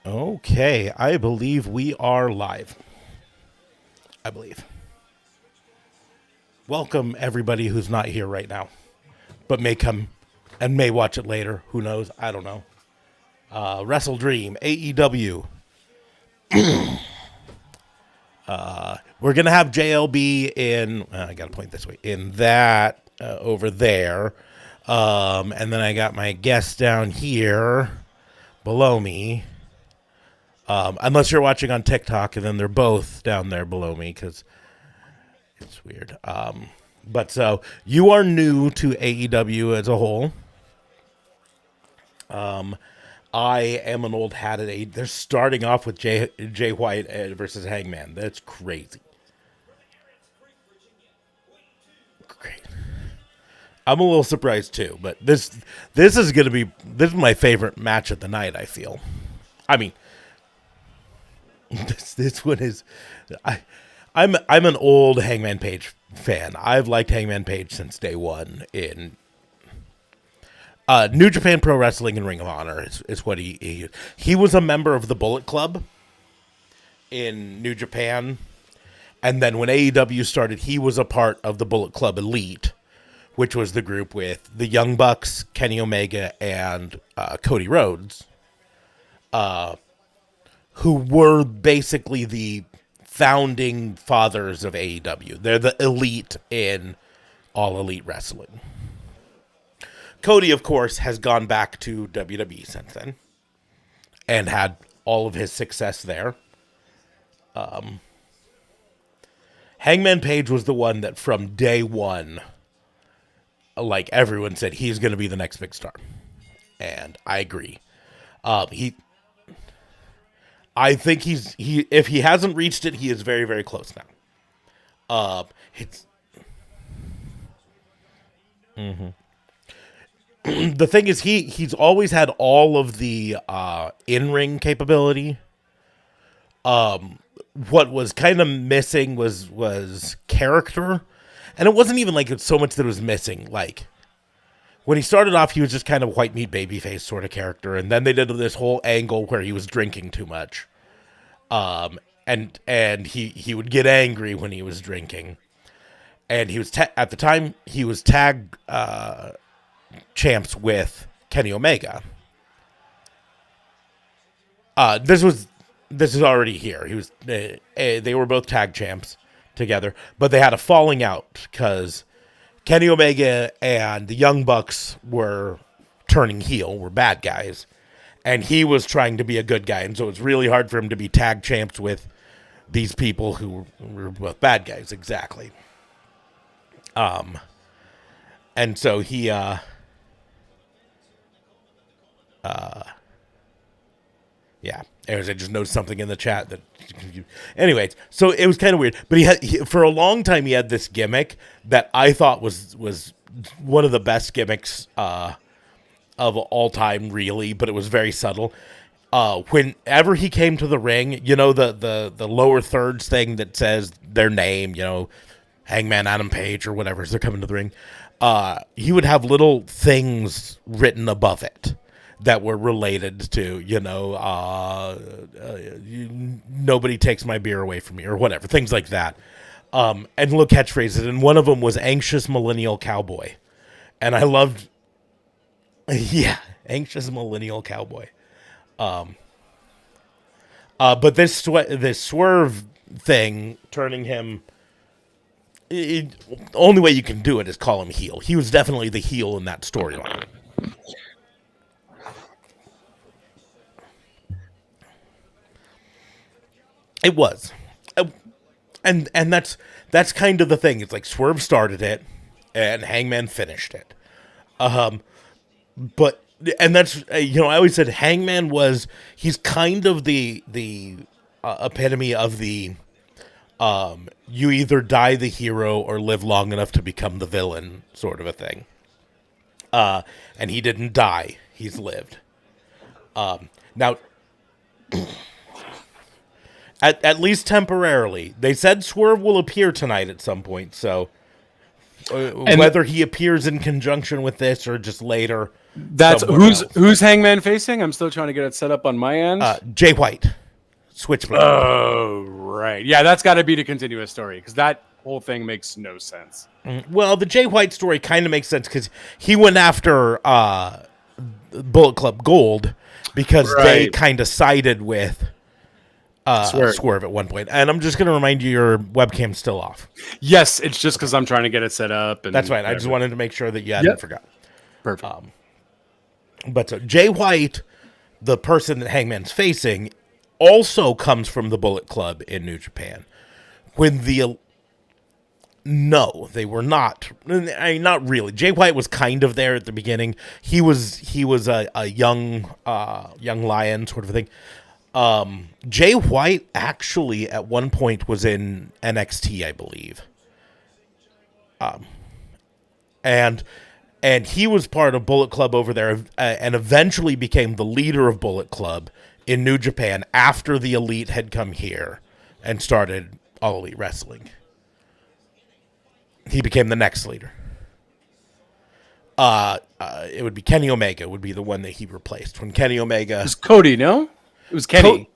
Okay, I believe we are live. I believe. Welcome everybody who's not here right now, but may come and may watch it later. Who knows? I don't know. Wrestle Dream, AEW. We're gonna have JLB in. I gotta point this way. In that over there, and then I got my guest down here below me. Unless you're watching on TikTok, and then they're both down there below me because it's weird. But so you are new to AEW as a whole. I am an old hat at A. They're starting off with Jay White versus Hangman. That's crazy. Great. I'm a little surprised too, but this is gonna be this is my favorite match of the night. I feel. I mean, this one is. I'm an old Hangman Page fan. I've liked Hangman Page since day one in New Japan Pro Wrestling and Ring of Honor is what he was a member of the Bullet Club in New Japan, and then when AEW started, he was a part of the Bullet Club Elite, which was the group with the Young Bucks, Kenny Omega, and Cody Rhodes, who were basically the founding fathers of AEW. They're the elite in All Elite Wrestling. Cody, of course, has gone back to WWE since then and had all of his success there. Hangman Page was the one that from day one, like everyone said, he's going to be the next big star. And I agree. I think if he hasn't reached it, he is very, very close now. It's the thing is he's always had all of the in-ring capability. What was kind of missing was character, and it wasn't even like it's so much that was missing. Like when he started off, he was just kind of white meat babyface sort of character, and then they did this whole angle where he was drinking too much, and he would get angry when he was drinking, and he was at the time he was tag champs with Kenny Omega. This is already here. He was they were both tag champs together, but they had a falling out because Kenny Omega and the Young Bucks were turning heel, were bad guys, and he was trying to be a good guy, and so it's really hard for him to be tag champs with these people who were both bad guys, exactly. And so he yeah. Anyways, I just noticed something in the chat that. Anyways, so it was kind of weird, but for a long time he had this gimmick that I thought was one of the best gimmicks of all time, really. But it was very subtle. Whenever he came to the ring, you know the lower thirds thing that says their name, you know, Hangman Adam Page or whatever, as they're coming to the ring. He would have little things written above it that were related to, you know, nobody takes my beer away from me or whatever, things like that. And little catchphrases. And one of them was anxious millennial cowboy. And I loved, yeah, anxious millennial cowboy. But this swerve thing, turning him, the only way you can do it is call him heel. He was definitely the heel in that storyline. It was, and that's kind of the thing. It's like Swerve started it, and Hangman finished it. But and that's you know I always said Hangman he's kind of the epitome of the you either die the hero or live long enough to become the villain sort of a thing. And he didn't die; he's lived. Now at least temporarily. They said Swerve will appear tonight at some point, so And Whether he appears in conjunction with this or just later. that's somewhere else. who's Hangman facing? I'm still trying to get it set up on my end. Jay White, Switchblade. Oh, right. Yeah, that's got to be the continuous story because that whole thing makes no sense. Well, the Jay White story kind of makes sense because he went after Bullet Club Gold because they Right. kind of sided with Swerve at one point. And I'm just going to remind you, your webcam's still off. Yes, it's just because I'm trying to get it set up. And That's right. I just wanted to make sure that you hadn't Yep. forgot. Perfect. But so Jay White, the person that Hangman's facing, also comes from the Bullet Club in New Japan. No, they were not. I mean, not really. Jay White was kind of there at the beginning. He was a young lion sort of a thing. Jay White actually at one point was in NXT, I believe. And he was part of Bullet Club over there, and eventually became the leader of Bullet Club in New Japan after the Elite had come here and started All Elite Wrestling. He became the next leader. It would be Kenny Omega would be the one that he replaced. When Kenny Omega... It was Cody, no? It was Kenny.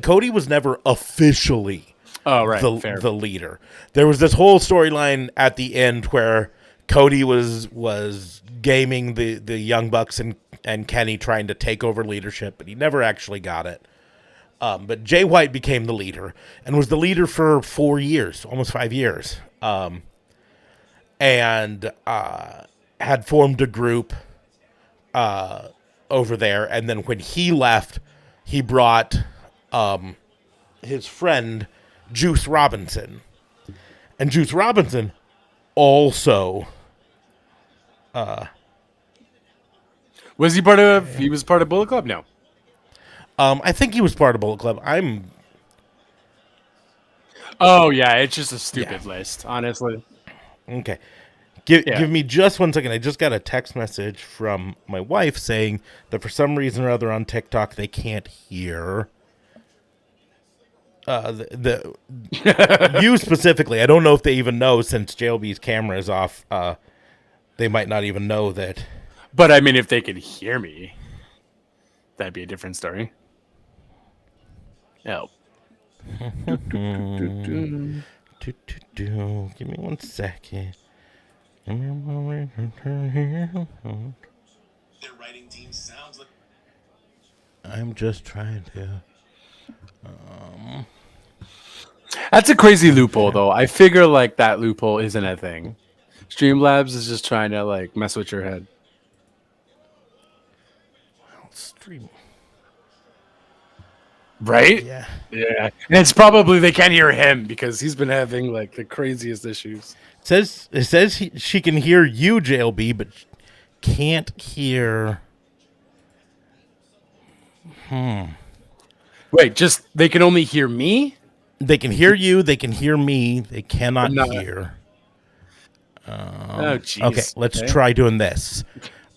Cody was never officially Oh, right. Fair. the leader. There was this whole storyline at the end where Cody was gaming the Young Bucks and Kenny trying to take over leadership, but he never actually got it. But Jay White became the leader and was the leader for 4 years, almost 5 years. And had formed a group over there. And then when he left, he brought his friend Juice Robinson. And Juice Robinson also... Was he part of? He was part of Bullet Club? No. I think he was part of Bullet Club. Oh yeah, it's just a stupid list, honestly. Okay. Give me just 1 second. I just got a text message from my wife saying that for some reason or other on TikTok they can't hear you specifically. I don't know if they even know, since JLB's camera is off. They might not even know that. But I mean, if they could hear me, that'd be a different story. Oh. Give me 1 second. Their writing team sounds like I'm just trying to. That's a crazy loophole, though. I figure like that loophole isn't a thing. Streamlabs is just trying to like mess with your head. Stream. Right? Yeah. Yeah. And it's probably they can't hear him because he's been having like the craziest issues. It says she can hear you, JLB, but can't hear. Wait, just they can only hear me? They can hear you. They can hear me. They cannot But not- hear. Oh, jeez. Okay, let's try doing this.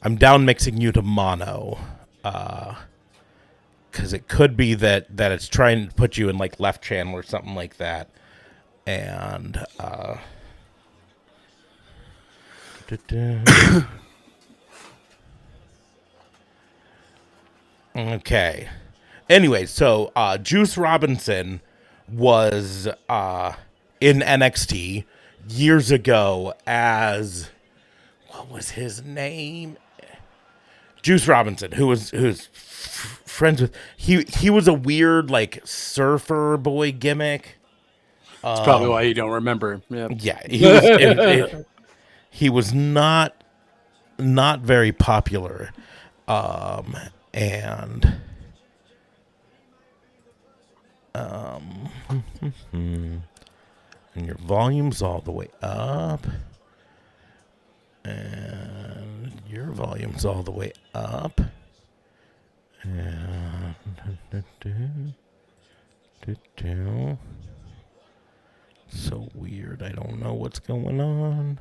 I'm down mixing you to mono, because it could be that it's trying to put you in like left channel or something like that, and okay. Anyway, so Juice Robinson was in NXT years ago as, what was his name? Juice Robinson, who's friends with, he was a weird like surfer boy gimmick. That's probably why you don't remember. Yeah. Yeah, he was not very popular, and and your volume's all the way up, and your volume's all the way up, and so weird. I don't know what's going on.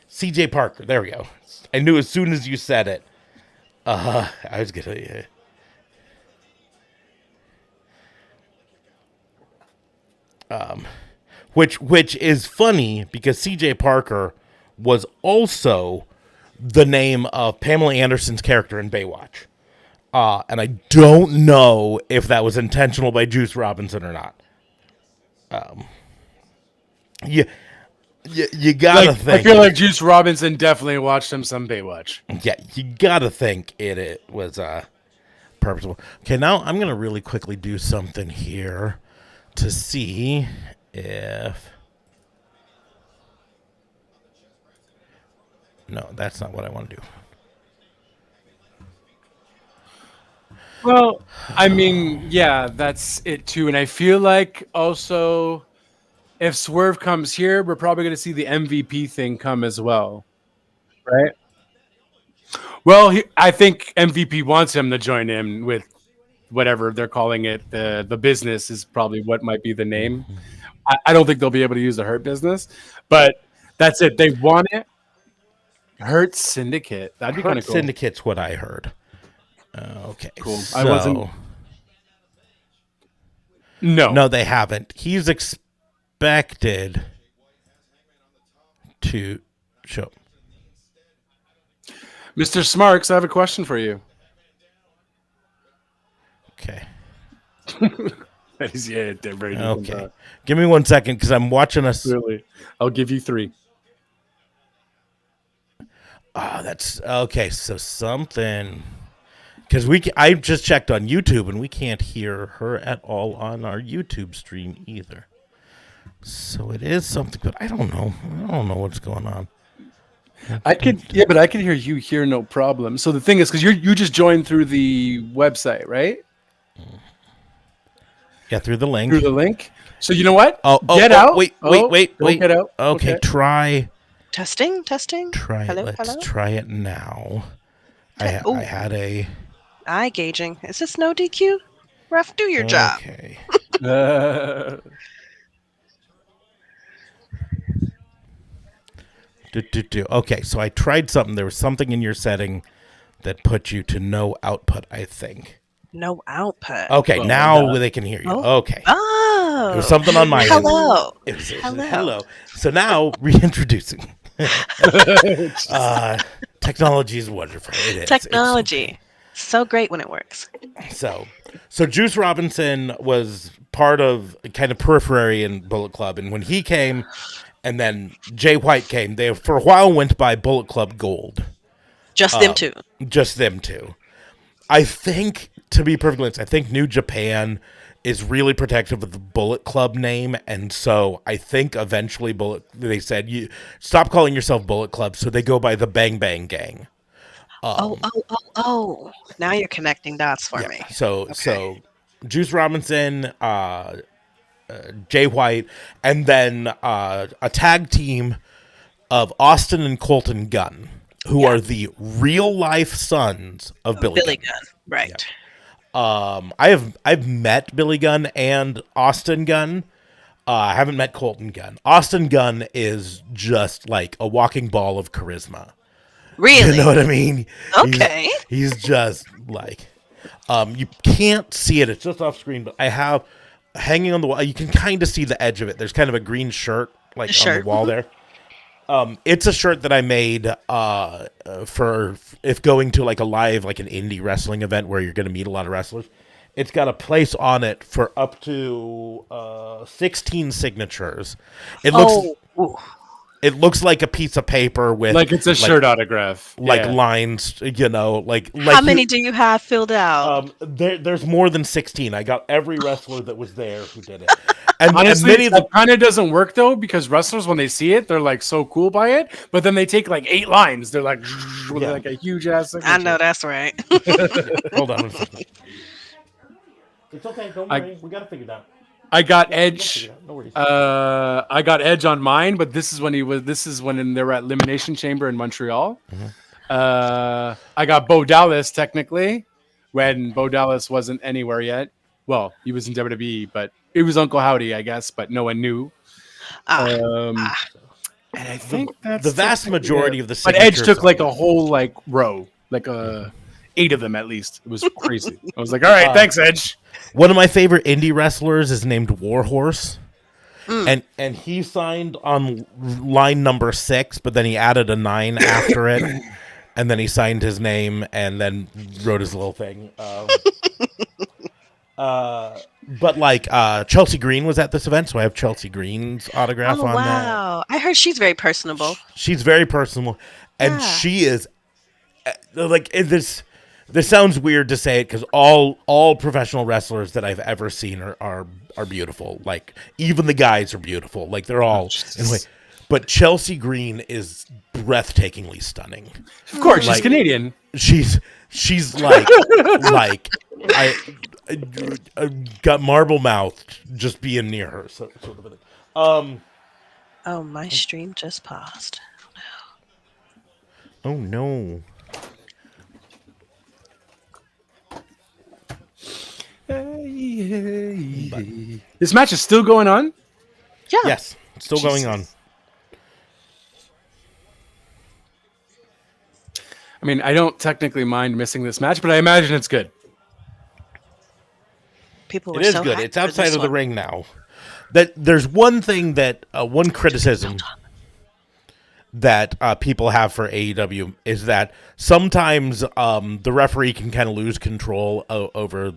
CJ Parker. There we go. I knew as soon as you said it. I was gonna. which is funny because CJ Parker was also the name of Pamela Anderson's character in Baywatch. And I don't know if that was intentional by Juice Robinson or not. You gotta think. I feel like Juice Robinson definitely watched him some Baywatch. Yeah, you gotta think it was purposeful. Okay, now I'm gonna really quickly do something here to see if. No, that's not what I want to do. Well, I mean, yeah, that's it too. And I feel like also if Swerve comes here, we're probably going to see the MVP thing come as well. Right? Well, I think MVP wants him to join in with whatever they're calling it. The business is probably what might be the name. I don't think they'll be able to use the Hurt Business, but that's it. They want it. Hurt Syndicate. That'd be kind of cool. Syndicate's what I heard. Okay, Cool. So, I wasn't. No, they haven't. He's expected to show. Mr. Smarks, I have a question for you. Okay. Yeah, they're very different. Okay. Give me 1 second because I'm watching us. Really, I'll give you 3. That's okay. So something because I just checked on YouTube and we can't hear her at all on our YouTube stream either. So it is something, but I don't know. I don't know what's going on. I could, yeah, but I can hear you here, no problem. So the thing is, because you just joined through the website, right? Yeah, through the link. Through the link. So you know what? Get out. Wait. Don't get out. Okay, try. Testing. Try Hello, it. Let's hello? try it now. I had a. Eye gauging. Is this no DQ? Ref, do your job. Okay. Okay, so I tried something. There was something in your setting that put you to no output, I think. No output. Okay, now they can hear you. Oh. Okay. Oh. There was something on my end. Hello. It was Hello. hello. So now reintroducing. Technology is wonderful. It is. Technology. So great when it works. So Juice Robinson was part of kind of periphery in Bullet Club, and when he came, and then Jay White came, they for a while went by Bullet Club Gold. Just them two. Just them two. I think, to be perfectly honest, I think New Japan is really protective of the Bullet Club name, and so I think eventually they said, you stop calling yourself Bullet Club, so they go by the Bang Bang Gang. Oh. Now you're connecting dots for me. So Juice Robinson, Jay White, and then a tag team of Austin and Colton Gunn, who are the real life sons of Billy Gunn. Right. Yeah. I've met Billy Gunn and Austin Gunn. I haven't met Colton Gunn. Austin Gunn is just like a walking ball of charisma. Really? You know what I mean? Okay. He's just like, you can't see it. It's just off screen, but I have hanging on the wall. You can kind of see the edge of it. There's kind of a green shirt on the wall there. It's a shirt that I made for if going to like a live, like an indie wrestling event where you're going to meet a lot of wrestlers. It's got a place on it for up to 16 signatures. It looks like a piece of paper with like it's a shirt autograph, lines. Like how many do you have filled out? There's more than 16. I got every wrestler that was there who did it. And honestly, and many that kind of doesn't work though, because wrestlers when they see it, they're like so cool by it, but then they take like 8 lines. They're like with like a huge ass signature. I know that's right. Hold on a second. It's okay. Don't worry. We got to figure it out. I got Edge. No worries. I got Edge on mine, but this is when they were at Elimination Chamber in Montreal. Mm-hmm. I got Bo Dallas technically when Bo Dallas wasn't anywhere yet. Well, he was in WWE, but it was Uncle Howdy, I guess, but no one knew. And I think that's the vast majority of the signatures. But Edge took like a whole like row, like 8 of them at least. It was crazy. I was like, all right, thanks, Edge. One of my favorite indie wrestlers is named Warhorse. and he signed on line number 6, but then he added a 9 after it, and then he signed his name and then wrote his little thing. But like Chelsea Green was at this event, so I have Chelsea Green's autograph Oh on that. wow! I heard she's very personable. She's very personal, and Yeah. she is like this. This sounds weird to say it because all professional wrestlers that I've ever seen are beautiful. Like even the guys are beautiful. Like they're all in a way. But Chelsea Green is breathtakingly stunning. Of course, she's Like- Canadian. She's like I got marble mouth just being near her. Sort of a thing. Oh, my stream just paused. Oh no. This match is still going on. Yeah. Yes, it's still going on. I mean, I don't technically mind missing this match, but I imagine it's good. People were It is so good. hyped It's for outside this of the one. ring now. That there's one thing that one criticism that people have for AEW is that sometimes the referee can kind of lose control over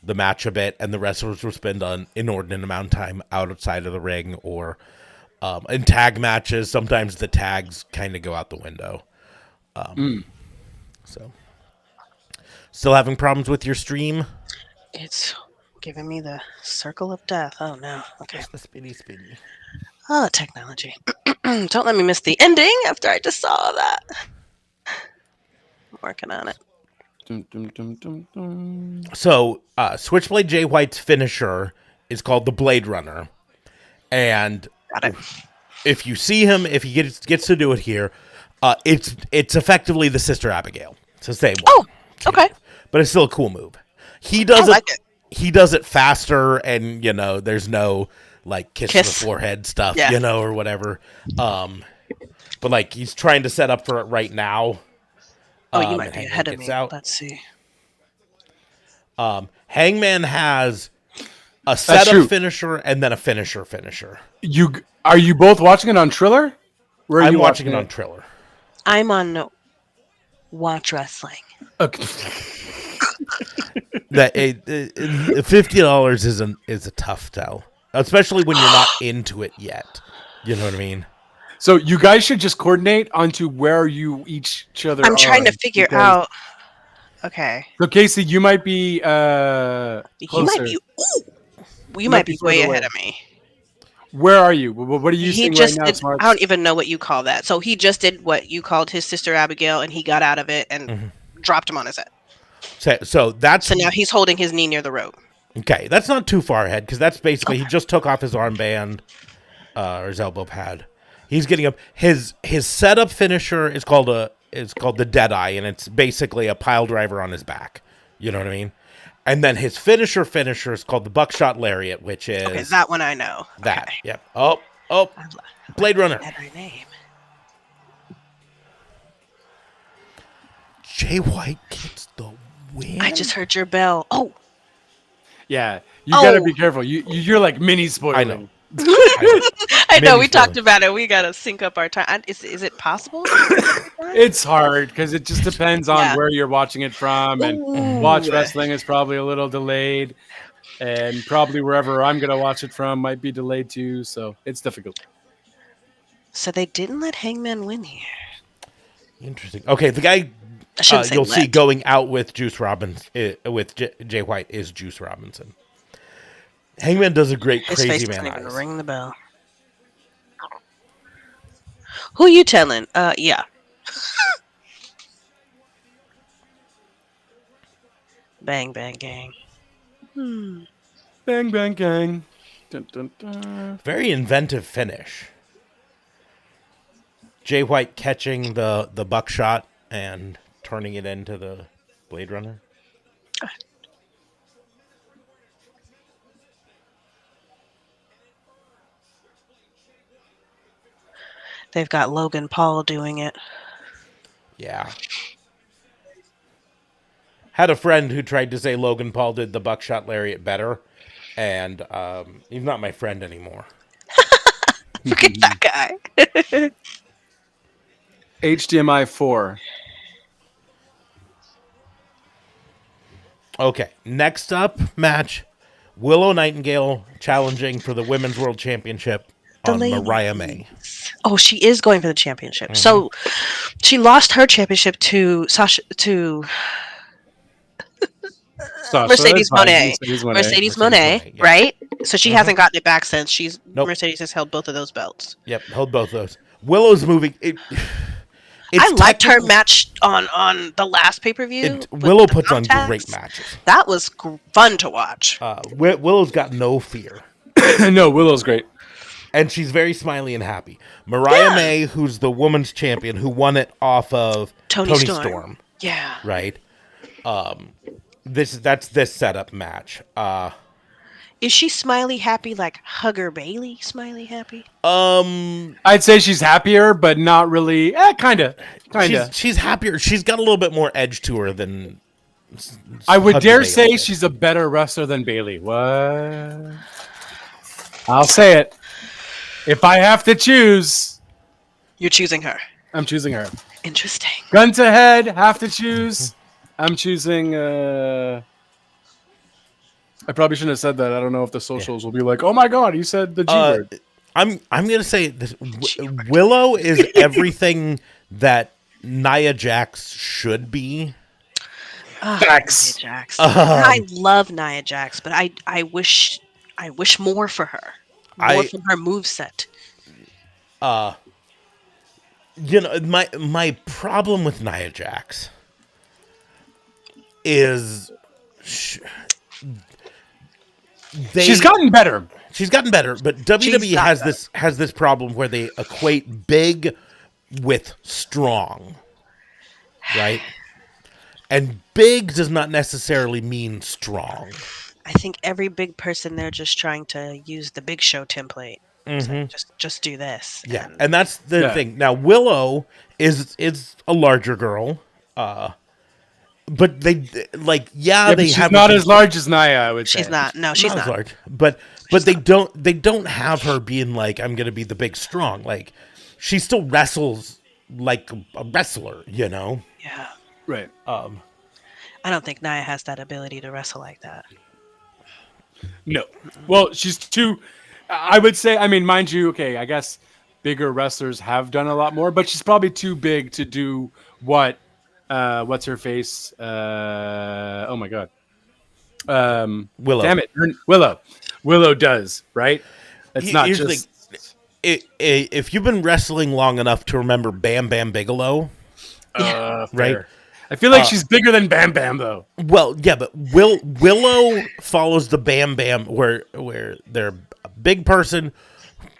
the match a bit, and the wrestlers will spend an inordinate amount of time outside of the ring, or in tag matches. Sometimes the tags kind of go out the window. So, still having problems with your stream? It's giving me the circle of death. Oh no. Okay. The spinny. Oh, technology. Don't let me miss the ending after I just saw that. I'm working on it. Dum, dum, dum, dum, dum. So, Switchblade Jay White's finisher is called the Blade Runner, and Got it. if you see him, if he gets to do it here, it's effectively the Sister Abigail. It's the same one. Oh, okay. But it's still a cool move. He does I like it. He does it faster, and there's no like kiss to Kiss. the forehead stuff, Yeah. or whatever. But like he's trying to set up for it right now. Oh, you and might be Hangman ahead of gets me. out. Let's see. Hangman has a true. setup finisher and then a finisher. Are you both watching it on Triller? Where are I'm you watching it on Triller. I'm on Watch Wrestling. Okay. That $50 is a tough tell, especially when you're not into it yet. You know what I mean? So you guys should just coordinate onto where you each other. I'm trying to are, figure because- out. Okay. So Casey, you might be He might closer. be. Ooh, you Might might be be way further ahead away. of me. Where are you? What are you He seeing just right now? did. Smarts? I don't even know what you call that. So he just did what you called his sister Abigail, and he got out of it and dropped him on his head. So that's So now he's holding his knee near the rope. okay. That's not too far ahead because that's basically he just took off his armband or his elbow pad. He's getting up. His setup finisher is called the Deadeye, and it's basically a pile driver on his back. You know what I mean? And then his finisher is called the Buckshot Lariat, which is Okay, that one I know. that. Okay. Yep. Oh, Blade Runner. Had her name. Jay White gets the win. I just heard your bell. Oh, Yeah, you gotta Oh. be careful. You're like mini spoiling. I know. I know. Maybe We talked spoiler. about it. We gotta sync up our time. Is it possible? It's hard because it just depends on Yeah. where you're watching it from, and Ooh. Watch Wrestling is probably a little delayed, and probably wherever I'm gonna watch it from might be delayed too. So it's difficult. So they didn't let Hangman win here. Interesting. Okay, the guy I shouldn't say you'll see let. going out with Juice Robinson with Jay White is Juice Robinson. Hangman does a great His crazy face man doesn't even eyes. ring the bell. Who you telling? Yeah. Bang bang gang. Bang bang gang. Dun, dun, dun. Very inventive finish. Jay White catching the buckshot and turning it into the Blade Runner. They've got Logan Paul doing it. Yeah. Had a friend who tried to say Logan Paul did the buckshot lariat better, and he's not my friend anymore. Forget that guy. HDMI 4. Okay, next up match, Willow Nightingale challenging for the Women's World Championship The on ladies. Mariah May. Oh, she is going for the championship. So she lost her championship to Sasha Sasha, Mercedes that's fine. Moné. Mercedes Moné. Mercedes Mercedes Moné, Moné, yeah. right? So she hasn't gotten it back since. Nope. Mercedes has held both of those belts. Yep, held both those. Willow's moving. I liked her match on the last pay per view. Willow puts on great matches. That was fun to watch. Willow's got no fear. No, Willow's great. And she's very smiley and happy. Mariah May, who's the women's champion, who won it off of Toni Toni Storm. Storm, Yeah. right? That's this setup match. Is she smiley happy like Hugger Bailey smiley happy? I'd say she's happier, but not really. Kinda. She's happier. She's got a little bit more edge to her than. I would Hugger dare Bailey say did. she's a better wrestler than Bailey. What? I'll say it. If I have to choose, You're choosing her. I'm choosing her. Interesting. Gun to head, have to choose. I'm choosing. I probably shouldn't have said that. I don't know if the socials will be like, "Oh my god, you said the G word." I'm gonna say this. Willow is everything that Nia Jax should be. Facts. Nia Jax. I love Nia Jax, but I wish more for her. More from her moveset. You know, my problem with Nia Jax is She's gotten better. She's gotten better, but WWE has this problem where they equate big with strong, right? And big does not necessarily mean strong. I think every big person they're just trying to use the Big Show template. It's like, just do this. Yeah, and that's the thing. Now Willow is a larger girl, but they they She's have not as large as Nia. I would say She's not. No, she's not not. as large, but they don't have her being like, I'm gonna be the big strong. Like she still wrestles like a wrestler, you know. Yeah. Right. I don't think Nia has that ability to wrestle like that. No. Well, she's too. I would say. I mean, mind you. Okay, I guess bigger wrestlers have done a lot more, but she's probably too big to do what. What's her face? Oh my god. Willow. Damn it, Willow. Willow does right. It's not Here's the just. thing. If you've been wrestling long enough to remember Bam Bam Bigelow, Right. right? I feel like she's bigger than Bam Bam though. Well, yeah, but Willow follows the Bam Bam where they're a big person,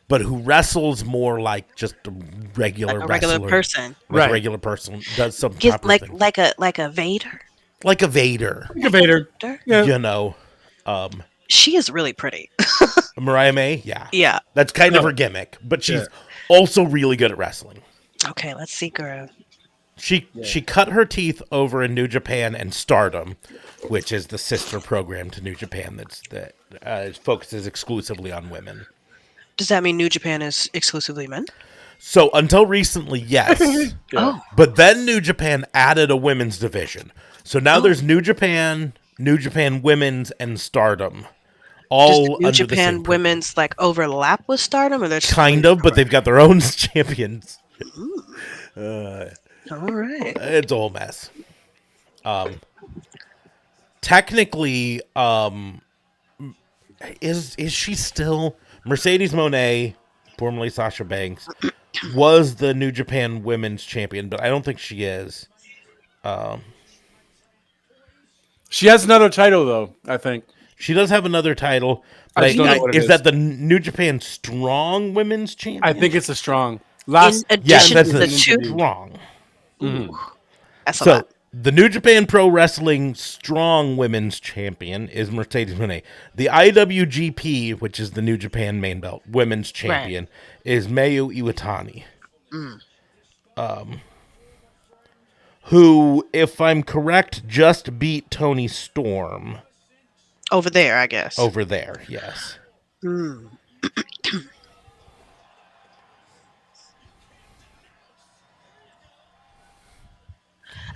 but who wrestles more like just a regular Like a regular wrestler. person. Like Right. a regular person does some Get proper like thing. like a Vader. Like a Vader, Vader. Yeah. you know. She is really pretty. Mariah May, yeah. Yeah. That's kind of her gimmick, but she's also really good at wrestling. Okay, let's see, Guru. She cut her teeth over in New Japan and Stardom, which is the sister program to New Japan that focuses exclusively on women. Does that mean New Japan is exclusively men? So until recently, yes. Oh. But then New Japan added a women's division. So now there's New Japan Women's, and Stardom. Does All the New under the Japan same program. women's like overlap with Stardom, or they're Kind of, but they've got their own champions. all right. It's a whole mess. Technically, is she still Mercedes Moné, formerly Sasha Banks, was the New Japan Women's Champion, but I don't think she is. She has another title though. I think. She does have another title. I But just don't know what it is is. that the New Japan Strong Women's Champion? I think it's a strong. In Last. addition that's to the the two, Strong. that's a So lot. the New Japan Pro Wrestling Strong Women's Champion is Mercedes Moné. The IWGP, which is the New Japan main belt Women's Champion, is Mayu Iwatani. Who, if I'm correct, just beat Toni Storm Over there, I guess. over there. Yes.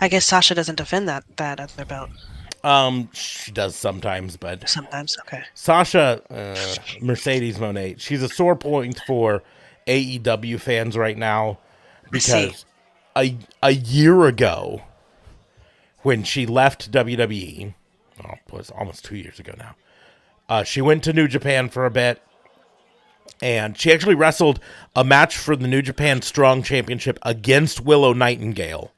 I guess Sasha doesn't defend that other belt She does sometimes, but sometimes. Okay. Sasha Mercedes Moné, she's a sore point for AEW fans right now I see. because a year ago when she left WWE, it was almost 2 years ago now. She went to New Japan for a bit, and she actually wrestled a match for the New Japan Strong Championship against Willow Nightingale.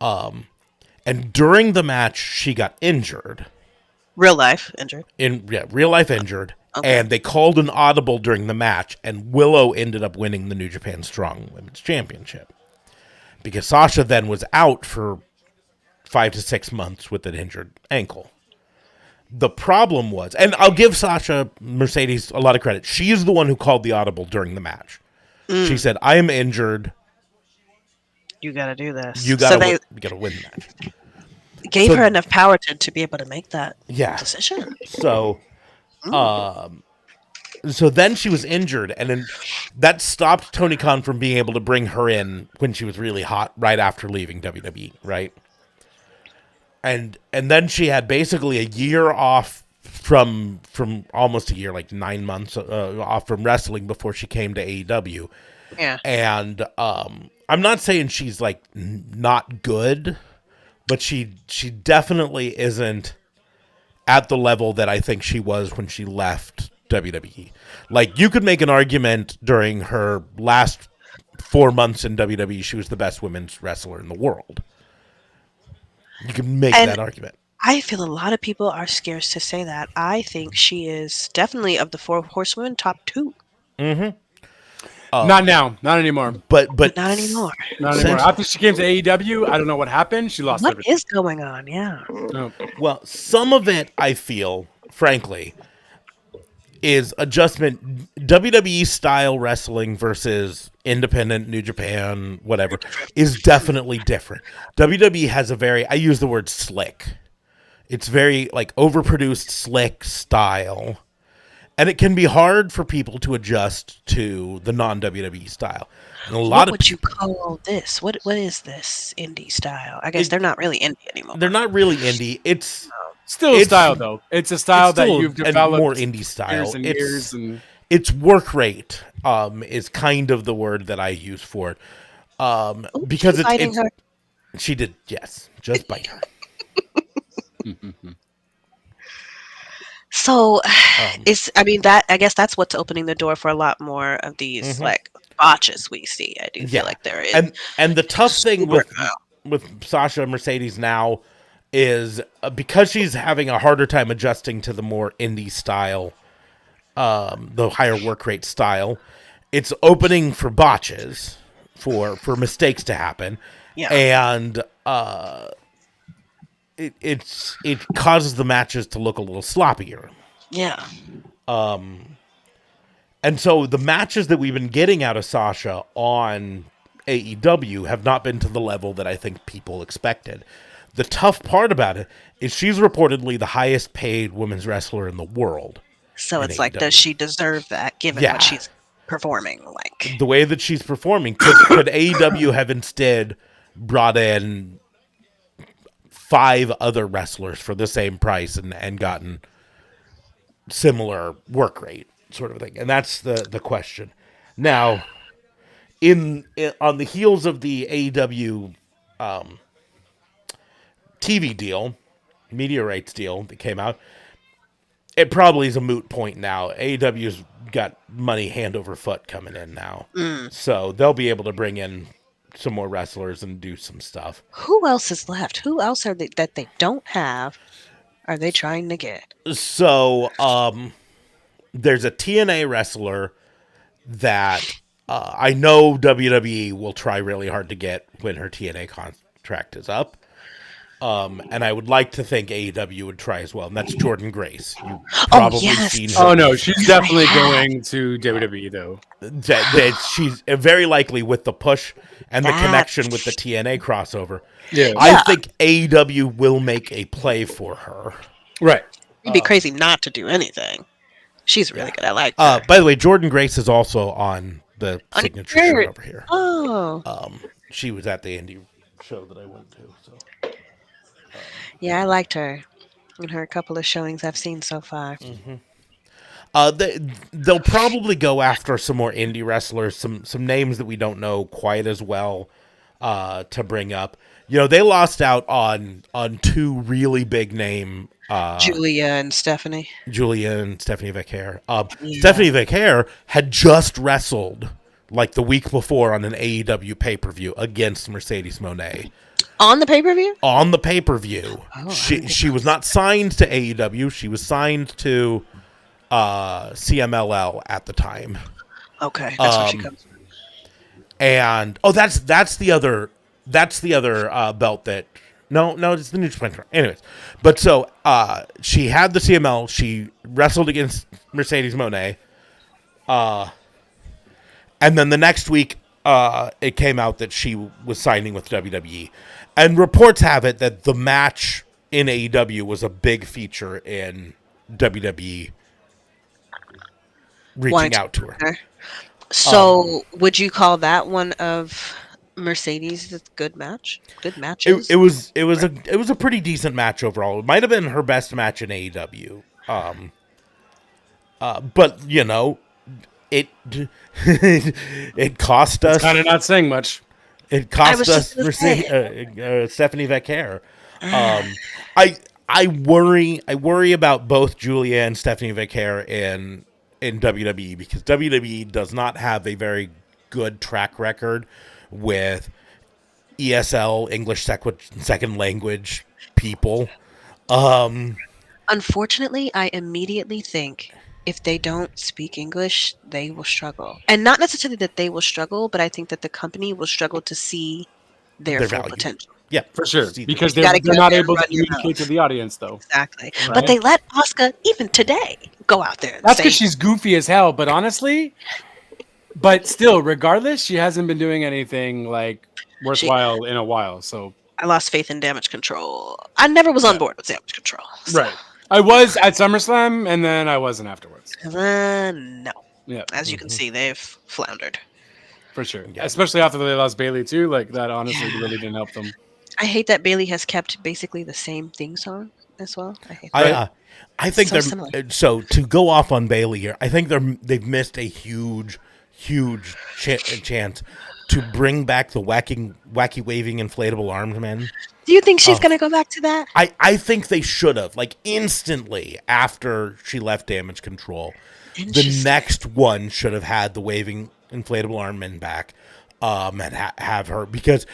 And during the match, she got injured. Real life injured. Real life injured. Okay. And they called an audible during the match, and Willow ended up winning the New Japan Strong Women's Championship. Because Sasha then was out for 5 to 6 months with an injured ankle. The problem was, and I'll give Sasha Mercedes a lot of credit, she is the one who called the audible during the match. She said, I am injured. You got to do this. You so gotta win the match. gave so- her enough power to be able to make that Yeah. decision. So, so then she was injured, and then that stopped Tony Khan from being able to bring her in when she was really hot right after leaving WWE, right? And then she had basically a year off from almost a year, like 9 months off from wrestling before she came to AEW. Yeah. And I'm not saying she's like not good, but she definitely isn't at the level that I think she was when she left WWE. Like, you could make an argument during her last 4 months in WWE, she was the best women's wrestler in the world. You can make And- that argument. I feel a lot of people are scared to say that. I think she is definitely of the 4 horsewomen top 2. Not now. Not anymore. But But not anymore. Not anymore. After she came to AEW, I don't know what happened. She lost What everything. is going on? Yeah. No. Well, some of it, I feel, frankly, is adjustment. WWE style wrestling versus independent New Japan, whatever, is definitely different. WWE has a very, I use the word slick. It's very like overproduced, slick style. And it can be hard for people to adjust to the non-WWE style. And a lot What of would you call this? What is this indie style? I guess they're not really indie anymore. they're not really indie. It's Still a It's- style, though. It's a style it's that still you've a developed more indie style. years and years. And Its work rate is kind of the word that I use for it. Because Keep fighting it's her. she did, yes, just bite her. So I mean that I guess that's what's opening the door for a lot more of these like botches we see. I do feel like there is. And the tough thing with Sasha Mercedes now is because she's having a harder time adjusting to the more indie style, the higher work rate style. It's opening for botches, for mistakes to happen, Yeah. and it causes the matches to look a little sloppier. Yeah. And so the matches that we've been getting out of Sasha on AEW have not been to the level that I think people expected. The tough part about it is she's reportedly the highest paid women's wrestler in the world. So in it's like, AEW. does she deserve that given Yeah. what she's performing? Like, The way that she's performing, could AEW have instead brought in 5 other wrestlers for the same price and gotten similar work rate sort of thing? And that's the question. Now, in on the heels of the AEW TV deal, media rights deal that came out, it probably is a moot point now. AEW's got money hand over foot coming in now. So they'll be able to bring in some more wrestlers and do some stuff. who else is left? Who else are they that they don't have? Are they trying to get? So there's a TNA wrestler that I know WWE will try really hard to get when her TNA contract is up. And I would like to think AEW would try as well, and that's Jordan Grace. You've probably yes. seen her. oh no, she's definitely have. going to WWE though. That she's very likely with the push and the That- connection with the TNA crossover. Yeah, I think AEW will make a play for her. right. You'd be crazy not to do anything. She's really good. I like her. By the way, Jordan Grace is also on the On signature your- shirt over here. Oh, She was at the indie show that I went to. So Yeah, I liked her in her couple of showings I've seen so far. they'll probably go after some more indie wrestlers, some names that we don't know quite as well to bring up. You know, they lost out on two really big name Julia and Stephanie. Julia and Stephanie Vicaire. Yeah. Stephanie Vicaire had just wrestled like the week before on an AEW pay-per-view against Mercedes Moné. On the pay-per-view? On the pay-per-view. Oh, She was not signed to AEW. She was signed to CMLL at the time. Okay, that's where she comes from. And that's the other belt that no, it's the New Japan. Anyways, but so she had the CML. She wrestled against Mercedes Moné. And then the next week, it came out that she was signing with WWE. And reports have it that the match in AEW was a big feature in WWE reaching Wanting to out to her. So, would you call that one of Mercedes' good match? Good matches? It was a pretty decent match overall. It might have been her best match in AEW. But you know, it it cost us. Kind of not saying much. It cost was us just gonna Stephanie Vicaire. I worry about both Julia and Stephanie Vicaire in WWE because WWE does not have a very good track record with ESL, English second language people. Unfortunately, I immediately think if they don't speak English, they will struggle. And not necessarily that they will struggle, but I think that the company will struggle to see their full value. potential. Yeah, For sure. See, Because You they're gotta get not out there able and to run your communicate to mouth. the audience, though. Exactly. Right. But they let Asuka, even today, go out there and That's say, because she's goofy as hell. But honestly, but still, regardless, she hasn't been doing anything like worthwhile in a while. So I lost faith in Damage Control. I never was on board with Damage Control. So, right, I was at SummerSlam, and then I wasn't afterwards. no. Yeah, As you can see, they've floundered. for sure. Yeah. Especially after they lost Bailey too. Like that, honestly, really didn't help them. I hate that Bailey has kept basically the same theme song as well. I hate that. I think So they're similar. so to go off on Bailey here. I think they've missed a huge chance to bring back the wacky waving inflatable arms men. Do you think she's going to go back to that? I think they should have like instantly after she left Damage Control. The Interesting. next one should have had the waving inflatable arm men back. And have her because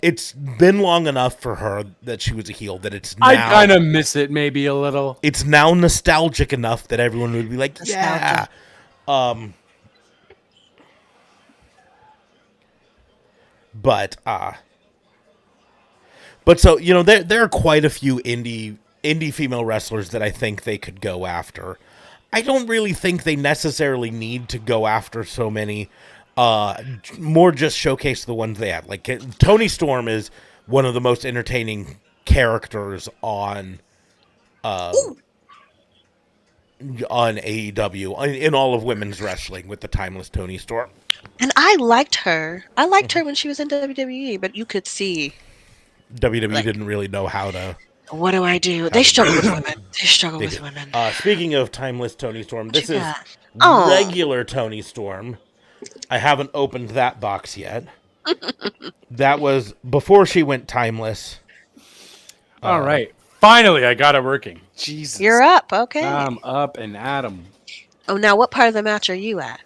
it's been long enough for her that she was a heel that it's now I kind of miss it, maybe a little. it's now nostalgic enough that everyone would be like, yeah. Nostalgia. But so you know there are quite a few indie female wrestlers that I think they could go after. I don't really think they necessarily need to go after so many. More just showcase the ones they have. Like Toni Storm is one of the most entertaining characters on AEW in all of women's wrestling with the timeless Toni Storm. And I liked her. I liked her when she was in WWE, but you could see, WWE didn't really know how to. what do I do? They struggle with women. They struggle They with did. women. Speaking of timeless Toni Storm, this you is got? Oh. regular Toni Storm. I haven't opened that box yet. That was before she went timeless. All right, finally, I got it working. Jesus, You're up. Okay. I'm up and at 'em. Oh, now what part of the match are you at?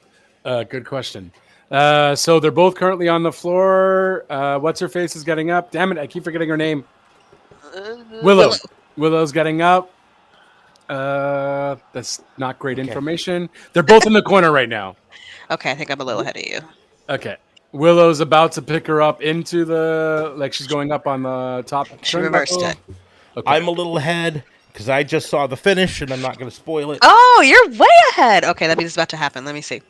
Good question. So they're both currently on the floor. What's her face is getting up. Damn it, I keep forgetting her name. Willow. Willow's getting up. That's not great information. They're both in the corner right now. Okay, I think I'm a little ahead of you. Okay. Willow's about to pick her up into she's going up on the top. She reversed turnbuckle. it. Okay. I'm a little ahead because I just saw the finish and I'm not going to spoil it. Oh, you're way ahead. Okay, that means it's about to happen. Let me see.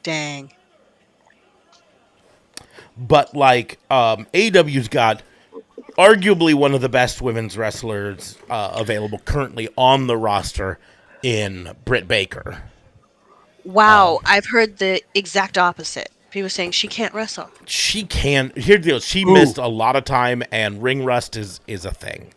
Dang. But like AEW's got arguably one of the best women's wrestlers available currently on the roster in Britt Baker. Wow, I've heard the exact opposite. People saying she can't wrestle. She can. Here's the deal. She missed a lot of time, and ring rust is a thing.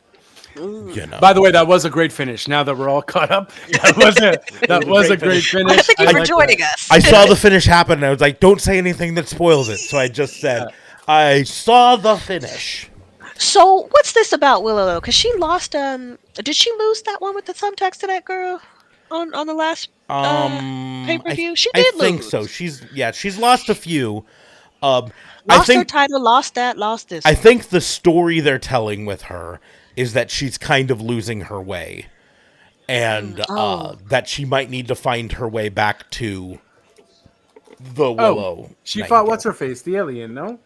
You know. By the way, that was a great finish. Now that we're all caught up, that was a great finish. Thank you for like joining that. us. I saw the finish happen, and I was like, "Don't say anything that spoils it." So I just said, "I saw the finish." So what's this about Willow? Because she lost. Did she lose that one with the thumbtacks to that girl on the last pay-per-view? She did I think lose. so. She's lost a few. I Lost her think title. Lost that. Lost this. I think the story they're telling with her is that she's kind of losing her way, and that she might need to find her way back to the Willow. She Nightingale. fought what's her face, the alien? No,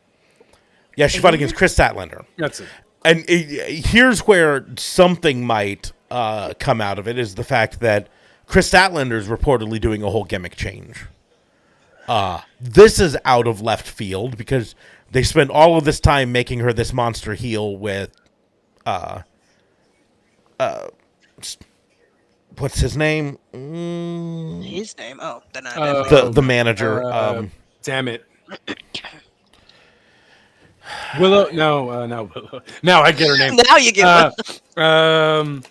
Yeah, she fought against Chris Statlander. that's it. And here's where something might come out of it is the fact that Chris Statlander is reportedly doing a whole gimmick change. This is out of left field because they spent all of this time making her this monster heel with what's his name? His name. Oh, then I definitely. The manager. Damn it. Willow, no, not Willow. Now I get her name. Now you get one.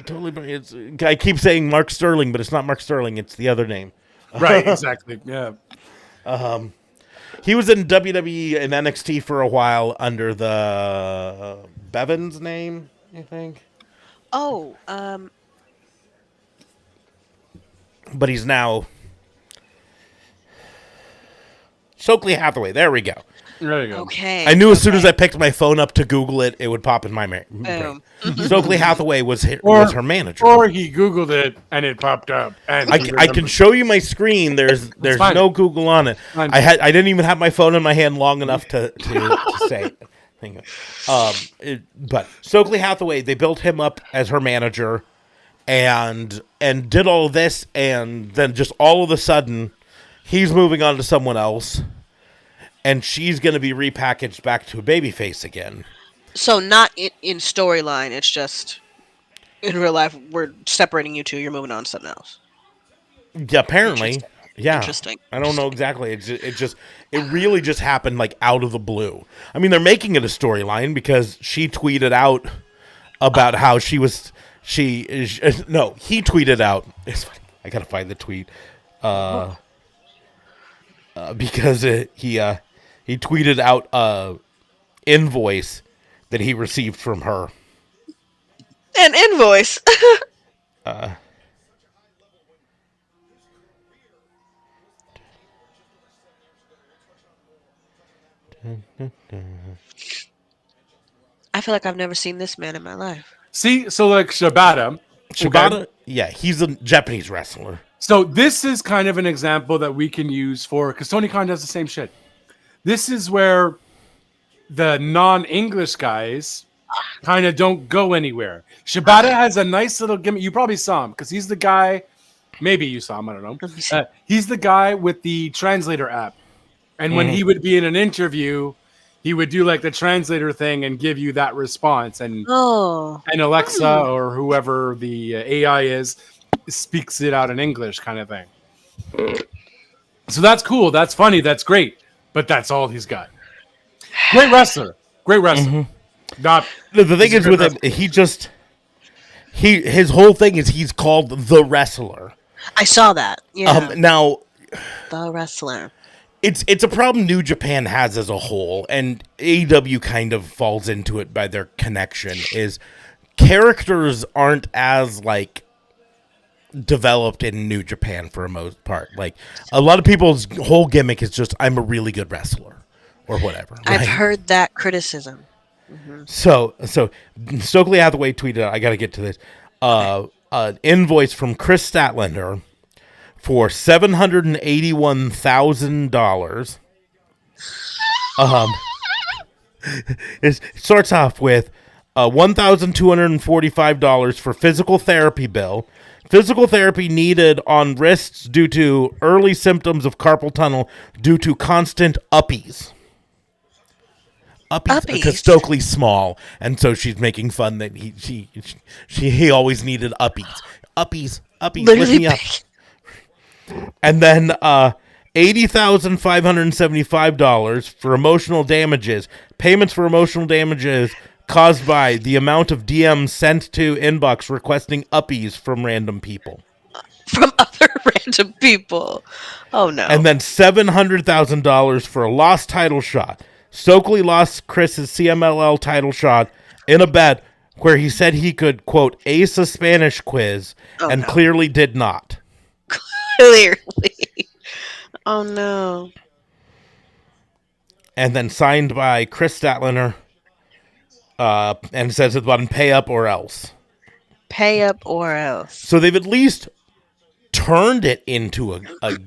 Totally. I keep saying Mark Sterling, but it's not Mark Sterling. It's the other name. Right, exactly. Yeah. He was in WWE and NXT for a while under the Bevins name, I think. Oh, But he's now Stokely Hathaway. There we go. There you go. okay. I knew as soon as I picked my phone up to Google it, it would pop in my brain. Boom. Stokely Hathaway was her manager. Or he Googled it and it popped up. And he I can remembered. show you my screen. There's fine. no Google on it. Fine. I didn't even have my phone in my hand long enough to say it. Hang on. But Stokely Hathaway, they built him up as her manager, and did all of this, and then just all of a sudden, he's moving on to someone else, and she's going to be repackaged back to a babyface again. So not in storyline. It's just in real life. We're separating you two. You're moving on to something else. Yeah, apparently. Yeah. Interesting. I don't know exactly. It really just happened like out of the blue. I mean, they're making it a storyline because she tweeted out about how he tweeted out. It's funny. I gotta find the tweet. Because he tweeted out a invoice that he received from her. An invoice. I feel like I've never seen this man in my life. See, so like Shibata. Shibata, okay? yeah, he's a Japanese wrestler. So this is kind of an example that we can use for, because Tony Khan does the same shit. This is where the non-English guys kind of don't go anywhere. Shibata has a nice little gimmick. You probably saw him because he's the guy. Maybe you saw him. I don't know. He's the guy with the translator app. And when he would be in an interview, he would do like the translator thing and give you that response. And Alexa or whoever the AI is speaks it out in English kind of thing. So that's cool. That's funny. That's great. But that's all he's got. Great wrestler. Great wrestler. Not The thing is with him, his whole thing is he's called the wrestler. I saw that. Yeah. Now, the wrestler. it's a problem New Japan has as a whole, and AEW kind of falls into it by their connection, is characters aren't as, like, developed in New Japan for the most part. Like, a lot of people's whole gimmick is just, I'm a really good wrestler, or whatever. I've right? heard that criticism. So Stokely Hathaway tweeted out, I got to get to this, an invoice from Chris Statlander for $781,000. It starts off with $1,245 for physical therapy bill. Physical therapy needed on wrists due to early symptoms of carpal tunnel due to constant uppies. Uppies. Because Stokely's small, and so she's making fun that he always needed uppies. Uppies, lift Literally me up. And then $80,575 for emotional damages. Payments for emotional damages caused by the amount of DMs sent to inbox requesting uppies from random people. From other random people. Oh no. And then $700,000 for a lost title shot. Stokely lost Chris's CMLL title shot in a bet where he said he could, quote, ace a Spanish quiz, and no. clearly did not. Clearly. Oh no. And then signed by Chris Statlander, and it says at the bottom, pay up or else. Pay up or else. So they've at least turned it into a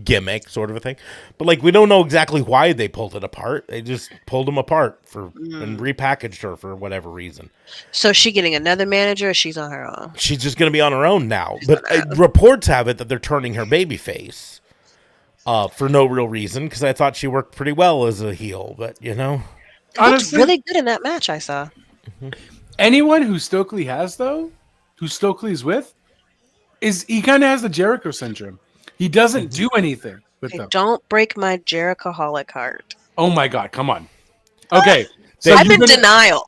gimmick sort of a thing. But like, we don't know exactly why they pulled it apart. They just pulled them apart and repackaged her for whatever reason. So is she getting another manager or she's on her own? She's just going to be on her own now. But reports have it that they're turning her babyface for no real reason, because I thought she worked pretty well as a heel. But, you know. It looked Honestly, really good in that match I saw. anyone who Stokely has, though, who Stokely's with, is he kind of has the Jericho syndrome. He doesn't do anything with Hey, them. don't break my Jerichoholic heart. Oh my God, come on. Okay. I'm you're in gonna- denial.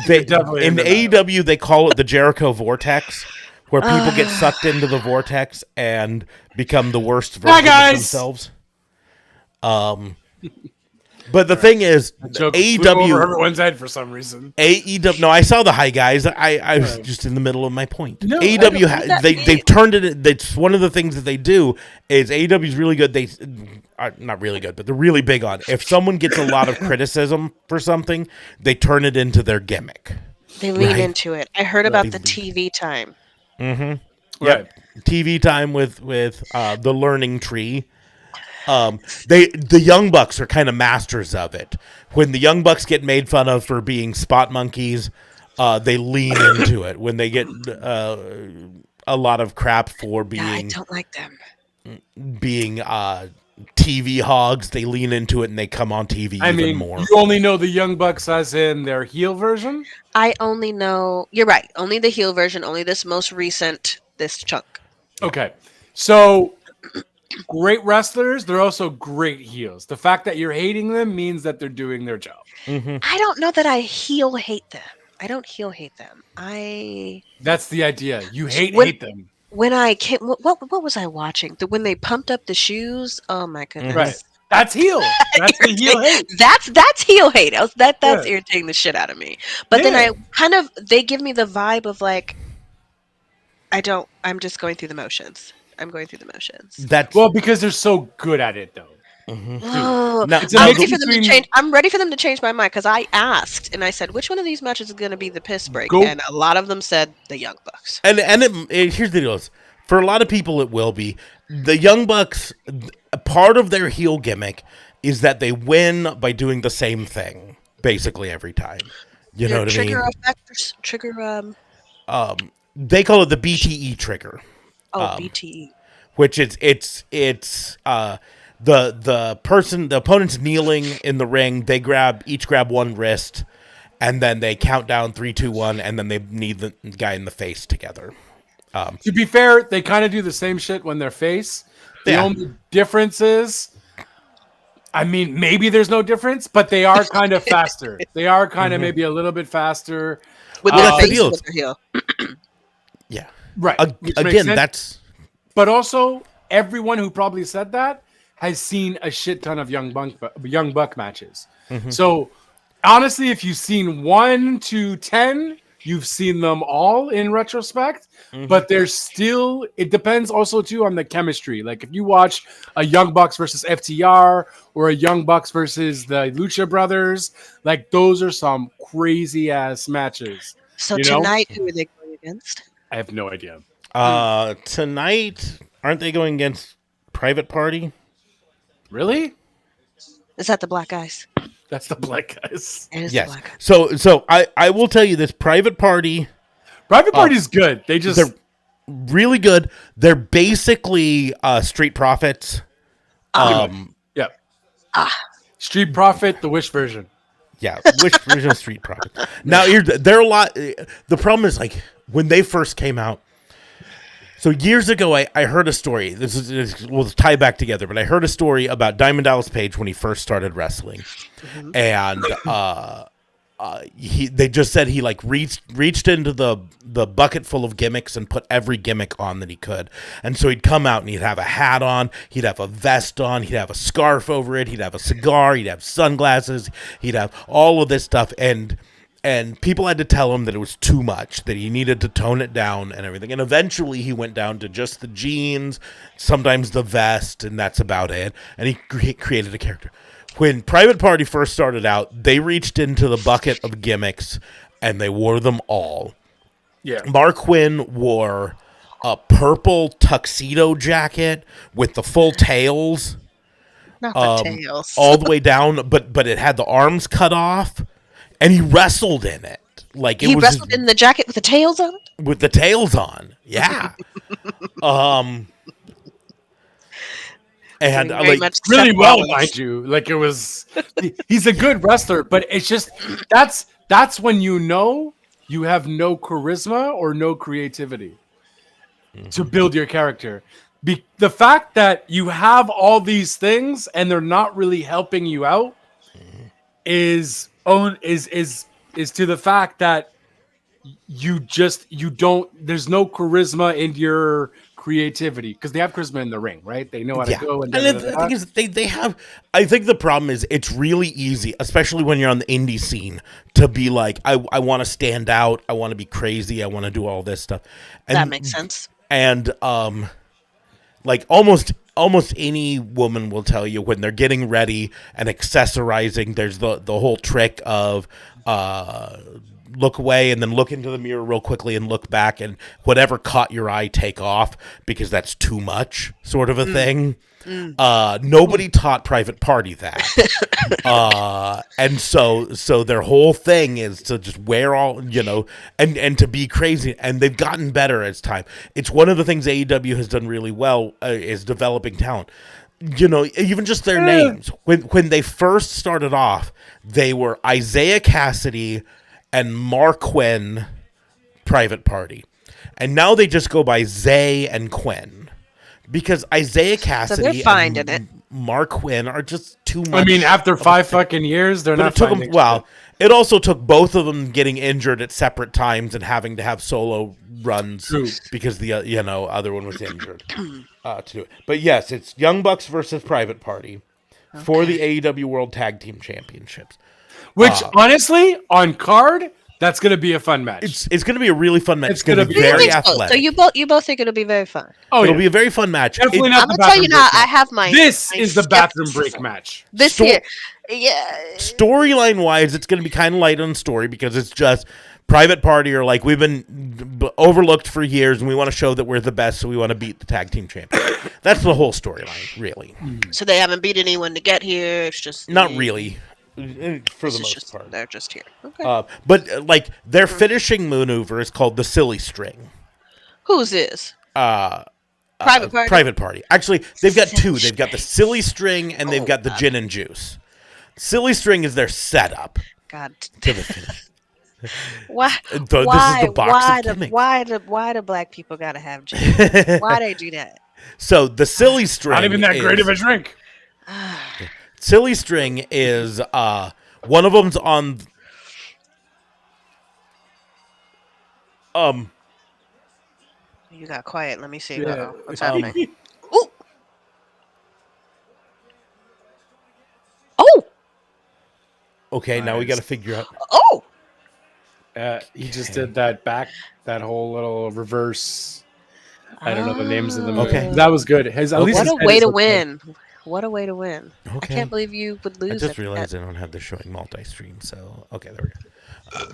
They definitely in into that. AEW, they call it the Jericho Vortex, where people get sucked into the vortex and become the worst version of guys. themselves. But the thing is, Joke flew over AEW, everyone's head for some reason. No, I saw the hi guys. I was just in the middle of my point. No, I AEW, don't- what does that they've mean? turned it. That's one of the things that they do is AEW is really good. They are not really good, but they're really big on. If someone gets a lot of criticism for something, they turn it into their gimmick. They lean Right. into it. I heard about They the lean. TV time. Right. TV time with the learning tree. The Young Bucks are kind of masters of it. When the Young Bucks get made fun of for being spot monkeys, they lean into it. When they get a lot of crap for Yeah, I being don't like them. TV hogs, they lean into it and they come on TV I even mean, more. you only know the Young Bucks as in their heel version. I only know. You're right. Only the heel version. Only this most recent. This chunk. Okay. So great wrestlers, they're also great heels. The fact that you're hating them means that they're doing their job. I don't know that I heel hate them. I don't heel hate them. That's the idea. You hate When- them. When I came, what was I watching? When they pumped up the shoes. Oh my goodness. Right. That's heel. That's the heel hate. That's heel hate. That's Yeah. irritating the shit out of me. But then Yeah. they give me the vibe of like, I'm just going through the motions. I'm going through the motions. That's Well, because they're so good at it, though. Oh, Now- It's a I'm mix ready for them to between- change. I'm ready for them to change my mind because I asked and I said, which one of these matches is going to be the piss break? Go- And a lot of them said the Young Bucks. And here's the deal: is for a lot of people, it will be the Young Bucks. Part of their heel gimmick is that they win by doing the same thing basically every time. You know Their what I mean? trigger effect, trigger. They call it the BTE trigger, BTE. which it's the opponent's kneeling in the ring. They each grab one wrist, and then they count down 3, 2, 1, and then they knee the guy in the face together. To be fair, they kind of do the same shit when they're face. The Yeah. only difference is, I mean, maybe there's no difference, but they are kind of faster. They are kind of maybe a little bit faster. With Well, their that's the face deal. and with their heel. Yeah. Right. which makes Again, sense. that's But also, everyone who probably said that has seen a shit ton of Young Buck matches. So, honestly, if you've seen 1 to 10, you've seen them all in retrospect. But there's still, it depends also too on the chemistry. Like if you watch a Young Bucks versus FTR or a Young Bucks versus the Lucha Brothers, like those are some crazy ass matches. So You know? tonight, who are they going against? I have no idea. tonight. Aren't they going against Private Party? Really? Is that the Black Guys? That's the Black Guys. It is Yes. the Black Guys. So I will tell you this: Private Party, Private Party's good. They just they're really good. They're basically Street Profits. yeah. Street Profit, the Wish version. Yeah, which version of Street Profits? Now they're a lot. The problem is like when they first came out, So years ago, I heard a story. We'll tie back together, but I heard a story about Diamond Dallas Page when he first started wrestling, and they just said he like reached into the bucket full of gimmicks and put every gimmick on that he could. And so he'd come out and he'd have a hat on, he'd have a vest on, he'd have a scarf over it, he'd have a cigar, he'd have sunglasses, he'd have all of this stuff, and people had to tell him that it was too much, that he needed to tone it down and everything. And eventually he went down to just the jeans, sometimes the vest, and that's about it. And he created a character. When Private Party first started out, they reached into the bucket of gimmicks and they wore them all. Yeah. Mark Quinn wore a purple tuxedo jacket with the full tails. Not the tails. All the way down, but it had the arms cut off, and he wrestled in it. Like He wrestled in the jacket with the tails on it? with the tails on. Yeah. And Very like much Really Seth well, Rollins. mind you. Like it was, he's a good wrestler, but it's just that's when you know you have no charisma or no creativity to build your character. The fact that you have all these things and they're not really helping you out is to the fact that you don't. There's no charisma in your creativity because they have charisma in the ring, right? They know how to go and. the thing is, they have. I think the problem is it's really easy, especially when you're on the indie scene, to be like, I want to stand out, I want to be crazy, I want to do all this stuff. And, That makes sense. And like almost any woman will tell you when they're getting ready and accessorizing, there's the whole trick of look away and then look into the mirror real quickly and look back, and whatever caught your eye, take off because that's too much, sort of a thing. Nobody taught Private Party that. And so their whole thing is to just wear all, and to be crazy, and they've gotten better as time. It's one of the things AEW has done really well, is developing talent. Even just their names. When they first started off, they were Isaiah Cassidy and Mark Quinn, Private Party. And now they just go by Zay and Quinn. Because Isaiah Cassidy finding and it. Mark Quinn are just too much. I mean, after 5 fucking years, they're But not. it took them, finding well, shit. it also took both of them getting injured at separate times and having to have solo runs True. because the other one was injured to do it. But yes, it's Young Bucks versus Private Party for the AEW World Tag Team Championships. Which honestly, on card, that's gonna be a fun match. It's going to be a really fun match. It's It's going to gonna be be- very So athletic. you both think it'll be very fun. It'll be a very fun match. Definitely not I'm the gonna tell you bathroom now. break I match. have my. This my is the bathroom break skepticism. match. This Sto- here, yeah. Storyline wise, it's going to be kind of light on story because it's just Private Party are like, we've been overlooked for years and we want to show that we're the best, so we want to beat the tag team champion. That's the whole storyline, really. So they haven't beat anyone to get here. It's just Not really, for This the is most just part. they're just here. Okay. But like their finishing maneuver is called the silly string. Who's this? Private Party. Private Party. Actually, they've got two. Silly They've got the string. silly string and they've Oh, got the God. gin and juice. Silly string is their setup God. to the finish. Why? This is the Why? box Why? of gimmicks. Why do black people gotta have gin? Why they do that? So the silly string Not even that great is- of a drink. Silly string is one of them's on You got quiet. Let me see. Yeah. Uh-oh. What's happening? Ooh. Oh. okay, now we got to figure out Oh. He just did that whole little reverse. I don't know the names of the moves. Okay. That was good. At least What his a head way is to okay. win. What a way to win. I Okay. can't believe you would lose. I just at realized that. I don't have this showing multi-stream, so okay, there we go.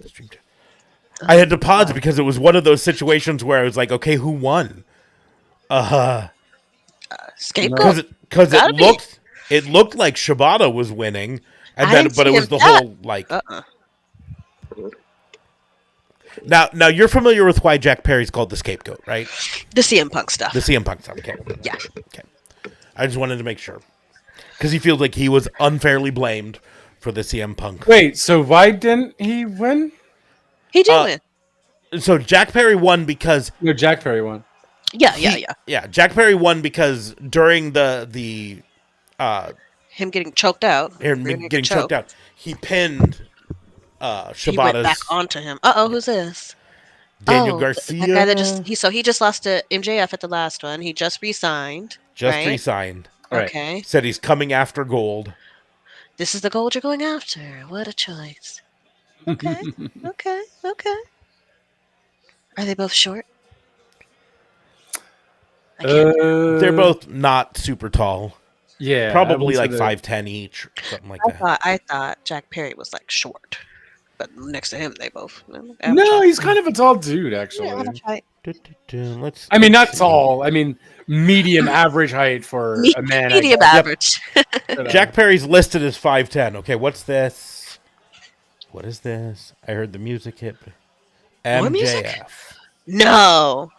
Stream two. I had to pause because it was one of those situations where I was like, okay, who won? Scapegoat. Because Gotta be. it looked like Shibata was winning, and I then didn't but it see was him the that. whole like. Uh-uh. Now you're familiar with why Jack Perry's called the scapegoat, right? The CM Punk stuff. The CM Punk stuff. Okay. Yeah. Okay. I just wanted to make sure because he feels like he was unfairly blamed for the CM Punk. Wait, so why didn't he win? He did win. So Jack Perry won because No, Jack Perry won. Yeah. Jack Perry won because during the Him getting choked out. him Rear naked getting choke. choked out, he pinned He went back Shibata's onto him. Uh-oh, who's this? Daniel Oh, Garcia. That guy that he just lost to MJF at the last one. He just re-signed. just right? re-signed. Right. Okay. Said he's coming after gold. This is the gold you're going after. What a choice. Okay. okay. Are they both short? I can't. They're both not super tall. Yeah, I Probably would say like they're- 5'10" each, something like that. I thought Jack Perry was like short, but next to him, they both. No, he's kind of a tall dude, actually. Yeah, average height. Let's. I mean, not see. tall. I mean, medium average height for a man. I Medium guess. average. Jack Perry's listed as 5'10". Okay, what's this? What is this? I heard the music hit. More music? MJF. No.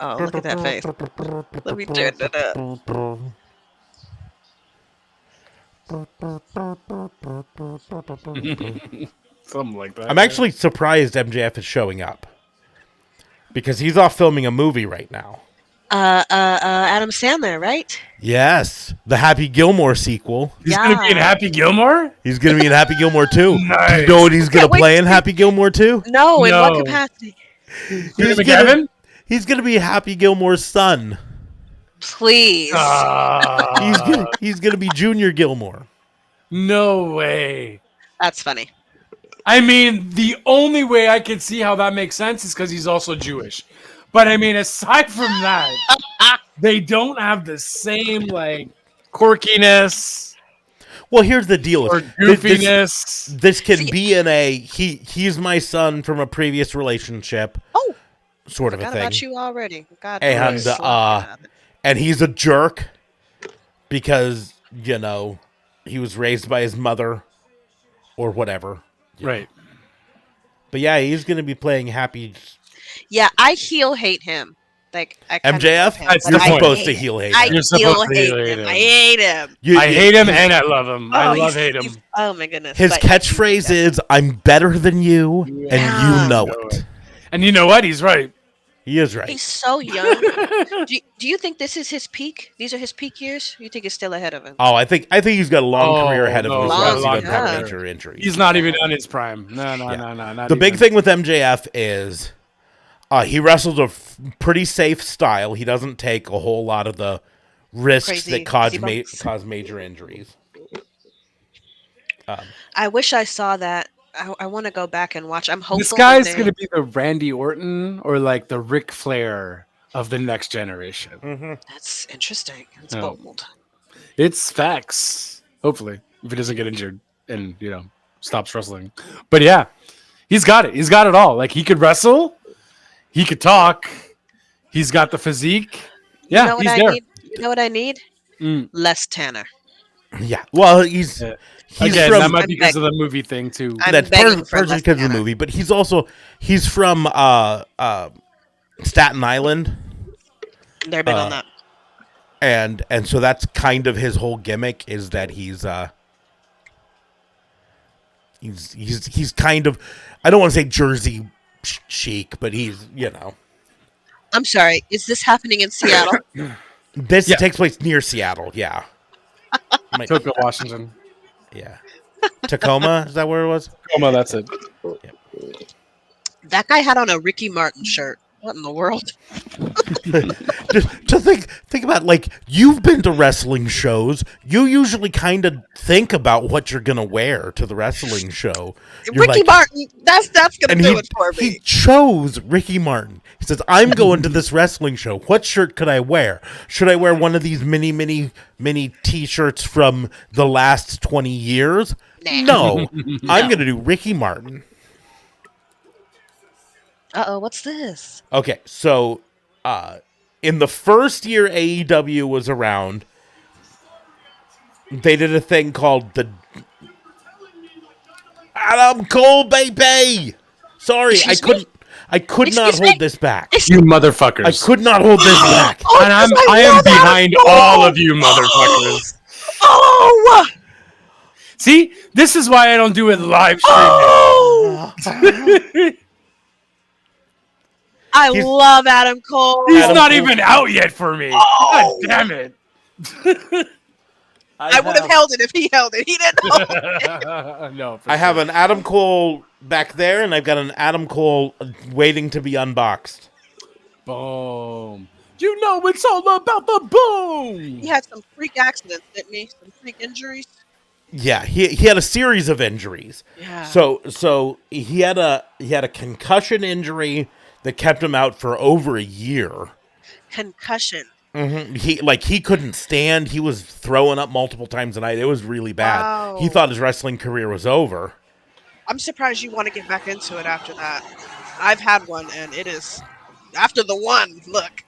Oh, look at that face. Let me turn it up. Something like that. I'm actually surprised MJF is showing up because he's off filming a movie right now. Adam Sandler, right? Yes, the Happy Gilmore sequel. He's gonna be in Yeah. Happy Gilmore. He's going to be in Happy Gilmore 2. Do Nice. you know what he's going to Can't wait play to in see- Happy Gilmore 2? No, in what No. capacity? He's Peter gonna, McKevin? he's going to be Happy Gilmore's son. Please. He's going to be Junior Gilmore. No way. That's funny. I mean, the only way I can see how that makes sense is because he's also Jewish. But I mean, aside from that, they don't have the same like quirkiness Well, here's the deal. or This- goofiness. This can be in a he's my son from a previous relationship Oh, sort of a forgot thing. about you already. God, And, I'm so glad. And he's a jerk because, he was raised by his mother or whatever. Right. But yeah, he's going to be playing Happy Yeah, I heel hate him. Like I kinda MJF. love him, That's but You're your I point. supposed hate to him. heel hate I him. You're supposed heel to hate heel him. hate him. I hate him. You- I hate him and I love him. I Oh, love hate him. Oh my goodness. His but- catchphrase is, "I'm better than you, and Yeah. you know Know it." it. And you know what? He's right. He is right. He's so young. do you think this is his peak? These are his peak years? You think it's still ahead of him? Oh, I think he's got a long Oh, career ahead of him. no, as well as he long doesn't have career. major injuries. He's not even on his prime. No. Yeah. Not The big even. thing with MJF is he wrestles a pretty safe style. He doesn't take a whole lot of the risks Crazy- that cause, crazy bumps. cause major injuries. I wish I saw that. I want to go back and watch. I'm hopeful. This that guy's they- going to be the Randy Orton or like the Ric Flair of the next generation. That's interesting. It's Oh. bold. It's facts. Hopefully, if he doesn't get injured and stops wrestling. But yeah, he's got it. He's got it all. Like he could wrestle, he could talk, he's got the physique. Yeah, you know what he's I there. need? You know what I need? Mm. Less Tanner. Yeah. Well, he's Yeah. he's Again, from that might I'm be because of begging. the movie thing too. I'm that's begging for partially less because of the Tanner. movie, but he's from Staten Island, They're big on that. and so that's kind of his whole gimmick is that he's kind of, I don't want to say Jersey chic, but he's I'm sorry. Is this happening in Seattle? this Yeah. takes place near Seattle. Yeah. Tokyo, Washington. Yeah. Tacoma, is that where it was? Tacoma, that's it. That guy had on a Ricky Martin shirt. What in the world? Just to think about, like, you've been to wrestling shows. You usually kind of think about what you're gonna wear to the wrestling show. You're Ricky like- Martin. That's gonna and do it for he me. chose Ricky Martin. He says, "I'm going to this wrestling show. What shirt could I wear? Should I wear one of these mini T-shirts from the last 20 years? Nah. No, I'm going to do Ricky Martin." What's this? Okay, so in the first year AEW was around, they did a thing called the Adam Cole, baby. Sorry, Excuse me? I could not Excuse me? hold this back. You motherfuckers. I could not hold this back. Oh, and I'm, yes, I am love Adam behind Cole! all of you motherfuckers. Oh! See, this is why I don't do it live streaming. Oh! I He's- love Adam Cole. He's Adam not Cole- even out yet for me. Oh! God damn it. I would have held it if he held it. He didn't know. No, for I have sure. an Adam Cole back there, and I've got an Adam Cole waiting to be unboxed. Boom. You know it's all about the boom. He had some freak accidents, didn't he? Some freak injuries. Yeah, he had a series of injuries. Yeah. So he had a concussion injury that kept him out for over a year. Concussion. He couldn't stand. He was throwing up multiple times a night. It was really bad. Wow. He thought his wrestling career was over. I'm surprised you want to get back into it after that. I've had one, and it is after the one. Look.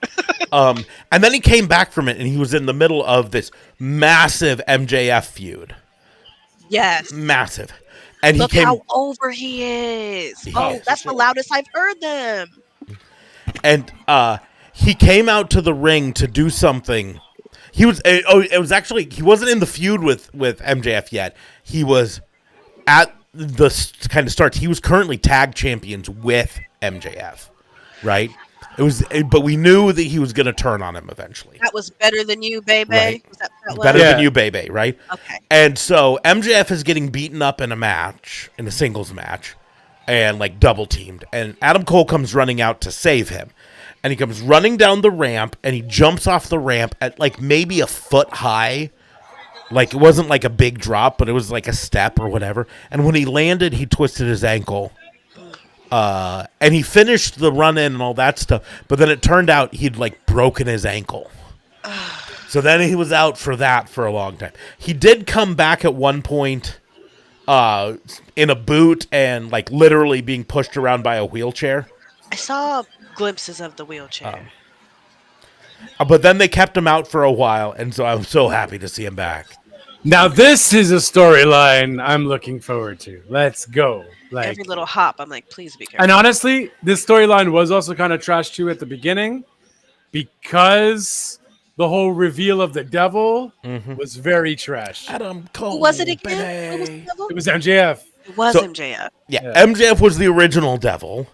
And then he came back from it, and he was in the middle of this massive MJF feud. Yes. Massive. And Look he came how over he is. Yeah, Oh, for that's the loudest I've heard them. and he came out to the ring to do something. He was it was actually he wasn't in the feud with MJF yet. He was at the kind of starts. He was currently tag champions with MJF, right? But we knew that he was going to turn on him eventually. That was better than you, baby. Right. Was that Better Yeah. than you, baby, right? Okay. And so MJF is getting beaten up in a singles match, and like double teamed. And Adam Cole comes running out to save him. And he comes running down the ramp, and he jumps off the ramp at like maybe a foot high. Like it wasn't like a big drop, but it was like a step or whatever. And when he landed, he twisted his ankle. And he finished the run in and all that stuff. But then it turned out he'd like broken his ankle. So then he was out for that for a long time. He did come back at one point in a boot and like literally being pushed around by a wheelchair. I saw glimpses of the wheelchair. But then they kept him out for a while, and so I'm so happy to see him back. Now this is a storyline I'm looking forward to. Let's go. Like, Every little hop, I'm like, please be careful. and honestly, this storyline was also kind of trash too at the beginning because the whole reveal of the devil was very trash. Adam Cole. Who was it again? Who was the baby. devil? It was MJF. It was So- MJF. Yeah, MJF was the original devil.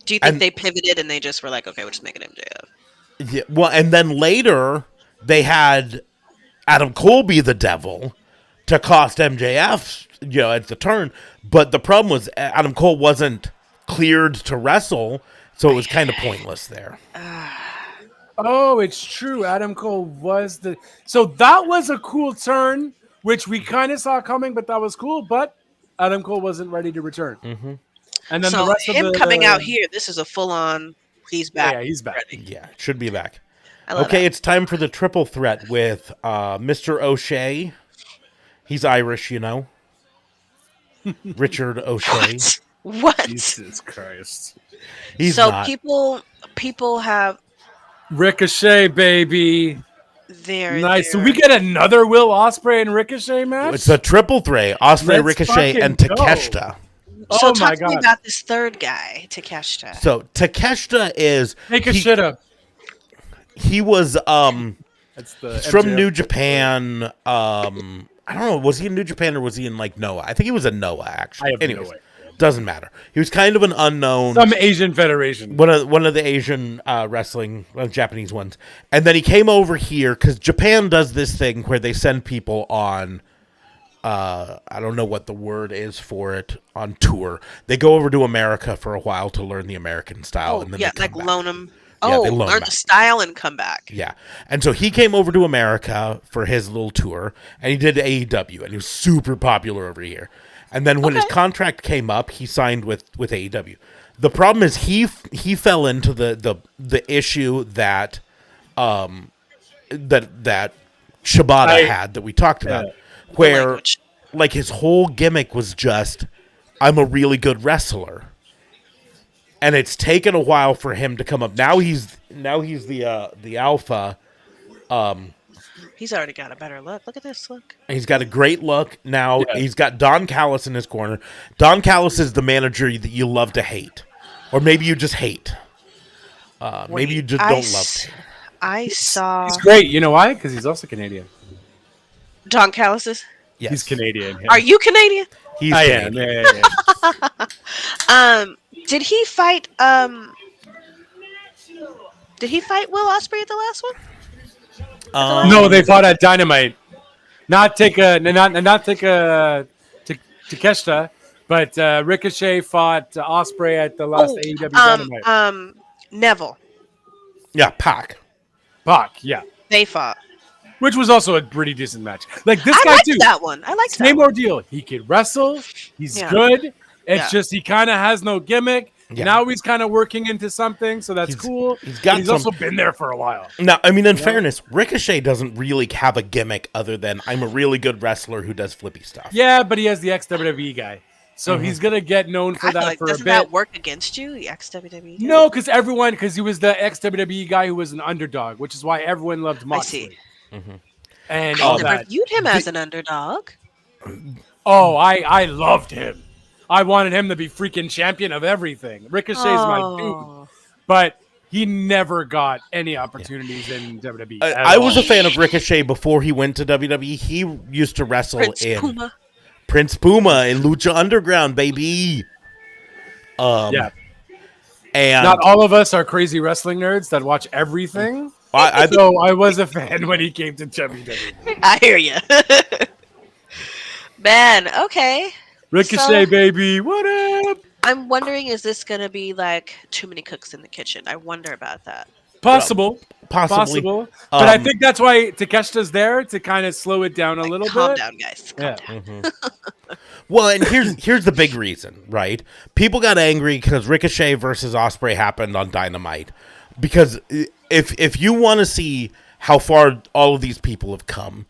Do you think and- they pivoted and they just were like, okay, we'll just make it MJF? Yeah, well, and then later they had Adam Cole be the devil to cost MJF, at the turn. But the problem was Adam Cole wasn't cleared to wrestle, so it was kind of pointless there. Oh, it's true. Adam Cole was the. So that was a cool turn, which we kind of saw coming, but that was cool. But Adam Cole wasn't ready to return. Mm-hmm. And then So the rest him of the coming out here, this is a full-on. He's back. Yeah, he's back. Ready. Yeah, should be back. I love Okay, that. it's time for the triple threat with Mr. O'Shea. He's Irish, Richard O'Shea. What? Jesus Christ. He's So not. people have Ricochet, baby. their Nice. So their- we get another Will Ospreay and Ricochet match. It's a triple threat. Osprey, Let's Ricochet, and fucking go. Takeshita. So Oh talk my to me God. about this third guy, Takeshita. So Takeshita is Take a he- shit up. He was That's the he's from MJF. New Japan. I don't know, was he in New Japan or was he in like Noah? I think he was in Noah actually. I have no Anyways, idea. doesn't matter. He was kind of an unknown. Some Asian federation. One of the Asian wrestling Japanese ones, and then he came over here because Japan does this thing where they send people on. I don't know what the word is for it, on tour. They go over to America for a while to learn the American style, Oh and then yeah, they like come back. loan him. Yeah, Oh, they loan learn back. the style and come back. Yeah. And so he came over to America for his little tour, and he did AEW, and he was super popular over here. And then when his Okay. contract came up, he signed with AEW. The problem is he fell into the issue that that Shibata had that we talked about, where language. like his whole gimmick was just, I'm a really good wrestler. And it's taken a while for him to come up. Now he's the alpha. He's already got a better look. Look at this look. He's got a great look. Now Yeah. he's got Don Callis in his corner. Don Callis is the manager that you love to hate. Or maybe you just hate. Maybe you just I don't s- love to hate. I saw He's great. You know why? Because he's also Canadian. Don Callis's. Yes. He's Canadian. Yeah. Are you Canadian? He's I am. Canadian. Yeah. Did he fight Did he fight Will Ospreay at the last one? No, they fought at Dynamite. Not Takeshita, but Ricochet fought Ospreay at the last AEW Dynamite. Neville. Yeah, Pac. Pac, yeah. They fought. Which was also a pretty decent match. Like this I guy liked too. that one. I liked that Same one. ordeal. He could wrestle. He's Yeah. good. It's Yeah. just he kind of has no gimmick. Yeah. Now he's kind of working into something, so that's cool. He's But he's also been there for a while. Now, I mean, in fairness, Ricochet doesn't really have a gimmick other than I'm a really good wrestler who does flippy stuff. Yeah, but he has the ex-WWE guy. So he's going to get known for I feel that like for a doesn't bit. that work against you, the ex-WWE? guy? No, because he was the ex-WWE guy who was an underdog, which is why everyone loved Moxley. see. And I all never that. viewed him as an underdog. Oh, I loved him. I wanted him to be freaking champion of everything. Ricochet's my dude. Oh. But he never got any opportunities in WWE. at I was all. a fan of Ricochet before he went to WWE. He used to wrestle Prince in Puma. Prince Puma in Lucha Underground, baby. Yeah. And Not all of us are crazy wrestling nerds that watch everything. I So I was a fan when he came to WWE. I hear you. Man, okay. Ricochet, So- baby, what up? I'm wondering, is this going to be like too many cooks in the kitchen? I wonder about that. Possible. possibly. Possible. But I Um, think that's why Takeshita's there to kind of slow it down a little Calm bit. down, guys. Calm Yeah. down. Well, and here's the big reason, right? People got angry because Ricochet versus Ospreay happened on Dynamite. Because if you want to see how far all of these people have come,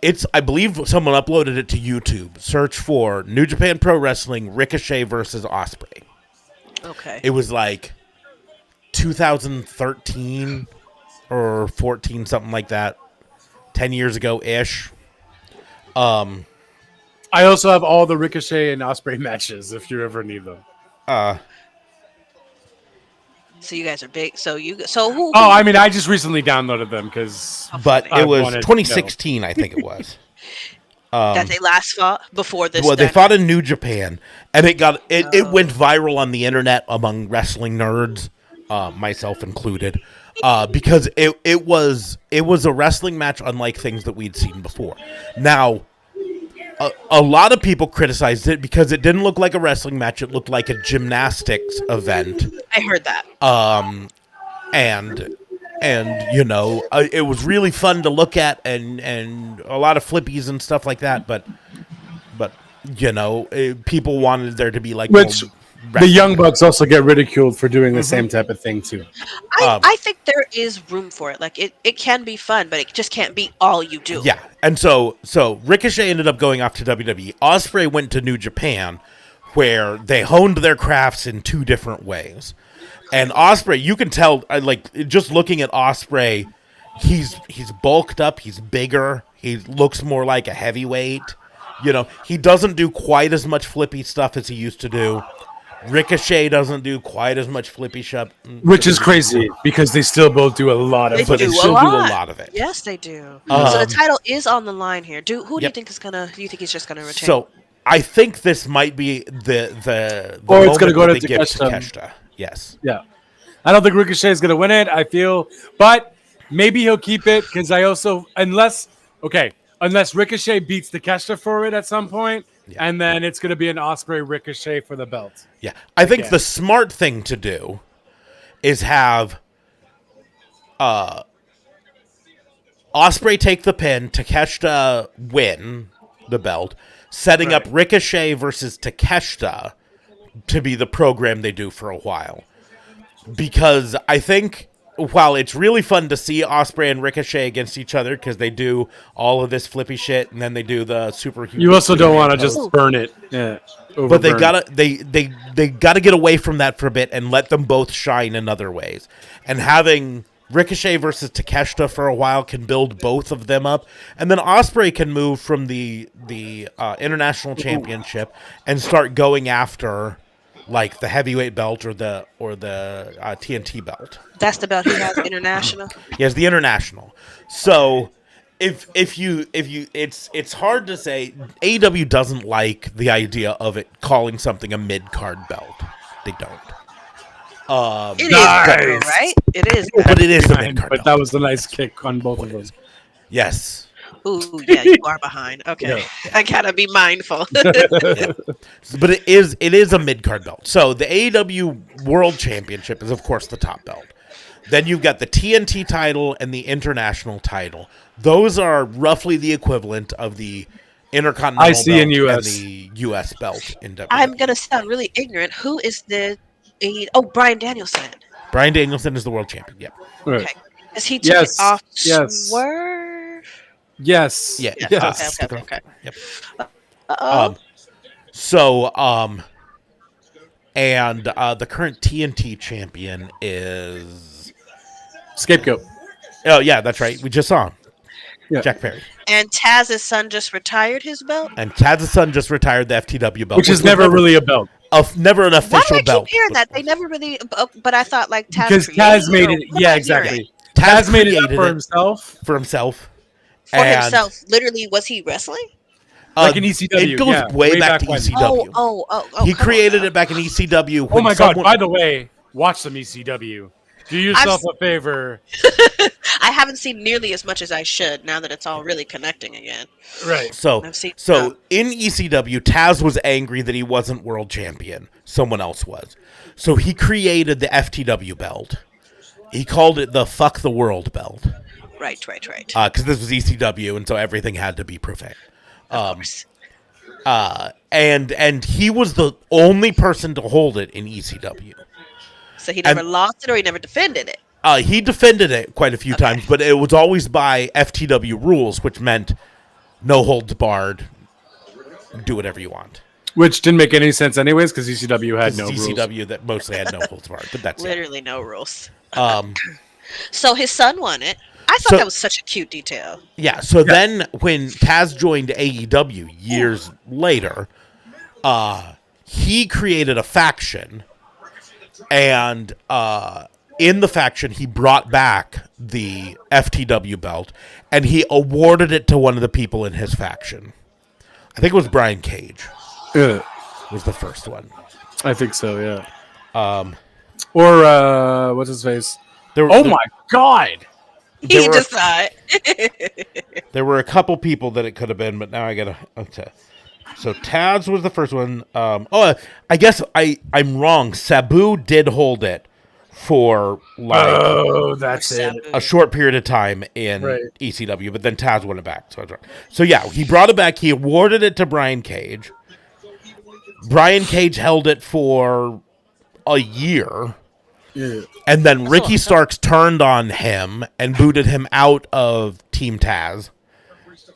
it's I believe someone uploaded it to YouTube. Search for New Japan Pro Wrestling Ricochet versus Ospreay. Okay. It was like 2013 or 14, something like that. 10 years ago ish. I also have all the Ricochet and Ospreay matches if you ever need them. So you guys are big. So who? Oh, I mean, I just recently downloaded them because But I it was wanted- 2016, I think it was. that they last fought before this. Well, they then? fought in New Japan, and it went viral on the internet among wrestling nerds, myself included, because it was a wrestling match unlike things that we'd seen before. Now, a lot of people criticized it because it didn't look like a wrestling match; it looked like a gymnastics event, I heard that. and you know, it was really fun to look at, and a lot of flippies and stuff like that, but you know, people wanted there to be like Which more the wrestling. Young Bucks also get ridiculed for doing the same type of thing too. I think there is room for it. Like it can be fun, but it just can't be all you do. Yeah, and so Ricochet ended up going off to WWE. Ospreay went to New Japan, where they honed their crafts in two different ways. And Ospreay, you can tell, like just looking at Ospreay, he's bulked up, he's bigger, he looks more like a heavyweight. You know, he doesn't do quite as much flippy stuff as he used to do. Ricochet doesn't do quite as much flippy stuff, Which is crazy because they still both do a lot of They but they do still a do a lot. lot of it. Yes, they do. So the title is on the line here. Who do you Yep. think is gonna? Do you think he's just gonna retain? So I think this might be the Or it's gonna moment go that to they give Takeshita. Takeshita. Yes. Yeah. I don't think Ricochet is going to win it. I feel, but maybe he'll keep it because unless Ricochet beats Takeshita for it at some point, and then it's going to be an Ospreay Ricochet for the belt. Yeah, I think Again. the smart thing to do is have Ospreay take the pin, Takeshita win the belt, setting up Ricochet versus Takeshita to be the program they do for a while. Because I think while it's really fun to see Ospreay and Ricochet against each other because they do all of this flippy shit and then they do the superhuman. You also don't want to pose. just burn it. Yeah. But they overburn. gotta get away from that for a bit and let them both shine in other ways. And having Ricochet versus Takeshita for a while can build both of them up, and then Ospreay can move from the international championship and start going after like the heavyweight belt or the TNT belt. That's the belt he has international. He has the international. So if you it's hard to say. AEW doesn't like the idea of it calling something a mid-card belt. They don't. It is Nice. Greco, right? It is. But it is a mid card But belt. that was a nice kick on both of them. Yes. Ooh, yeah, you are behind. Okay, Yeah. I gotta be mindful. But it is a mid card belt. So the AEW World Championship is of course the top belt. Then you've got the TNT title and the international title. Those are roughly the equivalent of the Intercontinental IC belt and US. the US belt in WWE. I'm gonna sound really ignorant. Who is the? Brian Danielson. Brian Danielson is the world champion. Yep. Right. Okay, because he took Yes, it off yes. Swerve. Yes. Yeah. Yes. Okay. Yep. Uh-oh. And the current TNT champion is. Scapegoat. Oh yeah, that's right. We just saw him. Yeah. Jack Perry. And Taz's son just retired his belt. And Taz's son just retired the FTW belt, Which is was never really a belt. never an Why official do I belt. keep hearing that? They never really. But I thought like Taz Because created Taz made or it. what Yeah, am I exactly. hearing? Taz made it up created for himself. for himself. For And, himself. Literally, was he wrestling? Like in ECW, It goes yeah, way, way back back to when. ECW. Oh! He come on created now. it back in ECW. Oh when my God. someone- By the way, watch some ECW. Do yourself a favor. I haven't seen nearly as much as I should now that it's all really connecting again. Right. So, I've seen- so in ECW, Taz was angry that he wasn't world champion. Someone else was. So he created the FTW belt. He called it the Fuck the World belt. Right. Because this was ECW, and so everything had to be profane. Of course. And he was the only person to hold it in ECW. So he never lost it or he never defended it. He defended it quite a few times, but it was always by FTW rules, which meant no holds barred, do whatever you want. Which didn't make any sense anyways because ECW had no rules. ECW that mostly had no holds barred, but that's it. Literally no rules. Um, So his son won it. I thought So- that was such a cute detail. yeah. So then when Taz joined AEW years later, he created a faction, and in the faction he brought back the FTW belt, and he awarded it to one of the people in his faction. I think it was Brian Cage. Yeah, Was the first one. I think so. Yeah. Or what's his face? There, Oh there- my God! There He were- just saw it. There were a couple people that it could have been, but now I gotta. Okay. So Taz was the first one. I guess I'm wrong. Sabu did hold it for like Oh, that's it. a short period of time in Right. ECW, but then Taz won it back. So I was wrong. So yeah, he brought it back. He awarded it to Brian Cage. Brian Cage held it for a year. Yeah. And then Ricky Starks turned on him and booted him out of Team Taz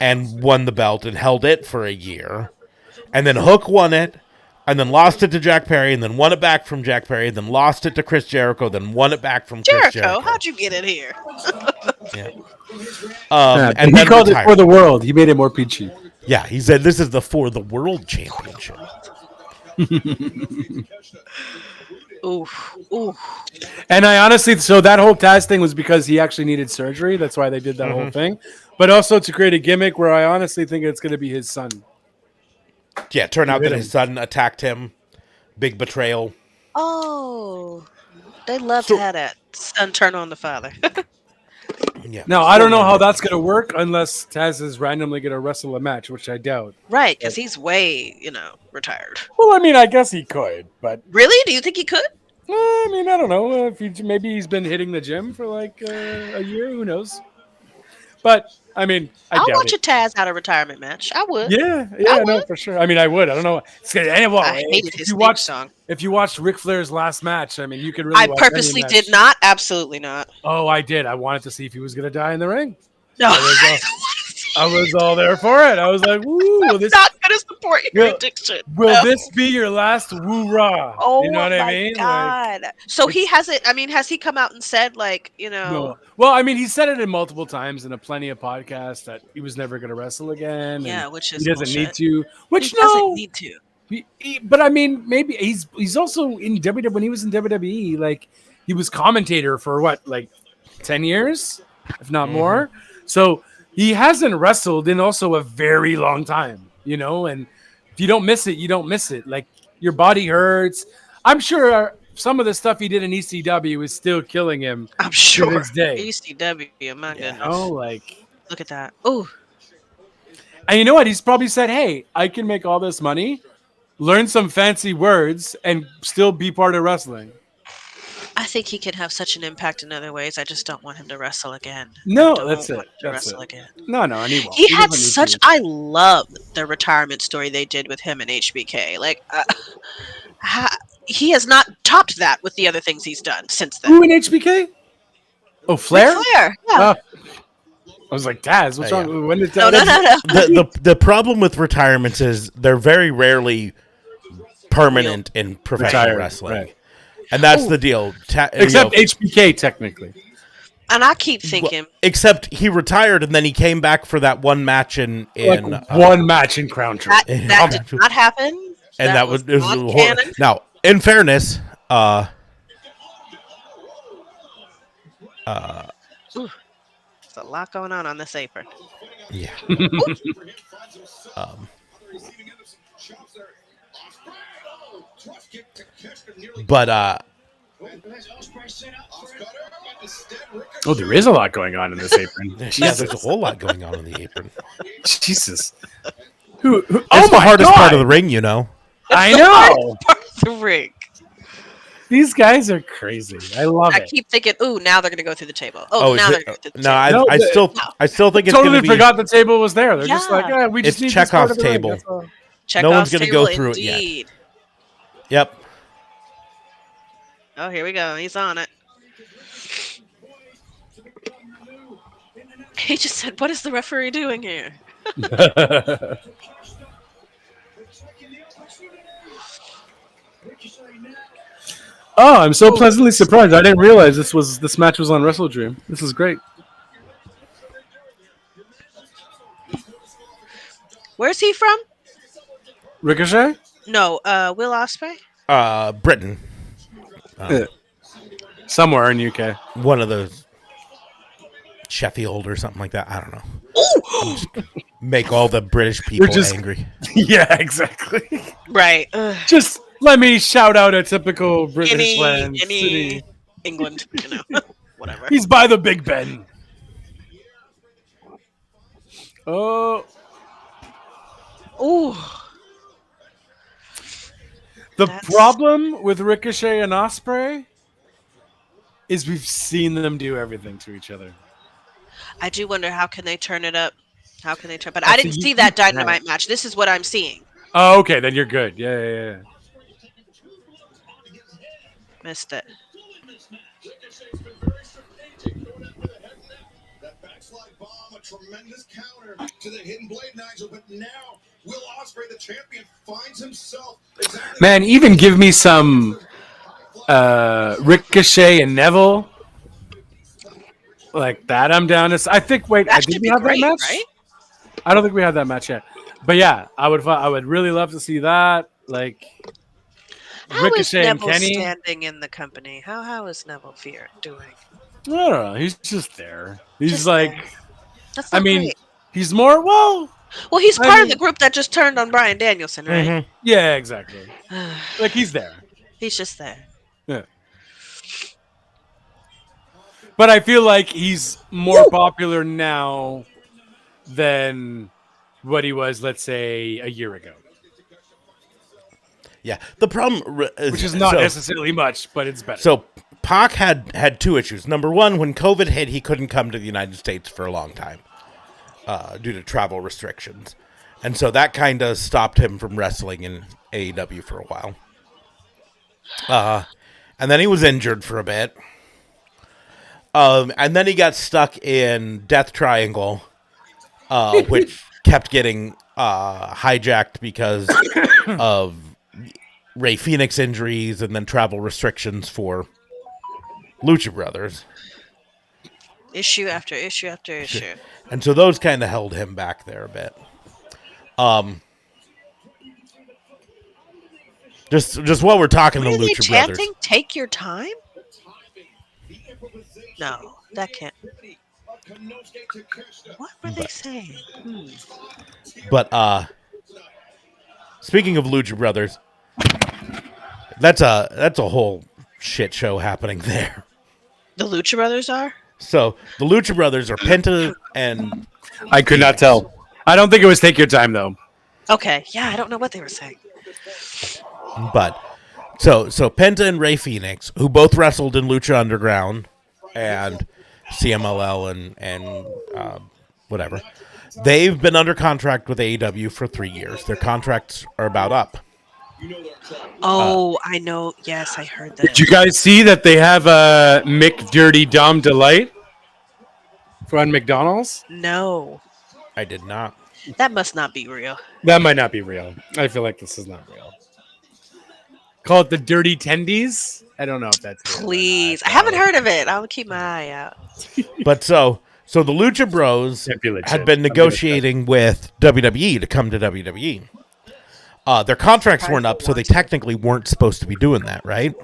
and won the belt and held it for a year. And then Hook won it and then lost it to Jack Perry and then won it back from Jack Perry, then lost it to Chris Jericho, then won it back from Chris Jericho, Jericho. how'd you get in here? Yeah. Yeah, And he then called retired. it for the world. He made it more peachy. Yeah, he said this is the For the World Championship. Ooh. And I honestly, so that whole Taz thing was because he actually needed surgery. That's why they did that whole thing. But also to create a gimmick where I honestly think it's going to be his son. Yeah, turned out that him. his son attacked him. Big betrayal. Oh, they love So- to have that son turn on the father. Yeah. Now, I don't know how that's going to work unless Taz is randomly going to wrestle a match, which I doubt. Right, because he's way, retired. Well, I mean, I guess he could, but Really? Do you think he could? I mean, I don't know. If maybe he's been hitting the gym for like a year. Who knows? But I mean, I I'll doubt watch it. a Taz out of retirement match. I would. Yeah, I no, would. for sure. I mean, I would. I don't know. I hated his theme song. If you watched Ric Flair's last match, I mean, you could really. I watch any purposely match. did not. Absolutely not. Oh, I did. I wanted to see if he was going to die in the ring. No, I was all there for it. I was like, "Woo! Will I'm this not gonna support your Will- addiction. will No. this be your last woo-rah?" Oh you know what my I mean? Like, god! So he hasn't. I mean, has he come out and said no. Well, I mean, he said it in multiple times in a plenty of podcasts that he was never going to wrestle again. and Yeah, which is he doesn't need bullshit. to. Which He doesn't no, need to. but I mean, maybe he's also in WWE. When he was in WWE, like he was commentator for what, like 10 years, if not more. So he hasn't wrestled in also a very long time, And if you don't miss it, you don't miss it. Like your body hurts. I'm sure some of the stuff he did in ECW is still killing him I'm to sure. this day. ECW, my goodness. Oh, like, Look at that. Oh, and you know what? He's probably said, "Hey, I can make all this money, learn some fancy words, and still be part of wrestling." I think he could have such an impact in other ways. I just don't want him to wrestle again. No, I don't that's want it. him to That's wrestle it. again. No, and he won't. He had doesn't need such. to. I love the retirement story they did with him and HBK. Like, he has not topped that with the other things he's done since then. Who in HBK? Oh, Flair. Flair, yeah. I was like, Taz, what's Yeah. wrong? When did No, Taz? no. The problem with retirements is they're very rarely permanent in professional Retired, wrestling, right. and that's the deal. Except HBK, technically. And I keep thinking, except he retired and then he came back for that one match in Like one match in Crown Jewel. that did not happen. and that was, it was not hor- canon. Now, in fairness, There's a lot going on this apron. yeah. But Oh, there is a lot going on in this apron. yeah, there's a whole lot going on in the apron. Jesus. Who It's oh the my hardest God. part of the ring, you know. I know. The ring. These guys are crazy. I love I it. keep thinking, ooh, now they're going to go through the table. Oh, is now it- they're going through the no, table. I still think it's Totally gonna be. forgot the table was there. They're just Yeah. like, we just It's need this part Chekhov's of the ring. table. That's all. Chekhov's one's gonna go table, through it yet. indeed. Yep. Oh, here we go. He's on it. He just said, what is the referee doing here? Oh, I'm so pleasantly surprised. I didn't realize this match was on Wrestle Dream. This is great. Where's he from? Ricochet? No, Will Ospreay? Britain. Somewhere in UK. One of those Sheffield or something like that. I don't know. Just make all the British people just- angry. Yeah, exactly. Right. Ugh. Just let me shout out a typical British land Any city. England, you know, whatever. He's by the Big Ben. Oh, Ooh, the That's- problem with Ricochet and Osprey is we've seen them do everything to each other. I do wonder how can they turn it up? How can they turn? But That's I a didn't see unique that Dynamite match. This is what I'm seeing. Oh, okay, then you're good. Yeah. Missed it. That backslide bomb, a tremendous counter to the hidden blade, Nigel. But now, Will Ospreay, the champion, finds himself exactly. Man, even give me some Ricochet and Neville. Like that, I'm down to. I think. Wait, That did should we be have great, that match? right? I don't think we had that match yet. But yeah, I would really love to see that. Like How is Ricochet and Neville Kenny. standing in the company? How is Neville Fear doing? I don't know. He's just there. He's Just like, there. That's I not mean, great. he's more. Well, Well, he's I part of mean- the group that just turned on Bryan Danielson, right? Mhm. yeah, exactly. Like he's there. He's just there. Yeah. But I feel like he's more popular now than what he was, let's say, a year ago. Yeah. The problem, Which is not so, necessarily much, but it's better. So Pac had two issues. Number one, when COVID hit, he couldn't come to the United States for a long time due to travel restrictions, and so that kind of stopped him from wrestling in AEW for a while. And then he was injured for a bit. And then he got stuck in Death Triangle, which kept getting hijacked because of Ray Phoenix injuries and then travel restrictions for Lucha Brothers. Issue after issue after issue. And so those kind of held him back there a bit. Just while we're talking What to are they Lucha Brothers. chanting? Take your time? No, that can't. What were they saying? But speaking of Lucha Brothers, that's a whole shit show happening there. The Lucha Brothers are? So the Lucha Brothers are Penta and I could not tell. I don't think it was Take Your Time though. Okay. Yeah, I don't know what they were saying. but so Penta and Rey Fenix, who both wrestled in Lucha Underground and CMLL and whatever, they've been under contract with AEW for 3 years. Their contracts are about up. Oh, I know. Yes, I heard that. Did you guys see that they have Mick Dirty Dom Delight from McDonald's? No, I did not. that must not be real. That might not be real. I feel like this is not real. Call it the Dirty Tendies. I don't know if that's real or not. Please. I haven't heard of it. I'll keep my eye out. But so the Lucha Bros Can't be legit. had been I'm gonna negotiating with WWE to come to WWE. Their contracts weren't up, so they technically weren't supposed to be doing that, right?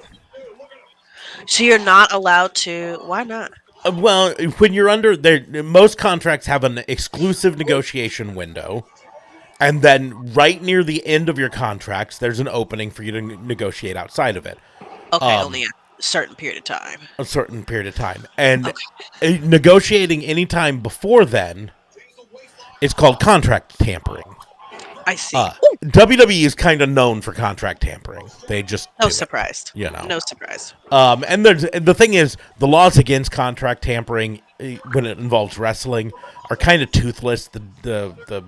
So you're not allowed to. Why not? Well, when you're under there, most contracts have an exclusive negotiation window, and then right near the end of your contracts, there's an opening for you to negotiate outside of it, Okay, only a certain period of time. a certain period of time. And negotiating any time before then is called contract tampering. I see. WWE is kind of known for contract tampering. They just No do it, surprise. you know. No surprise. And the thing is, the laws against contract tampering when it involves wrestling are kind of toothless. The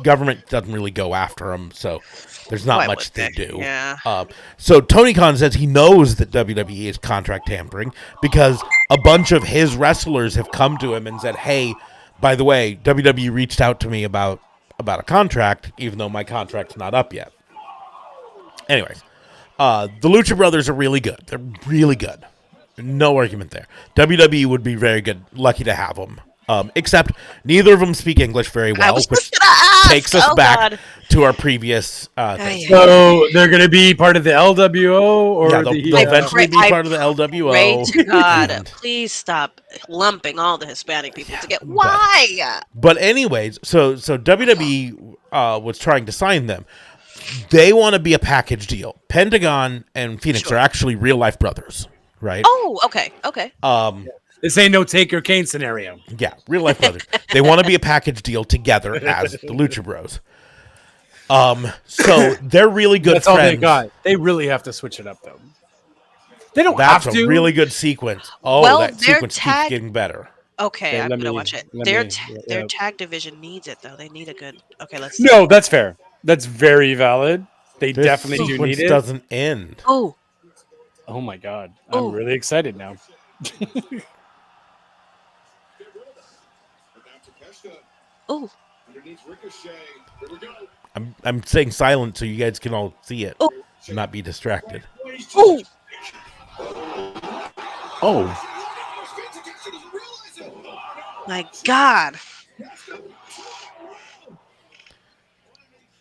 government doesn't really go after them, so there's not Why much would they they? do. Yeah. So Tony Khan says he knows that WWE is contract tampering because a bunch of his wrestlers have come to him and said, "Hey, by the way, WWE reached out to me about a contract, even though my contract's not up yet." Anyways, the Lucha Brothers are really good. They're really good. No argument there. WWE would be very good, lucky to have them. Except neither of them speak English very I well, was which just gonna ask. takes us Oh, back God. to our previous thing. Ay, So they're going to be part of the LWO or Yeah, the they'll eventually be I part of the LWO. Pray to God, and- please stop lumping all the Hispanic people together. but- Why? But anyways, so WWE was trying to sign them. They want to be a package deal. Pentagon and Phoenix Sure. are actually real life brothers, right? Oh, okay, okay. This ain't no Take or Kane scenario. Yeah, real life brothers. They want to be a package deal together as the Lucha Bros. So they're really good That's all friends. they got. They really have to switch it up, though. They don't That's have a to. really good sequence. Oh, Well, that their sequence keeps tag- getting better. Okay, Okay, I'm let gonna me- watch it. let Their me- their yeah. tag division needs it though. They need a good. Okay, let's. No, that's fair. That's very valid. They This definitely do sequence need it. doesn't end. Oh, Oh my god, Oh. I'm really excited now. oh, Underneath Ricochet. Here we go. I'm saying silent so you guys can all see it, Oh. and not be distracted. oh! Oh, My God!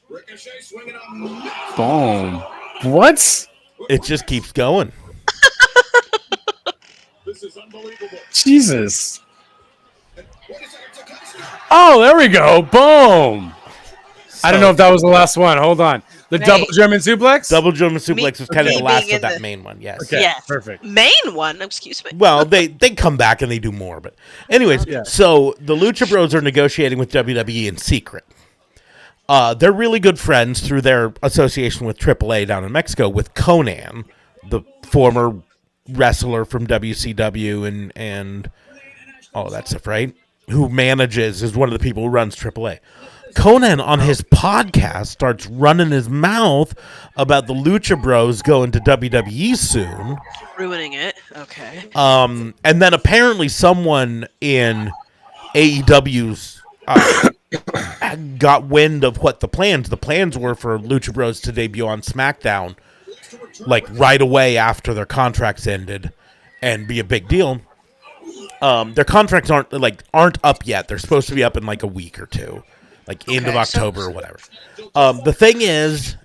Ricochet swinging on. boom! What? It just keeps going. This is unbelievable. Jesus! Wait a second, Takeshita. Oh, there we go! Boom! I don't So, know if that was the last one. Hold on. The Hey. double German suplex. double German suplex was kind of me the last being of in that the- main one. Yes. Okay, Yes. perfect. Main one. Excuse me. Well, they come back and they do more, but anyways, Yeah. so the Lucha Bros are negotiating with WWE in secret. They're really good friends through their association with AAA down in Mexico with Conan, the former wrestler from WCW and all that stuff, right? Who is one of the people who runs AAA. Conan on his podcast starts running his mouth about the Lucha Bros going to WWE soon. Ruining it. Okay. And then apparently someone in AEW's got wind of what the plans were for Lucha Bros to debut on SmackDown, like right away after their contracts ended, and be a big deal. Their contracts aren't up yet. They're supposed to be up in like a week or two, like end of Okay, so- October or whatever. The thing is,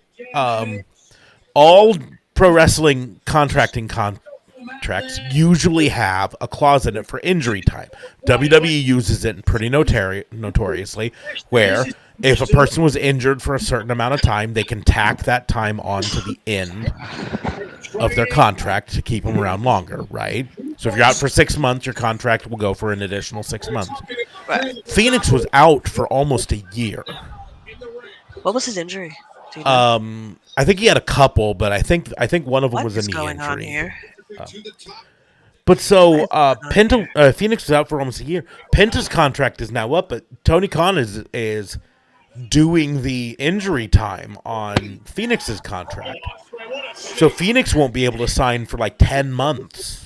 all pro wrestling contracting contracts usually have a clause in it for injury time. WWE uses it pretty notoriously, where if a person was injured for a certain amount of time, they can tack that time on to the end of their contract to keep them around longer, right? So if you're out for 6 months, your contract will go for an additional 6 months. Right. Phoenix was out for almost a year. What was his injury? Do you know? I think he had a couple, but I think one of them What was a is knee going on injury. here? But so Penta, Phoenix was out for almost a year. Penta's contract is now up, but Tony Khan is doing the injury time on Phoenix's contract. So Phoenix won't be able to sign for like 10 months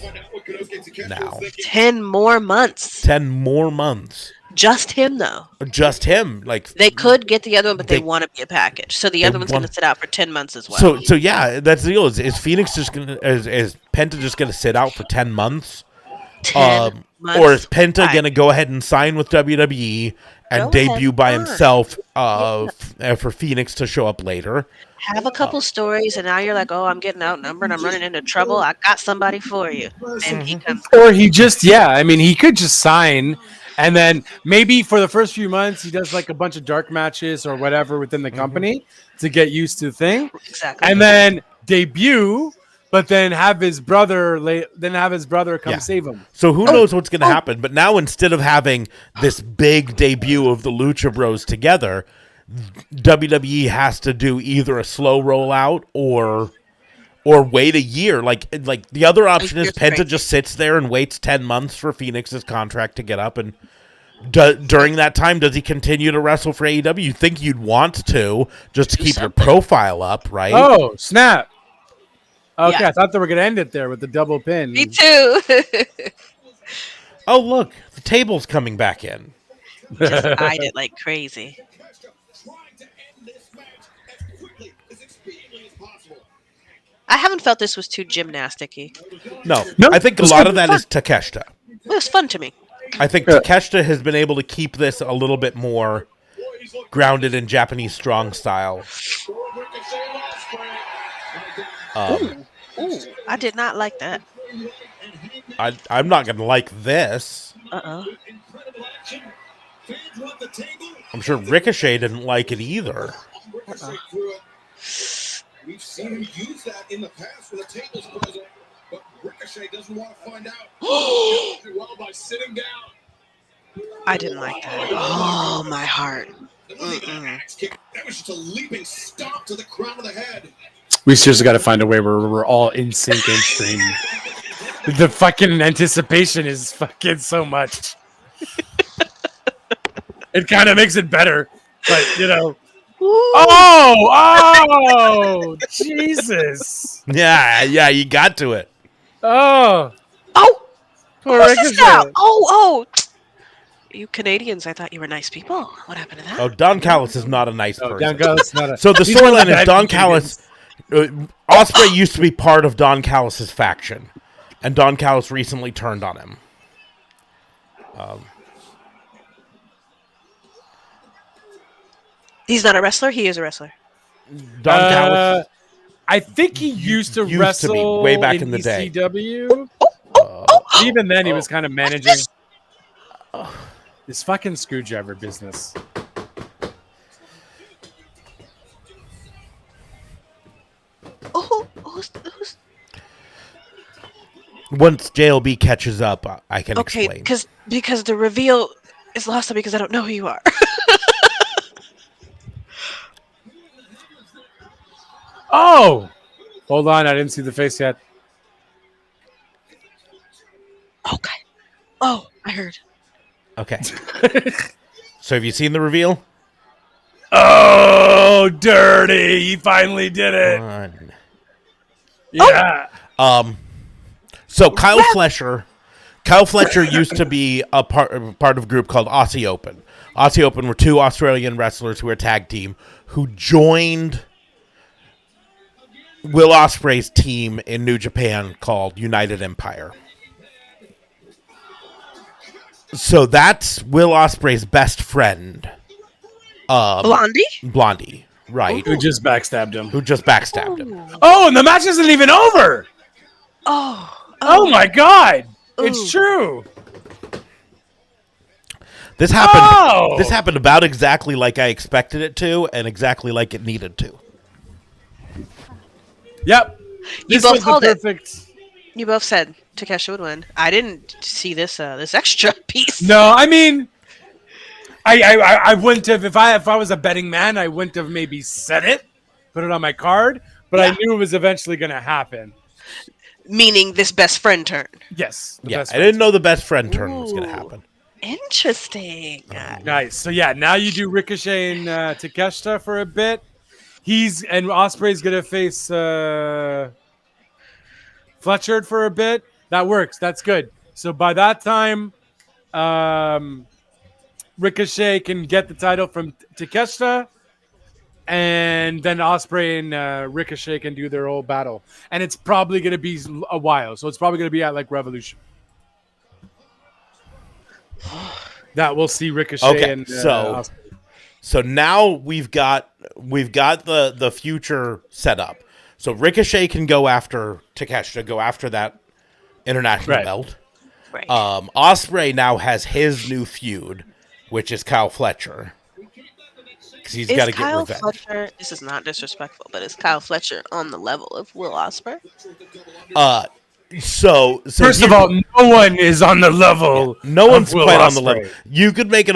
now. 10 more months. 10 more months. Just him, though. Just him. Like They could get the other one, but they They- want to be a package. So the other one's going wanna- to sit out for 10 months as well. so yeah, that's the deal. Is Phoenix just gonna is Penta just gonna sit out for 10 months? 10 months. Or is Penta Right. gonna go ahead and sign with WWE and Go debut ahead, by fine. himself for Phoenix to show up later? Have a couple stories, and now you're like, oh, I'm getting outnumbered. I'm running into trouble. I got somebody for you. And he comes. Or he just, I mean, he could just sign, and then maybe for the first few months he does like a bunch of dark matches or whatever within the company to get used to the thing, Exactly. and then debut, but then have his brother come Yeah. save him. So who knows what's going to happen? But now instead of having this big debut of the Lucha Bros together, WWE has to do either a slow rollout or wait a year. Like the other option is year's Penta great. just sits there and waits 10 months for Phoenix's contract to get up, and during that time, does he continue to wrestle for AEW? You think you'd want to just to keep your profile up, right? Oh snap! Okay, Yeah. I thought they were gonna end it there with the double pin. Me too. Oh, look, the table's coming back in. Just eyed it like crazy. Trying to end this match as quickly, as expediently as possible. I haven't felt this was too gymnastic-y. No, No, I think a it's lot good of that fun. is Takeshita. It was fun to me. I think Takeshita has been able to keep this a little bit more grounded in Japanese strong style. Ooh, I did not like that. I'm not going to like this. Uh-oh. Incredible action. Fans want the table. I'm sure Ricochet didn't like it either. Ricochet threw it. We've seen him use that in the past when the table's present, but Ricochet doesn't want to find out. Well, by sitting down. I didn't like that. Oh, my heart. It wasn't even an axe kick. That was just a leaping stomp to the crown of the head. We seriously got to find a way where we're all in sync and stream. The fucking anticipation is fucking so much. It kind of makes it better, but you know. Ooh. Oh, Jesus! Yeah, you got to it. Oh, Oh, poor who's this now? Ricochet. Oh. You Canadians, I thought you were nice people. What happened to that? Oh, Don Callis is not a nice Oh, person. Don Callis, not a. So the He's one of storyline the is bad Don Canadians. Callis. Ospreay used to be part of Don Callis' faction, and Don Callis recently turned on him. He's not a wrestler. He is a wrestler. Don Callis. I think he used to Used to be, wrestle way back in the day. ECW. Even then, he was kind of managing this fucking screwdriver business. Oh, who's Once JLB catches up, I can okay? explain. Because the reveal is lost on me because I don't know who you are. Oh, hold on, I didn't see the face yet. Okay. Oh, I heard. Okay. So have you seen the reveal? Oh, dirty! He finally did it. One. Yeah. So Kyle Fletcher used to be a part of a group called Aussie Open. Aussie Open were two Australian wrestlers who were a tag team who joined Will Ospreay's team in New Japan called United Empire. So that's Will Ospreay's best friend, Blondie. right? Who just backstabbed him? Who just backstabbed him. Oh, and the match isn't even over. Oh my god! It's Ooh. true. This happened. Oh! This happened about exactly like I expected it to, and exactly like it needed to. Yep. This both was the called it. perfect. You both said Takeshita would win. I didn't see this extra piece. No, I mean, I wouldn't have if I was a betting man. I wouldn't have maybe said it, put it on my card, but I knew it was eventually going to happen. Meaning this best friend turn. Yes. Yeah, I didn't know the best friend turn was going to Ooh. happen. Interesting. Nice. So yeah, now you do Ricochet and Takeshita for a bit. Osprey's gonna face Fletcher for a bit. That works. That's good. So by that time, Ricochet can get the title from Takeshita, and then Osprey and Ricochet can do their old battle. And it's probably gonna be a while. So it's probably gonna be at like Revolution. That we'll see Ricochet Okay, and so Osprey. So now we've got the future set up. So Ricochet can go after Takeshita, go after that international Right. belt. Right. Osprey now has his new feud, which is Kyle Fletcher, because he's got to get Kyle revenge. Fletcher? This is not disrespectful, but is Kyle Fletcher on the level of Will Ospreay? So First of all, no one is on the level. no one's of Will quite on the Ospreay. level. You could make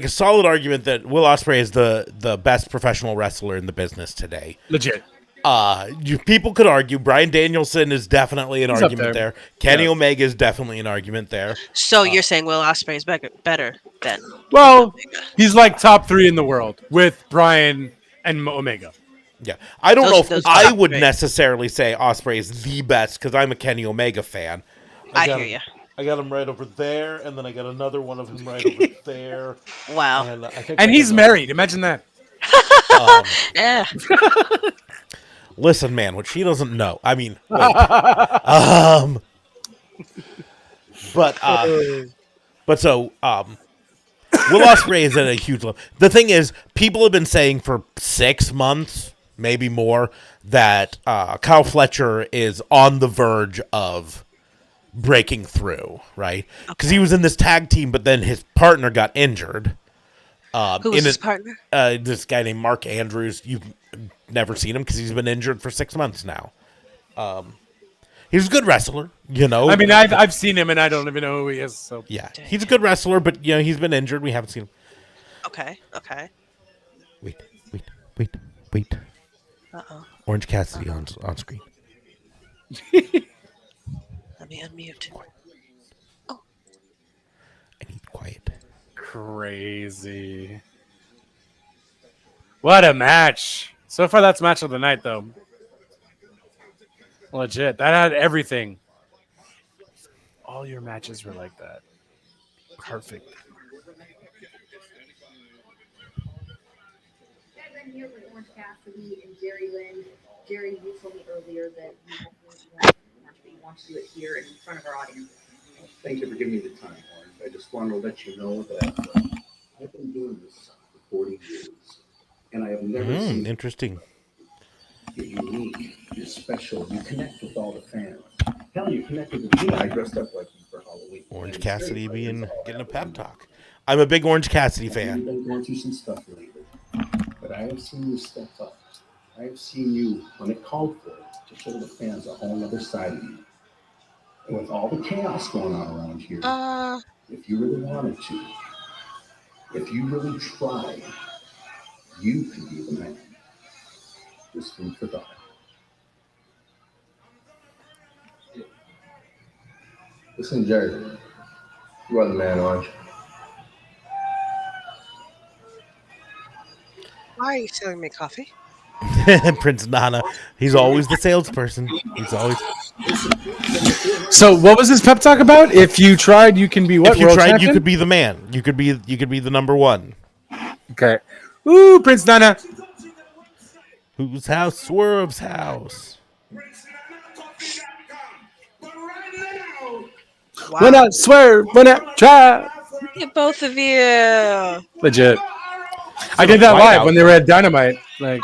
a solid argument that Will Ospreay is the best professional wrestler in the business today. Legit. People could argue Bryan Danielson is definitely an He's up argument there. there. Kenny Yeah. Omega is definitely an argument there. So you're saying Will Ospreay is better than Well, he's like top 3 in the world with Bryan and Omega. Yeah, I don't know if those I top would three. necessarily say Ospreay is the best because I'm a Kenny Omega fan. I got hear him- you. I got him right over there, and then I got another one of him right over there. Wow. And, I think And I he's got married. Imagine that. Yeah. Listen, man, what she doesn't know. I mean, wait. But so Will Ospreay is at a huge level. The thing is, people have been saying for 6 months, maybe more, that Kyle Fletcher is on the verge of breaking through, right? Because he was in this tag team, but then his partner got injured. Who was his partner? This guy named Mark Andrews. You've never seen him because he's been injured for 6 months now. He's a good wrestler, you know. I mean, I've seen him and I don't even know who he is. So Yeah, he's a good wrestler, but you know he's been injured. We haven't seen him. Okay. Wait. Uh-oh. Orange Cassidy on screen. Let me unmute. I need quiet. crazy. What a match! So far, that's match of the night, though. Legit, that had everything. All your matches were like that. Perfect. I've been here with Orange Cassidy and Jerry Lynn. Jerry, you told me earlier that you want to do it here in front of our audience. Thank you for giving me the time, Orange. I just wanted to let you know that I've been doing this for 40 years, and I have never seen Interesting. you're unique, you're special, you connect with all the fans. Hell, you connected with me. I dressed up like you for Halloween. Orange And Cassidy it's great. getting a pep talk. I'm a big Orange Cassidy You've fan. been going through some stuff lately, but I have seen you step up. I have seen you, when it called for it, to show the fans a whole other side of you. And with all the chaos going on around here, if you really wanted to, if you really tried, you could be the man. Just food for thought. Listen, Jerry, you are the man, Orange. Why are you selling me coffee? Prince Nana. He's always the salesperson. He's always. So, what was this pep talk about? If you tried, you can be what? If you world tried, champion? you could be the man. You could be the number one. Okay. Ooh, Prince Nana. Whose house? Swerve's house. Wow. Why not swear? Why not try? Look at both of you. Legit. I did that white live out when they were at Dynamite. Like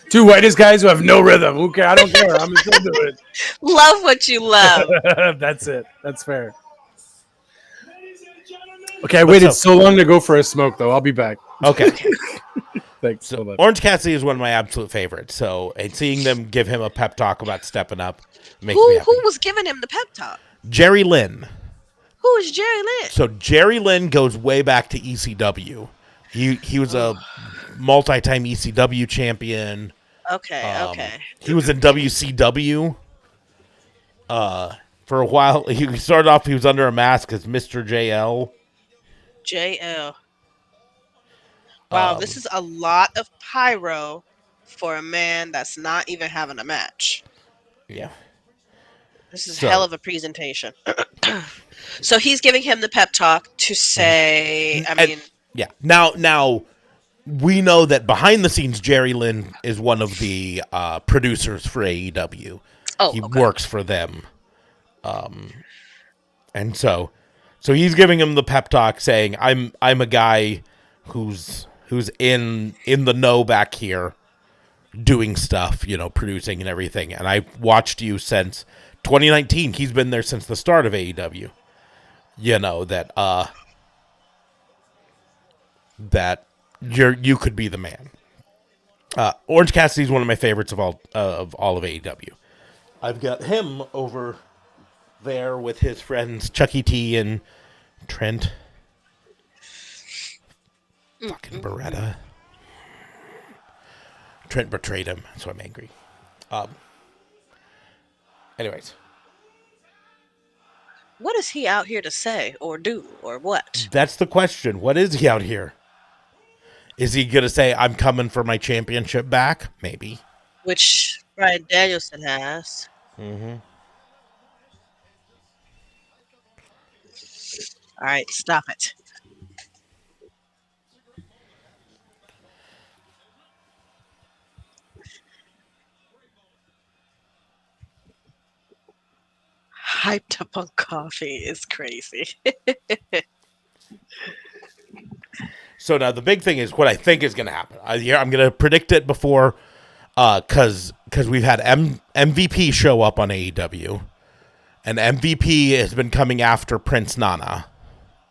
two whitest guys who have no rhythm. Who care? I don't care. I'm just gonna do it. Love what you love. That's it. That's fair. Okay, I waited up? so long to go for a smoke, though. I'll be back. Okay. Thanks. So Hold on. Orange Cassidy is one of my absolute favorites. So, and seeing them give him a pep talk about stepping up makes me Who happy. who was giving him the pep talk? Jerry Lynn. Who is Jerry Lynn? So Jerry Lynn goes way back to ECW. He was a multi-time ECW champion. Okay. He was in WCW. For a while, he started off. He was under a mask as Mr. JL. JL. Wow, this is a lot of pyro for a man that's not even having a match. Yeah. This is So- hell of a presentation. So he's giving him the pep talk to say, I And- mean, Yeah. Now, we know that behind the scenes, Jerry Lynn is one of the producers for AEW. oh, He okay. works for them, and so he's giving him the pep talk, saying, "I'm a guy who's in the know back here, doing stuff, producing and everything. And I've watched you since 2019. He's been there since the start of AEW. That you could be the man." Orange Cassidy's one of my favorites of all of AEW. I've got him over there with his friends Chucky T and Trent. Fucking Beretta. Trent betrayed him, so I'm angry. Anyways, What is he out here to say or do or what? that's the question. What is he out here? Is he gonna say, "I'm coming for my championship back"? Maybe. Which Brian Danielson has. Mm-hmm. All right, stop it. Hyped up on coffee is crazy. So now the big thing is what I think is going to happen. I'm going to predict it before, because we've had MVP show up on AEW, and MVP has been coming after Prince Nana.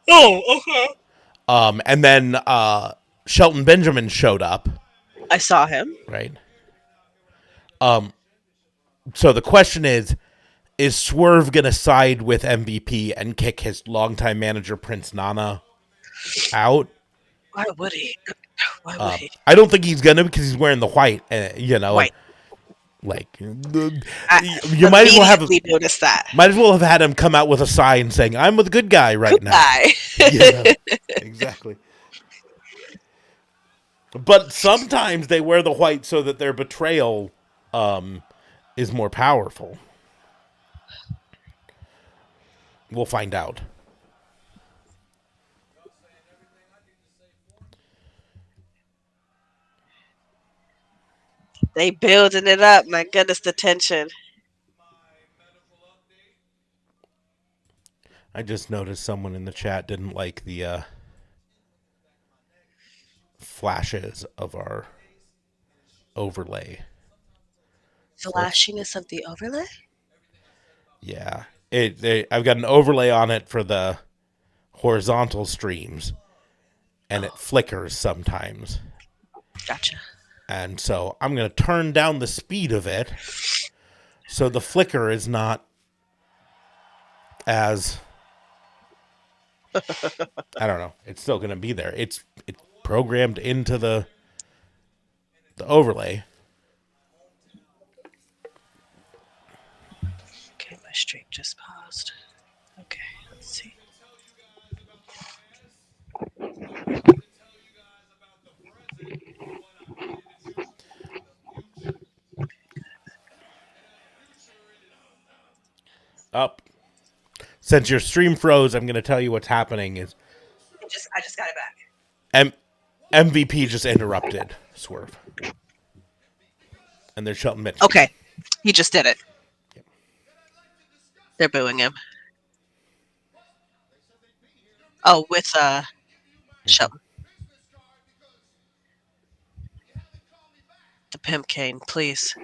Oh, okay. And then Shelton Benjamin showed up, I saw him. right? So the question is Swerve going to side with MVP and kick his longtime manager Prince Nana out? Why would he? Why would he? I don't think he's gonna, because he's wearing the white. White. Like you I might as well have immediately noticed that. had him come out with a sign saying, "I'm the good guy right now." Goodbye. Yeah, exactly. But sometimes they wear the white so that their betrayal is more powerful. We'll find out. They building it up. My goodness, the tension. I just noticed someone in the chat didn't like the flashes of our overlay. Flashiness of the overlay? Yeah, I've got an overlay on it for the horizontal streams, and it flickers sometimes. Gotcha. And so I'm going to turn down the speed of it so the flicker is not as... I don't know. It's still going to be there. It's programmed into the overlay. Okay, my stream just paused. Okay, let's see. Up. Since your stream froze, I'm going to tell you what's happening is I just got it back. MVP just interrupted Swerve. And they're shutting Mitch. Okay, he just did it. They're booing him. Oh, with Shelton. The pimp cane, please.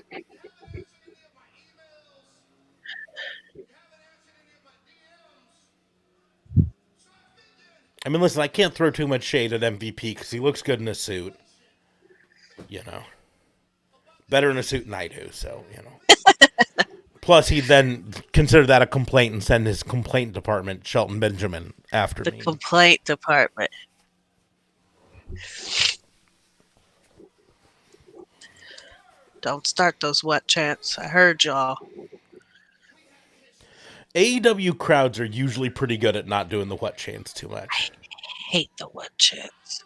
I mean, listen, I can't throw too much shade at MVP because he looks good in a suit. You know, better in a suit than I do. So Plus, he'd then consider that a complaint and send his complaint department, Shelton Benjamin, after The me. complaint department. Don't start those what chants. I heard y'all. AEW crowds are usually pretty good at not doing the what chants too much. Hate the what chants.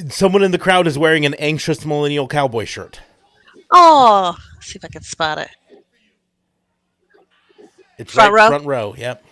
Someone in the crowd is wearing an anxious millennial cowboy shirt. Oh, see if I can spot it. It's Front row? front row. Yep.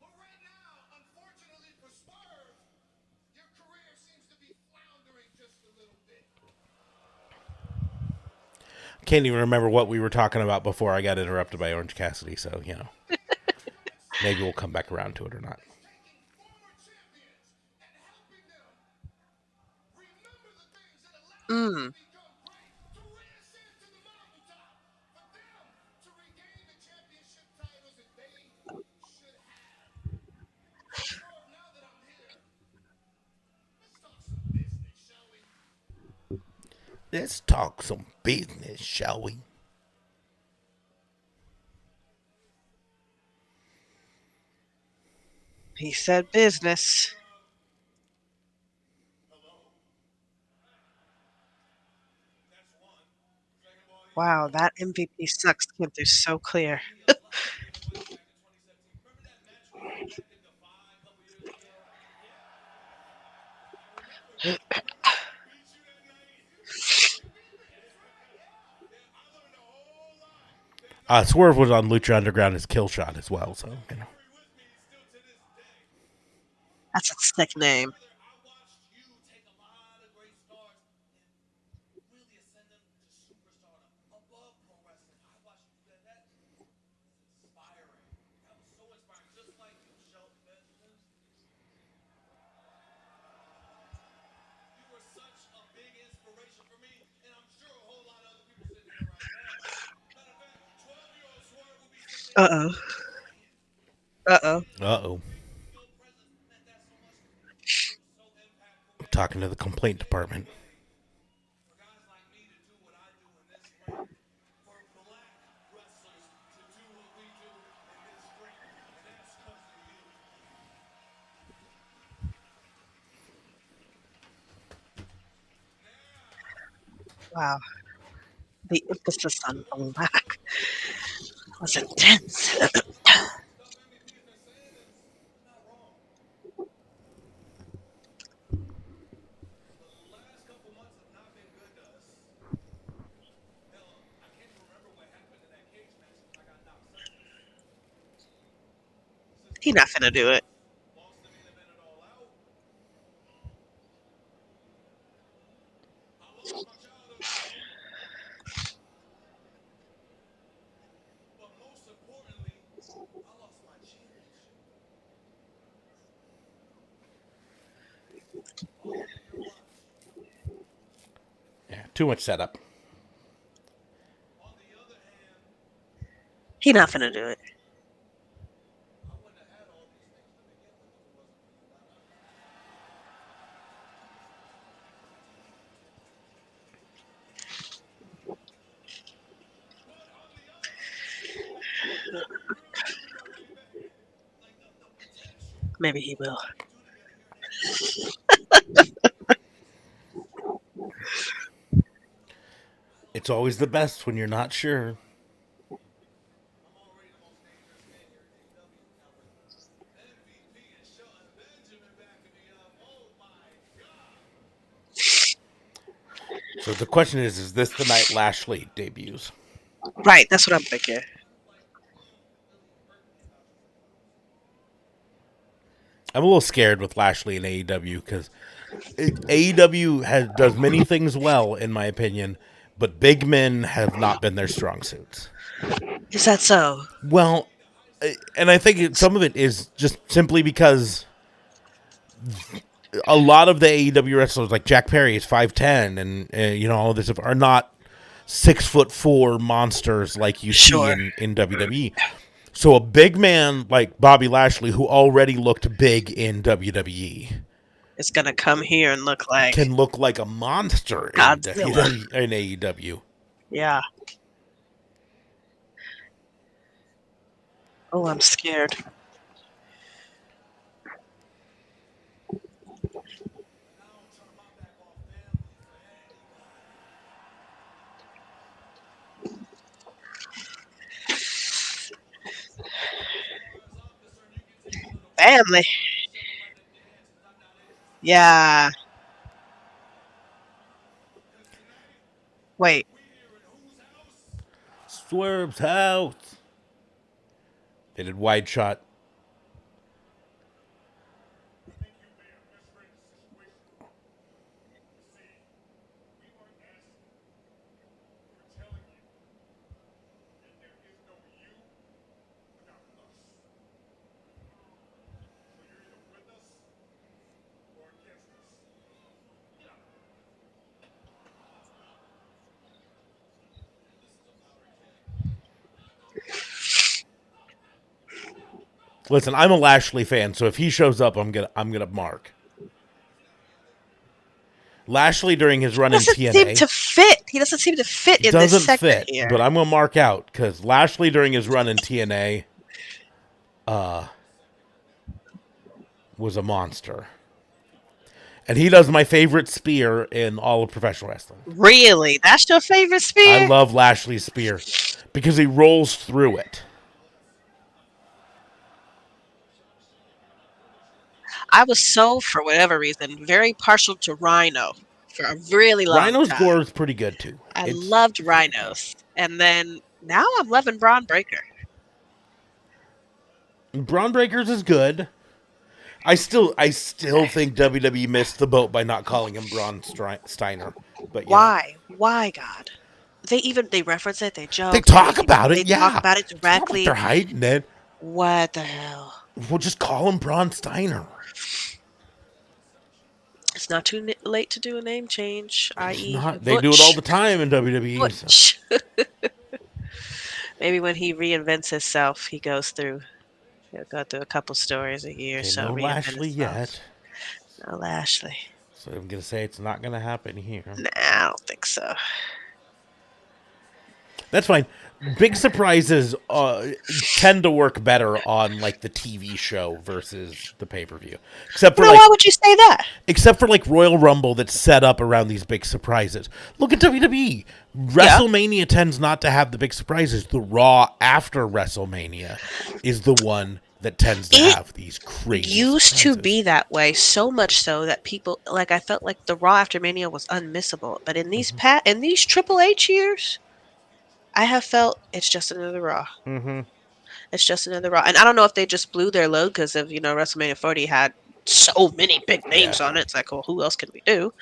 But right now, unfortunately for Swerve, your career seems to be floundering just a little bit. Can't even remember what we were talking about before I got interrupted by Orange Cassidy. So maybe we'll come back around to it or not. Former champions and helping them remember the things that allowed them to become great, to reascend to the mountaintop, for them to regain the championship titles that they should have. Swerve, now that I'm here, let's talk some business, shall we? Let's talk some business, shall we? He said business. Wow, that MVP sucks came through so clear. Swerve was on Lucha Underground as Killshot as well. So That's a sick name. Uh-oh. Uh-oh. Uh-oh. Talking to the complaint department. Wow. The emphasis on black was intense. He not finna do it. Yeah, too much setup. He not finna do it. Maybe he will. It's always the best when you're not sure. So the question is this the night Lashley debuts? Right, that's what I'm thinking. I'm a little scared with Lashley and AEW because AEW does many things well, in my opinion, but big men have not been their strong suits. Is that so? Well, and I think some of it is just simply because a lot of the AEW wrestlers, like Jack Perry, is 5'10", and all of this stuff, are not 6'4" monsters like you Sure. see in WWE. So a big man like Bobby Lashley, who already looked big in WWE, It's gonna come here and look like can look like a monster in Godzilla. AEW. Yeah. Oh, I'm scared. Family. Yeah. Wait. Swerve's house. They did wide shot. Listen, I'm a Lashley fan, so if he shows up, I'm gonna mark. Lashley during his run in Doesn't TNA seem to fit. He doesn't seem to fit in this doesn't segment fit, here. but I'm gonna mark out because Lashley during his run in TNA, was a monster, and he does my favorite spear in all of professional wrestling. Really? That's your favorite spear? I love Lashley's spear because he rolls through it. I was so, for whatever reason, very partial to Rhino for a really long Rhino's time. gore is pretty good too. I It's- loved Rhinos. And then now I'm loving Braun Breaker. Braun Breakers is good. I still think WWE missed the boat by not calling him Braun Steiner. But Why? Why, God? They reference it, they joke. They talk about it, They yeah. talk about it It's not like directly. they're hiding it. What the hell? We'll just call him Braun Steiner. It's not too late to do a name change, i.e. They do it all the time in WWE. so. Butch. Maybe when he reinvents himself, he'll go through a couple stories a year. Okay, So no reinvent Lashley himself. yet. No Lashley. So I'm gonna say it's not gonna happen here. Nah, I don't think so. That's fine. Big surprises tend to work better on like the TV show versus the pay-per-view. Except for Now, why would you say that? except for like Royal Rumble that's set up around these big surprises. Look at WWE. WrestleMania tends not to have the big surprises. The Raw after WrestleMania is the one that tends to It have these crazy Used to surprises. be that way, so much so that people I felt like the Raw after Mania was unmissable. But in these in these Triple H years, I have felt it's just another Raw. Mm-hmm. It's just another Raw, and I don't know if they just blew their load because of WrestleMania 40 had so many big names on it. It's like, well, who else can we do?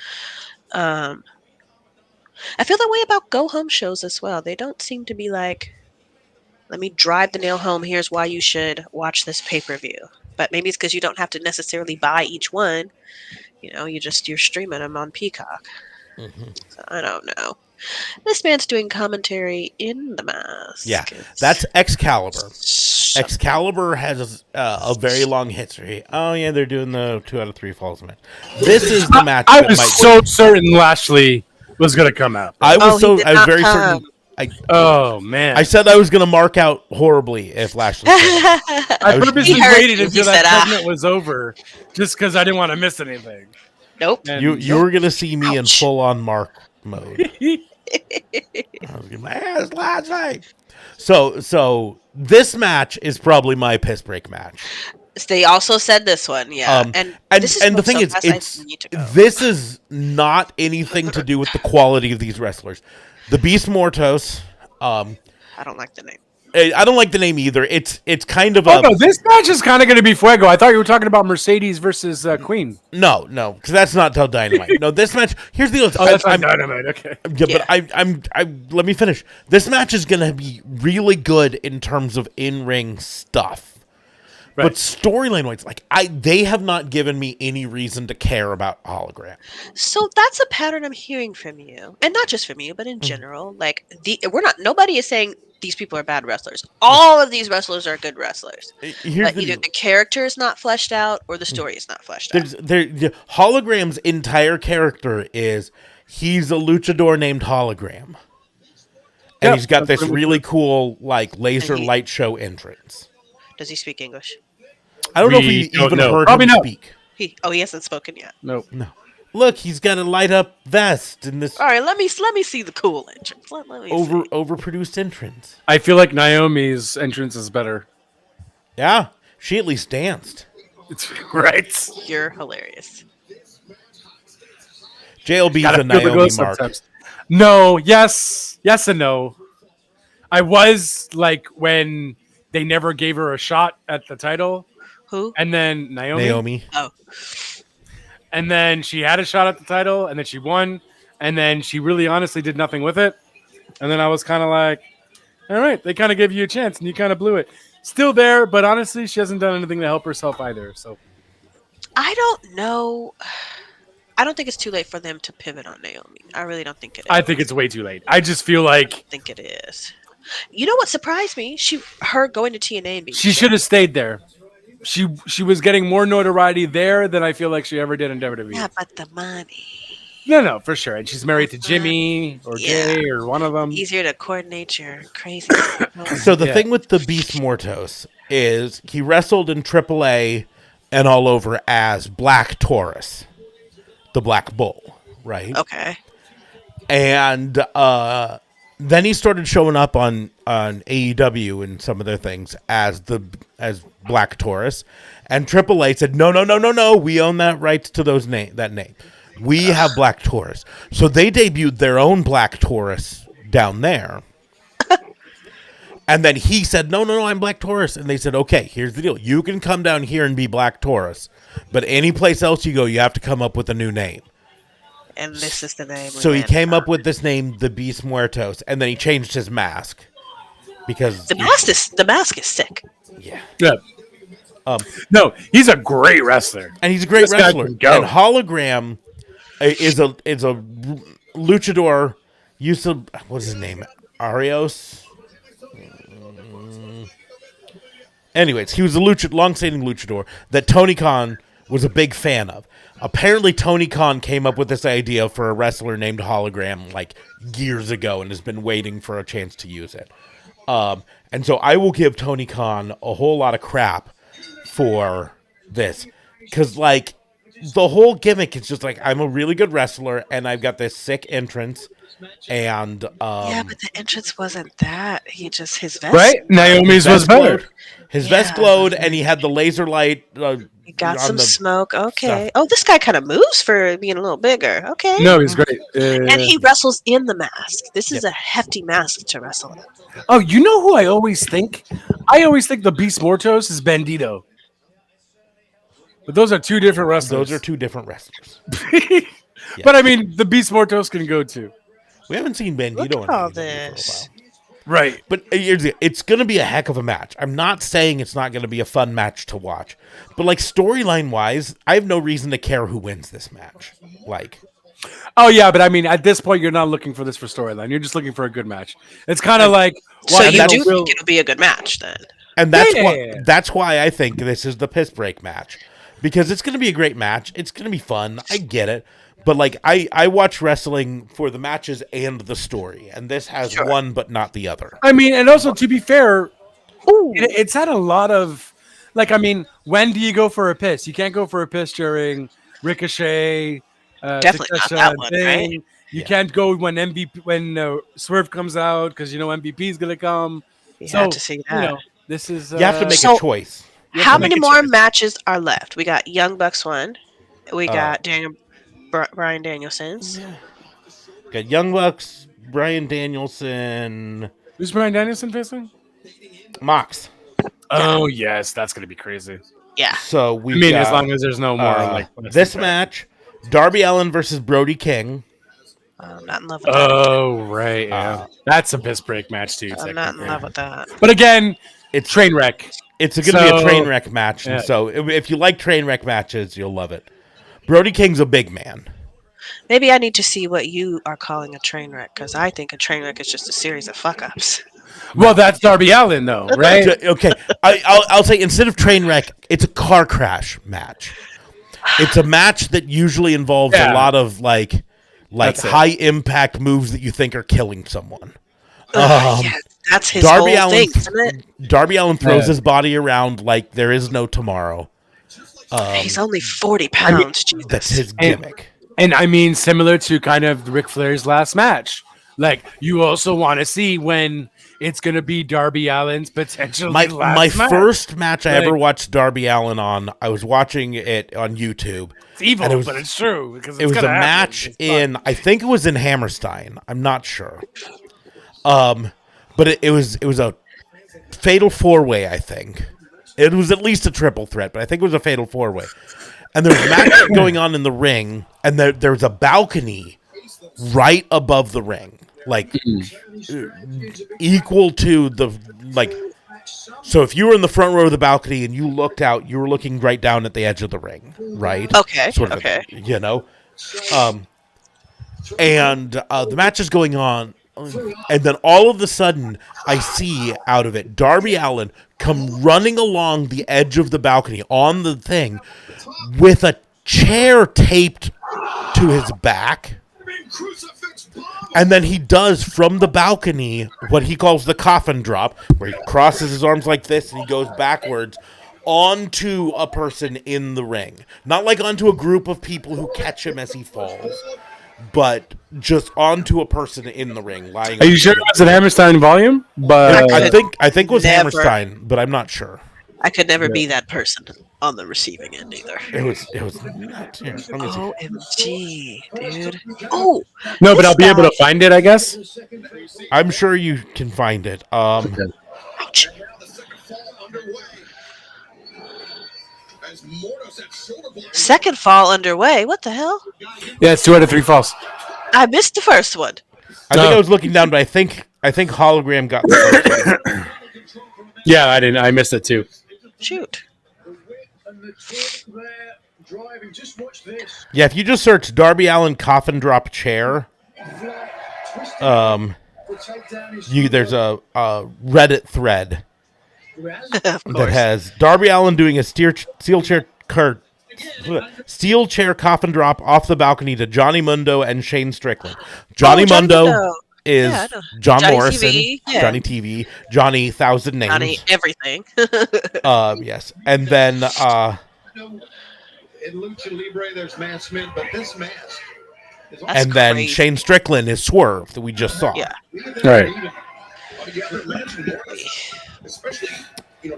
I feel that way about go home shows as well. They don't seem to be like, let me drive the nail home. Here's why you should watch this pay-per-view. But maybe it's because you don't have to necessarily buy each one. You're streaming them on Peacock. Mm-hmm. So I don't know. This man's doing commentary in the mask. Yeah, It's that's Excalibur. so- Excalibur has a very long history. Oh yeah, they're doing the 2 out of 3 falls match. This is the match. I that was might so certain Lashley was gonna come out. I was Oh, he did I was not very come. certain. Oh man! I said I was going to mark out horribly if Lashley. showed up. I was- purposely He heard waited you. until He that said, segment was over, just because I didn't want to miss anything. Nope. And you were going to see me in Ouch. full on mark mode. I was getting my ass Lashley. So this match is probably my piss break match. They also said this one, yeah. And this is the going thing so is, fast, I it's need to go. this is not anything to do with the quality of these wrestlers. The Beast Mortos, I don't like the name. I don't like the name either. It's kind of Oh a no, this match is kind of going to be Fuego. I thought you were talking about Mercedes versus Queen. no, because that's not till Dynamite. No, this match. Here's the deal. Oh, that's I'm, on Dynamite. Okay. yeah, but I let me finish. This match is gonna be really good in terms of in-ring stuff. Right. But storyline wise, like they have not given me any reason to care about Hologram. So that's a pattern I'm hearing from you, and not just from you, but in general. Like nobody is saying these people are bad wrestlers. All of these wrestlers are good wrestlers. Here's But the either deal. the character is not fleshed out or the story is not fleshed out. The Hologram's entire character is he's a luchador named Hologram. And Yep, he's got that's this pretty much really cool like laser And he- light show entrance. Does he speak English? I don't know if We we don't even know. heard Probably him not. speak. He hasn't spoken yet. Nope. No. Look, he's got a light up vest in this All right, let me see the cool entrance. Let me see. overproduced entrance. I feel like Naomi's entrance is better. Yeah, she at least danced. It's right. You're hilarious. JLB's Gotta a feel the Naomi ghost mark. sometimes. No, yes and no. I was like when they never gave her a shot at the title, Who? and then Naomi. Oh, and then she had a shot at the title, and then she won, and then she really honestly did nothing with it, and then I was kind of like, all right, they kind of gave you a chance, and you kind of blew it. Still there, but honestly, she hasn't done anything to help herself either. So I don't know. I don't think it's too late for them to pivot on Naomi. I really don't think it is. I think it's way too late. I just feel like I think it is. You know what surprised me? Her going to TNA and being she should have stayed there. She was getting more notoriety there than I feel like she ever did in WWE. Yeah, but the money. No, for sure. And she's married to Jimmy or Yeah. Jay or one of them. Easier to coordinate your crazy. So the Yeah. thing with the Beast Mortos is he wrestled in AAA and all over as Black Taurus, the Black Bull, right? Okay. And then he started showing up on AEW and some of their things as Black Taurus, and AAA said no, we own that rights to that name. We have Black Taurus, so they debuted their own Black Taurus down there. And then he said, no, I'm Black Taurus. And they said, okay, here's the deal. You can come down here and be Black Taurus, but any place else you go, you have to come up with a new name. And this is the name. So he came up with this name, the Beast Muertos, and then he changed his mask. Because the mask is sick. yeah. Yeah. No, he's a great wrestler. And he's a great This guy wrestler. can go. And Hologram is a luchador. Used to what's his name? Arios. Anyways, he was a long-standing luchador that Tony Khan was a big fan of. Apparently, Tony Khan came up with this idea for a wrestler named Hologram like years ago and has been waiting for a chance to use it. And so I will give Tony Khan a whole lot of crap for this. Because, like, the whole gimmick is just like, I'm a really good wrestler and I've got this sick entrance. And, Yeah, but the entrance wasn't that. His vest. Right? Naomi's was vest better. glowed. His vest glowed and he had the laser light. He got on some the smoke. Okay. stuff. Oh, this guy kind of moves for being a little bigger. Okay. No, he's great. And he wrestles in the mask. This is a hefty mask to wrestle in. Oh, you know who I always think? I always think the Beast Mortos is Bandito. But those are two different wrestlers. Those are two different wrestlers. But I mean, the Beast Mortos can go too. We haven't seen Bandito Look in at all AEW for a this. while. Right. But it's going to be a heck of a match. I'm not saying it's not going to be a fun match to watch. But, like, storyline-wise, I have no reason to care who wins this match. Like, Oh yeah, but I mean, at this point, you're not looking for this for storyline. You're just looking for a good match. It's kind of like So why you they do don't feel- think it'll be a good match then? and that's Yeah. that's why I think this is the piss break match. Because it's going to be a great match. It's going to be fun. I get it. But, like, I watch wrestling for the matches and the story. And this has one but not the other. I mean, and also to be fair, Ooh. it's had a lot of like. I mean, when do you go for a piss? You can't go for a piss during Ricochet. Definitely not Succession that one, thing. right? You can't go when Swerve comes out because you know MVP is gonna come. You So, have to see that. You know, this is You have to make So- a choice. you have How to make many a more choice. matches are left? We got Young Bucks one. We got Brian Danielson's. Got Young Bucks, Brian Danielson. Who's Brian Danielson facing? Mox. Oh yes, that's gonna be crazy. Yeah. So we I mean, as long as there's no more like this match, Darby Allin versus Brody King. I'm not in love with that. Oh right, yeah, that's a piss break match too. I'm not in technically. love with that. But again, It's train wreck. It's going to be a So- train wreck match, and yeah. so if you like train wreck matches, you'll love it. Brody King's a big man. Maybe I need to see what you are calling a train wreck, because I think a train wreck is just a series of fuck ups. Well, that's Darby Allin though, right? Okay, I'll say instead of train wreck, it's a car crash match. It's a match that usually involves a Yeah. lot of like That's it. high impact moves that you think are killing someone. Yeah, that's his Darby whole Allin, thing, isn't it? Darby Allin throws Yeah. his body around like there is no tomorrow. He's only 40 pounds. Jesus. That's his gimmick. And I mean, similar to kind of Ric Flair's last match. Like, you also want to see when it's going to be Darby Allin's potentially My last match. first match I ever Like- watched Darby Allin on, I was watching it on YouTube. It's evil, and it was- but it's true. Because It was a match in, I think it was in Hammerstein. I'm not sure. But it was a fatal 4-way, I think. It was at least a triple threat, but I think it was a fatal 4-way. And there was a match going on in the ring, and there was a balcony right above the ring, like equal to the like. So if you were in the front row of the balcony and you looked out, you were looking right down at the edge of the ring, right? Okay, Sort of, okay. you know. And the match is going on, and then all of a sudden, I see out of it Darby Allin come running along the edge of the balcony on the thing with a chair taped to his back. And then he does from the balcony what he calls the coffin drop, where he crosses his arms like this and he goes backwards onto a person in the ring. Not like onto a group of people who catch him as he falls, but just onto a person in the ring lying. Are you sure it was an Hammerstein volume? But I think it was Never. Hammerstein, but I'm not sure. I could never be that person on the receiving end either. It was not here. Let me see. OMG, dude. Oh, no, but I'll be this able to find it, I guess. I'm sure you can find it. ouch. Now the second fall underway. As Mordos at shoulder block. Second fall underway. What the hell? Yeah, it's 2 out of 3 falls. I missed the first one. I think I was looking down, but I think Hologram got the first one. Yeah, I didn't. I missed it too. Shoot. Yeah, if you just search Darby Allin coffin drop chair, there's a Reddit thread Of that course. has Darby Allin doing a steel chair coffin drop off the balcony to Johnny Mundo and Shane Strickland. Johnny Mundo is Yeah, I know. John Johnny Morrison, TV, yeah. Johnny TV, Johnny Thousand Names. Johnny, everything. Yes, and then In Lucha Libre, there's Matt Smith, but this mask is That's and then crazy. Shane Strickland is Swerve that we just saw. Yeah. Right. Especially,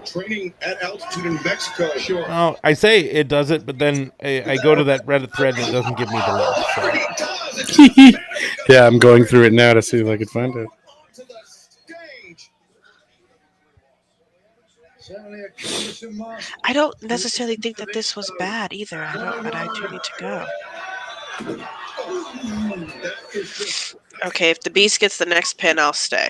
training at altitude in Mexico. Sure. Well, I say it does it, but then I go to that Reddit thread and it doesn't give me the link. So. He does it. Yeah, I'm going through it now to see if I can find it. To the stage. I don't necessarily think that this was bad either. But I do need to go. That is just Okay, if the Beast gets the next pin, I'll stay.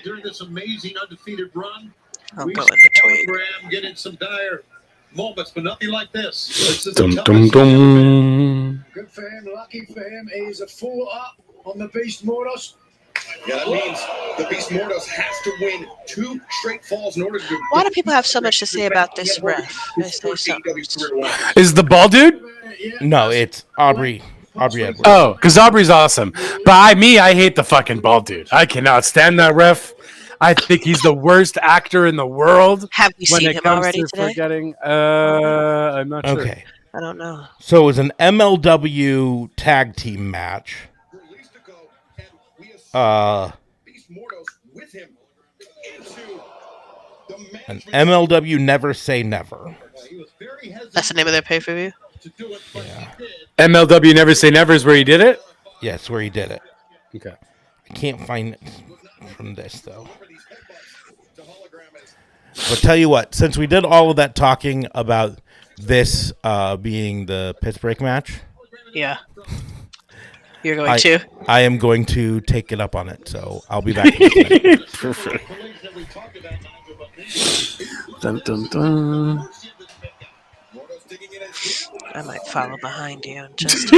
during this amazing undefeated run. I'll we go see in between. Hologram getting some dire moments, but nothing like this. This is Dum a dum dum. Good for him, lucky for him. He's a full up on the Beast Mordos. Yeah, that means the Beast Mordos has to win 2 straight falls in order to. Why do people have so much to say about this ref? They His say first something. AEW career win. Is the ball dude? No, it's Aubrey Edwards. Oh, because Aubrey's awesome. But I hate the fucking ball dude. I cannot stand that ref. I think he's the worst actor in the world Have we when seen it him comes already to today? forgetting. I'm not sure. Okay, I don't know. so it was an MLW tag team match. Released to go, and we have Beast Mordos with him into the An management. MLW Never Say Never. He was very hesitant That's the name of their pay per view. to do it, but he did. MLW Never Say Never is where he did it? Yes, where he did it. Okay. I can't find it from this though. For these headbutts to Hologram. But tell you what, since we did all of that talking about this being the piss break match, Yeah. You're going to? I am going to take it up on it. So I'll be back. In a minute. Perfect. Dun, dun, dun. I might follow behind you and just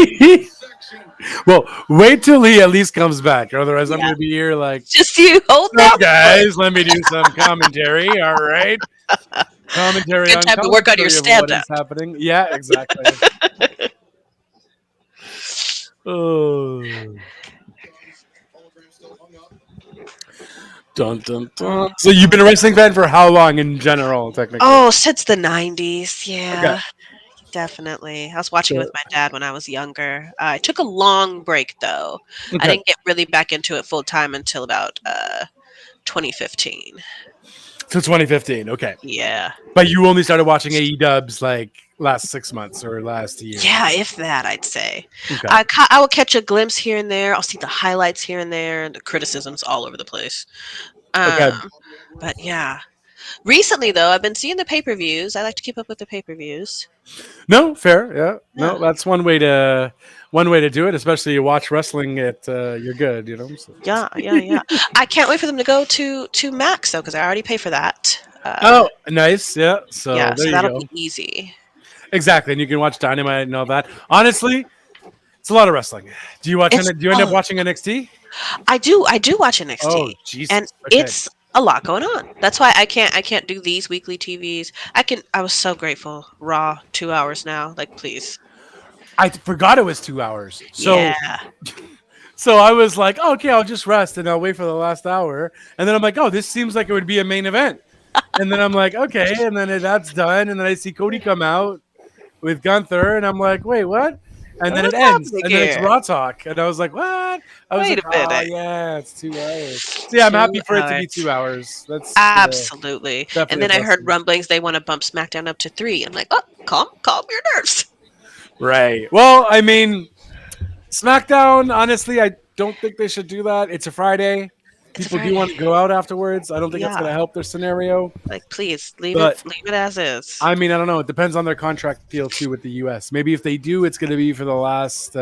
Well, wait till he at least comes back. Otherwise, I'm going to be here like, just you hold "What's up, that. guys, let me do some commentary. All right. Commentary Good on time to work on your commentary of what stand-up. is happening. Yeah, exactly. Oh. Dun, dun, dun. So you've been a wrestling fan for how long in general, technically? Oh, since the 90s. Yeah. Okay. Definitely. I was watching it So- with my dad when I was younger. I took a long break though. I Okay. didn't get really back into it full time until about 2015. To 2015, okay. Yeah. But you only started watching AE dubs like last 6 months or last year. Yeah, if that, I'd say. Okay. I will catch a glimpse here and there. I'll see the highlights here and there, and the criticisms all over the place. Okay. But yeah. Recently, though, I've been seeing the pay-per-views. I like to keep up with the pay-per-views. No, fair. Yeah. No, Yeah. that's one way to do it. Especially you watch wrestling, you're good. You know. So. Yeah. I can't wait for them to go to Max, though, because I already pay for that. Oh, nice. Yeah. So yeah, there so you that'll go. be easy. Exactly, and you can watch Dynamite and all that. Honestly, it's a lot of wrestling. Do you watch? It's- Do you end up watching NXT? I do watch NXT, Oh, Jesus. and Okay. it's a lot going on. That's why I can't do these weekly TVs. I was so grateful. Raw 2 hours now. Like, please. I forgot it was 2 hours. So yeah. So I was like, oh, okay, I'll just rest and I'll wait for the last hour. And then I'm like, oh, this seems like it would be a main event. And then I'm like, okay, and then that's done. And then I see Cody come out with Gunther, and I'm like, wait, what? And then it What's ends, happening and then it's here? Raw Talk, and I was like, what? I was Wait like, a minute. oh, yeah, it's 2 hours. So yeah, I'm 2 happy for it to be hours. 2 hours. That's Absolutely. definitely And then a I heard blessing. rumblings they want to bump SmackDown up to 3. I'm like, oh, calm your nerves. right. Well, I mean, SmackDown. Honestly, I don't think they should do that. It's a Friday. It's a People do Friday. want to go out afterwards. I don't think it's Yeah. going to help their scenario. Like, please leave But- it as is. I mean, I don't know. It depends on their contract deal too with the U.S. Maybe if they do, it's going to be for the last.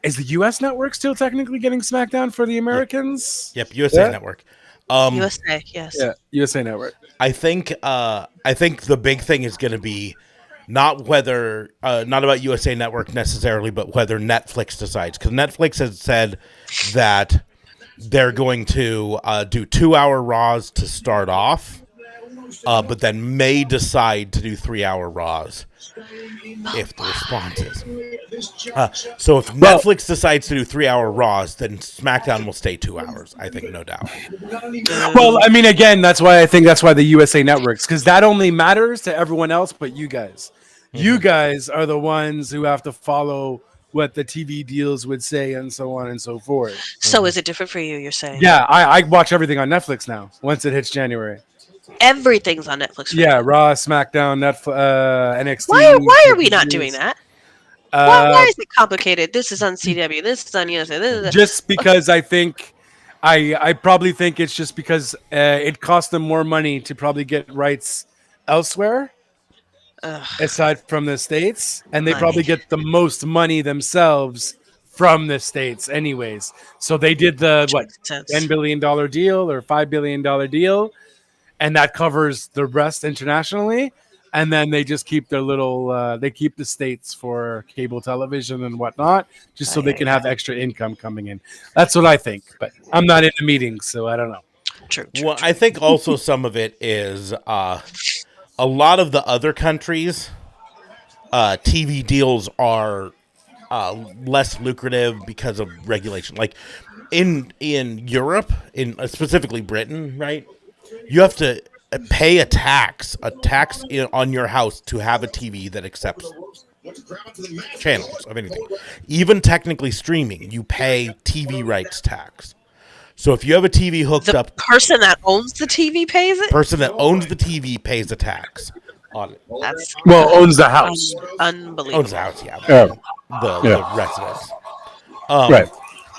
Is the U.S. network still technically getting SmackDown for the Americans? Yep, USA Yeah. Network. USA, yes. Yeah, USA Network. I think the big thing is going to be not about USA Network necessarily, but whether Netflix decides, because Netflix has said that they're going to do 2-hour Raws to start off, but then may decide to do 3-hour Raws if the response is. So if Netflix decides to do 3-hour Raws, then SmackDown will stay 2 hours. I think, no doubt. Well, I mean, again, that's why the USA Networks, because that only matters to everyone else but you guys. You guys are the ones who have to follow what the TV deals would say and so on and so forth. So is it different for you, you're saying? Yeah, I watch everything on Netflix now once it hits January. Everything's on Netflix. for Yeah, you. Raw, SmackDown, Netflix, NXT. Why are we not doing that? Why Uh, is it complicated? This is on CW. This is on USA. This is just because I think I probably think it's just because it costs them more money to probably get rights elsewhere Ugh. aside from the States, and they Money. probably get the most money themselves from the States anyways. So they did the Makes sense. $10 billion deal or $5 billion deal, and that covers the rest internationally. And then they just keep their little, they keep the States for cable television and whatnot, just so they can have extra income coming in. That's what I think. But I'm not in the meetings, so I don't know. True. Well, I think also some of it is a lot of the other countries' TV deals are less lucrative because of regulation. Like in Europe, in specifically Britain, right? You have to pay a tax on your house to have a TV that accepts channels of anything. Even technically streaming, you pay TV rights tax. So if you have a TV hooked The up, person that owns the TV pays it. person that owns the TV pays a tax on it. That's Well, owns the house. unbelievable. Owns the house, yeah. Oh, The residence. right.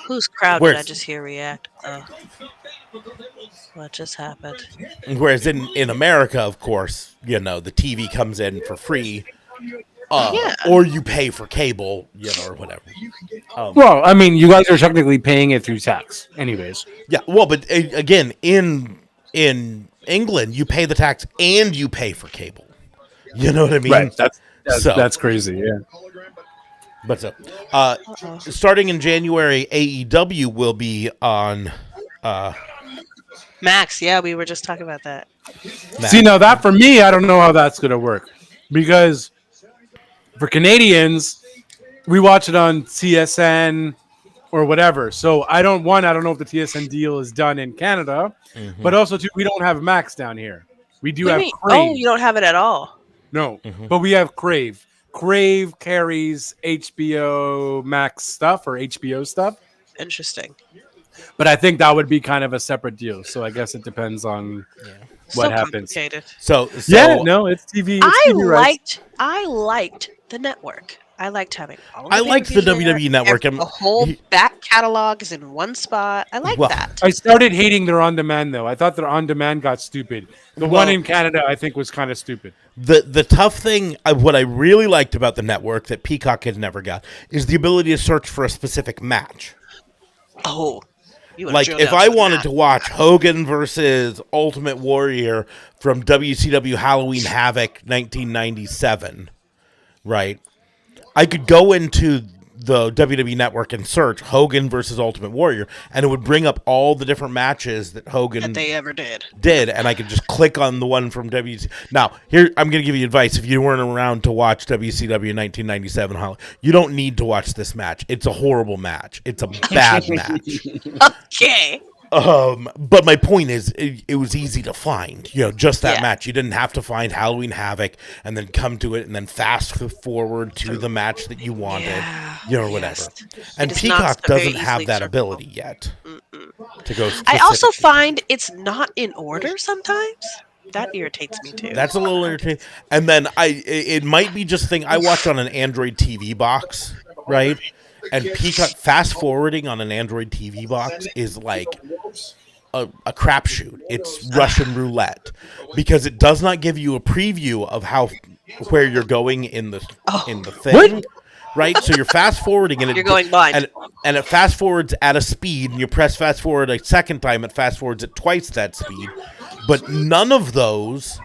Whose crowd Where's- did I just hear react? What just happened? Whereas in America, of course, you know, the TV comes in for free, Yeah. or you pay for cable, you know, or whatever. Well, I mean, you guys are technically paying it through tax, anyways. Yeah, well, but again, in England, you pay the tax and you pay for cable. You know what I mean? That's crazy. Yeah. But starting in January, AEW will be on. Max, yeah, we were just talking about that. See, now that for me, I don't know how that's gonna work because for Canadians, we watch it on TSN or whatever. So I don't know if the TSN deal is done in Canada, but also too, we don't have Max down here. We do What do have you mean? Crave. Oh, you don't have it at all. No, but we have Crave. Crave carries HBO Max stuff or HBO stuff, Interesting. but I think that would be kind of a separate deal. So I guess it depends on what So happens. complicated. So Yeah, no, it's TV. It's TV rights. I liked the network. I liked having all I liked the pay-per-views there. WWE network. The whole back catalog is in one spot. I like Well, that. I started hating their on-demand though. I thought their on-demand got stupid. The one in Canada, I think, was kind of stupid. The tough thing, what I really liked about the network that Peacock had never got, is the ability to search for a specific match. Oh, you wanna Like drill if down I to wanted that. to watch Hogan versus Ultimate Warrior from WCW Halloween Havoc 1997, right? I could go into the WWE Network and search Hogan versus Ultimate Warrior, and it would bring up all the different matches that Hogan that they ever did. and I could just click on the one from WC. Now, here I'm going to give you advice. If you weren't around to watch WCW 1997, you don't need to watch this match. It's a horrible match. It's a bad match. Okay. But my point is, it was easy to find. You know, just that Yeah. match. You didn't have to find Halloween Havoc and then come to it and then fast forward to the match that you wanted. Yeah. You know, whatever. Yes. And It is not Peacock very doesn't have easily that searchable. ability yet to go. I also specific. find it's not in order sometimes. That irritates me too. That's a little entertaining. And then it might be just a thing I watch on an Android TV box, right? And Peacock fast forwarding on an Android TV box is like a crapshoot. It's Russian roulette because it does not give you a preview of where you're going in the thing. Right? So you're fast forwarding and You're going blind. and it fast forwards at a speed, and you press fast forward a second time, it fast forwards at twice that speed. But none of those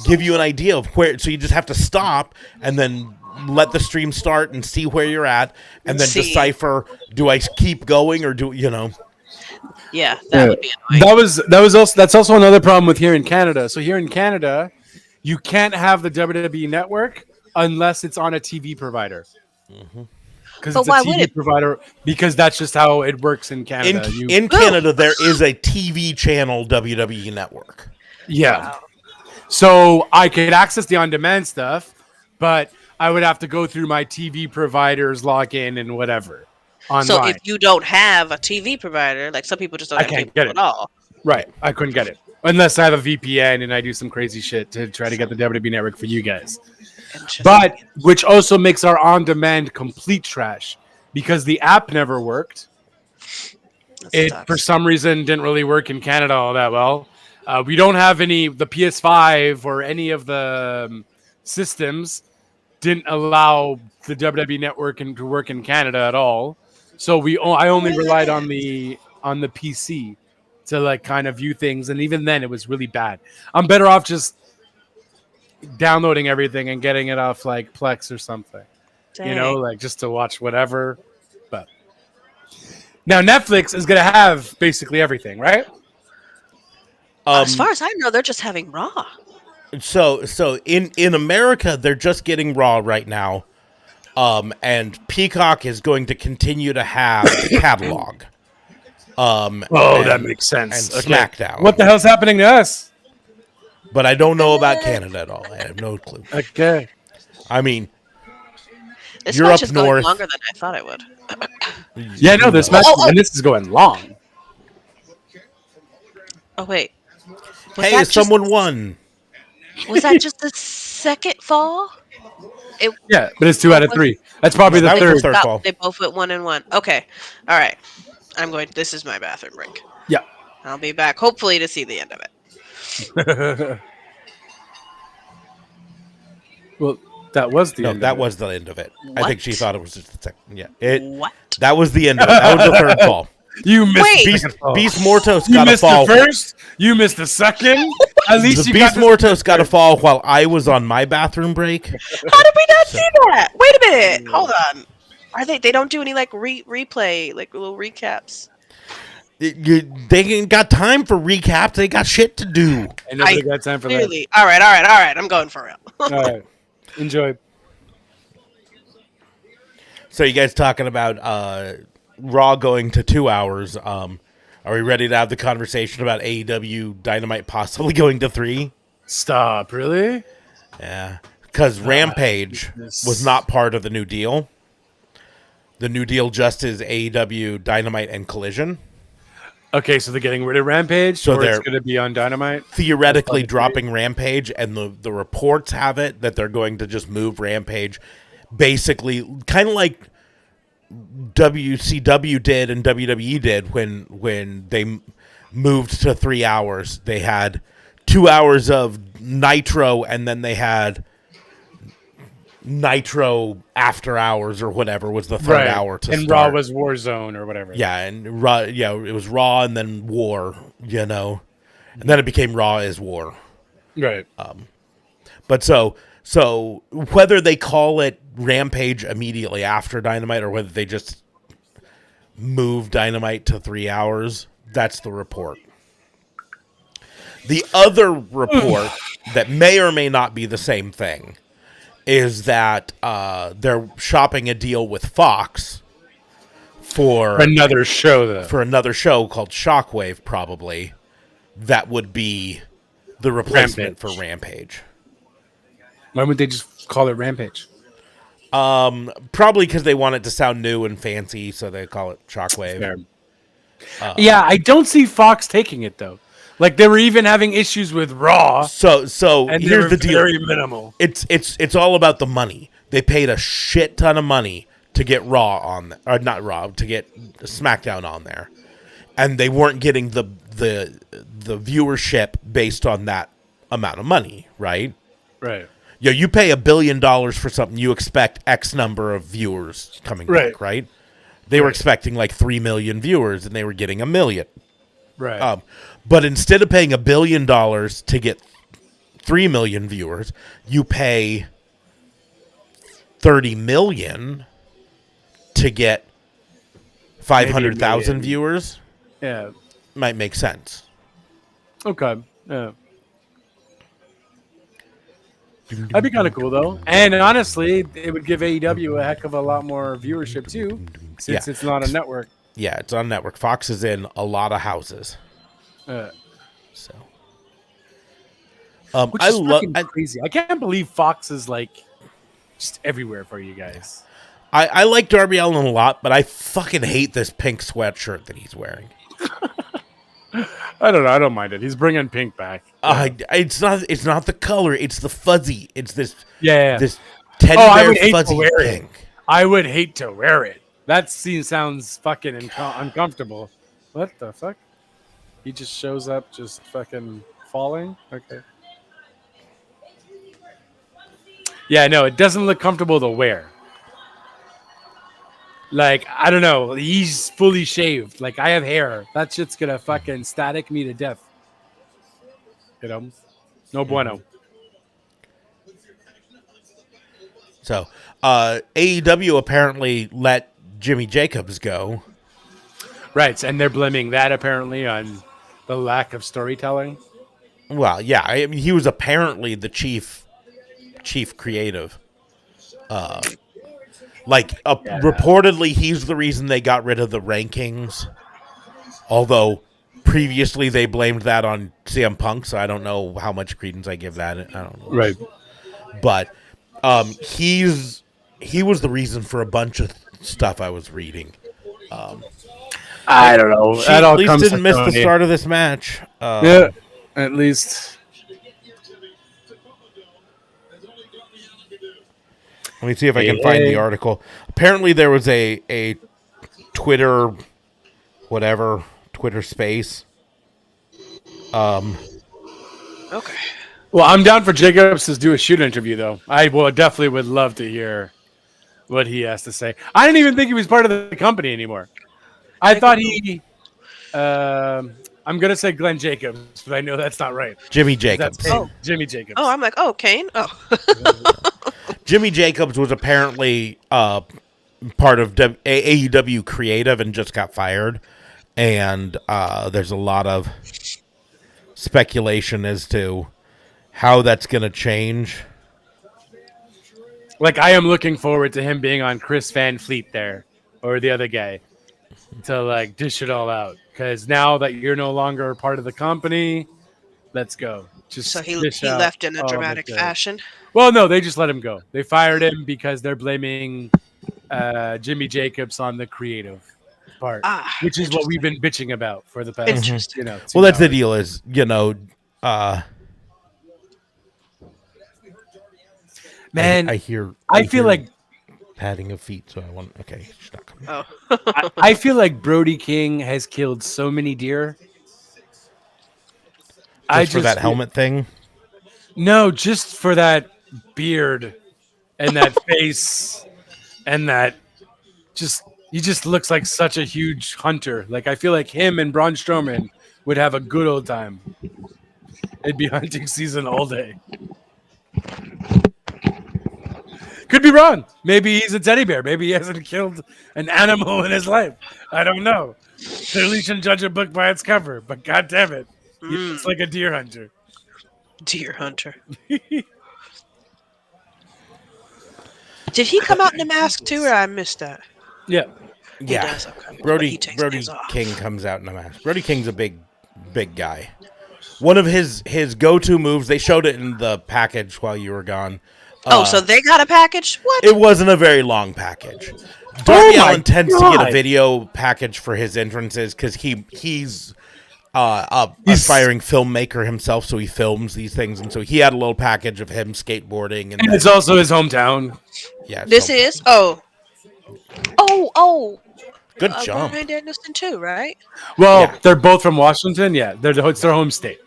give you an idea of where, so you just have to stop and then let the stream start and see where you're at, and then decipher, do I keep going or do, you know? Yeah, that would be annoying. That's also another problem with here in Canada. So here in Canada, you can't have the WWE network unless it's on a TV provider. Because But it's a why would TV it? provider, because that's just how it works in Canada. In Canada, there is a TV channel WWE network. Yeah. So I could access the on-demand stuff, but I would have to go through my TV provider's login and whatever online. So if you don't have a TV provider, like some people just don't I have can't cable get it. at all. Right, I couldn't get it unless I have a VPN and I do some crazy shit to try to get the WWE network for you guys. But which also makes our on-demand complete trash because the app never worked. It for some reason didn't really work in Canada all that well. We don't have the PS5 or any of the systems didn't allow the WWE network to work in Canada at all. So I only relied on the PC to like kind of view things, and even then it was really bad. I'm better off just downloading everything and getting it off like Plex or something. You know, like just to watch whatever. But now Netflix is gonna have basically everything, right? As far as I know, they're just having Raw. So in America, they're just getting Raw right now, and Peacock is going to continue to have the catalog. That makes sense. And SmackDown. What the hell's happening to us? But I don't know about Canada at all. I have no clue. Okay. I mean, This You're match up is going north. longer than I thought it would. Yeah, no, this match and this is going long. Oh wait. Was hey, that just- someone won. Was that just the second fall? Yeah, but it's 2 out of 3. That's probably That the was the third. third fall. They both went 1 and 1. Okay. All right. I'm going. This is my bathroom break. Yeah. I'll be back hopefully to see the end of it. Well, that was the No, end. that of it. was the end of it. I think she What? thought it was just the second. Yeah, What? that was the end of it. That was the third fall. You missed. Wait. the Beast, second fall. Beast Mortos You got a missed fall. the first. You missed the second. At least The you Beast got Mortos got a fall while I was on my bathroom break. How did we not see that? Wait a minute. Hold on. Are they? They don't do any like replay, like little recaps. They ain't got time for recaps. They got shit to do. And nobody got time for that. Clearly. All right. I'm going for real. All right. Enjoy. So you guys talking about Raw going to 2 hours? Are we ready to have the conversation about AEW Dynamite possibly going to 3? Stop. Really? Yeah, because Rampage goodness. was not part of the new deal. The new deal just is AEW Dynamite and Collision. Okay, so they're getting rid of Rampage, So or it's they're- going to be on Dynamite. Theoretically dropping Rampage, and the reports have it that they're going to just move Rampage, basically kind of like WCW did and WWE did when they moved to 3 hours. They had 2 hours of Nitro, and then they had Nitro after hours or whatever was the third hour to and start. Raw was Warzone or whatever. Yeah, and Raw, it was Raw and then War, and then it became Raw is War. Right. But so whether they call it Rampage immediately after Dynamite or whether they just move Dynamite to 3 hours, that's the report. The other report that may or may not be the same thing is that they're shopping a deal with Fox for Another show, though. for another show called Shockwave, probably. That would be the replacement for Rampage. Why would they just call it Rampage? Probably because they want it to sound new and fancy, so they call it Shockwave. Fair. Yeah, I don't see Fox taking it, though. Like, they were even having issues with Raw, So and they here's were the deal. very minimal. It's all about the money. They paid a shit ton of money to get Raw on, or not Raw, to get SmackDown on there, and they weren't getting the viewership based on that amount of money, right? Right. You pay $1 billion for something, you expect X number of viewers coming back, right? They were expecting like 3 million viewers, and they were getting 1 million. Right. But instead of paying $1 billion to get 3 million viewers, you pay 30 million to get 500,000 million. viewers. Yeah. Might make sense. Okay. Yeah. That'd be kind of cool, though. And honestly, it would give AEW a heck of a lot more viewership, too, since Yeah. it's not a network. Yeah, it's on network. Fox is in a lot of houses. So, Which I is love. fucking crazy. I can't believe Fox is, like, just everywhere for you guys. I like Darby Allin a lot, but I fucking hate this pink sweatshirt that he's wearing. I don't know. I don't mind it. He's bringing pink back. It's not the color. It's the fuzzy. It's this Yeah. this teddy Oh, I bear would hate to fuzzy wear it. pink. I would hate to wear it. That scene sounds fucking uncomfortable. What the fuck? He just shows up just fucking falling? Okay. Yeah, no, it doesn't look comfortable to wear. Like, I don't know. He's fully shaved. Like, I have hair. That shit's gonna fucking static me to death. You know? No bueno. So, AEW apparently let Jimmy Jacobs go. Right, and they're blaming that apparently on the lack of storytelling. Well, yeah, I mean, he was apparently the chief creative. Reportedly, he's the reason they got rid of the rankings. Although previously they blamed that on CM Punk, so I don't know how much credence I give that. I don't know. Right. But he was the reason for a bunch of stuff I was reading. I don't know. She That all at least comes didn't to miss the Tony. start of this match. Yeah, at least. Let me see if I can find the article. Apparently, there was a Twitter, Twitter space. Okay. Well, I'm down for Jacobs to do a shoot interview, though. I will definitely would love to hear what he has to say. I didn't even think he was part of the company anymore. I thought he. I'm gonna say Glenn Jacobs, but I know that's not right. Jimmy That's Jacobs. Kane. Jimmy Jacobs. Oh, I'm like, oh, Kane. Oh, Jimmy Jacobs was apparently part of AEW Creative and just got fired. And there's a lot of speculation as to how that's going to change. Like, I am looking forward to him being on Chris Van Fleet there, or the other guy, to like dish it all out. Because now that you're no longer part of the company, let's go. Just so he dish out left in a all of dramatic it. fashion. Well, no, they just let him go. They fired him because they're blaming Jimmy Jacobs on the creative part, which is what we've been bitching about for the past, Interesting. 2 Well, that's the hours. deal is, Man, I hear. I feel hear like patting of feet, so I want. Okay, she's not coming. Oh, I feel like Brody King has killed so many deer. Just for that helmet thing. No, just for that beard and that face and that he just looks like such a huge hunter. Like I feel like him and Braun Strowman would have a good old time. It'd be hunting season all day. Could be wrong. Maybe he's a teddy bear. Maybe he hasn't killed an animal in his life. I don't know. Clearly shouldn't judge a book by its cover, but god damn it. He looks like a deer hunter. deer hunter. Did he come out in a mask too, or I missed that? Yeah. He Yeah, does, okay. But Brody he takes Brody his off. King comes out in a mask. Brody King's a big guy. One of his go-to moves. They showed it in the package while you were gone. So they got a package? What? It wasn't a very long package. Darby my Allin tends to get God. a video package for his entrances because he's a aspiring filmmaker himself, so he films these things, and so he had a little package of him skateboarding, and And it's also his hometown. yeah, This so- is? good jump. Bryan Danielson too, right? Well, Yeah. they're both from Washington. Yeah, it's their home state.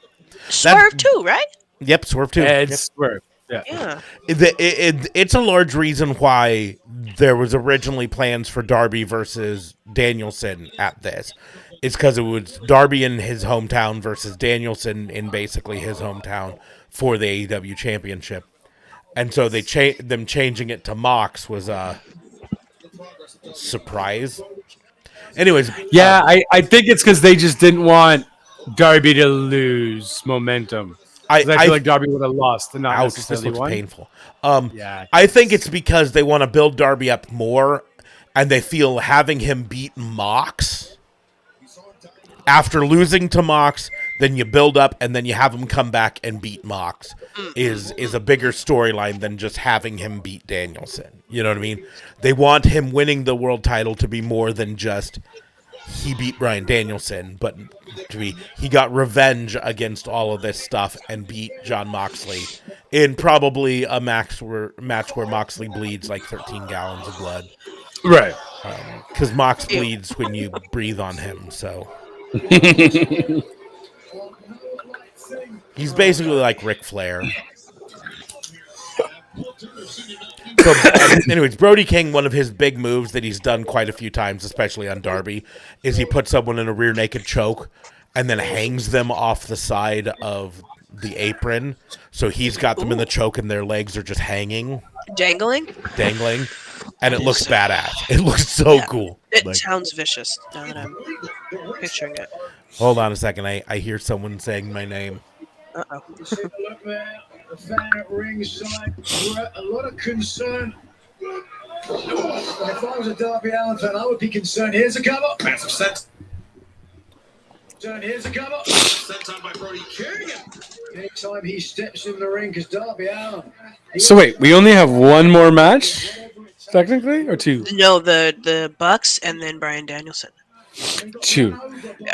Swerve too, right? Yep, Swerve too. Ed Yep. Swerve. Yeah. Yeah. It's a large reason why there was originally plans for Darby versus Danielson at this. It's because it was Darby in his hometown versus Danielson in basically his hometown for the AEW championship. And so they them changing it to Mox was a surprise. Anyways, Yeah, I think it's because they just didn't want Darby to lose momentum. 'Cause I feel like Darby would have lost and not ouch, this necessarily looks won. painful. Yeah. I think it's because they want to build Darby up more, and they feel having him beat Mox after losing to Mox, then you build up, and then you have him come back and beat Mox is a bigger storyline than just having him beat Danielson. You know what I mean? They want him winning the world title to be more than just he beat Bryan Danielson, but to be he got revenge against all of this stuff and beat Jon Moxley in probably a match where Moxley bleeds like 13 gallons of blood. Right. Because Mox bleeds when you breathe on him, so he's basically like Ric Flair. So, anyways, Brody King, one of his big moves that he's done quite a few times, especially on Darby, is he puts someone in a rear naked choke and then hangs them off the side of the apron. So he's got them in the choke and their legs are just hanging, Dangling? dangling, and it looks badass. It looks so cool. It Like, sounds vicious now that I'm picturing it. hold on a second. I hear someone saying my name. Uh-oh. Take a look there. The fan at ringside. A lot of concern. If I was a Darby Allin fan, I would be concerned. Here's a cover. Massive set. Here's a cover. Set on by Brody King. Anytime he steps in the ring, because Darby Allin. So wait, we only have one more match, technically, or two? No, the Bucks and then Bryan Danielson. Two.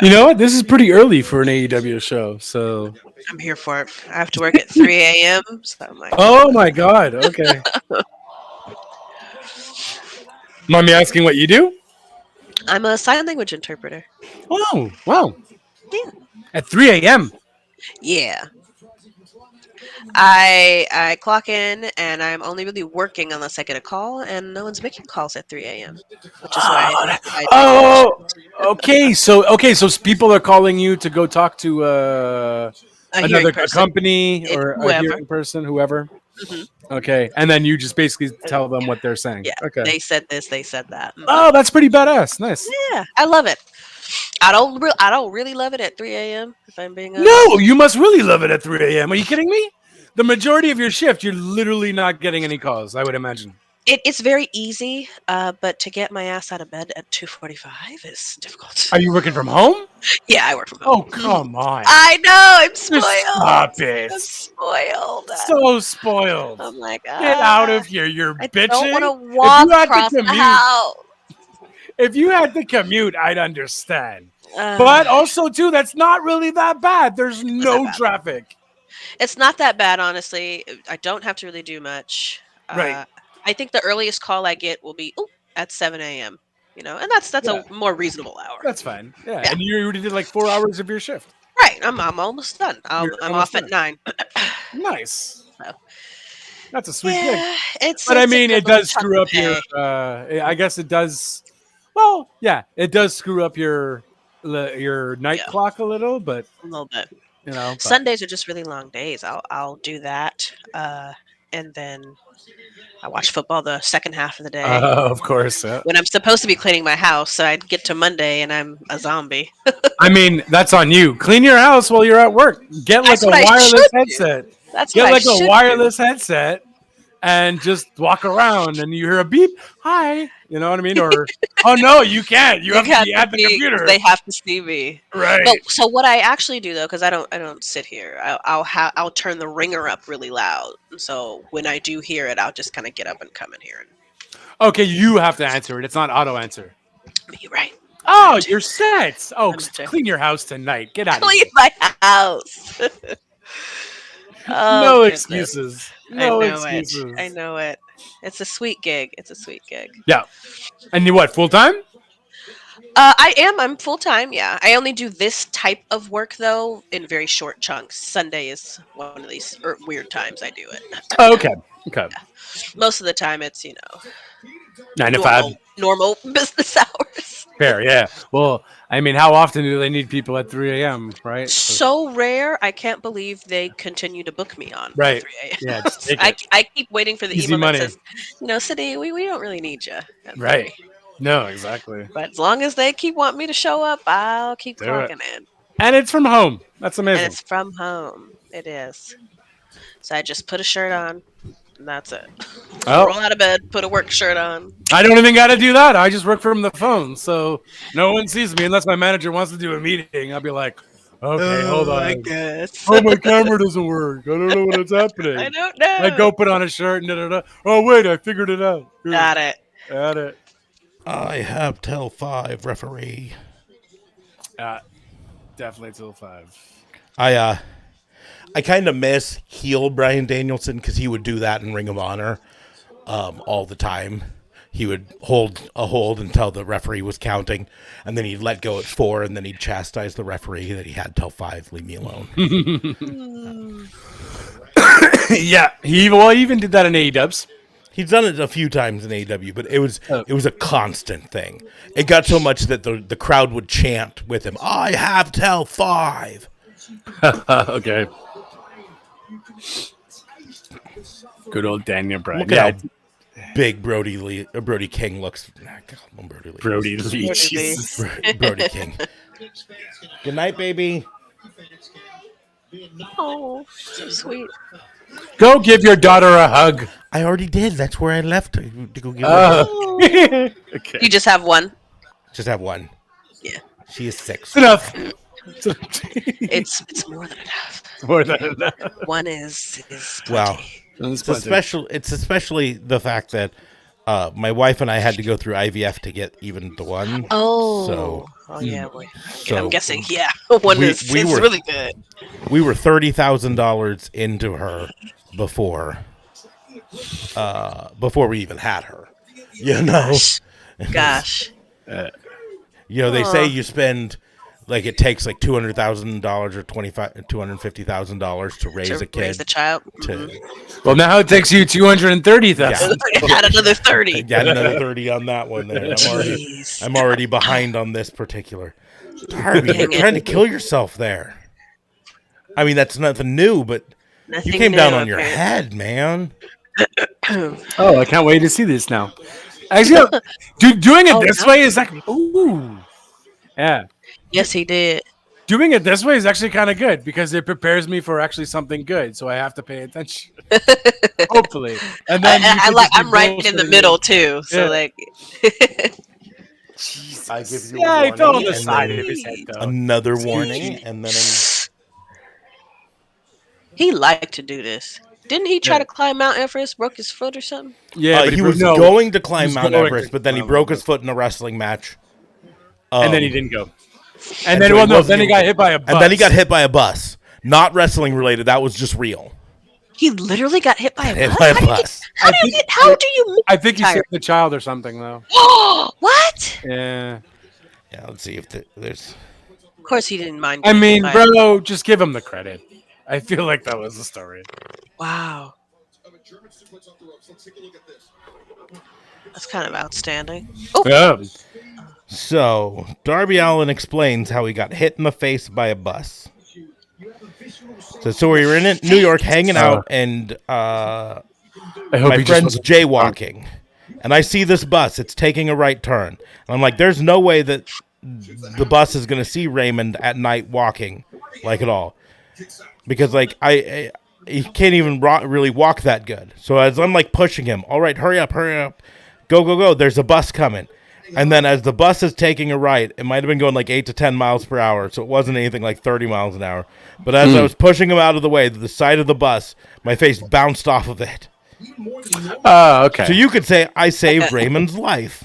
You know what? This is pretty early for an AEW show. So. I'm here for it. I have to work at 3 a.m. So I'm like, Oh my God. Okay. Mind me asking what you do? I'm a sign language interpreter. Oh, wow. Yeah. At 3 a.m. Yeah. I clock in and I'm only really working unless I get a call, and no one's making calls at 3 a.m. Which is why I Oh, okay. So people are calling you to go talk to a hearing another person. company or a Whoever. hearing person, whoever. Mhm. Okay, and then you just basically tell them what they're saying. Yeah. Okay. They said this, they said that. Oh, that's pretty badass. Nice. Yeah, I love it. I don't really love it at 3 a.m. if I'm being honest. No, you must really love it at 3 a.m. Are you kidding me? The majority of your shift, you're literally not getting any calls, I would imagine. It's very easy, but to get my ass out of bed at 2:45 is difficult. Are you working from home? Yeah, I work from home. Oh, come on. I know, I'm spoiled. Stop it. I'm spoiled. So spoiled. I'm like, Get out of here. You're I bitching. don't want to walk had to across the commute- house. If you had to commute, I'd understand. Uh, But also, too, that's not really that bad. There's not no bad. traffic. it's not that bad, honestly. I don't have to really do much. Right. I think the earliest call I get will be at 7 a.m. And that's Yeah. a more reasonable hour. That's fine. Yeah. Yeah. And you already did like 4 hours of your shift. Right. I'm almost done. I'm You're off almost at 9. Nice. So. That's a sweet thing. Yeah, it's. But I it's a mean, good it little does chunk screw of up your. pay. I guess it does. Well, yeah, it does screw up your night Yeah. clock a little, but A little bit. but- Sundays are just really long days. I'll do that, and then I watch football the second half of the day. Of course. Yeah. When I'm supposed to be cleaning my house, so I'd get to Monday and I'm a zombie. I mean, that's on you. Clean your house while you're at work. Get like That's a what I wireless should do. headset. That's Get what like I a should wireless headset and just walk around and you hear a beep. Hi. You know what I mean? Or oh no, you can't. You have to be at the computer. They have to see me. Right. But so what I actually do though, because I don't sit here. I'll turn the ringer up really loud. So when I do hear it, I'll just kind of get up and come in here. Okay, you have to answer it. It's not auto answer. You're right. Oh, you're set. Oh, I'm set. clean your house tonight. Get out of Clean here. my house. Oh, No goodness. excuses. No I know excuses. it. I know it. It's a sweet gig. It's a sweet gig. Yeah. And you what? Full time? I am. I'm full time. Yeah. I only do this type of work though in very short chunks. Sunday is one of these weird times I do it. Oh, okay. Okay. Most of the time, it's 9 to 5. normal business hours. Fair. Yeah. Well, I mean, how often do they need people at 3 a.m. Right? So rare. I can't believe they continue to book me on. Right. 3 a.m. Yeah, just take I, it. I keep waiting for the Easy email money. that says, City, we don't really need you. Right. No, exactly. But as long as they keep wanting me to show up, I'll keep Do it. clocking in. And it's from home. That's And amazing. it's from home. It is. So I just put a shirt on, and that's it. Oh, Roll out of bed, put a work shirt on. I don't even got to do that. I just work from the phone, so no one sees me unless my manager wants to do a meeting. I'll be like, okay, hold on. I guess. Oh, my camera doesn't work. I don't know what's happening. I don't know. I go put on a shirt and da-da-da. Oh, wait, I figured it out. Here, Got it. Got it. I have till 5, referee. Definitely till 5. I kind of miss heel Brian Danielson because he would do that in Ring of Honor all the time. He would hold a hold until the referee was counting, and then he'd let go at 4, and then he'd chastise the referee that he had till 5. Leave me alone. Yeah, he even did that in AEW. He's done it a few times in AEW, but it was a constant thing. It got so much that the crowd would chant with him, I have till 5. Okay. Good old Daniel Bryan. Look Yeah, at how big Brody King looks. God, I'm Brody Lee. Brody Lee. Brody Lee. Jesus. Brody King. Good night, baby. Oh, so sweet. Go give your daughter a hug. I already did. That's where I left her to go give her. Oh. Okay. You just have one? Just have one. Yeah. She is 6. Enough. It's more than enough. More than enough. One is Wow. plenty. It's especially the fact that my wife and I had to go through IVF to get even the one. Oh. So- oh yeah, boy. So I'm guessing, yeah. One we is were- really good. we were $30,000 into her before we even had her. You know. Gosh. You know, they say Aw. you spend like it takes like $200,000 or $250,000 to raise a kid. Raise a child. to Well, now it takes you 230,000. Add another 30. Got another 30 on that one there. Jeez. I'm already behind on this particular. Darby, you're Dang it. trying to kill yourself there. I mean, that's nothing new, but Nothing you came down new, on your apparently. head, man. Oh, I can't wait to see this now. Actually, doing it Oh, this no. way is like, ooh, yeah. Yes, he did. Doing it this way is actually kind of good because it prepares me for actually something good. So I have to pay attention. Hopefully, and then you I can like. just be I'm right in the bullshitting middle me. too. So Yeah. like. Jesus. I give you a Yeah, he fell on warning, the and side then of his head though. Another warning, and then He liked to do this. Didn't he try Yeah. to climb Mount Everest, broke his foot or something? Yeah, but he broke- was no, going to climb was Mount going Everest, to but then he climb broke Mount his foot in a wrestling match. and then he Um, didn't go. and And then, so he well, no, wasn't then he even- got hit by a bus. And then he got hit by a bus. Not wrestling related. That was just real. He literally got hit by a Hit bus. by a How do you bus. How do you get? How do you? I think he Tired. saved the child or something though. What? Yeah. Yeah, let's see if there's. Of course, he didn't mind. I getting mean, hit by- bro, just give him the credit. I feel like that was the story. Wow, Of a German suplex off the ropes. Let's take a look at this. that's kind of outstanding. Yeah. So, Darby Allin explains how he got hit in the face by a bus. So we were in New York hanging out, and I hope my he just friend's wasn't- jaywalking. And I see this bus. It's taking a right turn. And I'm like, there's no way that the bus is going to see Raymond at night walking, like at all. Because, like, he can't even really walk that good. So as I'm, like, pushing him, all right, hurry up. Go, go, go. There's a bus coming. And then as the bus is taking a right, it might have been going like 8 to 10 miles per hour. So it wasn't anything like 30 miles an hour. But as I was pushing him out of the way, the side of the bus, my face bounced off of it. Oh, okay. So you could say I saved Raymond's life.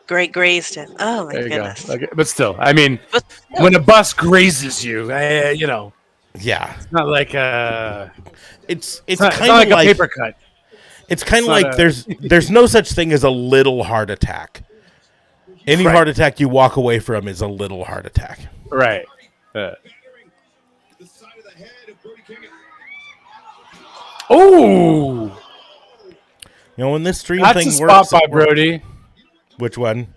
Great grazed him. Oh my there you goodness. go. Okay. But still, I mean, But when a bus grazes you, you know, Yeah. it's not like It's it's not kind of like a like paper cut. it's kind of it's like not there's no such thing as a little heart attack. Any Right. heart attack you walk away from is a little heart attack. Right. The side of the head of Brody King. Oh, You know, when this stream that's thing a works, spot by it works. Brody. Which one?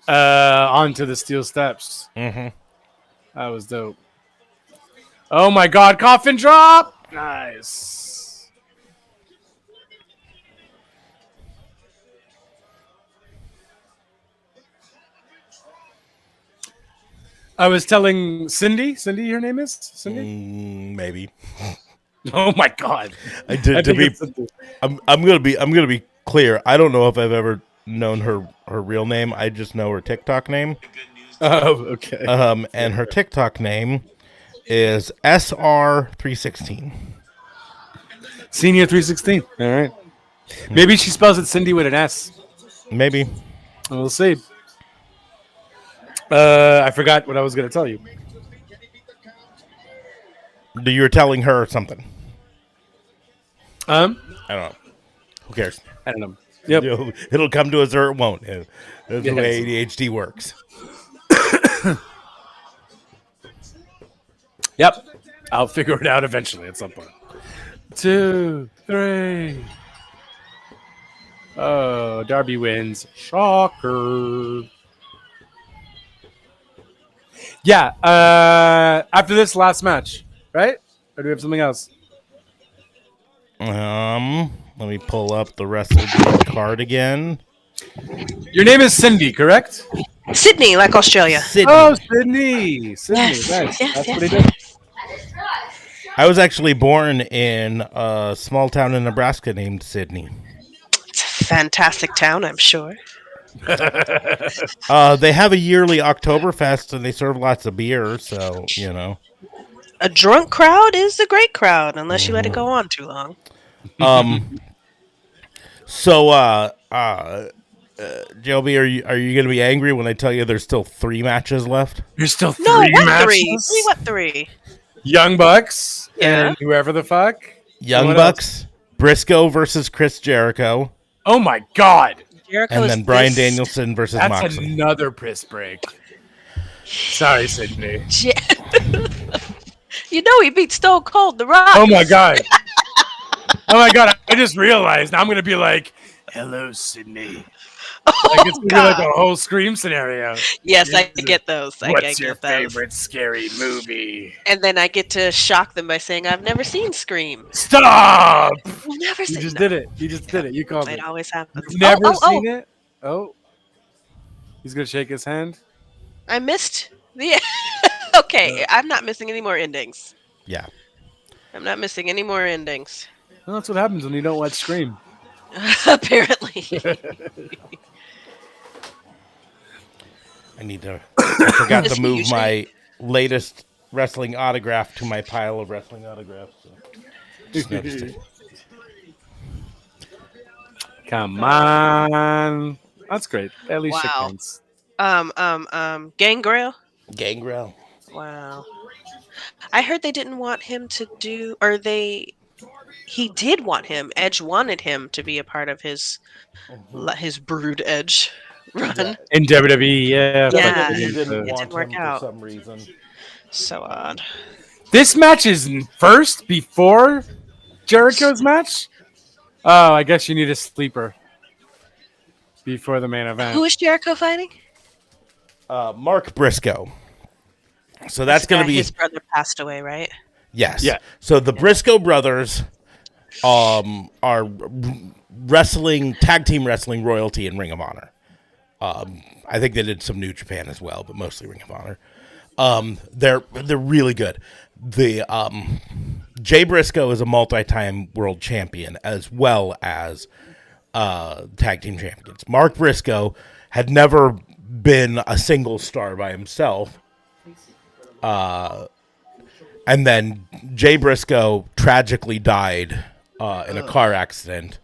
Onto the steel steps. Mm-hmm. That was dope. Oh my God! Coffin drop. Nice. I was telling Cindy. Cindy, her name is Cindy. Maybe. Oh my God! I did I to think be. it's Cindy. I'm gonna be clear. I don't know if I've ever known her real name. I just know her TikTok name. Oh, okay. And her TikTok name is SR316. Senior 316. All right. Maybe she spells it Cindy with an S. Maybe. We'll see. I forgot what I was going to tell you. You were telling her something. I I don't know. Who cares? don't know. Yep. It'll come to us or it won't. That's the Yes. way ADHD works. Yep. I'll figure it out eventually at some point. 2, 3. Oh, Darby wins. Shocker. Yeah. After this last match, right? Or do we have something else? Let me pull up the Wrestle card again. Your name is Cindy, correct? Sydney, like Australia. Sydney. Oh, Sydney. Sydney. Yes, Nice. yes, That's yes, what he did. I was actually born in a small town in Nebraska named Sydney. It's a fantastic town, I'm sure. They have a yearly Oktoberfest and they serve lots of beer, so, you know. A drunk crowd is a great crowd, unless you let it go on too long. Joby, are you going to be angry when I tell you there's still 3 matches left? You're still 3 No, what matches? 3? What 3? Young Bucks Yeah. and whoever the fuck. Young What Bucks, Briscoe versus Chris Jericho, Oh my God. Jericho and is then Bryan this- Danielson versus That's Moxley. another piss break. Sorry, Sydney. You know he beat Stone Cold The Rock. Oh my god. Oh my god. I just realized now I'm gonna be like, "Hello, Sydney." Like it's gonna be like a whole Scream scenario. Yes, I get those. I What's your get those. favorite scary movie? And then I get to shock them by saying, I've never seen Scream. Stop! I've never You seen just no, did it. You just did it. You called It it. always happens. You've never Oh, seen it? Oh. He's gonna shake his hand. I missed the. Okay, I'm not missing any more endings. Yeah. I'm not missing any more endings. Well, that's what happens when you don't watch Scream. Apparently. I need to. I forgot to Just move usually- my latest wrestling autograph to my pile of wrestling autographs. So. Just noticed it. Come on. That's great. At least shake Wow. hands. Gangrel. Gangrel. Wow. I heard they didn't want him to do, or he did want him. Edge wanted him to be a part of his Brood Edge run. In WWE, yeah. Yeah. but He it didn't It want didn't work him out. for some reason. So odd. This match is first before Jericho's match? Oh, I guess you need a sleeper before the main event. Who is Jericho fighting? Mark Briscoe. So that's going to be his brother passed away, right? yes. Yeah. So the Briscoe brothers are wrestling tag team wrestling royalty in Ring of Honor. I think they did some New Japan as well, but mostly Ring of Honor. They're really good. The Jay Briscoe is a multi-time world champion as well as tag team champions. Mark Briscoe had never been a single star by himself. And then Jay Briscoe tragically died in a car accident.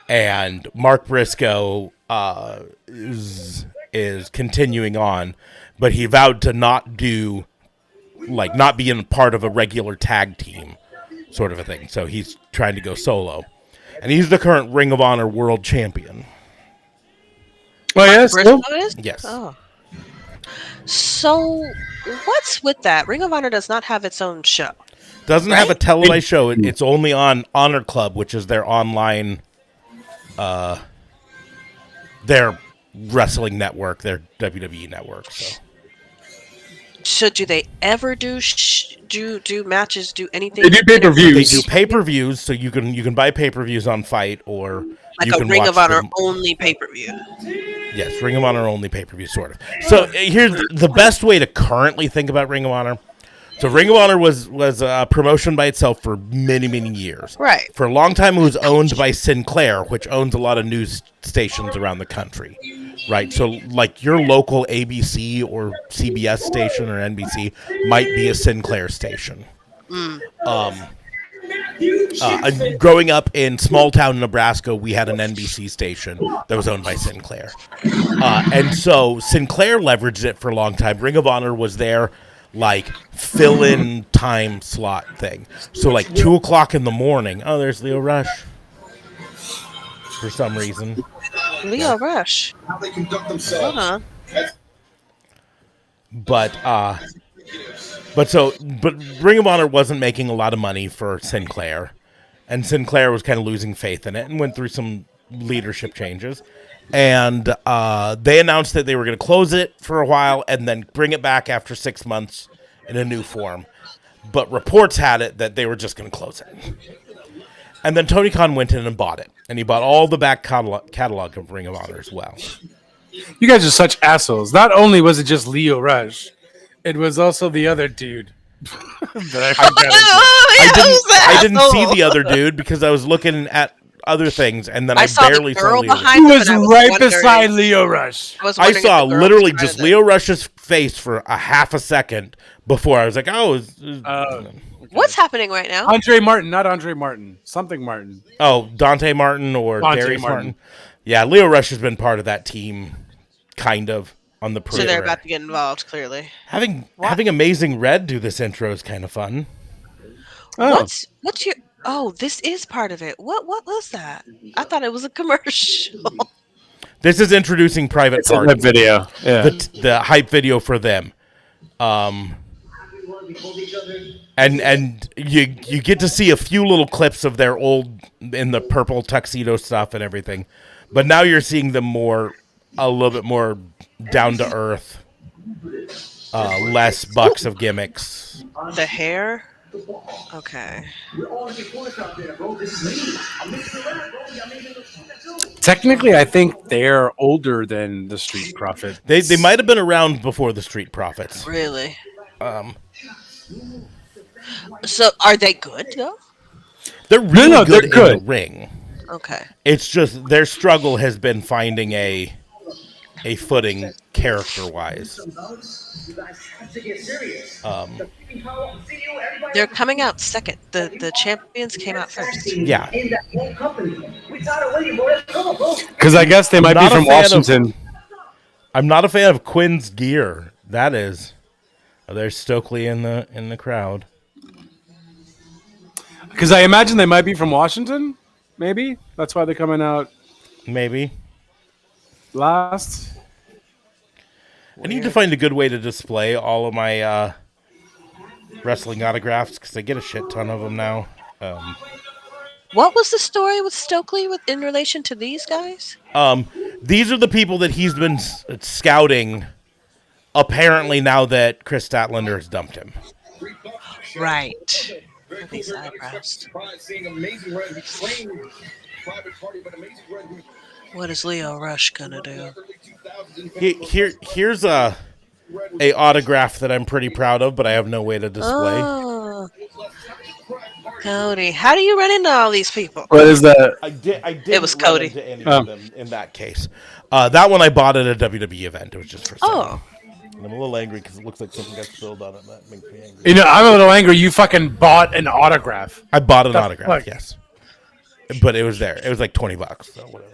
And Mark Briscoe is continuing on, but he vowed to not be in part of a regular tag team sort of a thing. So he's trying to go solo. And he's the current Ring of Honor world champion. Oh, yes. Briscoe is? Yes. Oh. So, what's with that? Ring of Honor does not have its own show. Doesn't have a televised show. It's only on Honor Club, which is their online, their wrestling network, their WWE network. So, do they ever do matches? Do anything? They do pay-per-views. They do pay-per-views, so you can buy pay-per-views on Fight, or Like you a can Ring watch of Honor them. only pay-per-view. Yes, Ring of Honor only pay-per-view, sort of. So here's the best way to currently think about Ring of Honor. So Ring of Honor was a promotion by itself for many, many years. Right. For a long time, it was owned by Sinclair, which owns a lot of news stations around the country. Right, so like your local ABC or CBS station or NBC might be a Sinclair station. Growing up in small town Nebraska, we had an NBC station that was owned by Sinclair. And so Sinclair leveraged it for a long time. Ring of Honor was their like fill-in time slot thing. So like 2 o'clock in the morning, oh, there's Leo Rush for some reason. Leo Rush. How they conduct themselves. Uh-huh. But Ring of Honor wasn't making a lot of money for Sinclair, and Sinclair was kind of losing faith in it and went through some leadership changes. And they announced that they were going to close it for a while and then bring it back after 6 months in a new form. But reports had it that they were just going to close it. And then Tony Khan went in and bought it, and he bought all the back catalog of Ring of Honor as well. You guys are such assholes. Not only was it just Leo Rush, it was also the other dude. that I forgot. I didn't see the other dude because I was looking at other things, and then I saw the barely saw girl Leo. behind He him, was and I was right wondering- beside Leo Rush. I was I wondering saw if the girl literally was just behind Leo Rush's face for a half a second before I was like, oh, What's happening right now? Andre Martin, not Andre Martin. Something Martin. oh, Dante Martin or Dante Darius Martin. Martin. Yeah, Leo Rush has been part of that team, kind of, on the So periphery. they're about to get involved, clearly. Having Amazing Red do this intro is kind of fun. Oh. What's your Oh, this is part of it. What was that? I thought it was a commercial. This is introducing Private It's in Party, that video. Yeah. the hype video for them. And you get to see a few little clips of their old in the purple tuxedo stuff and everything, but now you're seeing them a little bit more down to earth, less bucks of gimmicks. The hair. Okay. Technically, I think they're older than the Street Profits. They might have been around before the Street Profits. Really. So are they good though? They're really No, good they're good. in the ring. Okay. It's just their struggle has been finding a footing character-wise. They're coming out second. The champions came out first. Yeah. Because I guess they might be Not a from fan of- Washington. I'm not a fan of Quinn's gear. That is. There's Stokely in the crowd. Because I imagine they might be from Washington. Maybe that's why they're coming out Maybe. last. I need to find a good way to display all of my wrestling autographs because I get a shit ton of them now. What was the story with Stokely in relation to these guys? These are the people that he's been scouting. Apparently, now that Chris Statlander has dumped him. Right. These eyebrows. What is Leo Rush gonna do? Here's a autograph that I'm pretty proud of, but I have no way to display. Oh, Cody, how do you run into all these people? What is that? I did. It was Cody. Into any of them in that case. That one I bought at a WWE event. It was just for sale. Oh, And I'm a little angry because it looks like something got spilled on it. That makes me angry. You know, I'm a little angry. You fucking bought an autograph. I bought an autograph, fuck? yes, but it was there. It was like $20, so whatever.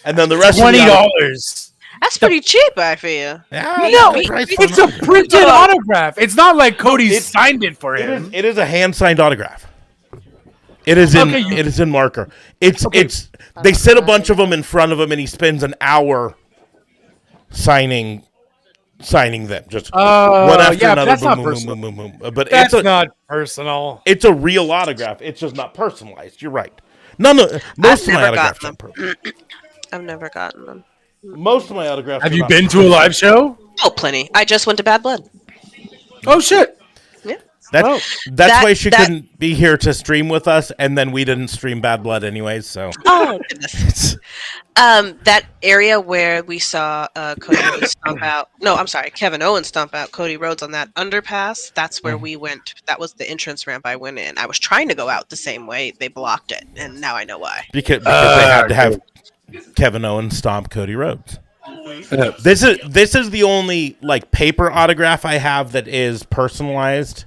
And then the rest of the $20. that's pretty cheap, I feel. Yeah, No, the price it's for a mine. printed autograph. It's not like Cody it- signed it for It him. is a hand signed autograph. It is in Okay, you- it is in marker. It's they sit a bunch of them in front of him, and he spends an hour signing them just one after yeah, but another. that's Boom, not boom, personal. boom, boom, boom, boom. But That's it's not personal. it's a real autograph. It's just not personalized. You're right. Most of my never autographs gotten are personal. I've never gotten them. Most of my autographs. Have are you not been to a live show? Oh, plenty. I just went to Bad Blood. Oh shit! Yeah. That's That- why she that- couldn't be here to stream with us, and then we didn't stream Bad Blood anyways. So Oh goodness. That area where we saw Cody Rhodes stomp out. No, I'm sorry, Kevin Owens stomp out Cody Rhodes on that underpass. That's where we went. That was the entrance ramp I went in. I was trying to go out the same way. They blocked it, and now I know why. because they had to have Kevin Owens stomp Cody Rhodes. Yeah. This is the only like paper autograph I have that is personalized.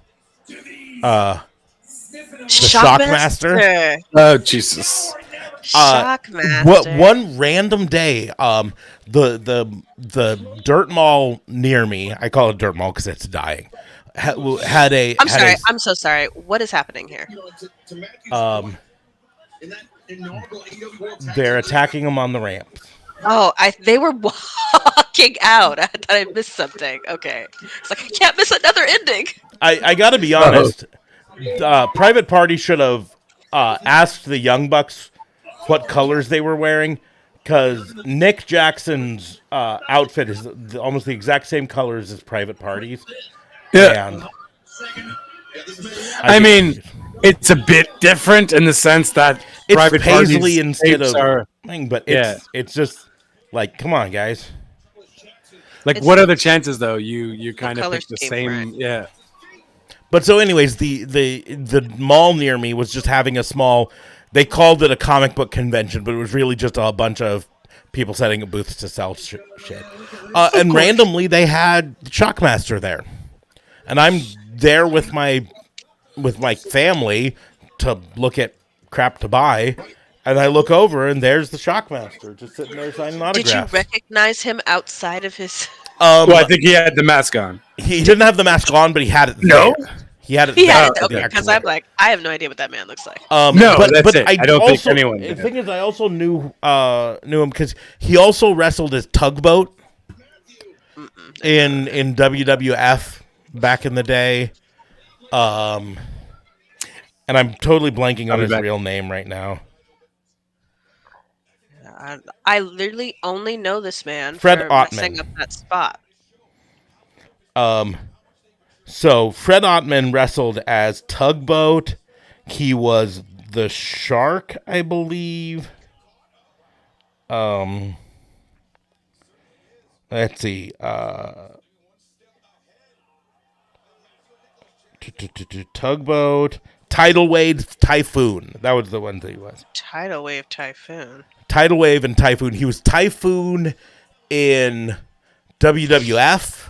Shockmaster? Oh Jesus! Shockmaster. One random day, the dirt mall near me, I call it dirt mall because it's dying, had a. I'm had sorry. a- I'm so sorry. What is happening here? They're attacking him on the ramp. Oh, they were walking out. I thought I missed something. Okay, it's like I can't miss another ending. I got to be honest. Private Party should have asked the Young Bucks what colors they were wearing, because Nick Jackson's outfit is almost the exact same colors as Private Party's. Yeah. And I mean, it's a bit different in the sense that it's Private paisley Party's instead tapes of are thing, but Yeah. it's just like, come on, guys. like. It's- What are the chances though? You kind of colors pick the came same. right. Yeah. But so, anyways, the mall near me was just having a small. They called it a comic book convention, but it was really just a bunch of people setting up booths to sell shit. And randomly, they had Shockmaster there, and I'm there with my family to look at crap to buy, and I look over, and there's the Shockmaster just sitting there signing autographs. Did you recognize him outside of his? Well, I think he had the mask on. He didn't have the mask on, but he had it No? there. He had it. He had that- it the okay, actual because I'm letter. like, I have no idea what that man looks like. No, that's it. I don't think also, anyone The did. thing is, I also knew him because he also wrestled as Tugboat in WWF back in the day. And I'm totally blanking on his real name right now. I literally only know this man Fred for messing Ottman. up that spot. So Fred Ottman wrestled as Tugboat. He was the Shark, I believe. Let's see. Tugboat, Tidal Wave, Typhoon. That was the one that he was. Tidal Wave Typhoon. Tidal Wave and Typhoon. He was Typhoon in WWF,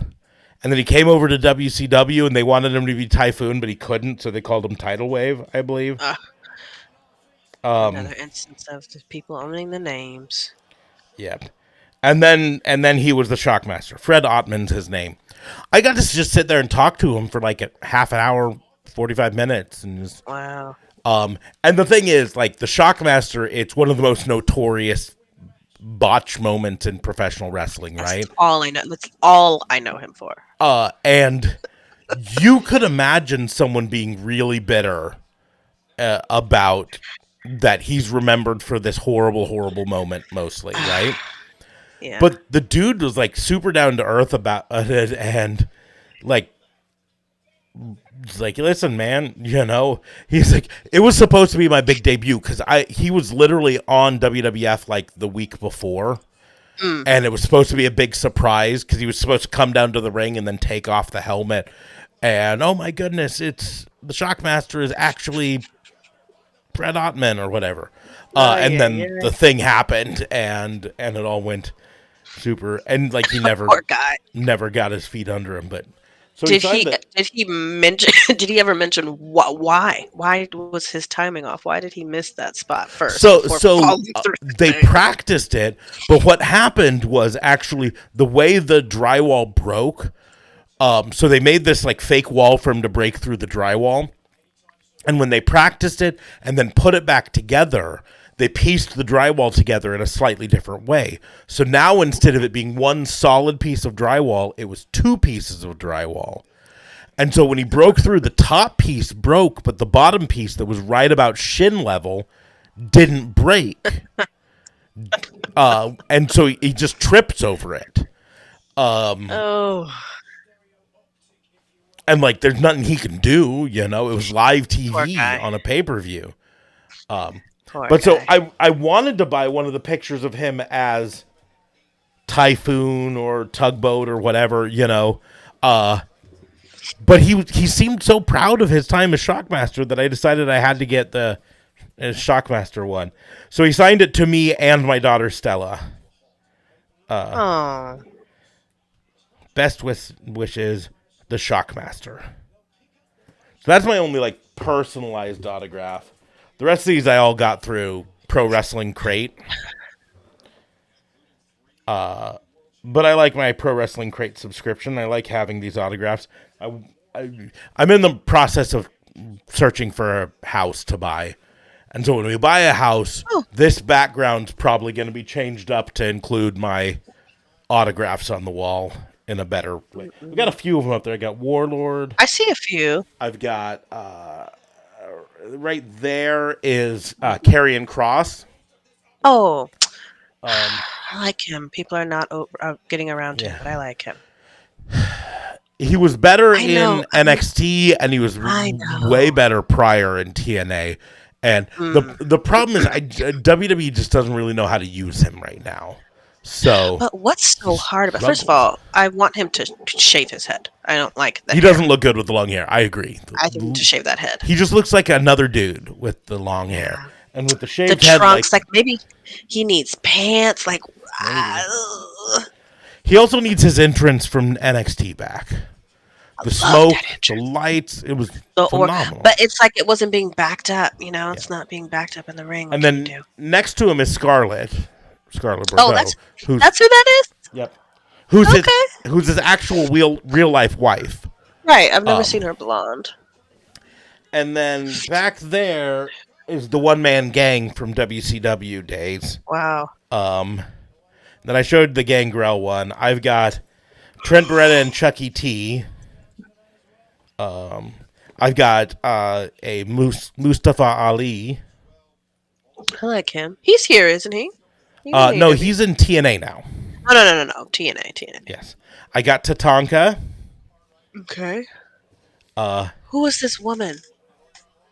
and then he came over to WCW, and they wanted him to be Typhoon, but he couldn't, so they called him Tidal Wave, I believe. Another instance of the people owning the names. Yeah. And then he was the Shockmaster. Fred Ottman's his name. I got to just sit there and talk to him for like a half an hour, 45 minutes, and just Wow. and the thing is, like, the Shockmaster, it's one of the most notorious botch moments in professional wrestling, right? That's all I know. That's all I know him for. And you could imagine someone being really bitter about that he's remembered for this horrible, horrible moment mostly, right? Yeah. But the dude was like super down to earth about it, and like, he's like, listen, man, you know, he's like, it was supposed to be my big debut because he was literally on WWF like the week before, and it was supposed to be a big surprise because he was supposed to come down to the ring and then take off the helmet, and oh my goodness, it's the Shockmaster is actually Fred Ottman or whatever, and then the thing happened, and it all went super, and like he Poor guy. never got his feet under him, but. So Did signed he? it. Did he mention? Did he ever mention why? Why was his timing off? Why did he miss that spot first? So before falling through the they thing? practiced it, but what happened was actually the way the drywall broke. So they made this like fake wall for him to break through the drywall, and when they practiced it and then put it back together, they pieced the drywall together in a slightly different way. So now instead of it being one solid piece of drywall, it was two pieces of drywall. And so when he broke through, the top piece broke, but the bottom piece that was right about shin level didn't break. And so he just trips over it. Oh, And like there's nothing he can do, you know. It was live Poor TV guy. on a pay-per-view. poor But so guy. I wanted to buy one of the pictures of him as Typhoon or Tugboat or whatever, you know. But he seemed so proud of his time as Shockmaster that I decided I had to get the Shockmaster one. So he signed it to me and my daughter Stella. Oh, Best wishes, the Shockmaster. So that's my only like personalized autograph. The rest of these I all got through Pro Wrestling Crate. But I like my Pro Wrestling Crate subscription. I like having these autographs. I'm in the process of searching for a house to buy. And so when we buy a house, this background's probably going to be changed up to include my autographs on the wall in a better way. We've got a few of them up there. I got Warlord. I see a few. I've got right there is Karrion Kross. Oh, I like him. People are not getting around to him, Yeah. but I like him. He was better I know. in NXT, and he was I know. way better prior in TNA. And the problem is, WWE just doesn't really know how to use him right now. So But what's so hard about? First of all, I want him to shave his head. I don't like that. he doesn't look good with the long hair. I agree. I think to shave that head. He just looks like another dude with the long hair and with the The shaved head. trunks, like maybe he needs pants. Like, He also needs his entrance from NXT back. The love smoke, that the entrance. lights, it was Or, phenomenal. but it's like it wasn't being backed up. You know, it's not being backed up in the ring. And What can you then do? next to him is Scarlett Bordeaux. Oh, that's who's who that is. yep, who's Okay. his actual real life wife. Right. I've never seen her blonde. And then back there is the one-man gang from WCW days. Wow. Then I showed the Gangrel one. I've got Trent Beretta and Chucky T. I've got a Mustafa Ali. I like him. He's here, isn't he? No, he's in TNA now. Oh, no. TNA. Yes. I got Tatanka. Okay. Who is this woman?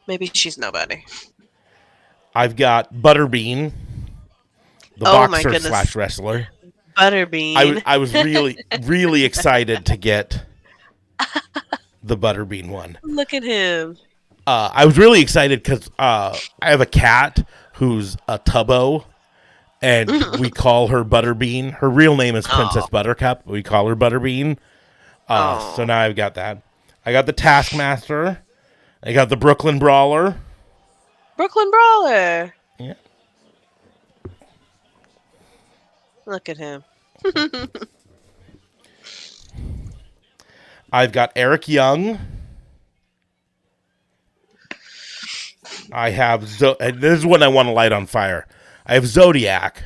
Maybe she's nobody. I've got Butterbean, the Oh my boxer goodness. / wrestler. Butterbean. I was really, really excited to get the Butterbean one. Look at him. I was really excited because I have a cat who's a Tubbo, and we call her Butterbean. Her real name is Princess Buttercup. But we call her Butterbean. So now I've got that. I got the Taskmaster. I got the Brooklyn Brawler. Brooklyn Brawler. Yeah. Look at him. I've got Eric Young. I have and this is when I want to light on fire. I have Zodiac,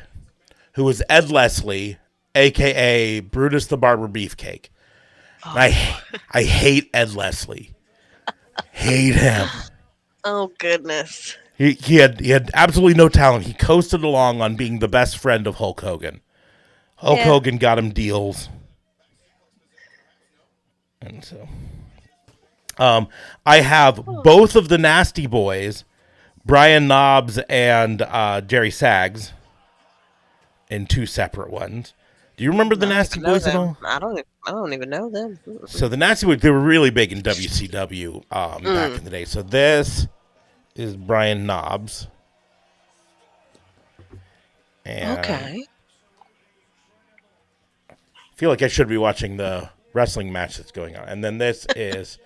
who is Ed Leslie, aka Brutus the Barber Beefcake. And I hate Ed Leslie. Hate him. Oh goodness. He had absolutely no talent. He coasted along on being the best friend of Hulk Hogan. Hulk Hogan got him deals. And so I have both of the Nasty Boys, Brian Knobbs and Jerry Sags, in 2 separate ones. Do you remember the Nasty Boys at all? I don't even know them. So the Nasty Boys, they were really big in WCW back in the day. So this is Brian Knobbs. And Okay. I feel like I should be watching the wrestling match that's going on. And then this is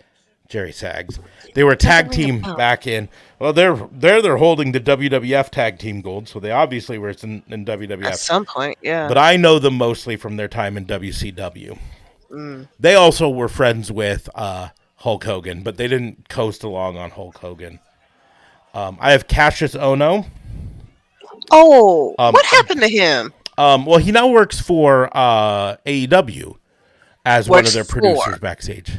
Jerry Sags. They were a tag team back in. Well, they're holding the WWF tag team gold, so they obviously were in WWF. At some point, yeah. But I know them mostly from their time in WCW. They also were friends with Hulk Hogan, but they didn't coast along on Hulk Hogan. I have Cassius Ohno. Oh, what happened to him? Well, he now works for AEW as one of their producers backstage.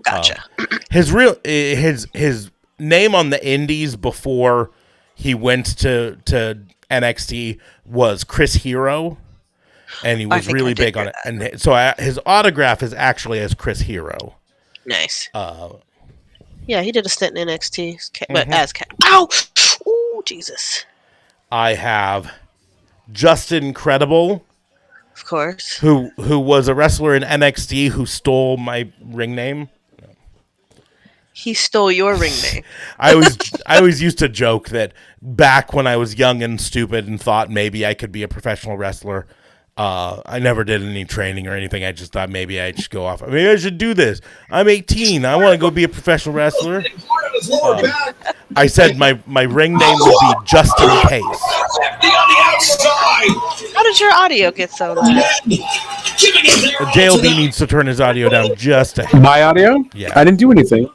Gotcha. His name on the Indies before he went to NXT was Chris Hero, and he was really big on it. And so his autograph is actually as Chris Hero. Nice. Yeah, he did a stint in NXT, but as oh, Jesus. I have Justin Credible, of course, who was a wrestler in NXT who stole my ring name. He stole your ring name. I always used to joke that back when I was young and stupid and thought maybe I could be a professional wrestler. I never did any training or anything. I just thought maybe I'd just go off. Maybe I should do this. I'm 18. I want to go be a professional wrestler. I said my ring name would be Justin Case. How did your audio get so loud? JLB needs to turn his audio down just a My audio? Yeah. I didn't do anything.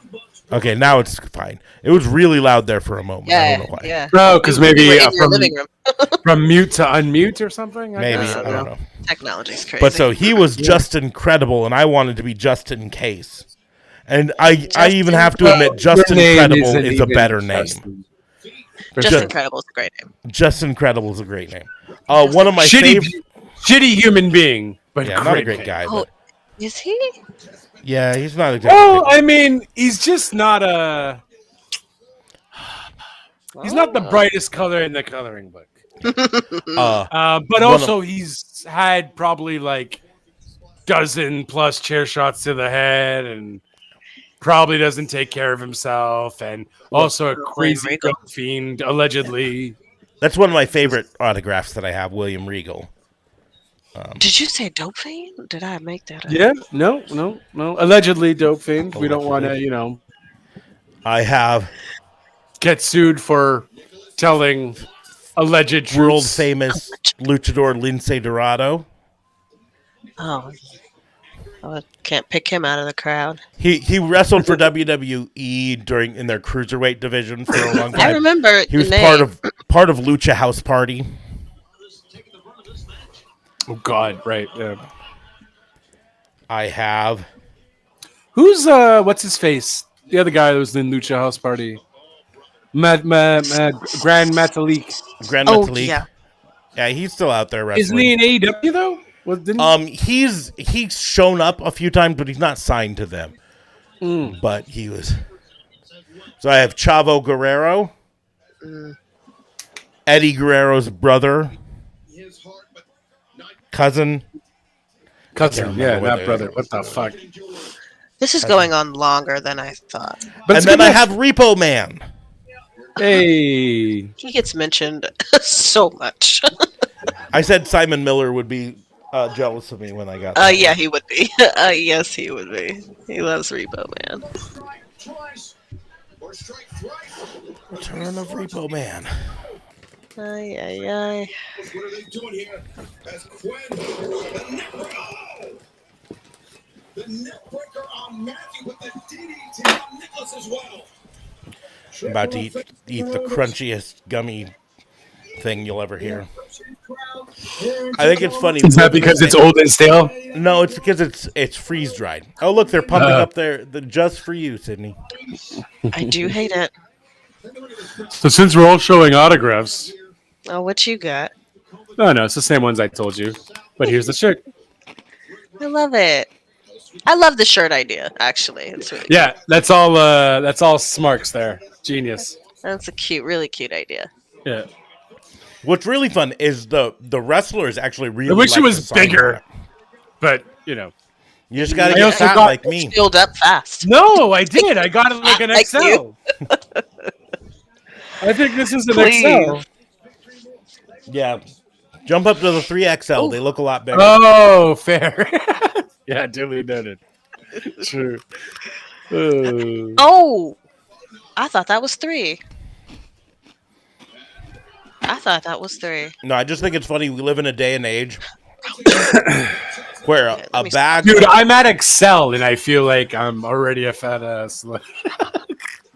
Okay, now it's fine. It was really loud there for a moment. I don't know why. Yeah. No, because maybe You were in your living room. from mute to unmute or something? Maybe. guess. I don't know. Technology's crazy. But so he was Justin Credible, and I wanted to be Justin Case. And I even have to admit, Justin Your name Credible isn't is a even better name. Justin. Just Incredible is a great name. Justin Credible is a great name. One of my favorite. Shitty human being, but Yeah, not a great guy. Oh, But is he? yeah, he's not exactly. Well, I mean, he's just not a. He's not the brightest color in the coloring book. But also, he's had probably like dozen plus chair shots to the head, and probably doesn't take care of himself, and also a crazy drug fiend, allegedly. That's one of my favorite autographs that I have, William Regal. Did you say dope fiend? Did I make that up? Yeah, no. Allegedly dope fiend. We don't want to, I have get sued for telling alleged truths. world famous luchador Lince Dorado. Oh. I can't pick him out of the crowd. He wrestled for WWE in their cruiserweight division for a long time. I remember He was the name. part of Lucha House Party. Oh God, right. Yeah. I have Who's what's his face? The other guy that was in Lucha House Party. Grand Metalik. Grand Oh, Metalik. yeah. Yeah, he's still out there wrestling. Isn't he in AEW though? What didn't He's shown up a few times, but he's not signed to them. Mm. But he was. So I have Chavo Guerrero, Eddie Guerrero's brother, cousin. Cousin, yeah, remember what not they- brother. What the fuck? This is going on longer than I thought. But And it's then good I match. have Repo Man. Hey, He gets mentioned so much. I said Simon Miller would be jealous of me when I got that. Yeah, he would be. Yes, he would be. He loves Repo Man. Strike twice or strike thrice. Return of Repo Man. Ay, ay, ay. What are they doing here? As Quinn, the neck breaker. The neck breaker on Matthew with the DDT on Nicholas as well. I'm about to eat the crunchiest gummy thing you'll ever hear. I think it's funny. is that because it's old and stale? No, it's because it's freeze dried. Oh, look, they're pumping up the just for you, Sydney. I do hate it. So since we're all showing autographs, Oh, what you got? no, it's the same ones I told you. But here's the shirt. I love it. I love the shirt idea, actually. It's really Yeah, that's all Smarks there. Genius. That's a really cute idea. Yeah. What's really fun is the wrestlers actually really. I wish it like was the sign bigger. for it. But you know. You just gotta I get also fat got- like me. Filled up fast. No, I did. I got it like an Like XL. you. I think this is an Please. XL. Yeah, jump up to the 3XL. They look a lot bigger. Oh, fair. Yeah, duly noted. True. Oh, I thought that was 3. I thought that was 3. No, I just think it's funny. We live in a day and age where let a me bag, Dude, I'm at Excel and I feel like I'm already a fat ass.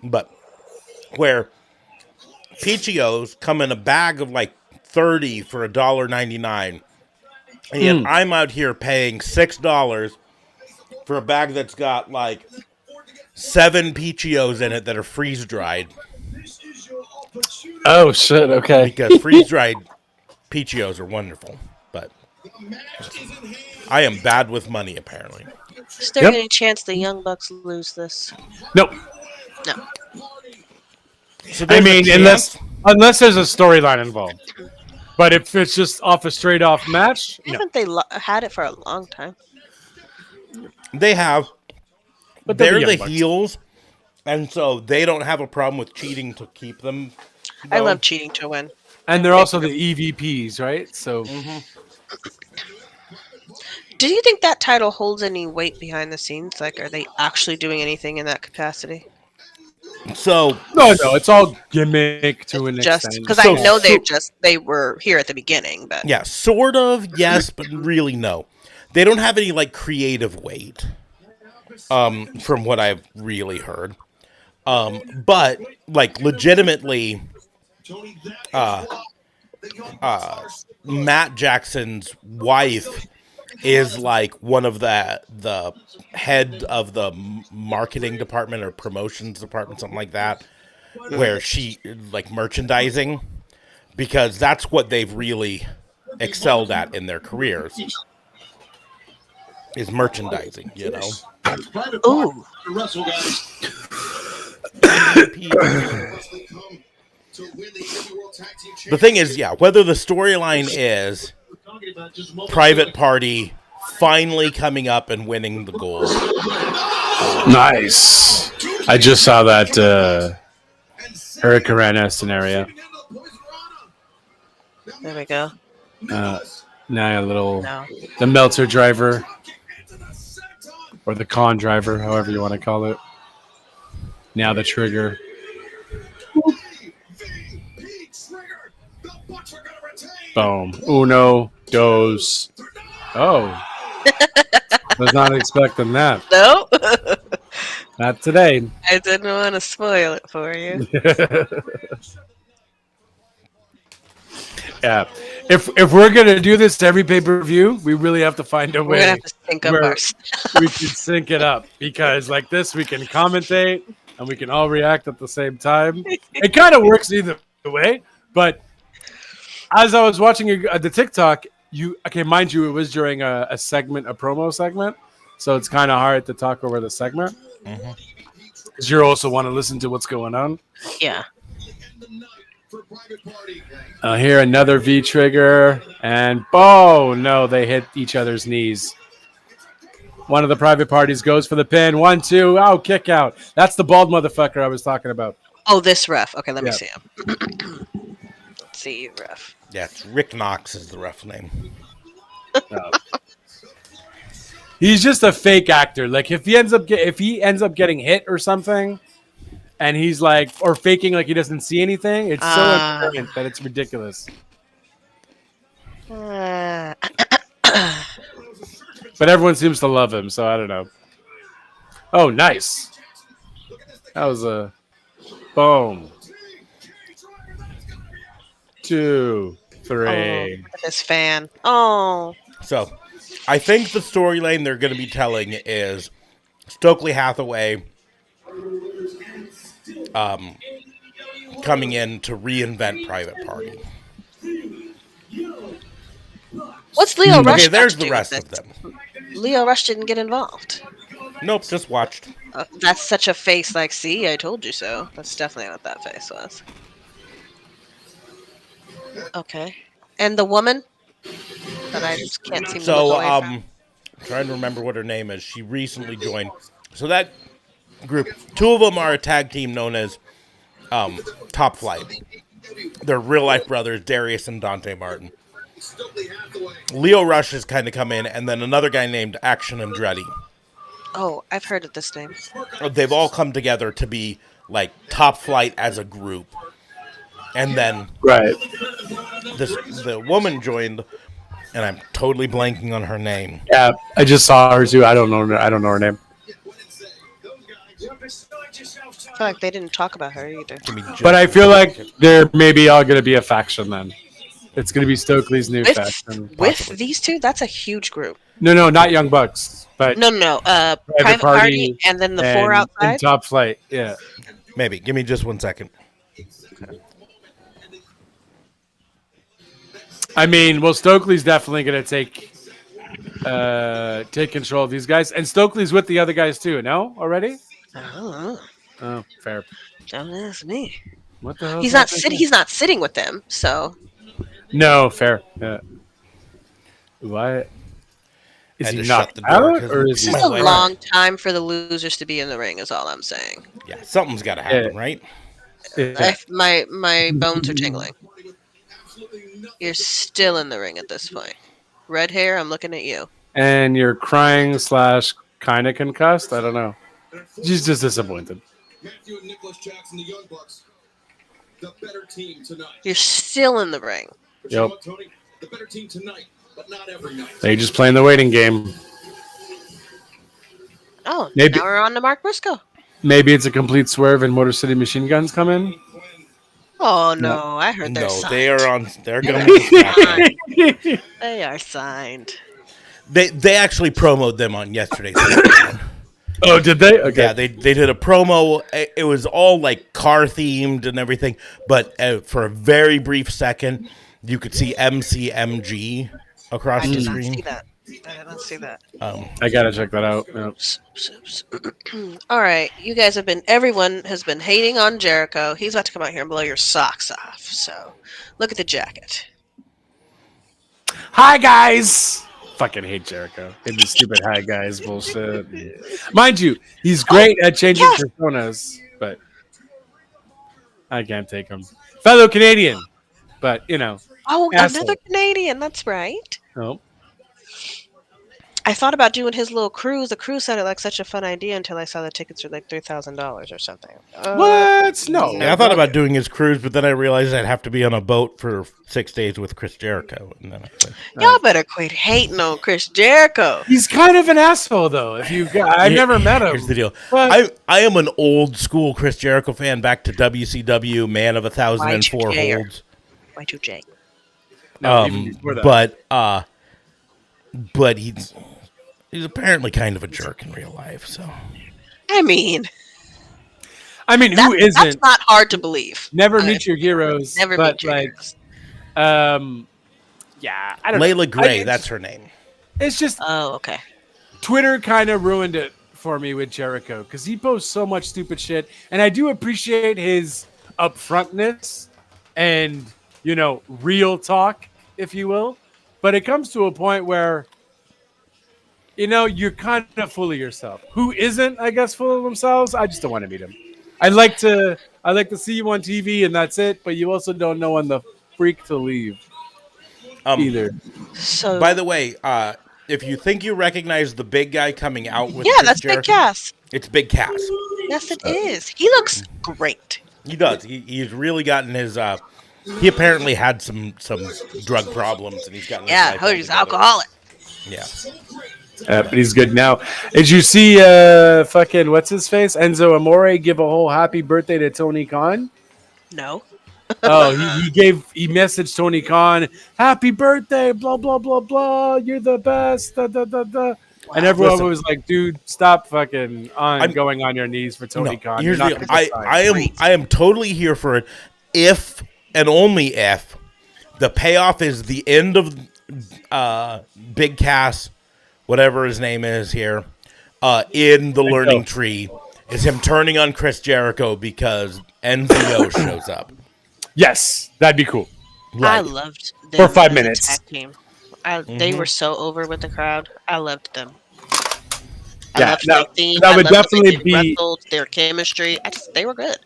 but where Peachios come in a bag of like 30 for $1.99, and yet I'm out here paying $6 for a bag that's got like 7 Peachios in it that are freeze dried, Oh shit, okay. because freeze dried Peachios are wonderful. But I am bad with money apparently. Is there Yep. any chance the Young Bucks lose this? Nope. No. So I there's a mean, chance- unless there's a storyline involved. But if it's just off a straight off match, no. Haven't they had it for a long time? they have. But they're They're the the Young Bucks. heels, and so they don't have a problem with cheating to keep them. I though. love cheating to win. And they're also the EVPs, right? So Do you think that title holds any weight behind the scenes? Like, are they actually doing anything in that capacity? So no, it's all gimmick to an Just extent. because So- I know they were here at the beginning, but yeah, sort of yes, but really no. They don't have any like creative weight. From what I've really heard. But like legitimately, Matt Jackson's wife is like one of the head of the marketing department or promotions department, something like that, where she like merchandising, because that's what they've really excelled at in their careers is merchandising, you know. ooh, Wrestle guys. The thing is, yeah, whether the storyline is Private Party finally coming up and winning the gold, Nice. I just saw that Hurricane scenario. there we go. Now a little No, the Meltzer driver or the con driver, however you want to call it. Now the trigger. Boom. Uno, dos. Oh. Was not expecting that. No, Not today. I didn't want to spoil it for you. Yeah. If we're gonna do this to every pay-per-view, we really have to find a We're gonna way have to sync up where our. we can sync it up, because like this we can commentate and we can all react at the same time. It kind of works either way, but as I was watching the TikTok, mind you, it was during a promo segment, so it's kind of hard to talk over the segment because you also want to listen to what's going on. Yeah. Here another V trigger, and oh no, they hit each other's knees. One of the private parties goes for the pin. 1, 2. Oh, kick out. That's the bald motherfucker I was talking about. Oh, this ref. Okay, let me Yeah. see him. Let's see, ref. Yeah, it's Rick Knox is the ref name. He's just a fake actor. Like if he ends up getting hit or something, and he's like or faking like he doesn't see anything, it's so apparent that it's ridiculous. Uh, But everyone seems to love him, so I don't know. Oh, nice. That was a boom. 2, 3. this fan. Oh, So, I think the storyline they're going to be telling is Stokely Hathaway coming in to reinvent Private Party. what's Leo Rush? Okay, there's got to the do rest with of it? them. Leo Rush didn't get involved. Nope, just watched. That's such a face. Like, see, I told you so. That's definitely what that face was. Okay, and the woman that I just can't seem to So, look away from. trying to remember what her name is. She recently joined. So that group, 2 of them are a tag team known as Top Flight. They're real life brothers, Darius and Dante Martin. Leo Rush has kind of come in, and then another guy named Action Andretti. Oh, I've heard of this name. They've all come together to be like Top Flight as a group. And then Right. the woman joined, and I'm totally blanking on her name. Yeah, I just saw her too. I don't know her name. I feel like they didn't talk about her either. Give me just But I feel like they're maybe all going to be a faction then. It's going to be Stokely's new faction. With these two, that's a huge group. No, not Young Bucks, but No. Private Party, and then the 4 and outside. Top Flight. Yeah. maybe. Give me just 1 second. I mean, well, Stokely's definitely going to take control of these guys, and Stokely's with the other guys too. No, already? Oh, Oh, fair. don't ask me. What the hell? He's not sitting. He's not sitting with them. So No, fair. Yeah. Why? Is Had he to knocked shut the door out, 'cause or it's is this he? is a my way. long time for the losers to be in the ring. Is all I'm saying. Yeah, something's got to happen, Yeah. right? Yeah. My bones are tingling. You're still in the ring at this point. Red hair. I'm looking at you. And you're crying / kind of concussed. I don't know. She's just disappointed. Matthew and Nicholas Jackson, the Young Bucks, the better team tonight. You're still in the ring. But you know Yep. what, Tony? The better team tonight, but not every night. They just playing the waiting game. Oh, Maybe- now we're on to Mark Briscoe. Maybe it's a complete swerve and Motor City Machine Guns come in. Oh no, I heard they're No, signed. they are on. They're going to be SmackDown. They are signed. They actually promoted them on yesterday's SmackDown. Oh, did they? Okay. Yeah, they did a promo. It was all like car themed and everything, but for a very brief second, you could see MCMG across I the did not screen. see that. I did not see that. I gotta check that out. Yeah. All right, you guys have been. Everyone has been hating on Jericho. He's about to come out here and blow your socks off. So, look at the jacket. Hi guys. Fucking hate Jericho. And the stupid hi guys bullshit. Mind you, he's great at changing yes. personas, but I can't take him. Fellow Canadian, but you know, Oh, Asshole. another Canadian. That's right. no. I thought about doing his little cruise. The cruise sounded like such a fun idea until I saw the tickets were like $3,000 or something. What? No. Yeah, I thought about doing his cruise, but then I realized I'd have to be on a boat for 6 days with Chris Jericho. And then I said, Y'all better quit hating on Chris Jericho. He's kind of an asshole, though. I've never met him. Here's the deal. But- I am an old school Chris Jericho fan, back to WCW, Man of 1,004 Y2J. holds. Y2J. No, even before that. But he's apparently kind of a jerk in real life. So I mean, who that's isn't? not hard to believe. Never meet your heroes. Never but meet your like, heroes. yeah, I don't know. Layla Gray, It's- that's her name. It's just Oh, okay. Twitter kind of ruined it for me with Jericho because he posts so much stupid shit, and I do appreciate his upfrontness and real talk, if you will. But it comes to a point where you're kind of full of yourself. Who isn't, I guess, full of themselves? I just don't want to meet him. I like to see you on TV and that's it, but you also don't know when the freak to leave either. So By the way, if you think you recognize the big guy coming out with yeah, Chris that's Big Jericho, Cass. it's Big Cass. Yes, it is. He looks great. He does. He's really gotten his. He apparently had some drug problems, and he's gotten. his Yeah, life all he's together. alcoholic. Yeah. But he's good now. Did you see fucking what's his face? Enzo Amore give a whole happy birthday to Tony Khan? No. Oh, he messaged Tony Khan, happy birthday, blah blah blah blah. You're the best. Da, da, da, da. And everyone Listen. was like, dude, stop fucking going on your knees for Tony No, Khan. here's You're the not deal. gonna get signed. I am totally here for it, if and only if the payoff is the end of Big Cass, whatever his name is here, in the learning tree, is him turning on Chris Jericho because NZO shows up. Yes, that'd be cool. I Like, loved them For 5 as a minutes. tag team. They were so over with the crowd. I loved them. I Yeah, loved that- their theme. that I would loved the way definitely they be- wrestled, their chemistry. They were good.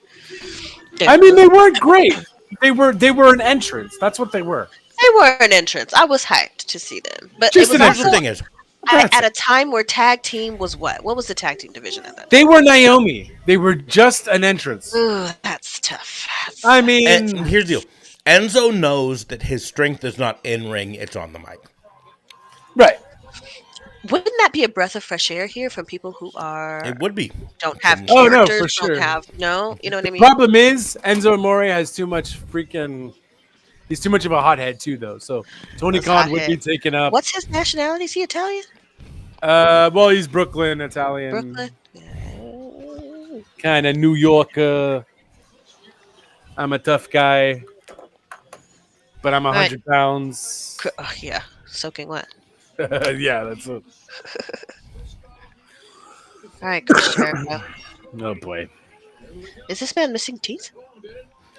I mean, they weren't great. They were an entrance. That's what they were. They were an entrance. I was hyped to see them, but Just it was an here's the also thing is, at a time where tag team was what? What was the tag team division at that? They were Naomi. They were just an entrance. Ooh, that's tough. I mean, and here's the deal. Enzo knows that his strength is not in ring; it's on the mic. right. Wouldn't that be a breath of fresh air here from people who It would be. don't have Oh, no, characters, for sure. don't have you know what I mean? Problem is, Enzo Amore has too much freaking. He's too much of a hothead too, though. So Tony What's Khan would be hothead? taken up. What's his nationality? Is he Italian? Well, he's Brooklyn, Italian, Brooklyn? kind of New Yorker. I'm a tough guy, but I'm 100 pounds. Oh, yeah, soaking wet. Yeah, that's it. All right, Chris Jericho. Oh boy, Is this man missing teeth?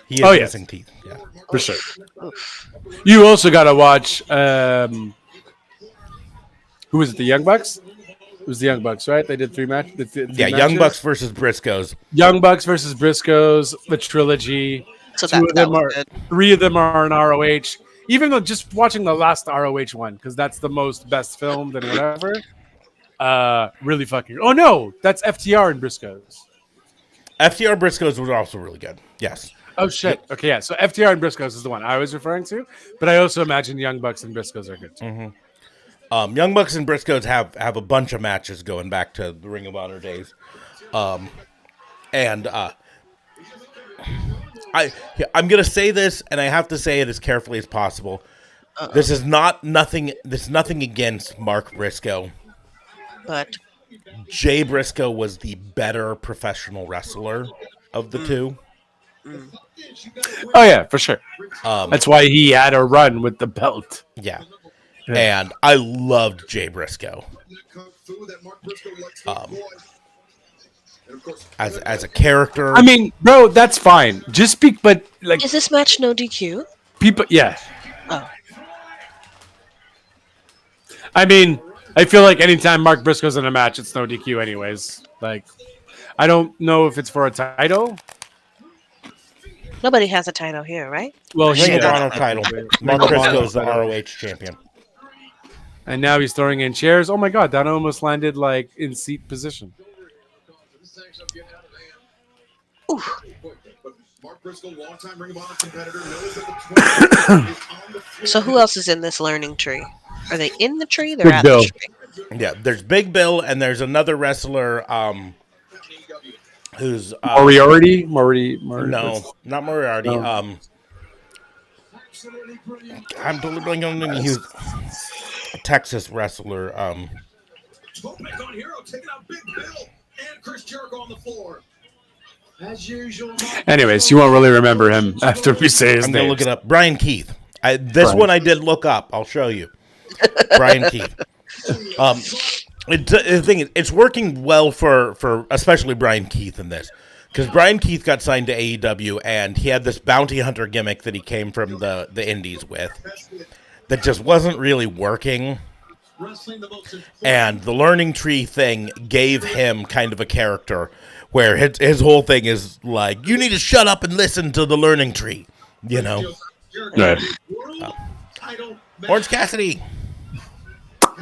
He is Oh, yes. missing teeth. Yeah. for sure. Oof. You also got to watch. Who was it? The Young Bucks. It was the Young Bucks, right? They did three matches. Yeah, Young Bucks versus Briscoes. Young Bucks versus Briscoes, the trilogy. So Two of that them was are, good. 3 of them are in ROH. Even though just watching the last ROH one, because that's the most best filmed and whatever. Really fucking. Oh no, that's FTR and Briscoes. FTR Briscoes was also really good. Yes. Oh shit. Okay, yeah. So FTR and Briscoes is the one I was referring to, but I also imagine Young Bucks and Briscoes are good too. Young Bucks and Briscoes have a bunch of matches going back to the Ring of Honor days. I'm gonna say this, and I have to say it as carefully as possible. This is nothing against Mark Briscoe. But Jay Briscoe was the better professional wrestler of the two. Oh yeah, for sure. Um, That's why he had a run with the belt. yeah. And I loved Jay Briscoe as a character. I mean, bro, that's fine. Just but like is this match no DQ? people, yeah. Oh, I mean, I feel like anytime Mark Briscoe's in a match, it's no DQ anyways. Like, I don't know if it's for a title. nobody has a title here, right? Well, Ring he of does. Honor title. Mark Briscoe's the ROH champion. And now he's throwing in chairs. Oh my God, that almost landed like in seat position. Mark Briscoe, longtime Ring of Honor competitor, knows that the 20 is on the floor. So who else is in this learning tree? Are they in the tree? They're Big at Bill. the tree. Yeah, there's Big Bill, and there's another wrestler who's Moriarty? no, not Moriarty. No. I'm totally blanking on the name. He's a Texas wrestler. Topex on Hero, taking out Big Bill and Chris Jericho on the floor. As usual. Anyways, you won't really remember him after we say his I'm gonna name. look it up. Brian Keith. This Brian. one I did look up. I'll show you. Brian Keith. The thing is, it's working well for especially Brian Keith in this, because Brian Keith got signed to AEW and he had this bounty hunter gimmick that he came from the indies with that just wasn't really working. And the learning tree thing gave him kind of a character where his whole thing is like, you need to shut up and listen to the learning tree, you know. Right. Orange Cassidy.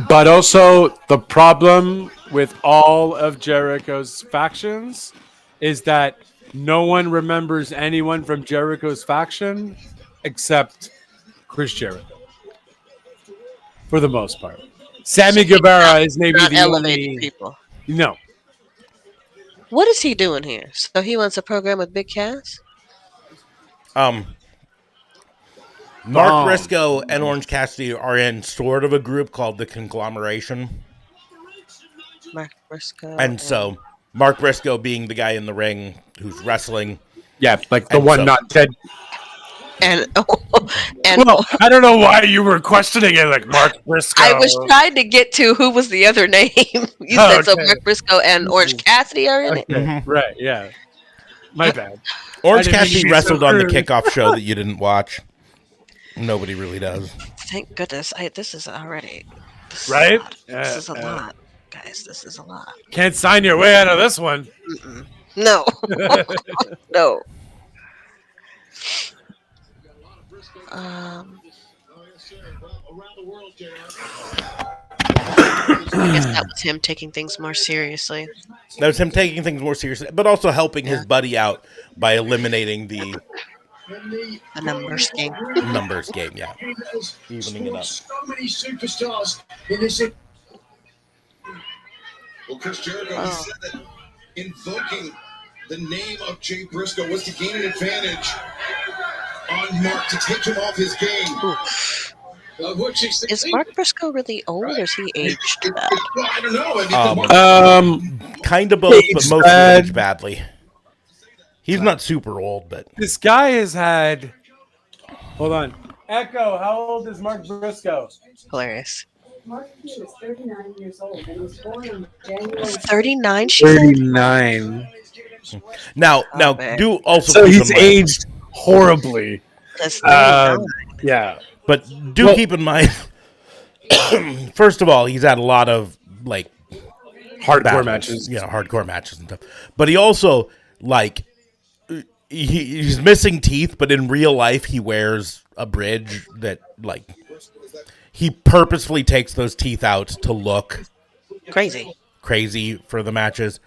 But also, the problem with all of Jericho's factions is that no one remembers anyone from Jericho's faction except Chris Jericho. For the most part. Sammy Guevara is maybe Not the elevating only... people. No. What is he doing here? So he wants a program with Big Cass? Mark Briscoe and Orange Cassidy are in sort of a group called the Conglomeration. Mark Briscoe. And so Mark Briscoe being the guy in the ring who's wrestling. Yeah, like the And one so- not dead. And Well, I don't know why you were questioning it like Mark Briscoe. I was trying to get to who was the other name. You Oh, said so okay. Mark Briscoe and Orange Cassidy are in it? Okay, right, yeah. My bad. Orange I didn't mean to Cassidy be wrestled so on the crude. kickoff show that you didn't watch. Nobody really does. Thank goodness. This is already... This is Right? a lot. This is a lot. Guys, this is a lot. Can't sign your way out of this one. Mm-mm. No. No. I guess that was him taking things more seriously. That was him taking things more seriously, but also helping his buddy out by eliminating the The numbers game. numbers game. Yeah, evening it up. So many superstars in this. Well, Chris Jericho, he Oh. said that invoking the name of Jay Briscoe was to gain an advantage on Mark to take him off his game. Oof. Which Is Mark Briscoe really old or is he aged bad? Well, I don't know. I mean, Kind of both, but Aged most bad. aged badly. He's not super old, but This guy has had... Hold on. Echo, how old is Mark Briscoe? Hilarious. Mark Q is 39 years old and was born on January 39, she said? 39. now man. do also So keep he's in mind, aged horribly. That's 39. Yeah. but do Well- keep in mind. First of all, he's had a lot of like Hardcore battles, matches. you know, hardcore matches and stuff. But he also like he's missing teeth, but in real life he wears a bridge that like he purposefully takes those teeth out to look Crazy. crazy for the matches.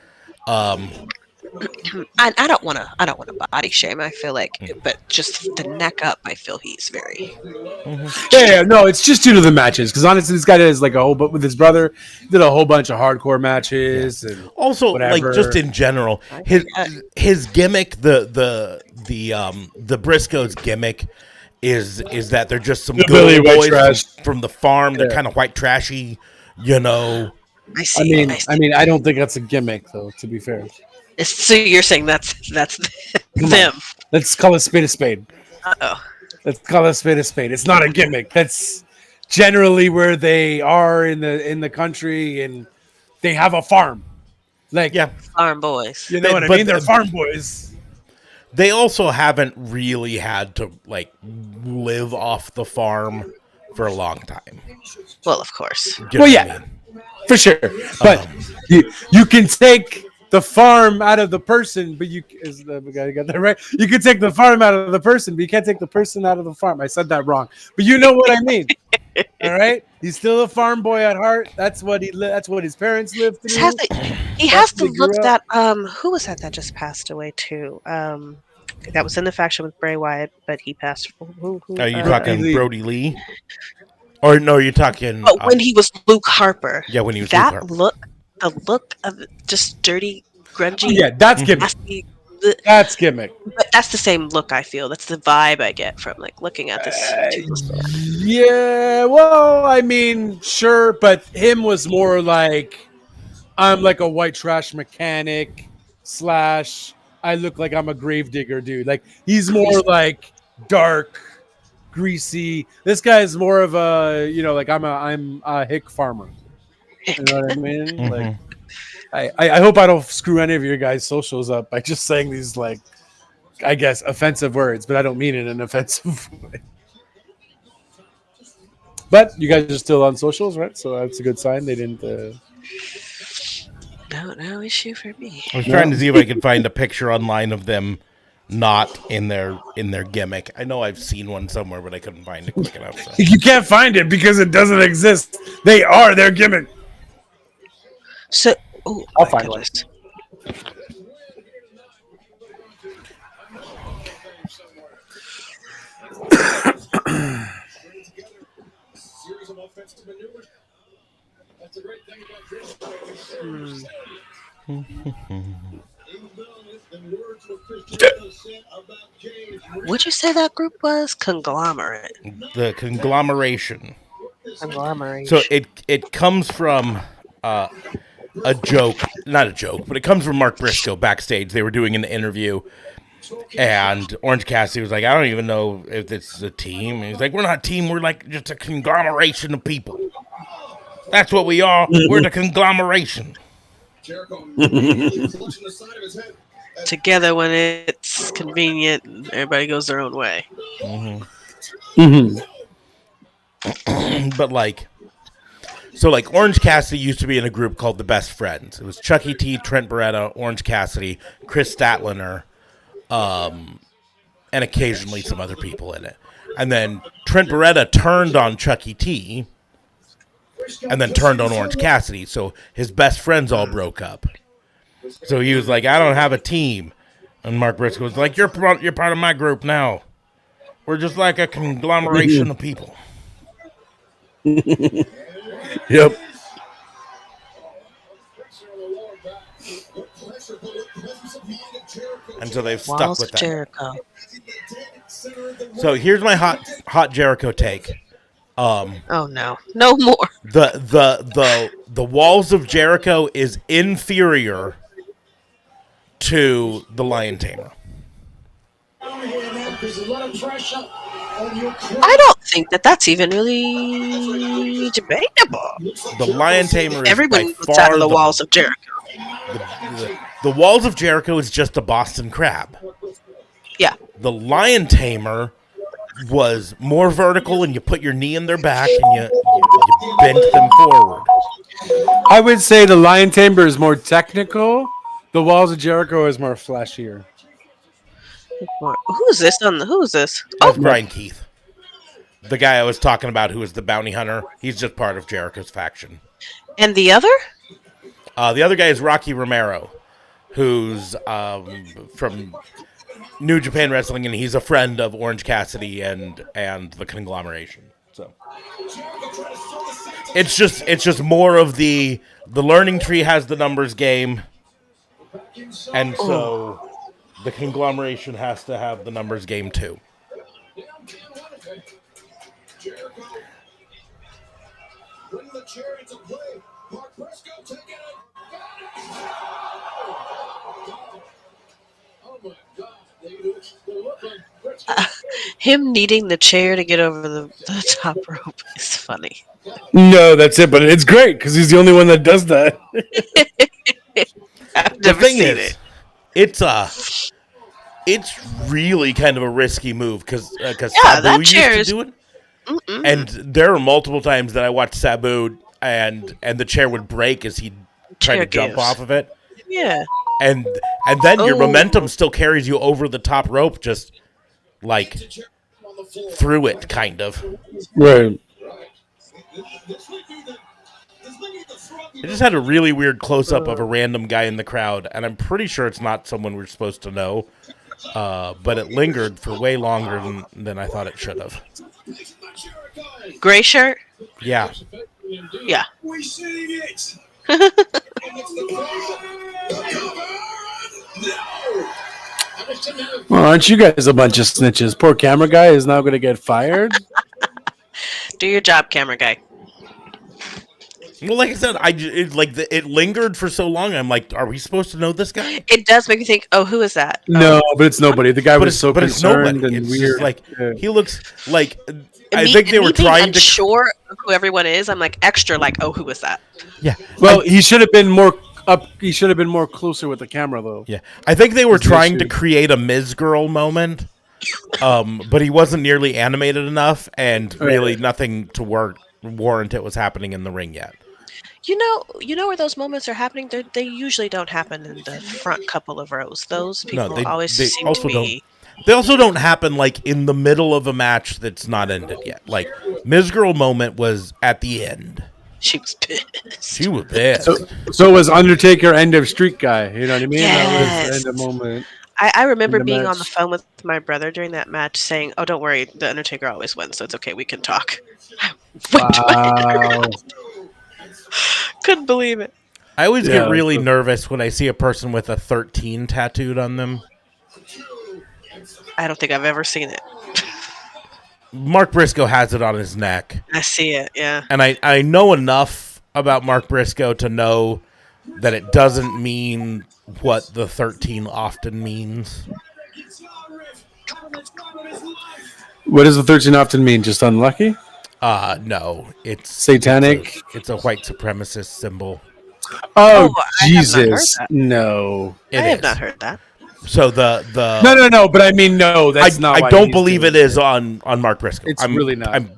I don't want to body shame. I feel like, but just the neck up, I feel he's very. Yeah, no, it's just due to the matches. Because honestly, this guy does like a whole, but with his brother, did a whole bunch of hardcore matches. And Also, like whatever. just in general, his gimmick, the Briscoes gimmick is that they're just some The good Billy old White boys trash. from the farm. They're Yeah. kind of white trashy, you know. I see. I mean, I don't think that's a gimmick, though. To be fair, So you're saying that's them? let's call a spade a spade. Oh, Let's call a spade a spade. It's not a gimmick. That's generally where they are in the country, and they have a farm. Like, Yeah, farm boys. you know what I But- mean? They're farm boys. they also haven't really had to like live off the farm for a long time. Well, of course. You know Well, what yeah. I mean? For sure. But you can take the farm out of the person, but you is the guy got that right? You can take the farm out of the person, but you can't take the person out of the farm. I said that wrong, but you know what I mean. All right, he's still a farm boy at heart. That's what that's what his parents lived He through. has to, he has to That's what look he grew that who was that just passed away too? That was in the faction with Bray Wyatt, but he passed. Who, Are you Brody talking Lee. Brody Lee? Or no, you're talking. Oh, when he was Luke Harper. Yeah, when he was That Luke Harper. the look of just dirty, grungy, Yeah, that's gimmick. nasty. That's gimmick. But that's the same look I feel. That's the vibe I get from like looking at this. Yeah, well, I mean, sure, but him was more like I'm like a white trash mechanic / I look like I'm a gravedigger dude. Like he's more like dark, greasy. This guy's more of a like I'm a hick farmer. You know what I mean? Like I hope I don't screw any of your guys' socials up by just saying these like I guess offensive words, but I don't mean it in an offensive way. But you guys are still on socials, right? So that's a good sign. They didn't. No issue for me. I was trying to see if I could find a picture online of them not in their gimmick. I know I've seen one somewhere, but I couldn't find it quick enough. So. You can't find it because it doesn't exist. They are their gimmick. So, I'll find one. Series of offensive maneuvers. That's a great thing about this. What'd you say that group was? Conglomerate. The conglomeration. Conglomerate. So it comes from a joke, not a joke, but it comes from Mark Briscoe backstage. They were doing an interview, and Orange Cassidy was like, "I don't even know if it's a team." And he's like, "We're not a team. We're like just a conglomeration of people. That's what we are. We're the conglomeration." Together when it's convenient, and everybody goes their own way. But like Orange Cassidy used to be in a group called the Best Friends. It was Chucky T, Trent Beretta, Orange Cassidy, Chris Statlander, and occasionally some other people in it. And then Trent Beretta turned on Chucky T, and then turned on Orange Cassidy. So his best friends all broke up. So he was like, "I don't have a team," and Mark Briscoe was like, "You're part of my group now. We're just like a conglomeration of people." Yep. And so they've stuck Walls with of that. Jericho. So here's my hot Jericho take. Oh no more. The Walls of Jericho is inferior to the Lion Tamer. I don't think that's even really debatable. The Lion Tamer is Everybody by looks far out of the walls of Jericho. The Walls of Jericho is just a Boston Crab. Yeah. The Lion Tamer was more vertical, and you put your knee in their back and you bent them forward. I would say the Lion Tamer is more technical. The Walls of Jericho is more flashier. Who's this? Who's this? Oh, Brian Keith, the guy I was talking about, who is the bounty hunter. He's just part of Jericho's faction. And the other? The other guy is Rocky Romero, who's from New Japan Wrestling, and he's a friend of Orange Cassidy and the conglomeration. So it's just more of the learning tree has the numbers game, and so the conglomeration has to have the numbers game too. Him needing the chair to get over the top rope is funny. No, that's it. But it's great because he's the only one that does that. I've The never thing seen is, it. it's really kind of a risky move because Yeah, Sabu that used chair to is- do it, and there are multiple times that I watched Sabu and the chair would break as he tried Chair to jump gives. off of it. Yeah. and then your Oh. momentum still carries you over the top rope, just like through it, kind of. Right. It just had a really weird close up of a random guy in the crowd, and I'm pretty sure it's not someone we're supposed to know. But it lingered for way longer than I thought it should have. Gray shirt. Yeah. Yeah. We sing it. Well, aren't you guys a bunch of snitches? Poor camera guy is now going to get fired. Do your job, camera guy. Well, like I said, it lingered for so long. I'm like, are we supposed to know this guy? It does make me think. Oh, who is that? No, but it's nobody. The guy But was it's, so but it's concerned nobody. and It's weird. just like Yeah. he looks like. I Me- think they and were me being trying to. unsure of who everyone is. I'm like extra. Like, oh, who is that? Yeah. Well, he should have been more up. He should have been more closer with the camera, though. Yeah, I think they were the trying to issue. create a Ms. Girl moment, but he wasn't nearly animated enough, and really nothing to warrant it was happening in the ring yet. You know where those moments are happening. They usually don't happen in the front couple of rows. Those people they always they seem also to be. They also don't happen like in the middle of a match that's not ended yet. Like Ms. Girl moment was at the end. She was pissed. She was pissed. So was Undertaker end of streak guy. You know what I mean? That Yes. was the end of moment. I remember the being match. on the phone with my brother during that match, saying, "Oh, don't worry, the Undertaker always wins, so it's okay. We can talk." Wait, Wow. couldn't believe it. I always Yeah, get really so- nervous when I see a person with a 13 tattooed on them. I don't think I've ever seen it. Mark Briscoe has it on his neck. I see it. Yeah. And I know enough about Mark Briscoe to know that it doesn't mean what the 13 often means. What does the 13 often mean? Just unlucky? No, it's Satanic? It's a white supremacist symbol. Oh, Oh, I have not heard Jesus. that. No. It I have is. not heard that. So the No, but I mean, no, that's not I why don't he's believe doing it is on Mark Briscoe. It's really not. I'm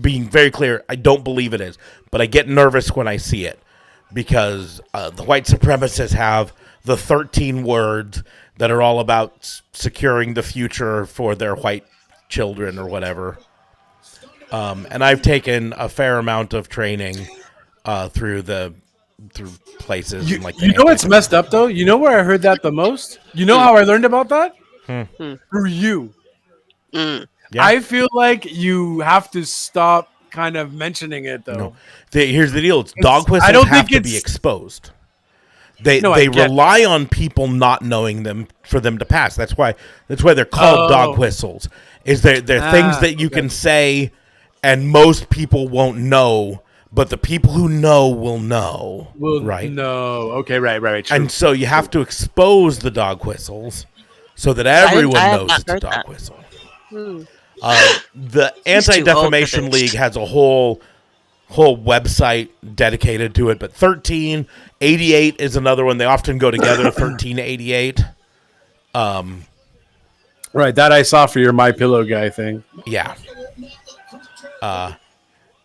being very clear. I don't believe it is, but I get nervous when I see it because the white supremacists have the 13 words that are all about securing the future for their white children or whatever. And I've taken a fair amount of training through places. You, and like you know what's messed up, though? You know where I heard that the most? You know how I learned about that? Through you. Mm. Yeah. I feel like you have to stop kind of mentioning it, though. No. Here's the deal: it's dog whistles I don't have think to be it's- exposed. They No, I get rely on people not knowing them for them to pass. That's why they're called dog whistles. Is they're things that you can say, and most people won't know, but the people who know will know. Well, right? No. Okay, right. True. And so you have to expose the dog whistles so that everyone I have knows not it's a heard dog that. whistle. Hmm. The He's too old Anti-Defamation for this. League has a whole website dedicated to it, but 1388 is another one. They often go together. 1388. Right, that I saw for your My Pillow guy thing. Yeah.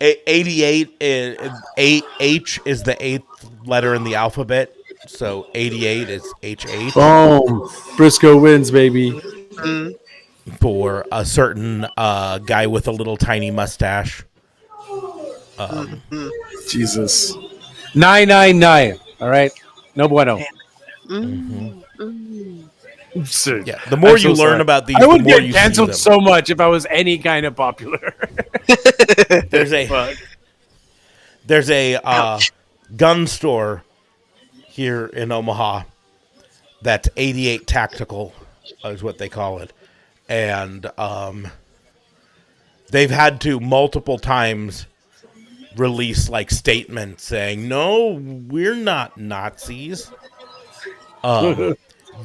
88 is H is the 8th letter in the alphabet, so 88 is H8 Boom. Briscoe wins, baby. for a certain guy with a little tiny mustache. Jesus. 999. All right. No bueno. Absurd. Yeah, the more I'm you so learn sorry. about these, I the would more get you see canceled them. so much if I was any kind of popular. There's a Ouch. gun store here in Omaha that's 88 Tactical is what they call it, and they've had to multiple times release like statements saying no, we're not Nazis.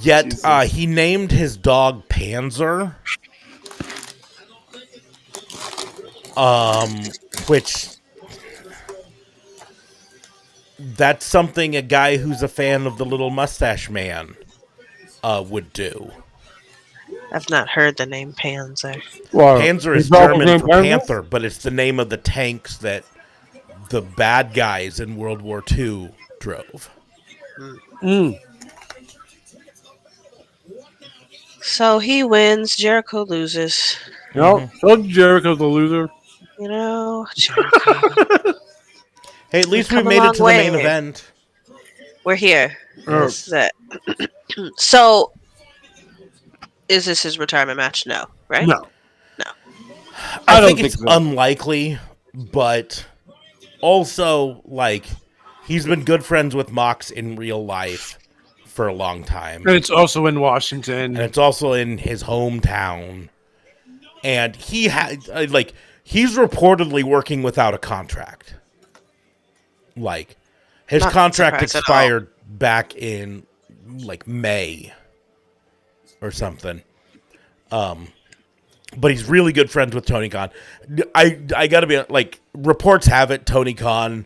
Yet he named his dog Panzer, which that's something a guy who's a fan of the Little Mustache Man would do. I've not heard the name Panzer. Wow. Panzer is His dog was German named for Panzer? Panther, but it's the name of the tanks that the bad guys in World War II drove. So he wins. Jericho loses. No, told you Jericho's the loser. You know, Jericho. Hey, at least we come a made long it to the main way. event. We're here. Oh. This is it. So, is this his retirement match? No, right? No. I don't think think it's so. unlikely, but also, like, he's been good friends with Mox in real life for a long time. And it's also in Washington. And it's also in his hometown. And he had, like, he's reportedly working without a contract. Like, his Not contract surprised at all. expired back in, like, May or something. But he's really good friends with Tony Khan. I gotta be like, reports have it Tony Khan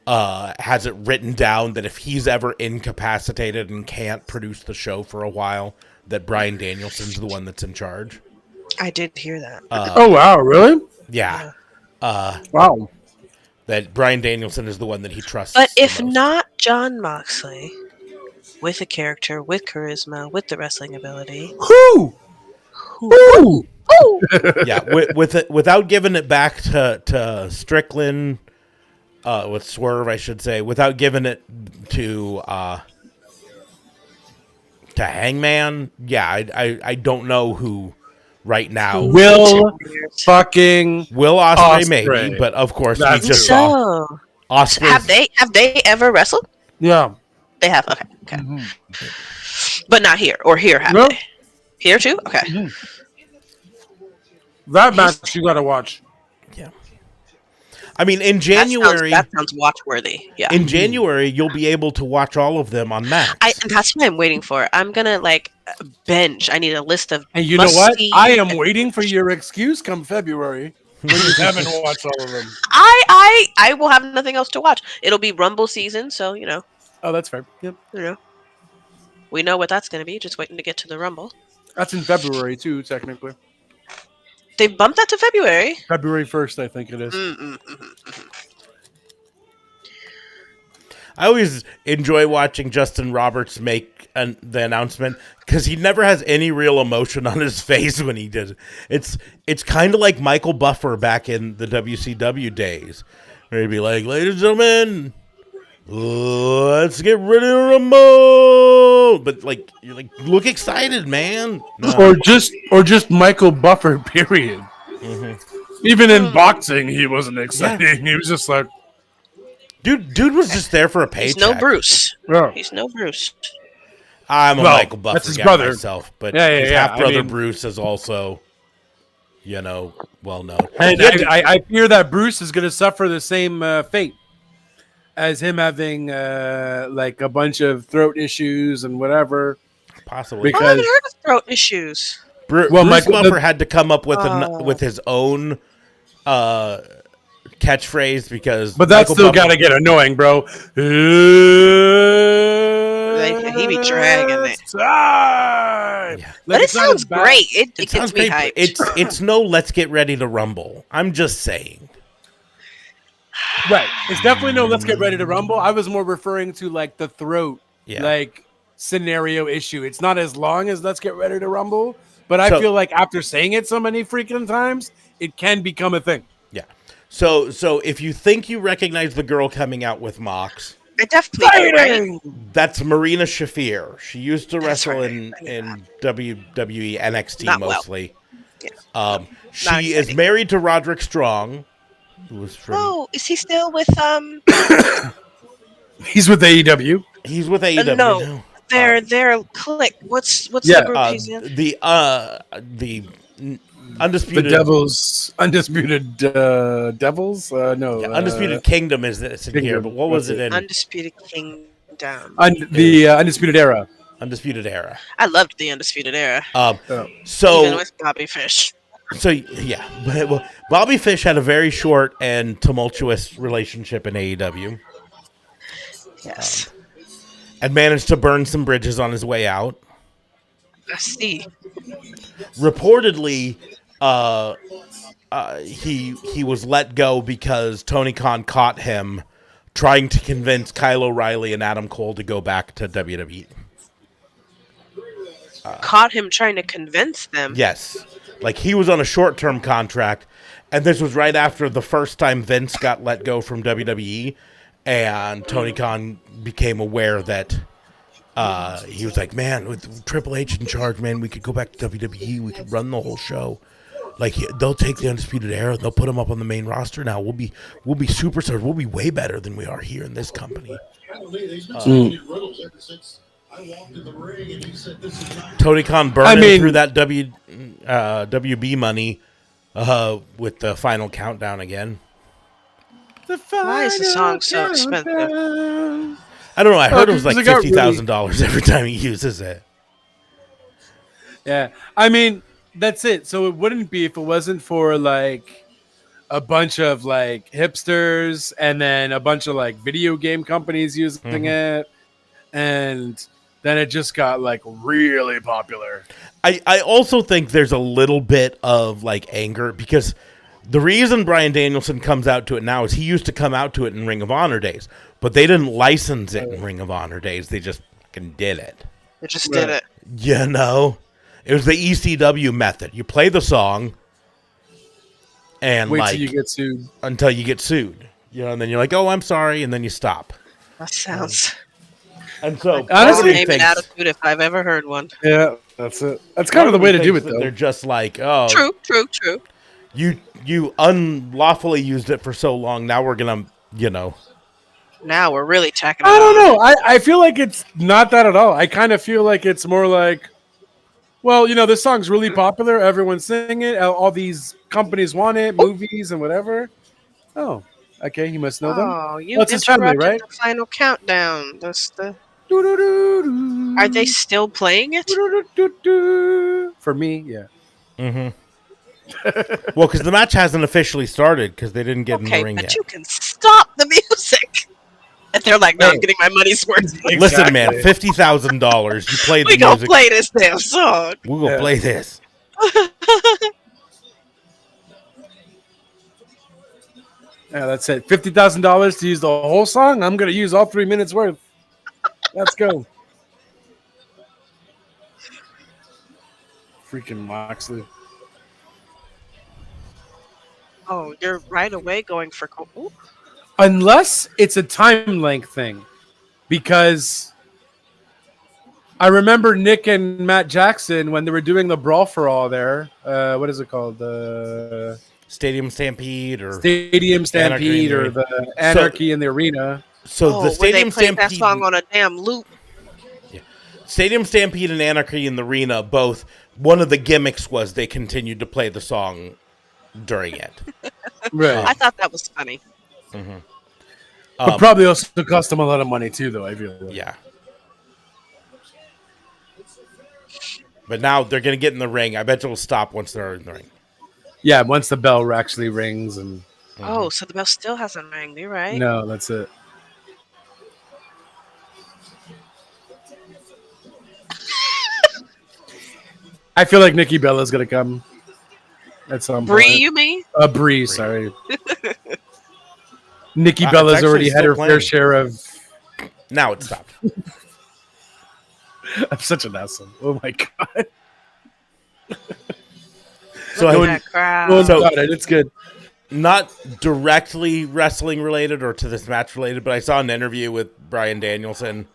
has it written down that if he's ever incapacitated and can't produce the show for a while, that Bryan Danielson's the one that's in charge. I did hear that. Oh, wow, really? Yeah. Wow. That Bryan Danielson is the one that he trusts. But the if most. not John Moxley, with a character, with charisma, with the wrestling ability, Who? who? Yeah, without giving it back to Strickland, with Swerve, I should say, without giving it to Hangman, yeah, I don't know who right now. Will fucking Will Ospreay Ospreay. maybe, but of course That's we just saw So, Ospreay. have they ever wrestled? yeah. They have. Okay. But not here, or here have No. they? Here too. Okay. That match you gotta watch. I mean, in January, that sounds watch-worthy. Yeah. in January, you'll be able to watch all of them on Max. That's what I'm waiting for. I'm gonna binge. I need a list of. And you know what? must-see- I am waiting for your excuse come February when you haven't watched all of them. I will have nothing else to watch. It'll be Rumble season, so Oh, that's fair. Yep. we know what that's gonna be. Just waiting to get to the Rumble. That's in February too, technically. They bumped that to February. February 1st, I think it is. I always enjoy watching Justin Roberts make the announcement because he never has any real emotion on his face when he does it. It's kind of like Michael Buffer back in the WCW days, where he'd be like, "Ladies and gentlemen, let's get ready to rumble." But you're like, look excited, man. No. Or just Michael Buffer, period. Even in boxing, he wasn't exciting. He was just like, dude was just there for a paycheck. He's no Bruce. oh. He's no Bruce. I'm a Well, Michael Buffer that's his guy brother. myself, but Yeah, his yeah. half brother I mean- Bruce is also, well known. And Yeah, I fear that Bruce is going to suffer the same fate as him having a bunch of throat issues and whatever. possibly. I Because- haven't heard of throat issues. Well, Bruce Michael- Buffer had to come up with Oh. with his own catchphrase because, But that's Michael still Buffer- got to get annoying, bro. He be dragging it. Time. Yeah. But it sounds great. It It gets sounds me great. hyped. But it's no. Let's get ready to rumble. I'm just saying. Right. It's definitely no let's get ready to rumble. I was more referring to the throat Yeah. scenario issue. It's not as long as let's get ready to rumble, but I So- feel like after saying it so many freaking times, it can become a thing. Yeah. So if you think you recognize the girl coming out with Mox, I definitely do, right? that's Marina Shafir. She used to That's wrestle right. in WWE NXT Not well. mostly. Yeah. She Not is exciting. married to Roderick Strong, who was from. Oh, is he still with He's with AEW. He's with AEW. no. now. their clique? What's Yeah, the group he's in? The The undisputed Devils, undisputed Devils. No, Undisputed Kingdom is this in here, Kingdom, but what was that's it in Undisputed Kingdom. the Undisputed Era. Undisputed Era? I loved the Undisputed Era, Oh. even So with Bobby Fish. yeah, well, Bobby Fish had a very short and tumultuous relationship in AEW Yes, and managed to burn some bridges on his way out. I see. Reportedly, he was let go because Tony Khan caught him trying to convince Kyle O'Reilly and Adam Cole to go back to WWE. caught him trying to convince them. Yes. Like he was on a short-term contract, and this was right after the first time Vince got let go from WWE, and Tony Khan became aware that he was like, man, with Triple H in charge, man, we could go back to WWE, we could run the whole show. Like they'll take the Undisputed Era, they'll put them up on the main roster now. We'll be superstars. We'll be way better than we are here in this company. Tony Khan burning through that WB money with the final countdown again. Why is the song so expensive? I don't know. I heard it was like $50,000 every time he uses it. Yeah, I mean that's it. So it wouldn't be if it wasn't for like a bunch of like hipsters and then a bunch of like video game companies using it, and then it just got like really popular. I also think there's a little bit of like anger because the reason Bryan Danielson comes out to it now is he used to come out to it in Ring of Honor days, but they didn't license it in Ring of Honor days. They just fucking did it. They just did it. You know? It was the ECW method. You play the song and wait like till you get sued. Until you get sued. You know, and then you're like, oh, I'm sorry, and then you stop. That sounds And so honestly, name an attitude if I've ever heard one. Yeah, that's it. That's kind of the way to do it, though. They're just like, oh, True. You unlawfully used it for so long. Now we're gonna, Now we're really tacking it I don't on. know. I feel like it's not that at all. I kind of feel like it's more like, well, this song's really popular. Everyone's singing it. All these companies want it, movies and whatever. Oh, okay. You must know them. Oh, you Well, it's his family, interrupted right? the final countdown. That's the. Doo-doo-doo-doo. Are they still playing it? Doo-doo-doo-doo. For me, yeah. Well, because the match hasn't officially started because they didn't get in the Okay, ring but yet. you can stop the music. And they're like, no, I'm getting my money's worth. Listen, man, $50,000. You played the We gonna music. play this damn song. We're gonna play this. Yeah, that's it. $50,000 to use the whole song. I'm gonna use all 3 minutes worth. Let's go. Freaking Moxley. Oh, you're right away going for. Ooh. Unless it's a time length thing, because I remember Nick and Matt Jackson when they were doing the Brawl for All there. What is it called? The Stadium Stampede or Stadium Stampede or the Anarchy in the Arena. So the where Stadium they played that Stampede, song on a damn loop. Stadium Stampede and Anarchy in the Arena, both. One of the gimmicks was they continued to play the song during it. Right. I thought that was funny. But probably also cost them a lot of money too, though, I feel like. Yeah. But now they're going to get in the ring. I bet it'll stop once they're in the ring. Yeah, once the bell actually rings and Oh, so the bell still hasn't rang. You're right. no, that's it. I feel like Nikki Bella's gonna come at some Bree, point. you mean? Bree, sorry. Nikki It's Bella's actually already had still her playing. fair share of. Now it stopped. I'm such an asshole. Oh my god. So Look I at would, that crowd. Oh, So- got it. It's good. not directly wrestling related or to this match related, but I saw an interview with Bryan Danielson,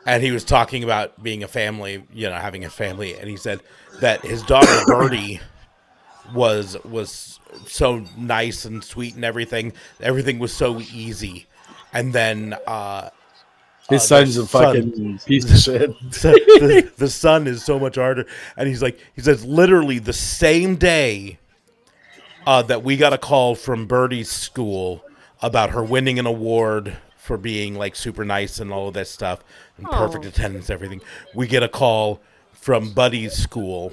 and he was talking about being a family, having a family, and he said that his daughter Birdie was so nice and sweet and everything. Everything was so easy, and then His son's a fucking piece of shit. the son is so much harder, and he says literally the same day that we got a call from Birdie's school about her winning an award for being like super nice and all of this stuff and perfect attendance, everything. We get a call from Buddy's school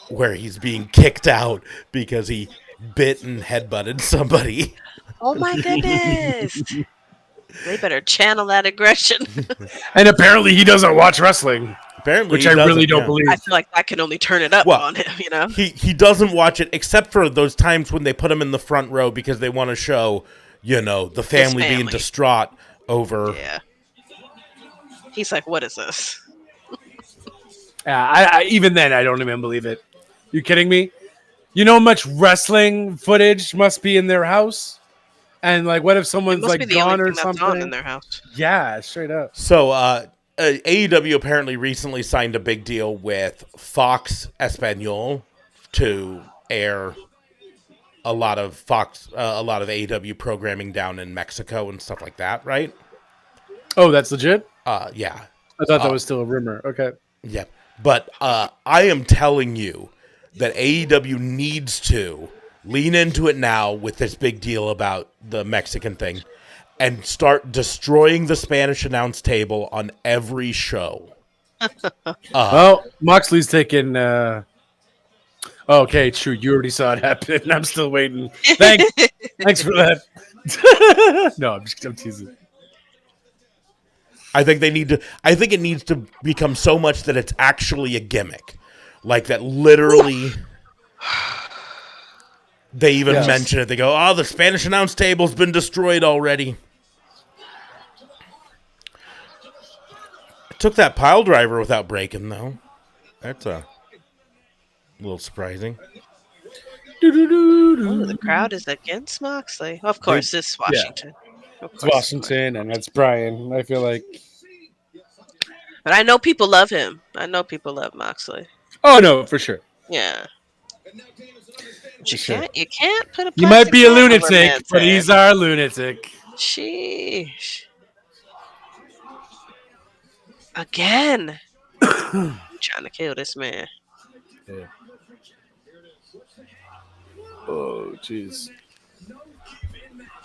where he's being kicked out because he bit and headbutted somebody. Oh my goodness. They better channel that aggression. And apparently he doesn't watch wrestling, Apparently, which he I really doesn't, don't yeah. believe. I feel like that can only turn it up Well, on him, He doesn't watch it except for those times when they put him in the front row because they want to show, the family being family. distraught over. Yeah. He's like, what is this? I even then I don't even believe it. You kidding me? You know how much wrestling footage must be in their house? And like, what if It someone's must be like the only gone or thing that's on in something? their house. Yeah, straight up. So AEW apparently recently signed a big deal with Fox Espanol to air a lot of AEW programming down in Mexico and stuff like that, right? Oh, that's legit. Yeah. I thought that was still a rumor. Okay. Yeah, but I am telling you that AEW needs to lean into it now with this big deal about the Mexican thing and start destroying the Spanish announce table on every show. Well, Moxley's taking. Okay, true. You already saw it happen. I'm still waiting. Thanks for that. No, I'm teasing. I think it needs to become so much that it's actually a gimmick. Like that literally they even mention it. They go, "Oh, the Spanish announce table's been destroyed already." It took that pile driver without breaking though. That's a little surprising. Oh, the crowd is against Moxley. Of course, it's Washington. Of It's course. Washington and it's Brian. I feel like. But I know people love him. I know people love Moxley. Oh no, for sure. Yeah. For sure. You can't put a You might be a plastic bag over lunatic, man's but head. he's our lunatic. Sheesh. Again. Trying to kill this man. Oh, jeez.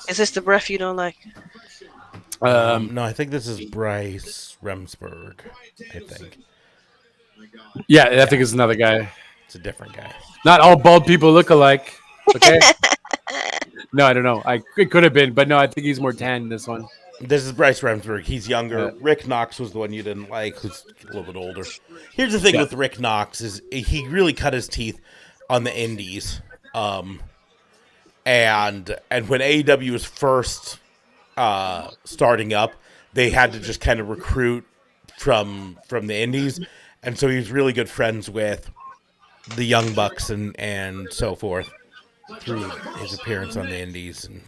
Is this the breath you don't like? No, I think this is Bryce Remsburg. I think Yeah, I think it's another guy. it's a different guy. Not all bald people look alike. Okay. No, I don't know. It could have been, but no, I think he's more tan in this one. This is Bryce Remsburg. He's younger. Yeah. Rick Knox was the one you didn't like, who's a little bit older. Here's the thing Yeah. with Rick Knox is he really cut his teeth on the indies. And when AEW was first starting up, they had to just kind of recruit from the indies, and so he was really good friends with the Young Bucks and so forth through his appearance on the indies. And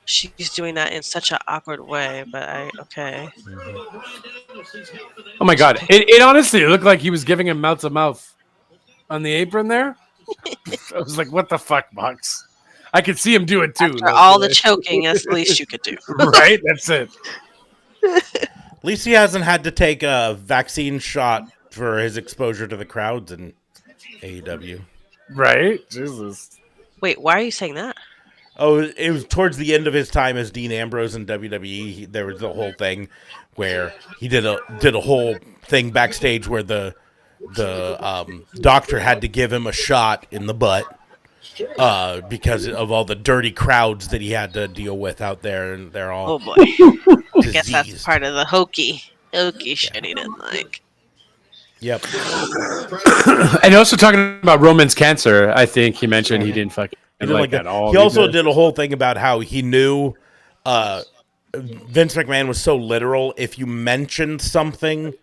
She's doing that in such an awkward way, but okay. Oh my god! It honestly looked like he was giving him mouth to mouth on the apron there. I was like, "What the fuck, Box?" I could see him do it too. After all the choking, that's the least you could do. Right? That's it. At least he hasn't had to take a vaccine shot for his exposure to the crowds in AEW. Right? Jesus. Wait, why are you saying that? Oh, it was towards the end of his time as Dean Ambrose in WWE. There was the whole thing where he did a whole thing backstage where the doctor had to give him a shot in the butt because of all the dirty crowds that he had to deal with out there, and they're all Oh boy. I guess that's diseased. part of the hokey shit he didn't like. Yep. And also talking about Roman's cancer, I think he mentioned he didn't fucking He didn't like that at all. He also either. did a whole thing about how he knew Vince McMahon was so literal. If you mentioned something,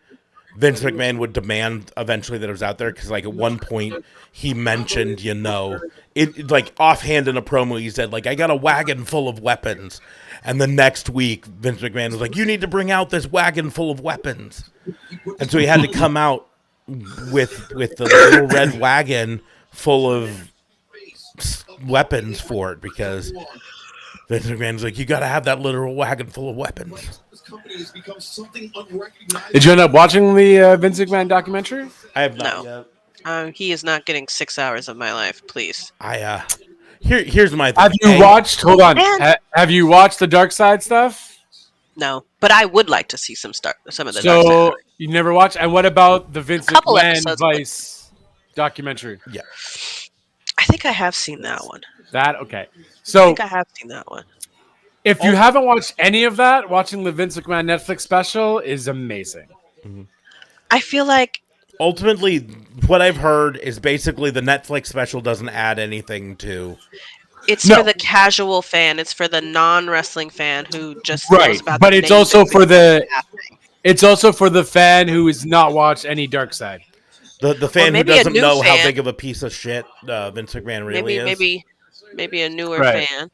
Vince McMahon would demand eventually that it was out there, because like at one point he mentioned, it like offhand in a promo he said like, I got a wagon full of weapons, and the next week Vince McMahon was like, you need to bring out this wagon full of weapons, and so he had to come out with the little red wagon full of weapons for it, because Vince McMahon's like, you got to have that literal wagon full of weapons. Did you end up watching the Vince McMahon documentary? I have not No. yet. He is not getting 6 hours of my life, please. Here's my thing. Have you watched? Hold on. Man. Have you watched the Dark Side stuff? No, but I would like to see some of the Dark Side. So you never watched? And what about the Vince Couple McMahon episodes, but- Vice documentary? Yeah. I think I have seen that one. That okay. I So think I have seen that one. if you haven't watched any of that, watching the Vince McMahon Netflix special is amazing. I feel like Ultimately, what I've heard is basically the Netflix special doesn't add anything to. it's No. for the casual fan. It's for the non-wrestling fan who just Right, knows about but the it's main also things for that the are happening. It's also for the fan who has not watched any Dark Side. The fan who maybe a doesn't new know how fan. big of a piece of shit Vince McMahon really is. Maybe a newer Right. fan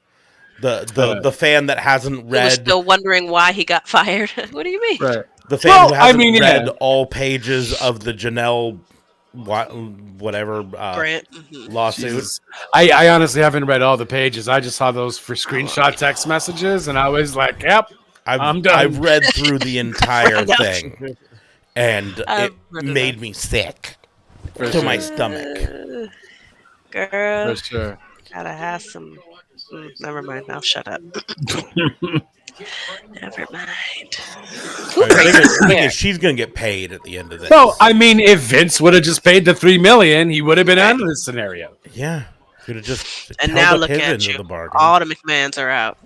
The fan that hasn't who was read still wondering why he got fired. What do you mean? Right. the fan Well, who I hasn't mean, read yeah. all pages of the Janelle whatever Grant. Mhm. lawsuit. Jesus. I honestly haven't read all the pages. I just saw those for screenshot text messages, and I was like, "Yep, I'm done." I've read through the entire Yep. thing, and I've it read made me sick For to sure. my stomach. Girl, For sure. gotta have some. Never mind. I'll shut up. Never mind. Who The thing breaks is- the thing here? is, she's gonna get paid at the end of this. No, I mean, if Vince would have just paid the $3 million, he would have been out of this scenario. Yeah, could have just And held now up look his at end you. of the bargain. All the McMahons are out.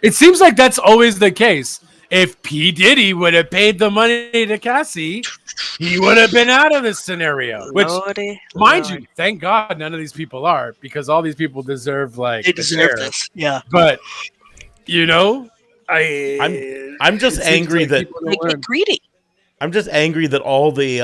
It seems like that's always the case. If P. Diddy would have paid the money to Cassie, he would have been out of this scenario. Which, Lordy, mind Lord. you, thank God none of these people are, because all these people deserve like They a deserve share. this. Yeah. But you know, I'm just it seems angry that- people don't They learn. get greedy. I'm just angry that all the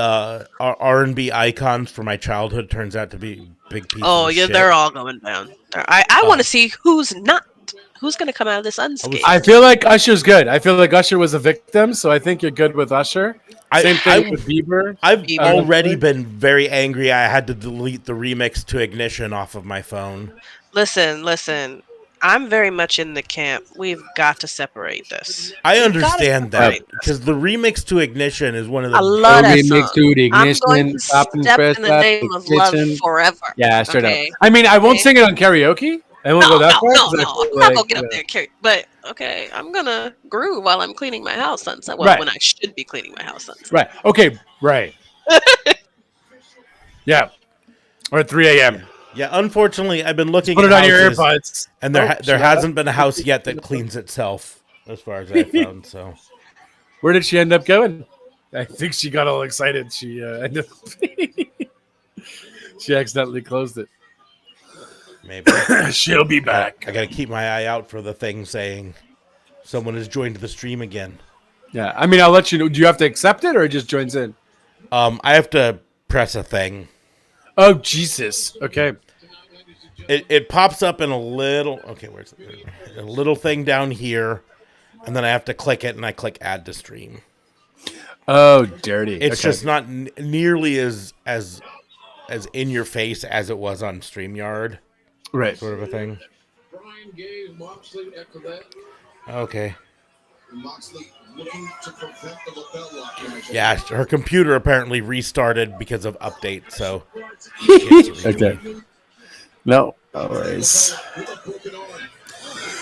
R&B icons from my childhood turns out to be big pieces Oh, of yeah, shit. they're all going down. I want to see who's going to come out of this unscathed. I feel like Usher's good. I feel like Usher was a victim, so I think you're good with Usher. Same thing with Bieber. I've Bieber. already been very angry. I had to delete the remix to Ignition off of my phone. Listen. I'm very much in the camp. We've got to separate this. I We've gotta understand that separate this. because the remix to Ignition is one of the I love that Remix song. to the I'm going Ignition, to stop and step press in the that, name of love Ignition. forever. Yeah, straight Okay. up. I mean, I won't Okay. sing it on karaoke. I won't No, go that far. no. 'cause I feel I'm not gonna like, get up there and carry. But okay, I'm gonna groove while I'm cleaning my house sunset. Well, Right. when I should be cleaning my house sunset. Right. Okay. Right. Yeah. Or at 3 a.m. Yeah, unfortunately, I've been looking Put at it on your houses, AirPods. and there Oh, there shut hasn't been a house yet that cleans itself, as far as I found. So Where did she end up going? I think she got all excited. She ended up she accidentally closed it. maybe She'll be back. I gotta keep my eye out for the thing saying someone has joined the stream again. Yeah. I mean, I'll let you know. Do you have to accept it or it just joins in? I have to press a thing. Oh, Jesus. Okay. It pops up in a little. Okay, where's it? A little thing down here, and then I have to click it, and I click add to stream. Oh, dirty. It's Okay. just not nearly as in your face as it was on StreamYard, right. sort of a thing. Brian gave Moxley after that. Okay. Moxley looking to prevent the lapel lock match. Yeah, her computer apparently restarted because of update, so Okay. No. No worries. With a broken arm.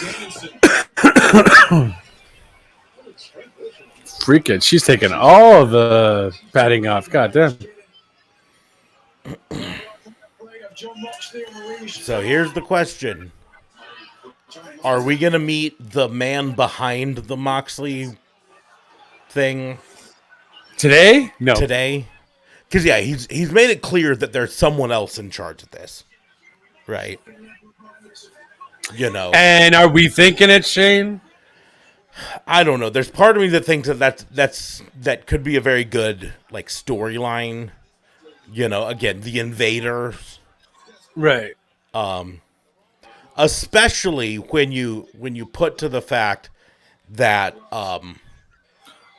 Danielson. Freaking. She's taking all of the padding off. God damn. Play of John Moxley on the ring. So here's the question: are we gonna meet the man behind the Moxley thing Today? No. today? Because yeah, he's made it clear that there's someone else in charge of this, right? You know, And are we thinking it's Shane? I don't know. There's part of me that thinks that could be a very good like storyline. You know, again, the invaders, Right. especially when you put to the fact that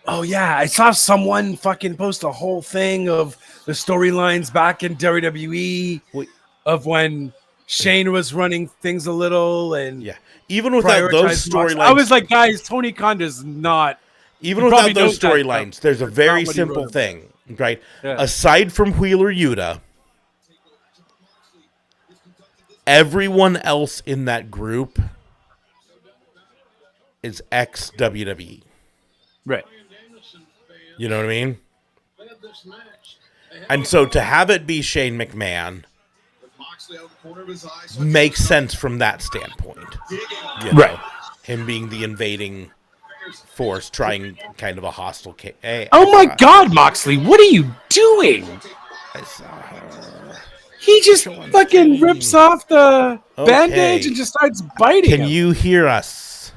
Oh yeah, I saw someone fucking post a whole thing of the storylines back in WWE Wait. of when Shane was running things a little and yeah, even without those prioritized Mox. storylines, I was like, guys, Tony Khan does not. even he without probably those knows that storylines, stuff. there's a very what he simple wrote. thing, right? Yeah. Aside from Wheeler Yuta, everyone else in that group is ex WWE. Right. You know what I mean? And so to have it be Shane McMahon Moxley out the corner of his eye. makes sense from that standpoint. Digging. You know? Right. Him being the invading force, trying kind of a hostile case. Hey, Oh my God, Moxley, what are you doing? I saw her. He just fucking rips off the bandage and just starts biting Can him. you hear us?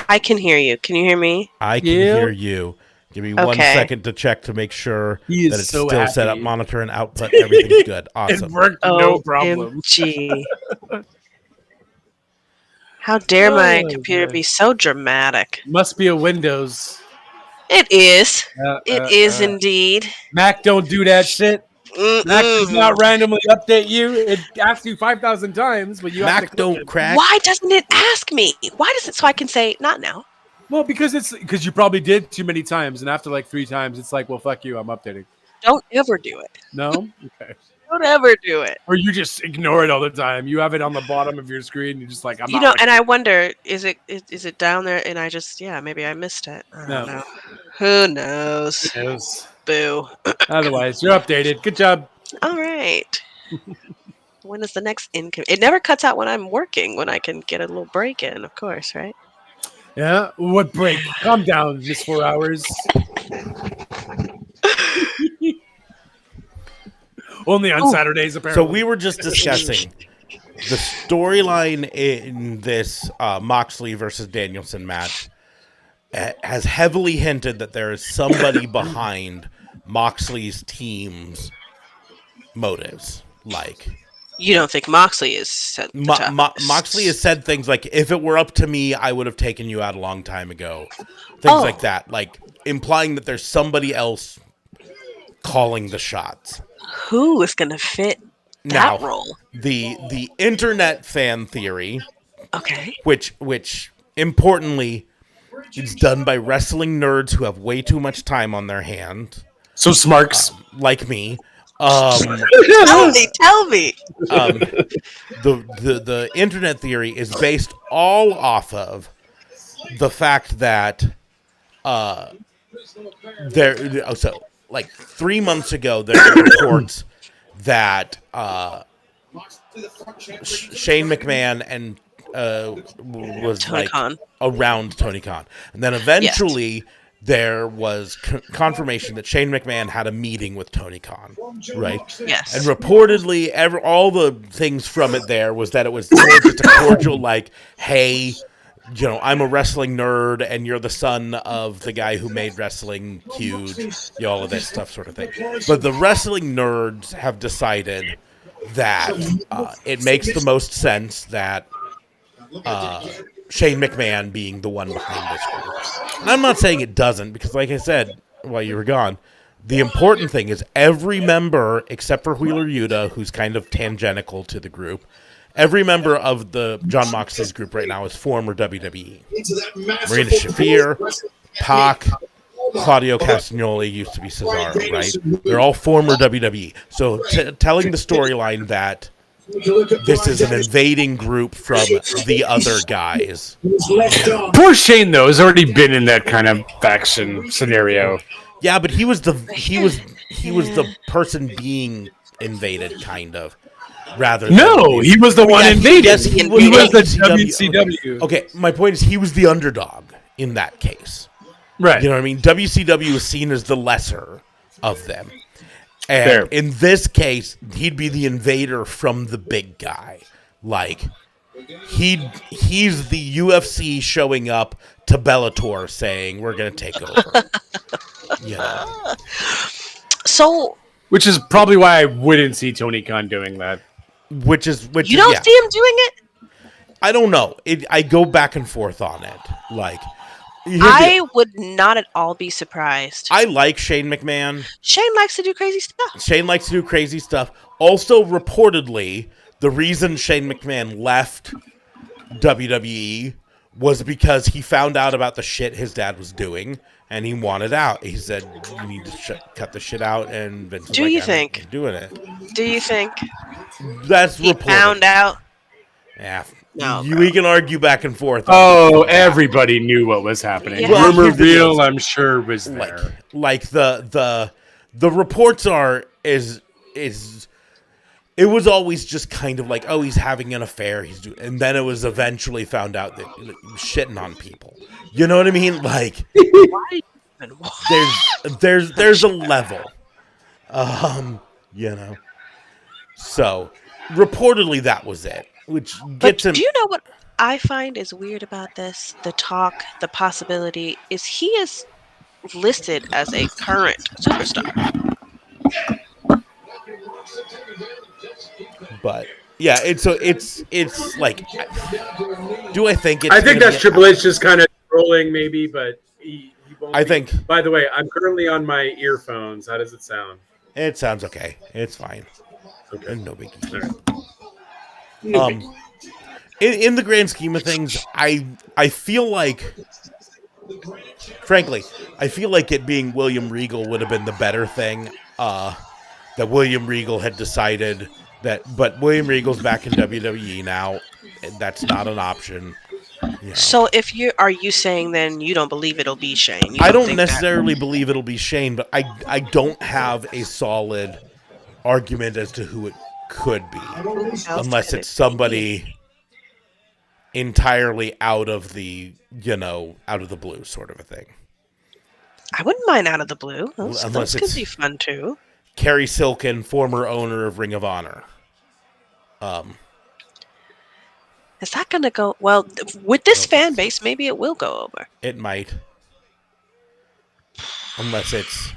I can hear you. Can you hear me? I can Yeah. hear you. Give me 1 Okay. second to check to make sure He is that it's so still set up, happy. monitor and output. Everything's good. It Awesome. worked no problem. OMG. How dare my Oh, computer boy. be so dramatic? Must be a Windows. It is. It is indeed. Mac don't do that shit. Mac does Mm-mm. not randomly update you. It asks you 5,000 times, but you have to Mac click don't it. crack. Why doesn't it ask me? Why does it? So I can say not now. Well, because you probably did too many times, and after like 3 times, it's like, well, fuck you, I'm updating. Don't ever do it. No, okay. Don't ever do it. Or you just ignore it all the time. You have it on the bottom of your screen. You're just like, I'm You not. know, like- and I wonder, is it down there? And I just, maybe I missed it. I don't No. know. Who knows? Yes. Boo. Otherwise, you're updated. Good job. All right. When is the next income? It never cuts out when I'm working. When I can get a little break in, of course, right? Yeah. What break? Calm down, Miss 4 Hours. Only on Saturdays, apparently. So we were just discussing the storyline in this Moxley versus Danielson match has heavily hinted that there is somebody behind Moxley's team's motives. Like You don't think Moxley is at the top? Moxley has said things like, "If it were up to me, I would have taken you out a long time ago." Things Oh. like that, like implying that there's somebody else calling the shots. Who is going to fit Now, that role? the internet fan theory, Okay. which importantly is done by wrestling nerds who have way too much time on their hands, So Smarks. like me. Tell me. The internet theory is based all off of the fact that so like 3 months ago there were reports that Shane McMahon and was Tony like Khan. around Tony Khan, and then eventually there was confirmation that Shane McMahon had a meeting with Tony Khan, right? Yes. And reportedly, all the things from it there was that it was more just a cordial, like, hey, I'm a wrestling nerd, and you're the son of the guy who made wrestling huge, all of this stuff sort of thing. But the wrestling nerds have decided that it makes the most sense that Shane McMahon being the one behind this group. And I'm not saying it doesn't, because like I said while you were gone, the important thing is every member, except for Wheeler Yuta, who's kind of tangential to the group, every member of the John Moxley's group right now is former WWE. Marina Shafir, Pac, Claudio Castagnoli used to be Cesaro, right? They're all former WWE. So telling the storyline that this is an invading group from the other guys. Poor Shane, though, has already been in that kind of faction scenario. Yeah, but he was the person being invaded, kind of. Rather than No, he was the one yeah, invaded. yes, he was he was the WCW. WCW. Okay, my point is he was the underdog in that case. Right. You know what I mean? WCW was seen as the lesser of them. And Fair. in this case, he'd be the invader from the big guy. Like, he's the UFC showing up to Bellator saying, we're going to take over. So Which is probably why I wouldn't see Tony Khan doing that. Which you is, don't yeah. see him doing it? I don't know. I go back and forth on it. Like, I would not at all be surprised. I like Shane McMahon. Shane likes to do crazy stuff. Shane likes to do crazy stuff. Also, reportedly, the reason Shane McMahon left WWE was because he found out about the shit his dad was doing, and he wanted out. He said, "You need to cut the shit out." And Vince was Do like, you "I'm think? doing it?" Do you think That's he reported. found out? Yeah, No, we can argue back and forth. Oh, everybody knew what was happening. Yeah. Well, Rumor here's the Real, deal. I'm sure, was there. like the reports is it was always just kind of like, oh, he's having an affair, and then it was eventually found out that he was shitting on people. You know what I mean? Like, Why even? there's a level, So reportedly that was it, which But gets him. do you know what I find is weird about this? The talk, the possibility is he is listed as a current superstar. But yeah, it's like, do I think it's? I think gonna that's be Triple H just kind of trolling, maybe, but he won't. I be. think By the way, I'm currently on my earphones. How does it sound? it sounds okay. It's fine. Okay. No biggie. All right. In the grand scheme of things, I feel like, frankly, I feel like it being William Regal would have been the better thing. That William Regal had decided that, but William Regal's back in WWE now. And that's not an option. You know. So if are you saying then you don't believe it'll be Shane? You I don't think that- necessarily believe it'll be Shane, but I don't have a solid argument as to who it could be, Who else unless could it's it somebody entirely out of the blue sort of a thing. I wouldn't mind Out of the Blue. Those Unless could it's- be fun too. Kerry Silkin, former owner of Ring of Honor. Is that going to go well with this fan base? Maybe it will go over. It might, unless it's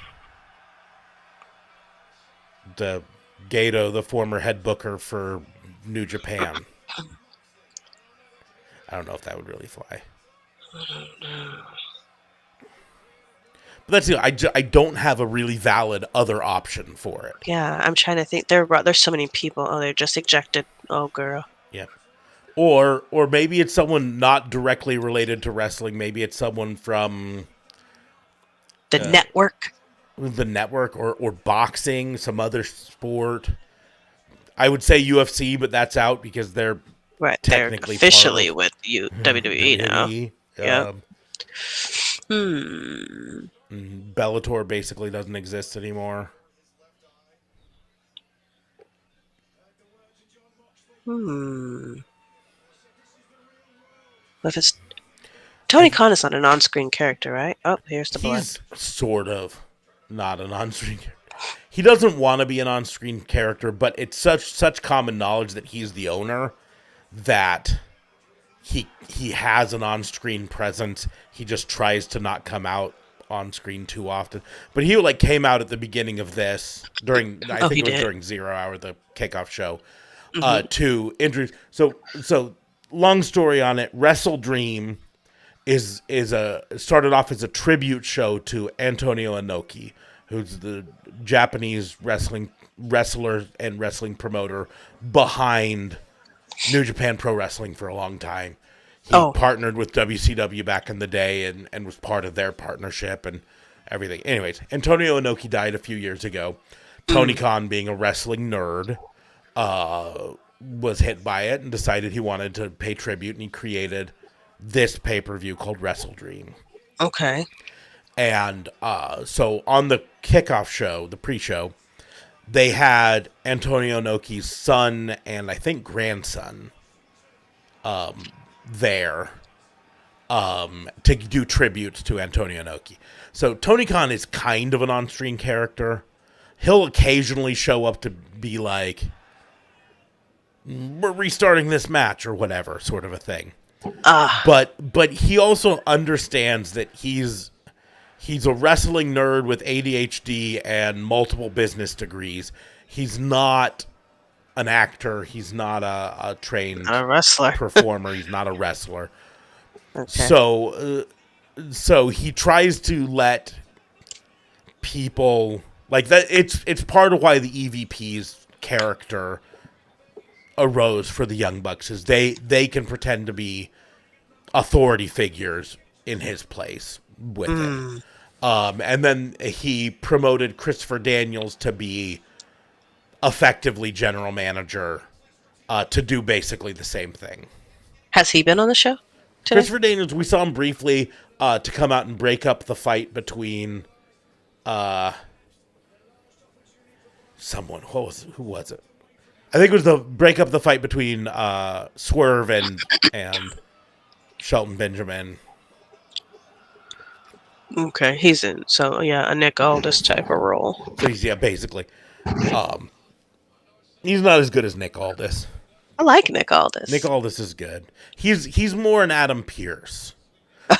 the Gato, the former head booker for New Japan. I don't know if that would really fly. But that's I don't have a really valid other option for it. Yeah, I'm trying to think. There's so many people. Oh, they're just ejected. Oh, girl. Yeah. Or maybe it's someone not directly related to wrestling. Maybe it's someone from The network. the network or boxing, some other sport. I would say UFC, but that's out because they're Right. technically They're officially part with WWE now. WWE. Yeah. Bellator basically doesn't exist anymore. If it's Tony Khan is not an on-screen character, right? Oh, here's the blood. He's sort of not an on-screen character. He doesn't want to be an on-screen character, but it's such common knowledge that he's the owner that he has an on-screen presence. He just tries to not come out on screen too often. But he came out at the beginning of this during I think it was during 0 Hour, the kickoff show, to introduce. So long story on it. Wrestle Dream started off as a tribute show to Antonio Inoki, who's the Japanese wrestler and wrestling promoter behind New Japan Pro Wrestling for a long time. He partnered with WCW back in the day and was part of their partnership and everything. Anyways, Antonio Inoki died a few years ago. Tony Khan, being a wrestling nerd, was hit by it and decided he wanted to pay tribute, and he created this pay-per-view called Wrestle Dream. Okay. And so on the kickoff show, the pre-show, they had Antonio Inoki's son and I think grandson there to do tributes to Antonio Inoki. So Tony Khan is kind of an on-screen character. He'll occasionally show up to be like, we're restarting this match or whatever, sort of a thing. But he also understands that he's a wrestling nerd with ADHD and multiple business degrees. He's not an actor. He's not a trained wrestler performer. He's not a wrestler. Okay. So he tries to let people like that. It's part of why the EVP's character arose for the Young Bucks, is they can pretend to be authority figures in his place with it. And then he promoted Christopher Daniels to be effectively general manager, to do basically the same thing. Has he been on the show today? Christopher Daniels, we saw him briefly to come out and break up the fight between someone. Who was it? I think it was the break up the fight between Swerve and Shelton Benjamin. Okay, he's in. So yeah, a Nick Aldis type of role. So he's, basically. He's not as good as Nick I like Nick Aldis. Nick Aldis is good. He's more an Adam Pearce.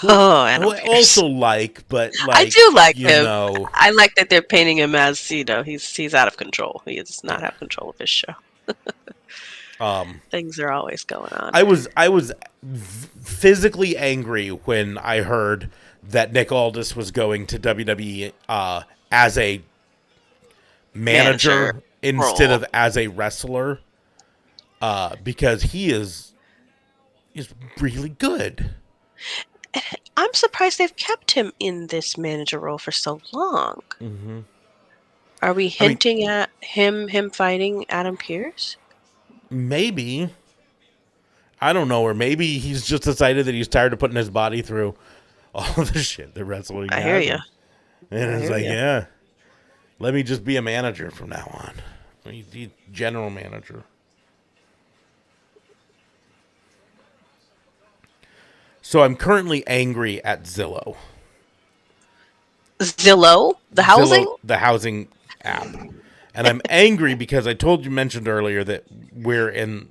Oh, Adam Who I Pearce. also but I do like you him. know, I like that they're painting him as, he's out of control. He does not have control of his show. Things are always going on. I was physically angry when I heard that Nick Aldis was going to WWE as a manager instead role. of as a wrestler, because he's really good. I'm surprised they've kept him in this manager role for so long. Mm-hmm. Are we hinting at him fighting Adam Pearce? Maybe. I don't know, or maybe he's just decided that he's tired of putting his body through all the shit that wrestling. I hear you. And it's like, yeah, let me just be a manager from now on. Be general manager. So I'm currently angry at Zillow. Zillow? The housing? Zillow, the housing app. And I'm angry because I mentioned earlier that we're in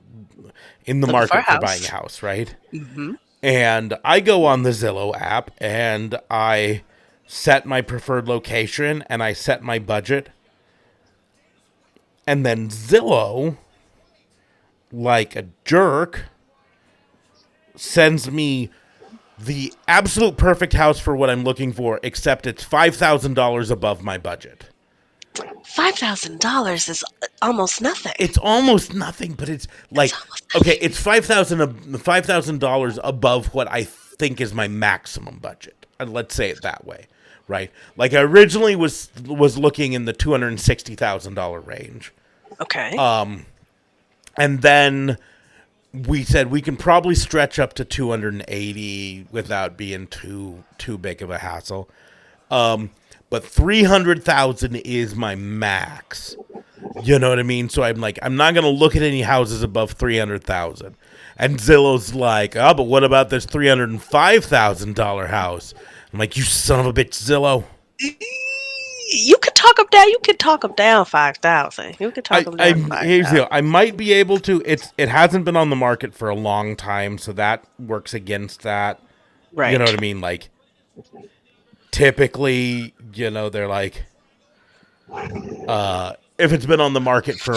the market for buying a house, right? Mm-hmm. And I go on the Zillow app and I set my preferred location and I set my budget. And then Zillow, like a jerk, sends me the absolute perfect house for what I'm looking for, except it's $5,000 above my budget. $5,000 is almost nothing. It's almost nothing, but it's like, okay, it's $5,000 above what I think is my maximum budget. Let's say it that way, right? Like I originally was looking in the $260,000 range. Okay. And then we said we can probably stretch up to 280 without being too big of a hassle. But 300,000 is my max. You know what I mean? So I'm like, I'm not going to look at any houses above 300,000. And Zillow's like, oh, but what about this $305,000 house? I'm like, you son of a bitch, Zillow. You could talk them down. You could talk them down 5,000. You could talk them down 5,000. I might be able to. It hasn't been on the market for a long time, so that works against that. Right. You know what I mean? Like, typically, they're like, if it's been on the market for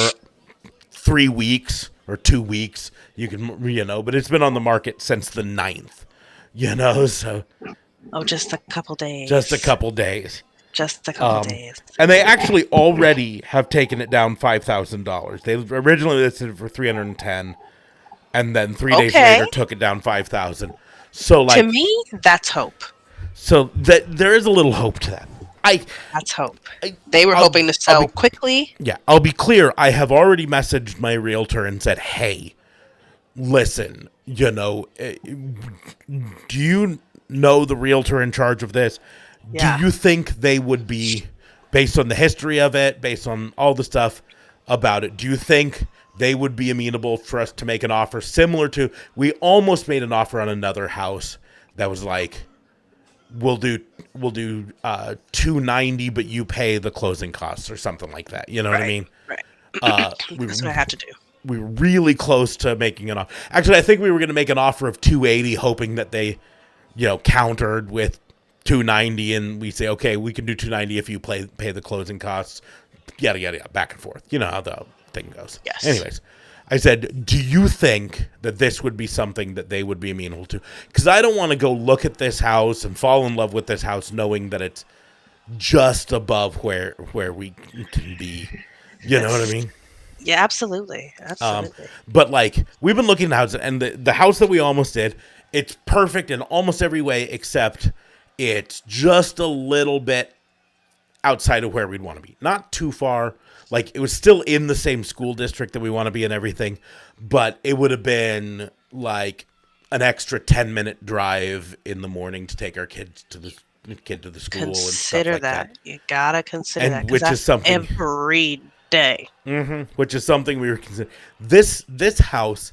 3 weeks or 2 weeks, you can, but it's been on the market since the 9th, so. Oh, just a couple days. Just a couple days. Just a couple days. And they actually already have taken it down $5,000. They originally listed it for $310,000, and then 3 days later took it down $5,000. So, like, to me, that's hope. So that there is a little hope to that. That's hope. They were hoping to sell quickly. Yeah, I'll be clear. I have already messaged my realtor and said, "Hey, listen, do you know the realtor in charge of this? Yeah. Do you think they would be, based on the history of it, based on all the stuff about it, do you think they would be amenable for us to make an offer similar to, we almost made an offer on another house that was like, we'll do $290, but you pay the closing costs or something like that. You know what I mean? Right. That's what I had to do. We were really close to making an offer. Actually, I think we were going to make an offer of $280, hoping that they, countered with $290, and we say, okay, we can do $290 if you pay the closing costs. Yada yada yada, back and forth. You know how the thing goes. Yes. Anyways, I said, do you think that this would be something that they would be amenable to? Because I don't want to go look at this house and fall in love with this house knowing that it's just above where we can be. You know what I mean? Yeah, absolutely. Absolutely. But, like, we've been looking at houses, and the house that we almost did, it's perfect in almost every way except it's just a little bit outside of where we'd want to be. Not too far. Like, it was still in the same school district that we want to be and everything, but it would have been like an extra 10-minute drive in the morning to take our kids to the school and stuff like that. You gotta consider that, which is something every day. Mm-hmm. Which is something we were considering. This house,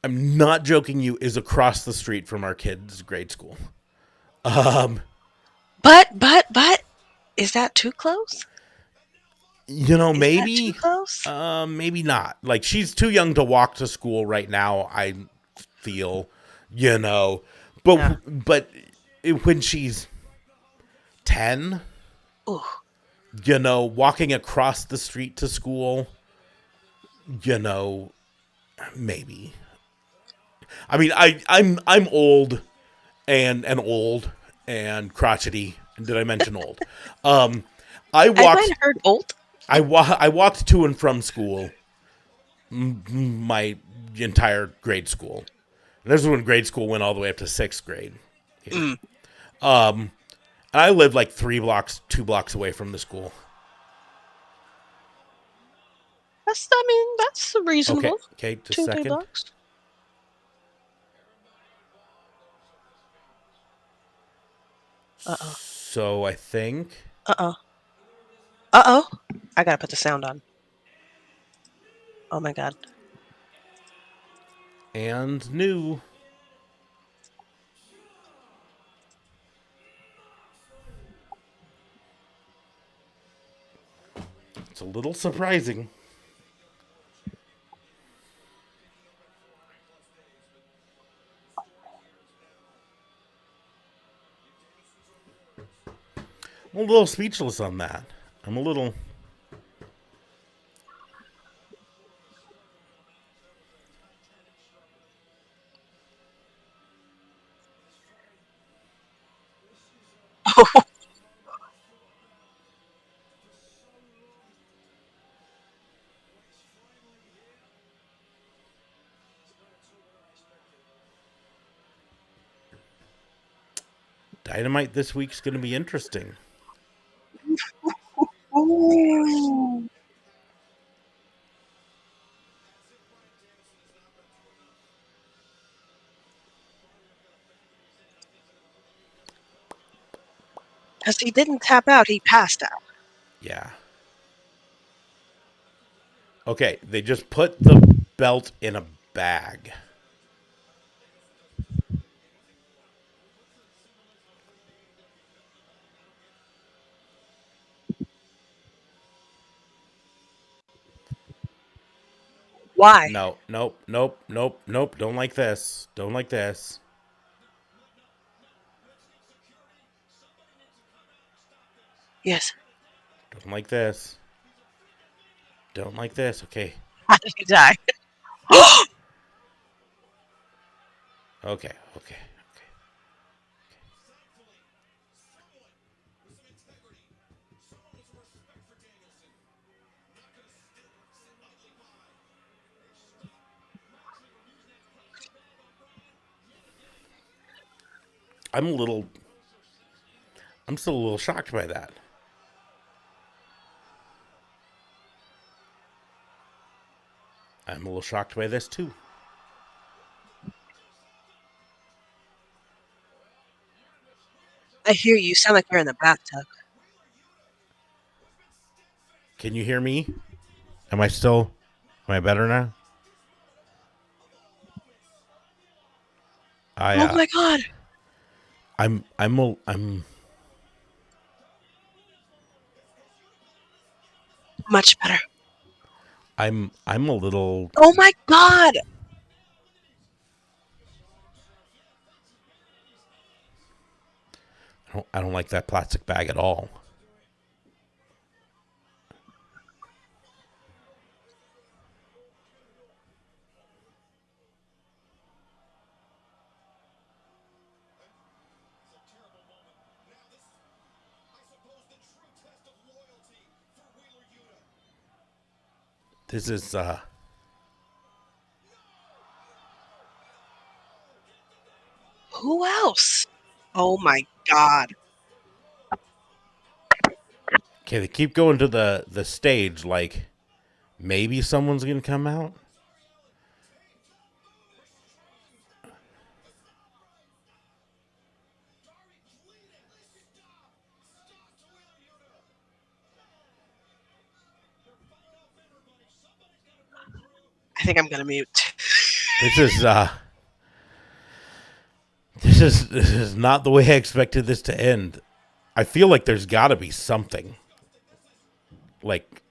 I'm not joking you, is across the street from our kids' grade school. But is that too close? Maybe too close? Maybe not. Like, she's too young to walk to school right now, I feel, but when she's 10, Ooh. walking across the street to school, maybe. I mean, I'm old and old and crotchety. Did I mention old? I I might walked have heard old. I walked to and from school my entire grade school. And this is when grade school went all the way up to 6th grade. Yeah. And I lived like 2 blocks away from the school. That's reasonable. Okay, just a 2, 3 second. blocks. Uh-oh. So I think Uh-oh. Uh-oh. I gotta put the sound on. Oh my god. and new. It's a little surprising. I'm a little speechless on that. I'm a little... Dynamite this week's going to be interesting. Ooh. Because he didn't tap out, he passed out. Yeah. Okay, they just put the belt in a bag. Why? No, nope. Don't like this. Don't like this. Yes. Don't like this. Don't like this. Okay. How did he die? Okay. I'm still a little shocked by that. I'm a little shocked by this too. I hear you. Sound like you're in the bathtub. Can you hear me? Am I better now? Oh my god. I'm Much better. I'm a little... Oh my god. I don't like that plastic bag at all. This is Who else? Oh my god. okay. They keep going to the stage like maybe someone's gonna come out. I think I'm gonna mute. This is not the way I expected this to end. I feel like there's got to be something. Like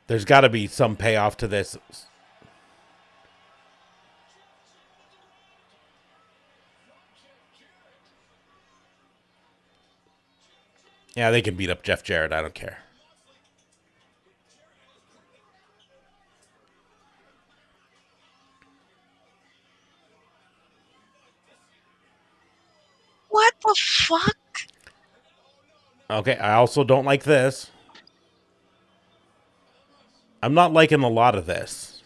there's got to be some payoff to this. Yeah, they can beat up Jeff Jarrett. I don't care. What the fuck? Okay, I also don't like this. I'm not liking a lot of this.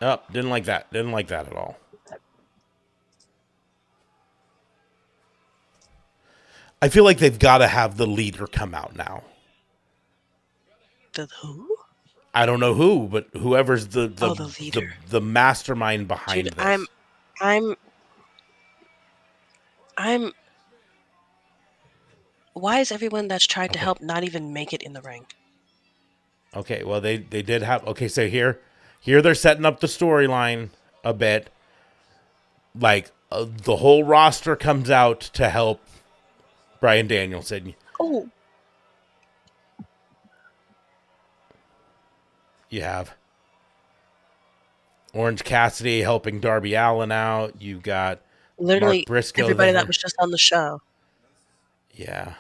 Oh, didn't like that. Didn't like that at all. I feel like they've got to have the leader come out now. The who? I don't know who, but whoever's the leader. the mastermind behind Dude, this. I'm. Why is everyone that's tried to help not even make it in the ring? Okay, well they did have. Okay, so here they're setting up the storyline a bit. Like the whole roster comes out to help Bryan Danielson. Oh, You have Orange Cassidy helping Darby Allin out. You got literally Mark Briscoe everybody there. that was just on the show. Yeah.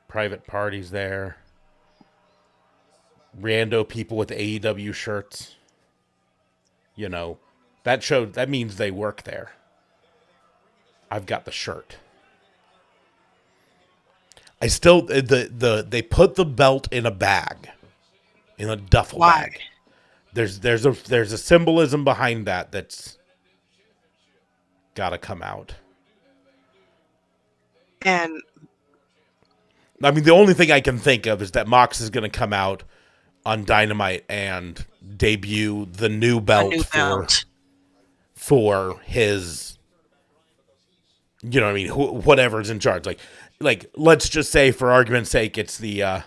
Private parties there. Rando people with AEW shirts. You know, that means they work there. I've got the shirt. I still they put the belt in a bag, in a duffel Why? bag. There's a symbolism behind that that's got to come out. And I mean, the only thing I can think of is that Mox is going to come out on Dynamite and debut the new a belt, new belt. for his, you know what I mean, whatever's in charge. Like let's just say, for argument's sake, it's the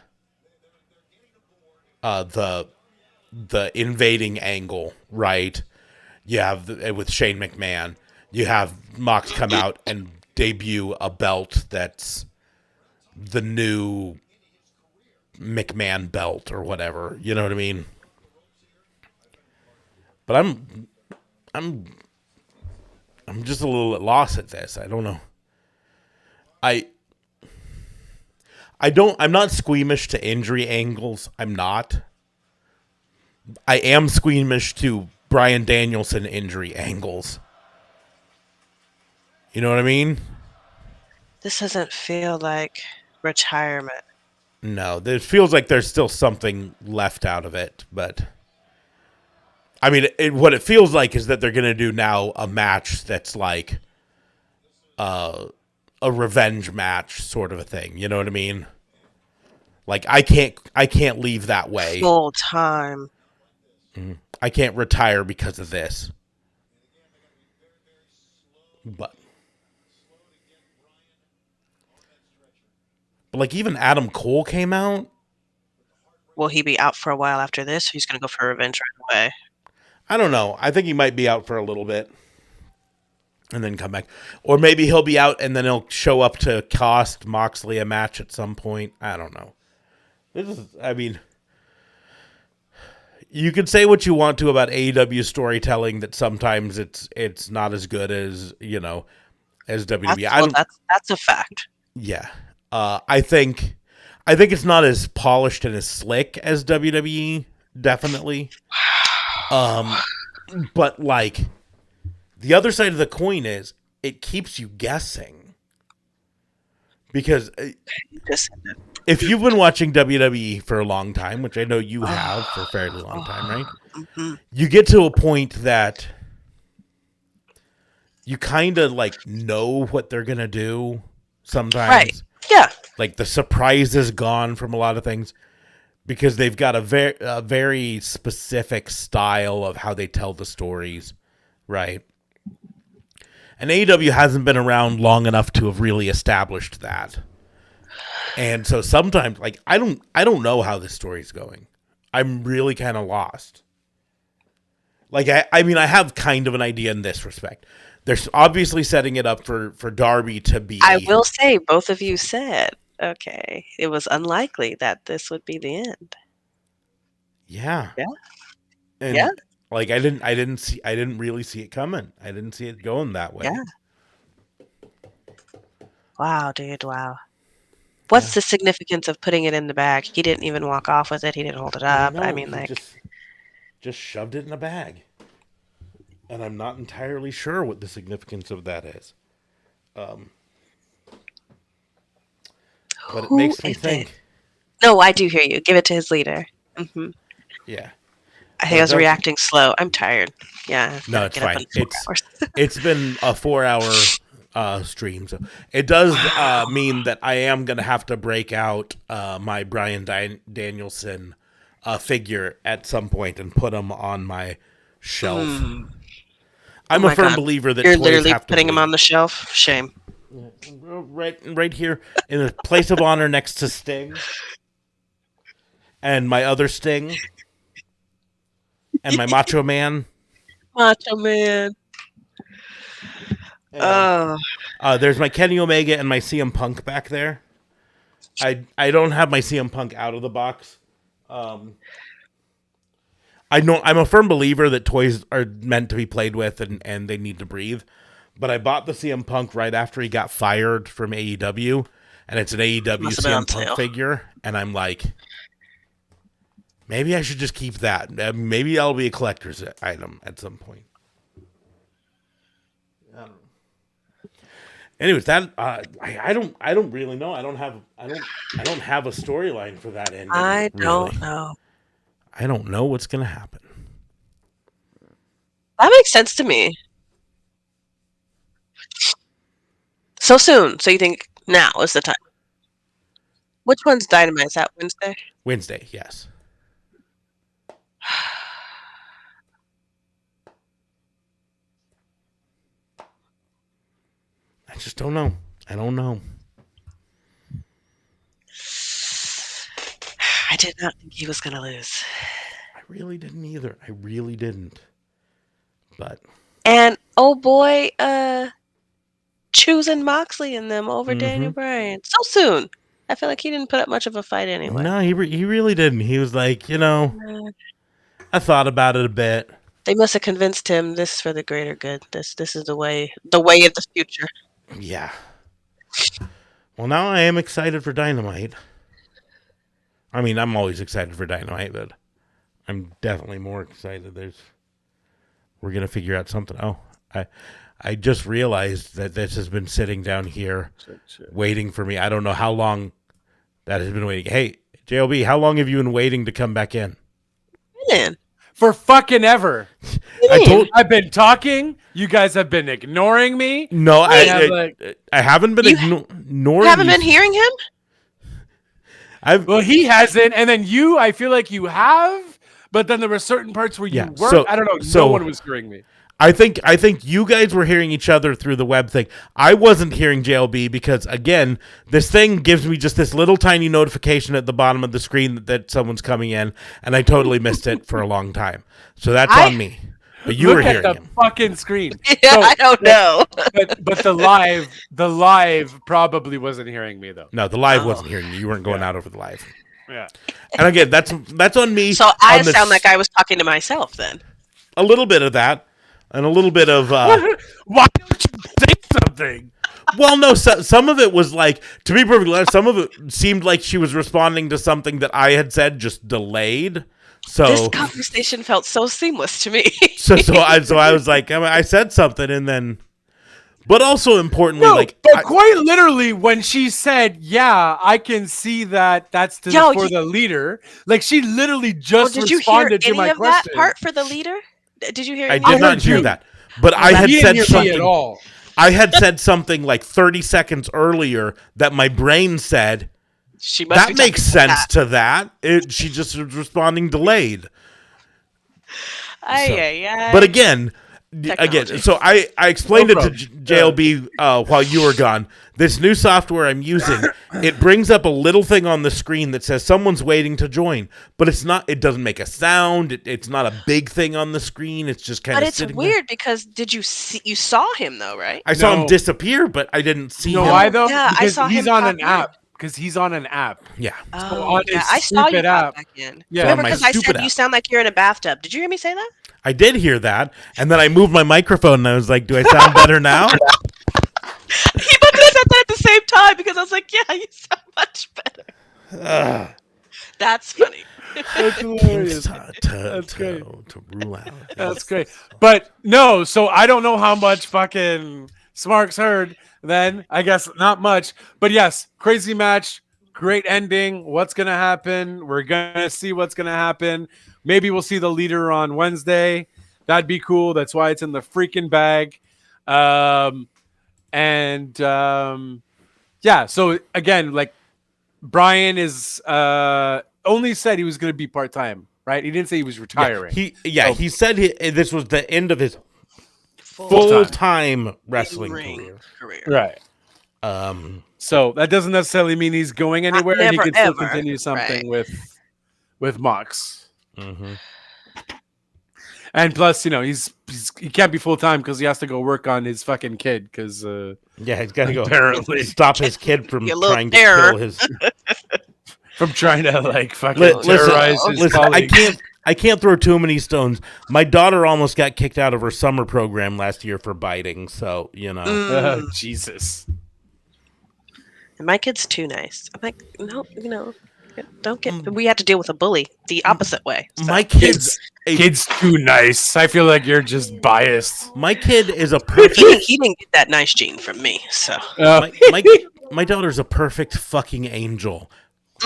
invading angle, right? You have with Shane McMahon, you have Mox come out and debut a belt that's the new McMahon belt or whatever. You know what I mean? But I'm just a little at loss at this. I don't know. I'm not squeamish to injury angles. I'm not. I am squeamish to Bryan Danielson injury angles. You know what I mean? This doesn't feel like retirement. No, it feels like there's still something left out of it, but I mean, what it feels like is that they're going to do now a match that's like a revenge match sort of a thing. You know what I mean? Like I can't leave that way. Full time. I can't retire because of this. But like even Adam Cole came out. Will he be out for a while after this? He's going to go for revenge right away. I don't know. I think he might be out for a little bit and then come back. Or maybe he'll be out and then he'll show up to cost Moxley a match at some point. I don't know. I mean, you can say what you want to about AEW storytelling, that sometimes it's not as good as, you know, as WWE. That's a fact. Yeah. I think it's not as polished and as slick as WWE, definitely. But like the other side of the coin is it keeps you guessing, because if you've been watching WWE for a long time, which I know you have for a fairly long time, right? Mm-hmm. You get to a point that you kind of like know what they're going to do sometimes. Right. Yeah. Like the surprise is gone from a lot of things because they've got a very specific style of how they tell the stories, right? And AEW hasn't been around long enough to have really established that. And so sometimes, like, I don't know how this story's going. I'm really kind of lost. Like, I mean, I have kind of an idea in this respect. They're obviously setting it up for Darby to be. I will say, both of you said, okay, it was unlikely that this would be the end. Yeah. Yeah. And Yeah. like, I didn't really see it coming. I didn't see it going that way. Yeah. Wow, dude, wow. What's the significance of putting it in the bag? He didn't even walk off with it. He didn't hold it up. No, I mean, he like, just shoved it in a bag. And I'm not entirely sure what the significance of that is. But it who makes me is it? think. No, I do hear you. Give it to his leader. hmm Yeah. I think I was don't- reacting slow. I'm tired. Yeah. No, gotta it's get up fine. in 4 hours. It's been a 4-hour stream, so it does mean that I am gonna have to break out my Bryan Danielson figure at some point and put him on my shelf. I'm Oh a my firm God. believer that You're toys literally have to putting him bleed. on the shelf. Shame. right here in the place of honor next to Sting and my other Sting and my Macho Man. Macho Man. And, Oh, there's my Kenny Omega and my CM Punk back there. I don't have my CM Punk out of the box. I'm a firm believer that toys are meant to be played with and they need to breathe. But I bought the CM Punk right after he got fired from AEW, and it's an AEW Must have been on CM Punk sale. figure, and I'm like, maybe I should just keep that. Maybe that'll be a collector's item at some point. I don't know. Anyways, that I don't really know. I don't have a storyline for that ending. I don't really. know. I don't know what's gonna happen. That makes sense to me. So soon. So you think now is the time? Which one's Dynamite? Is that Wednesday? Wednesday, yes. I just don't know. I don't know. I did not think he was going to lose. I really didn't either. I really didn't. But And oh boy, choosing Moxley and them over Mm-hmm. Daniel Bryan so soon. I feel like he didn't put up much of a fight anyway. no, he really didn't. He was like, I thought about it a bit. They must have convinced him this is for the greater good. This is the way of the future. Yeah. Well, now I am excited for Dynamite. I mean, I'm always excited for Dynamite, but I'm definitely more excited. We're gonna figure out something. Oh, I just realized that this has been sitting down here waiting for me. I don't know how long that has been waiting. Hey, JLB, how long have you been waiting to come back in? Man, For fucking ever. I told I've been talking. You guys have been ignoring me. no, I haven't been You ignoring. haven't been hearing him? Well, he hasn't, and then I feel like you have, but then there were certain parts where you Yeah, weren't. so- I don't know. so- No one was hearing me. I think you guys were hearing each other through the web thing. I wasn't hearing JLB because, again, this thing gives me just this little tiny notification at the bottom of the screen that someone's coming in, and I totally missed it for a long time. So that's on me. But you Look were at hearing the him. fucking screen. Yeah, So- I don't know. but the live probably wasn't hearing me though. No, the live wasn't hearing you. You weren't going out over the live. Yeah. And again, that's on me. So I on this- sound like I was talking to myself then. a little bit of that, and a little bit of. Why don't you say something? Well, no, some of it was like, to be perfectly honest, some of it seemed like she was responding to something that I had said, just delayed. So, This conversation felt so seamless to me. so I was like, I said something, and then, but also importantly, No, like, but quite literally, when she said, "Yeah, I can see that that's for the leader," like she literally just Did you hear responded to any my of question. that part for the leader? Did you hear I any did of not that? hear that. But I had He didn't said hear me something. at all. I had said something like 30 seconds earlier that my brain said, She must be that makes talking sense to that. She just was responding delayed. Ay, ay, ay. But again, again, Technology. so I explained No it to JLB while you were gone. This new software I'm using, it brings up a little thing on the screen that says someone's waiting to join, but it's not. It doesn't make a sound. It's not a big thing on the screen. It's just kind But of it's sitting weird because did you see? You saw him though, right? there. I saw him No. disappear, but I didn't see You know him. why though? Yeah, I Because saw he's him on pop an in. app. Because he's on an app. Yeah, Oh, on yeah, his I saw you stupid pop app. back in. Yeah. Remember, my because I stupid said you app. sound like you're in a bathtub. Did you hear me say that? I did hear that, and then I moved my microphone, and I was like, "Do I sound better now?" He both of us said that at the same time because I was like, "Yeah, you sound much better." Ugh. That's funny. That's hilarious. That's great. To rule out. That's great. But no, so I don't know how much fucking Smarks heard then. I guess not much. But yes, crazy match. Great ending. What's going to happen? We're going to see what's going to happen. Maybe we'll see the leader on Wednesday. That'd be cool. That's why it's in the freaking bag. Yeah, so again, like Brian is only said he was going to be part-time, right? He didn't say he was retiring. He said this was the end of his Full-time. full-time wrestling In-ring career. Right. So that doesn't necessarily mean he's going anywhere, and he never, can still ever. continue something with Mox. Mhm. And plus, you know, he can't be full time because he has to go work on his fucking kid. Because Yeah, he's got to go Apparently. stop his kid from Your little trying to terror. kill his. from trying to like fucking Listen, terrorize his listen, colleagues. I can't throw too many stones. My daughter almost got kicked out of her summer program last year for biting. So you know, Oh, Jesus. And my kid's too nice. I'm like, no, don't get. We had to deal with a bully the opposite way. So. my kid's Kid's too nice. I feel like you're just biased. my kid is a he, perfect. he didn't get that nice gene from me. So My daughter's a perfect fucking angel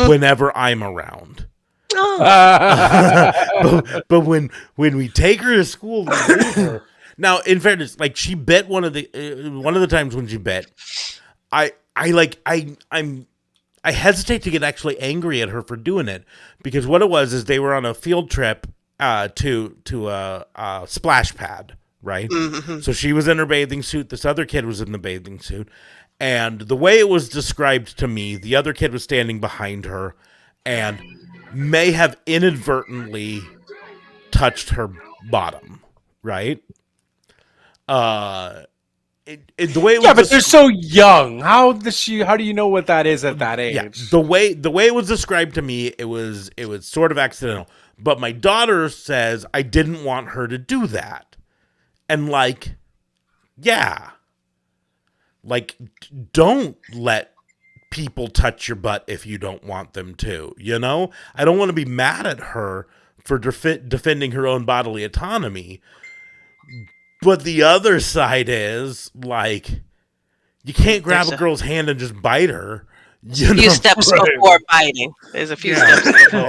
whenever I'm around. oh, but when we take her to school, we leave her. Now, in fairness, like she bit one of the times when she bit, I hesitate to get actually angry at her for doing it because what it was is they were on a field trip to a splash pad, right? So she was in her bathing suit. This other kid was in the bathing suit. And the way it was described to me, the other kid was standing behind her and may have inadvertently touched her bottom, right? The way it was but they're so young. How do you know what that is at that age? yeah, the way it was described to me, it was sort of accidental. But my daughter says I didn't want her to do that, and like, yeah, like don't let people touch your butt if you don't want them to. You know, I don't want to be mad at her for defending her own bodily autonomy. But the other side is like, you can't grab a girl's hand and just bite her. You a few know? steps Right. before biting. There's a few Yeah. steps before.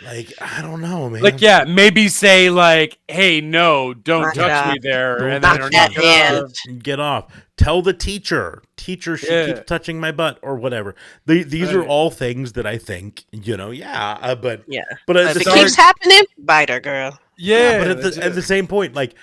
like I don't know, man. Like, yeah, maybe say like, "Hey, no, don't Knock it touch off. me there," and Knock then that knock it hand. off. Get off. Tell the teacher. Teacher, she Yeah. keeps touching my butt or whatever. These are Right. all things that I think, yeah, but Yeah. but at If the it same, keeps happening, bite her, girl. Yeah, but that's at the it. same point, like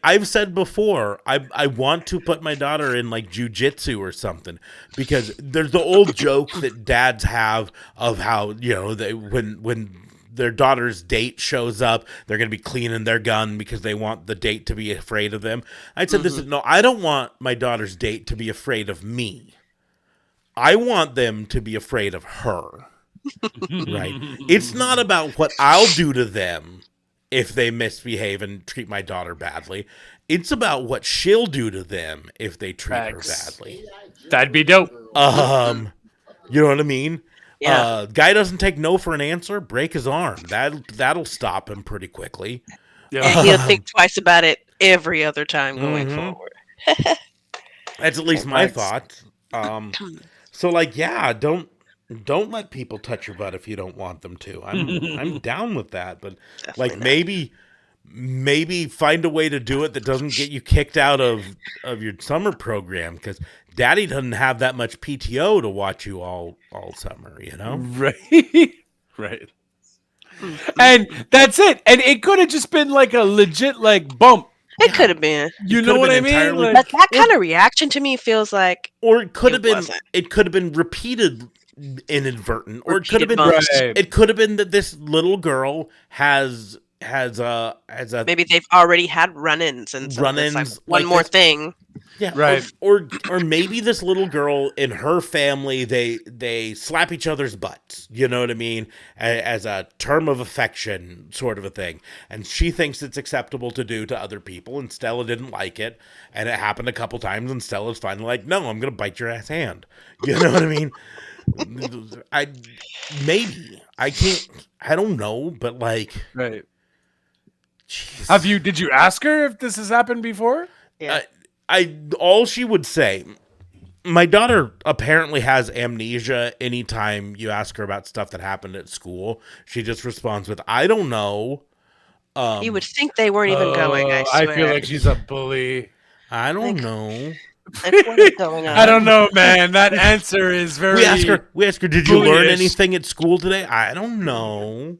I've said before, I want to put my daughter in like jujitsu or something because there's the old joke that dads have of how, you know, they when their daughter's date shows up, they're going to be cleaning their gun because they want the date to be afraid of them. I said this is no, I don't want my daughter's date to be afraid of me. I want them to be afraid of her. Right? It's not about what I'll do to them if they misbehave and treat my daughter badly. It's about what she'll do to them if they treat Facts. her badly. That'd be dope. You know what I mean? Yeah. Guy doesn't take no for an answer, break his arm. That'll stop him pretty quickly. Yeah. And he'll think twice about it every other time going forward. That's at least my Facts. thought. So like, yeah, don't let people touch your butt if you don't want them to. I'm down with that, but Definitely like not. maybe find a way to do it that doesn't get you kicked out of your summer program because Daddy doesn't have that much PTO to watch you all summer. You know, Right. Right. And that's it. And it could have just been like a legit like bump. It could have been. You It know could've what been I mean? entirely- Like, But that kind of reaction to me feels like Or it could have It been. wasn't. It could have been repeated, inadvertent, or it could have Repeated been. bumps. right. It could have been that this little girl has a maybe they've already had run-ins and so it's like Run-ins one like more this. thing. Yeah, Right. Or maybe this little girl in her family they slap each other's butts. You know what I mean? As a term of affection, sort of a thing. And she thinks it's acceptable to do to other people, and Stella didn't like it. And it happened a couple times, and Stella's finally like, "No, I'm gonna bite your ass hand." You know what I mean? I can't. I don't know, but like, Right. jeez. Did you ask her if this has happened before? Yeah. All she would say, my daughter apparently has amnesia anytime you ask her about stuff that happened at school. She just responds with, "I don't know." You would think they weren't even going, I I swear. feel like she's a bully. I don't Like- know. Like, what is going on? I don't know, man. That answer is very. We ask her, "Did you learn bullyish. anything at school today?" "I don't know."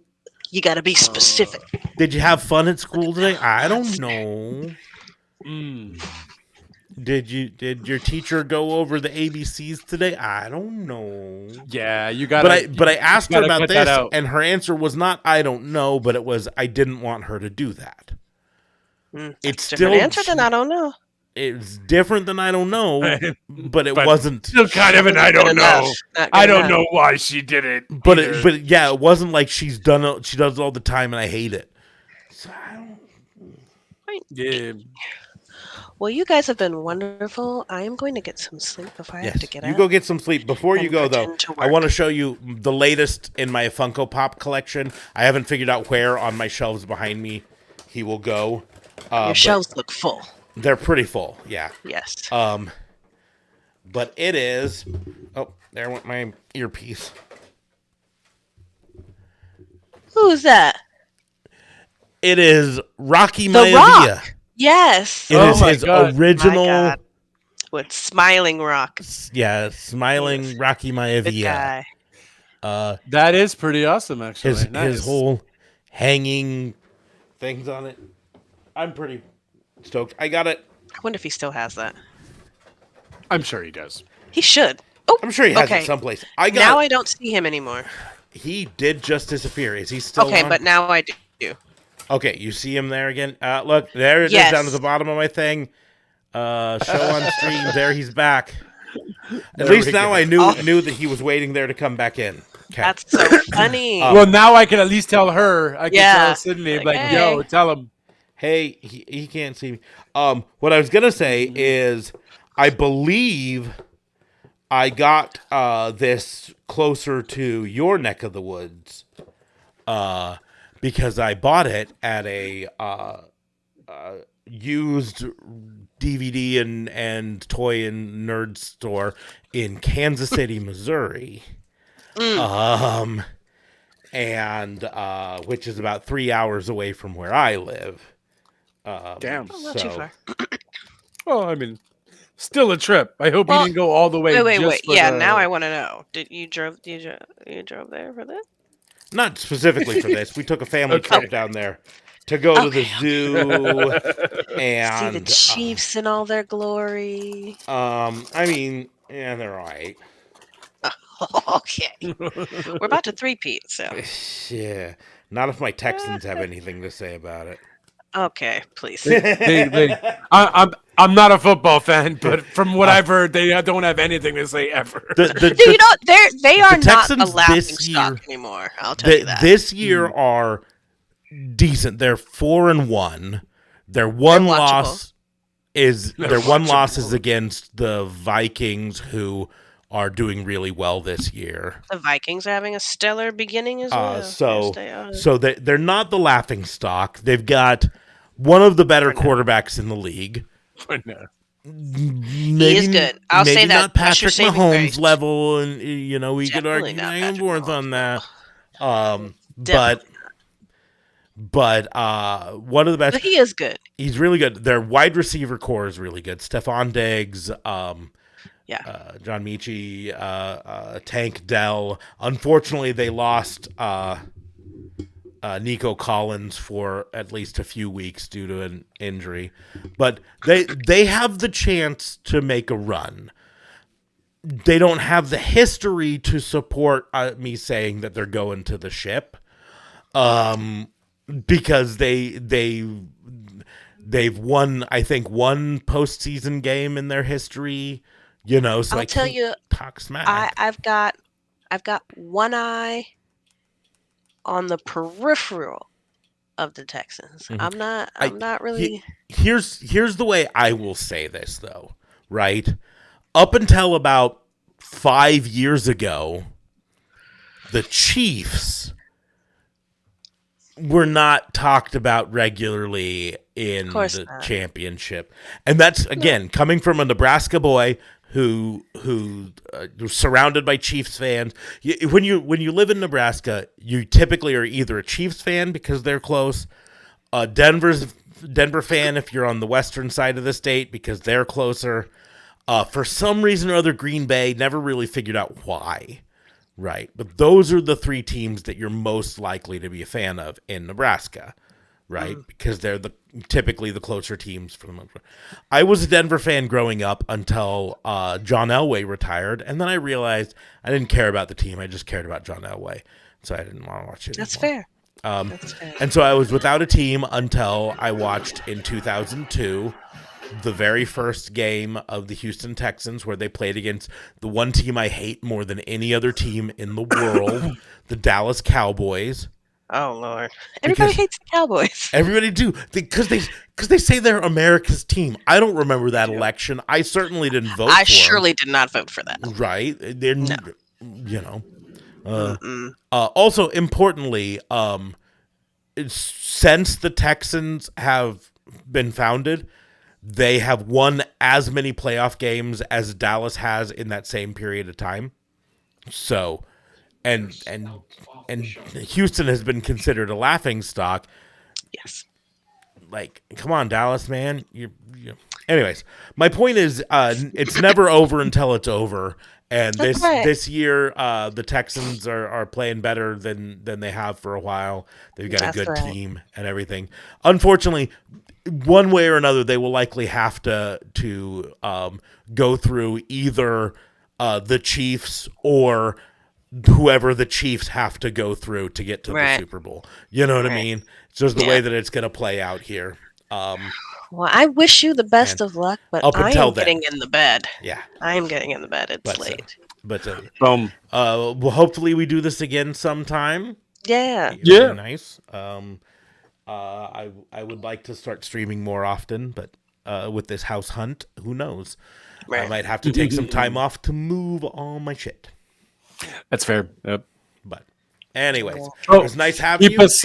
You got to be specific. "Did you have fun at school today?" "I don't know." Mm. Did your teacher go over the ABCs today?" "I don't know." Yeah, you got. But I asked her gotta about cut that this, out. and her answer was not "I don't know," but it was "I didn't want her to do that." It's Different still answer than I don't know. It's different than "I don't know," but it But wasn't. Still kind of an I Good don't enough. know. Not good I don't enough. know why she did it. But either. it wasn't like she does it all the time, and I hate it. So I don't. Yeah. Well, you guys have been wonderful. I am going to get some sleep before I have to Yes, get you up. go get some sleep. Before you and go, though, pretend to I work. want to show you the latest in my Funko Pop collection. I haven't figured out where on my shelves behind me he will go. Your But shelves look full. they're pretty full. Yeah. Yes. But it is. Oh, there went my earpiece. Who's that? It is Rocky The Maivia. Rock. Yes. It Oh is my his God. original. My God. With Smiling Rock. Yeah, smiling Rocky Good Maivia. guy. That is pretty awesome, actually. His Nice. whole hanging things on it. I'm pretty stoked. I got it. I wonder if he still has that. I'm sure he does. He should. Oh, I'm sure he has okay. it someplace. I got. Now I don't see him anymore. He did just disappear. Is he still Okay, on? but now I do. Okay, you see him there again. Look, there it is Yes. down at the bottom of my thing. Show on stream. There he's back. At least we now go. I knew that he was waiting there to come back in. Okay. That's so funny. Well, now I can at least tell her. I can Yeah. tell Sydney, Like, like, hey. yo, tell him. Hey, he can't see me. What I was gonna say is, I believe I got this closer to your neck of the woods, because I bought it at a used DVD and toy and nerd store in Kansas City, Missouri. And which is about 3 hours away from where I live. Damn. Oh, not too so- far. Well, I mean, still a trip. I hope Well, he didn't go all the way. Wait. just for Yeah, the- now I want to know. Did you drove there for this? Not specifically for this. We took a family Okay. trip down there to go to the Okay. zoo, and See the Chiefs in all their glory. I mean, yeah, they're all right. Okay. We're about to three-peat, so. Yeah, not if my Texans have anything to say about it. Okay, please. I'm not a football fan, but from what I've heard, they don't have anything to say ever. Dude, you know, they are not a Texans laughing this stock year- anymore. I'll tell you that. This year are decent. They're 4-1. Their one They're watchable. loss is They're their one watchable. loss is against the Vikings, who are doing really well this year. The Vikings are having a stellar beginning as well. So Yes, they are. so they're not the laughing stock. They've got one of the better quarterbacks in the league. Maybe, is good. I'll maybe say that. not That's your Patrick saving Mahomes grace. level, and you know we could Definitely argue not back and Patrick forth Mahomes on that. Definitely But one of the best. But he is good. He's really good. Their wide receiver core is really good. Stephon Diggs, John Michie, Tank Dell. Unfortunately, they lost Nico Collins for at least a few weeks due to an injury, but they have the chance to make a run. They don't have the history to support me saying that they're going to the ship, because they've won, I think, one postseason game in their history. So I'll I tell can't you, talk smack. I've got one eye on the peripheral of the Texans. Mhm. I'm not really. Here's the way I will say this, though, right? Up until about 5 years ago, the Chiefs were not talked about regularly in course the not. championship, and that's again coming from a Nebraska boy who was surrounded by Chiefs fans. When you live in Nebraska, you typically are either a Chiefs fan because they're close, a Denver fan if you're on the western side of the state because they're closer. For some reason or other, Green Bay, never really figured out why. Right. But those are the three teams that you're most likely to be a fan of in Nebraska. Right. Because they're typically the closer teams for the most part. I was a Denver fan growing up until John Elway retired. And then I realized I didn't care about the team. I just cared about John Elway. So I didn't want to watch it That's anymore. fair. That's fair. And so I was without a team until I watched in 2002 the very first game of the Houston Texans, where they played against the one team I hate more than any other team in the world, the Dallas Cowboys. Oh Lord! Everybody hates the Cowboys. Everybody do because they say they're America's team. I don't remember that election. I certainly didn't vote. I for surely did not vote for that. them. Right? They're No. Also, importantly, since the Texans have been founded, they have won as many playoff games as Dallas has in that same period of time. So, and Houston has been considered a laughingstock. Yes. Like, come on, Dallas, man. Anyways, my point is, it's never over until it's over. And That's right. this year, the Texans are playing better than they have for a while. They've got That's a good right. team and everything. Unfortunately, one way or another, they will likely have to go through either the Chiefs or whoever the Chiefs have to go through to get to Right. the Super Bowl. You know what I Right. mean? It's just the Yeah. way that it's going to play out here. Well, I wish you the best of luck, but up I until am then. getting in the bed. Yeah. I am getting in the bed. It's But late. Boom. well, hopefully we do this again sometime. Yeah. It'd be Yeah. nice. I would like to start streaming more often, but with this house hunt, who knows? I Right. might have to take some time off to move all my shit. That's fair. Yep. But anyways, Oh, it was nice having Keep you. us.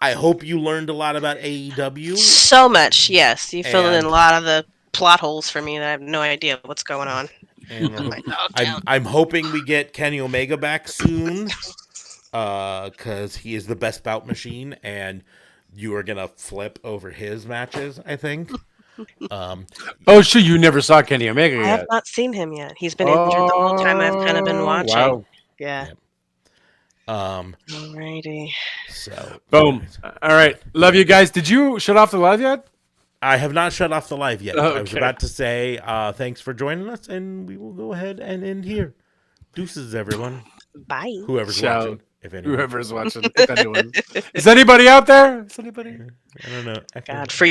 I hope you learned a lot about AEW. So much. Yes. You filled in And- a lot of the plot holes for me that I have no idea what's going on. And My dog count. I'm hoping we get Kenny Omega back soon, because he is the best bout machine, and you are gonna flip over his matches, I think. Oh, sure. You never saw Kenny Omega I yet. have not seen him yet. He's been injured the whole time I've kind of been Oh, watching. Wow. Yeah. Um, Alrighty. so Boom. All right. Love you guys. Did you shut off the live yet? I have not shut off the live yet. I was Okay. about to say thanks for joining us, and we will go ahead and end here. Deuces, everyone. Bye. Whoever's Ciao. watching, if anyone. Whoever's watching. If anyone. Is anybody out there? Is anybody? I don't know. God, for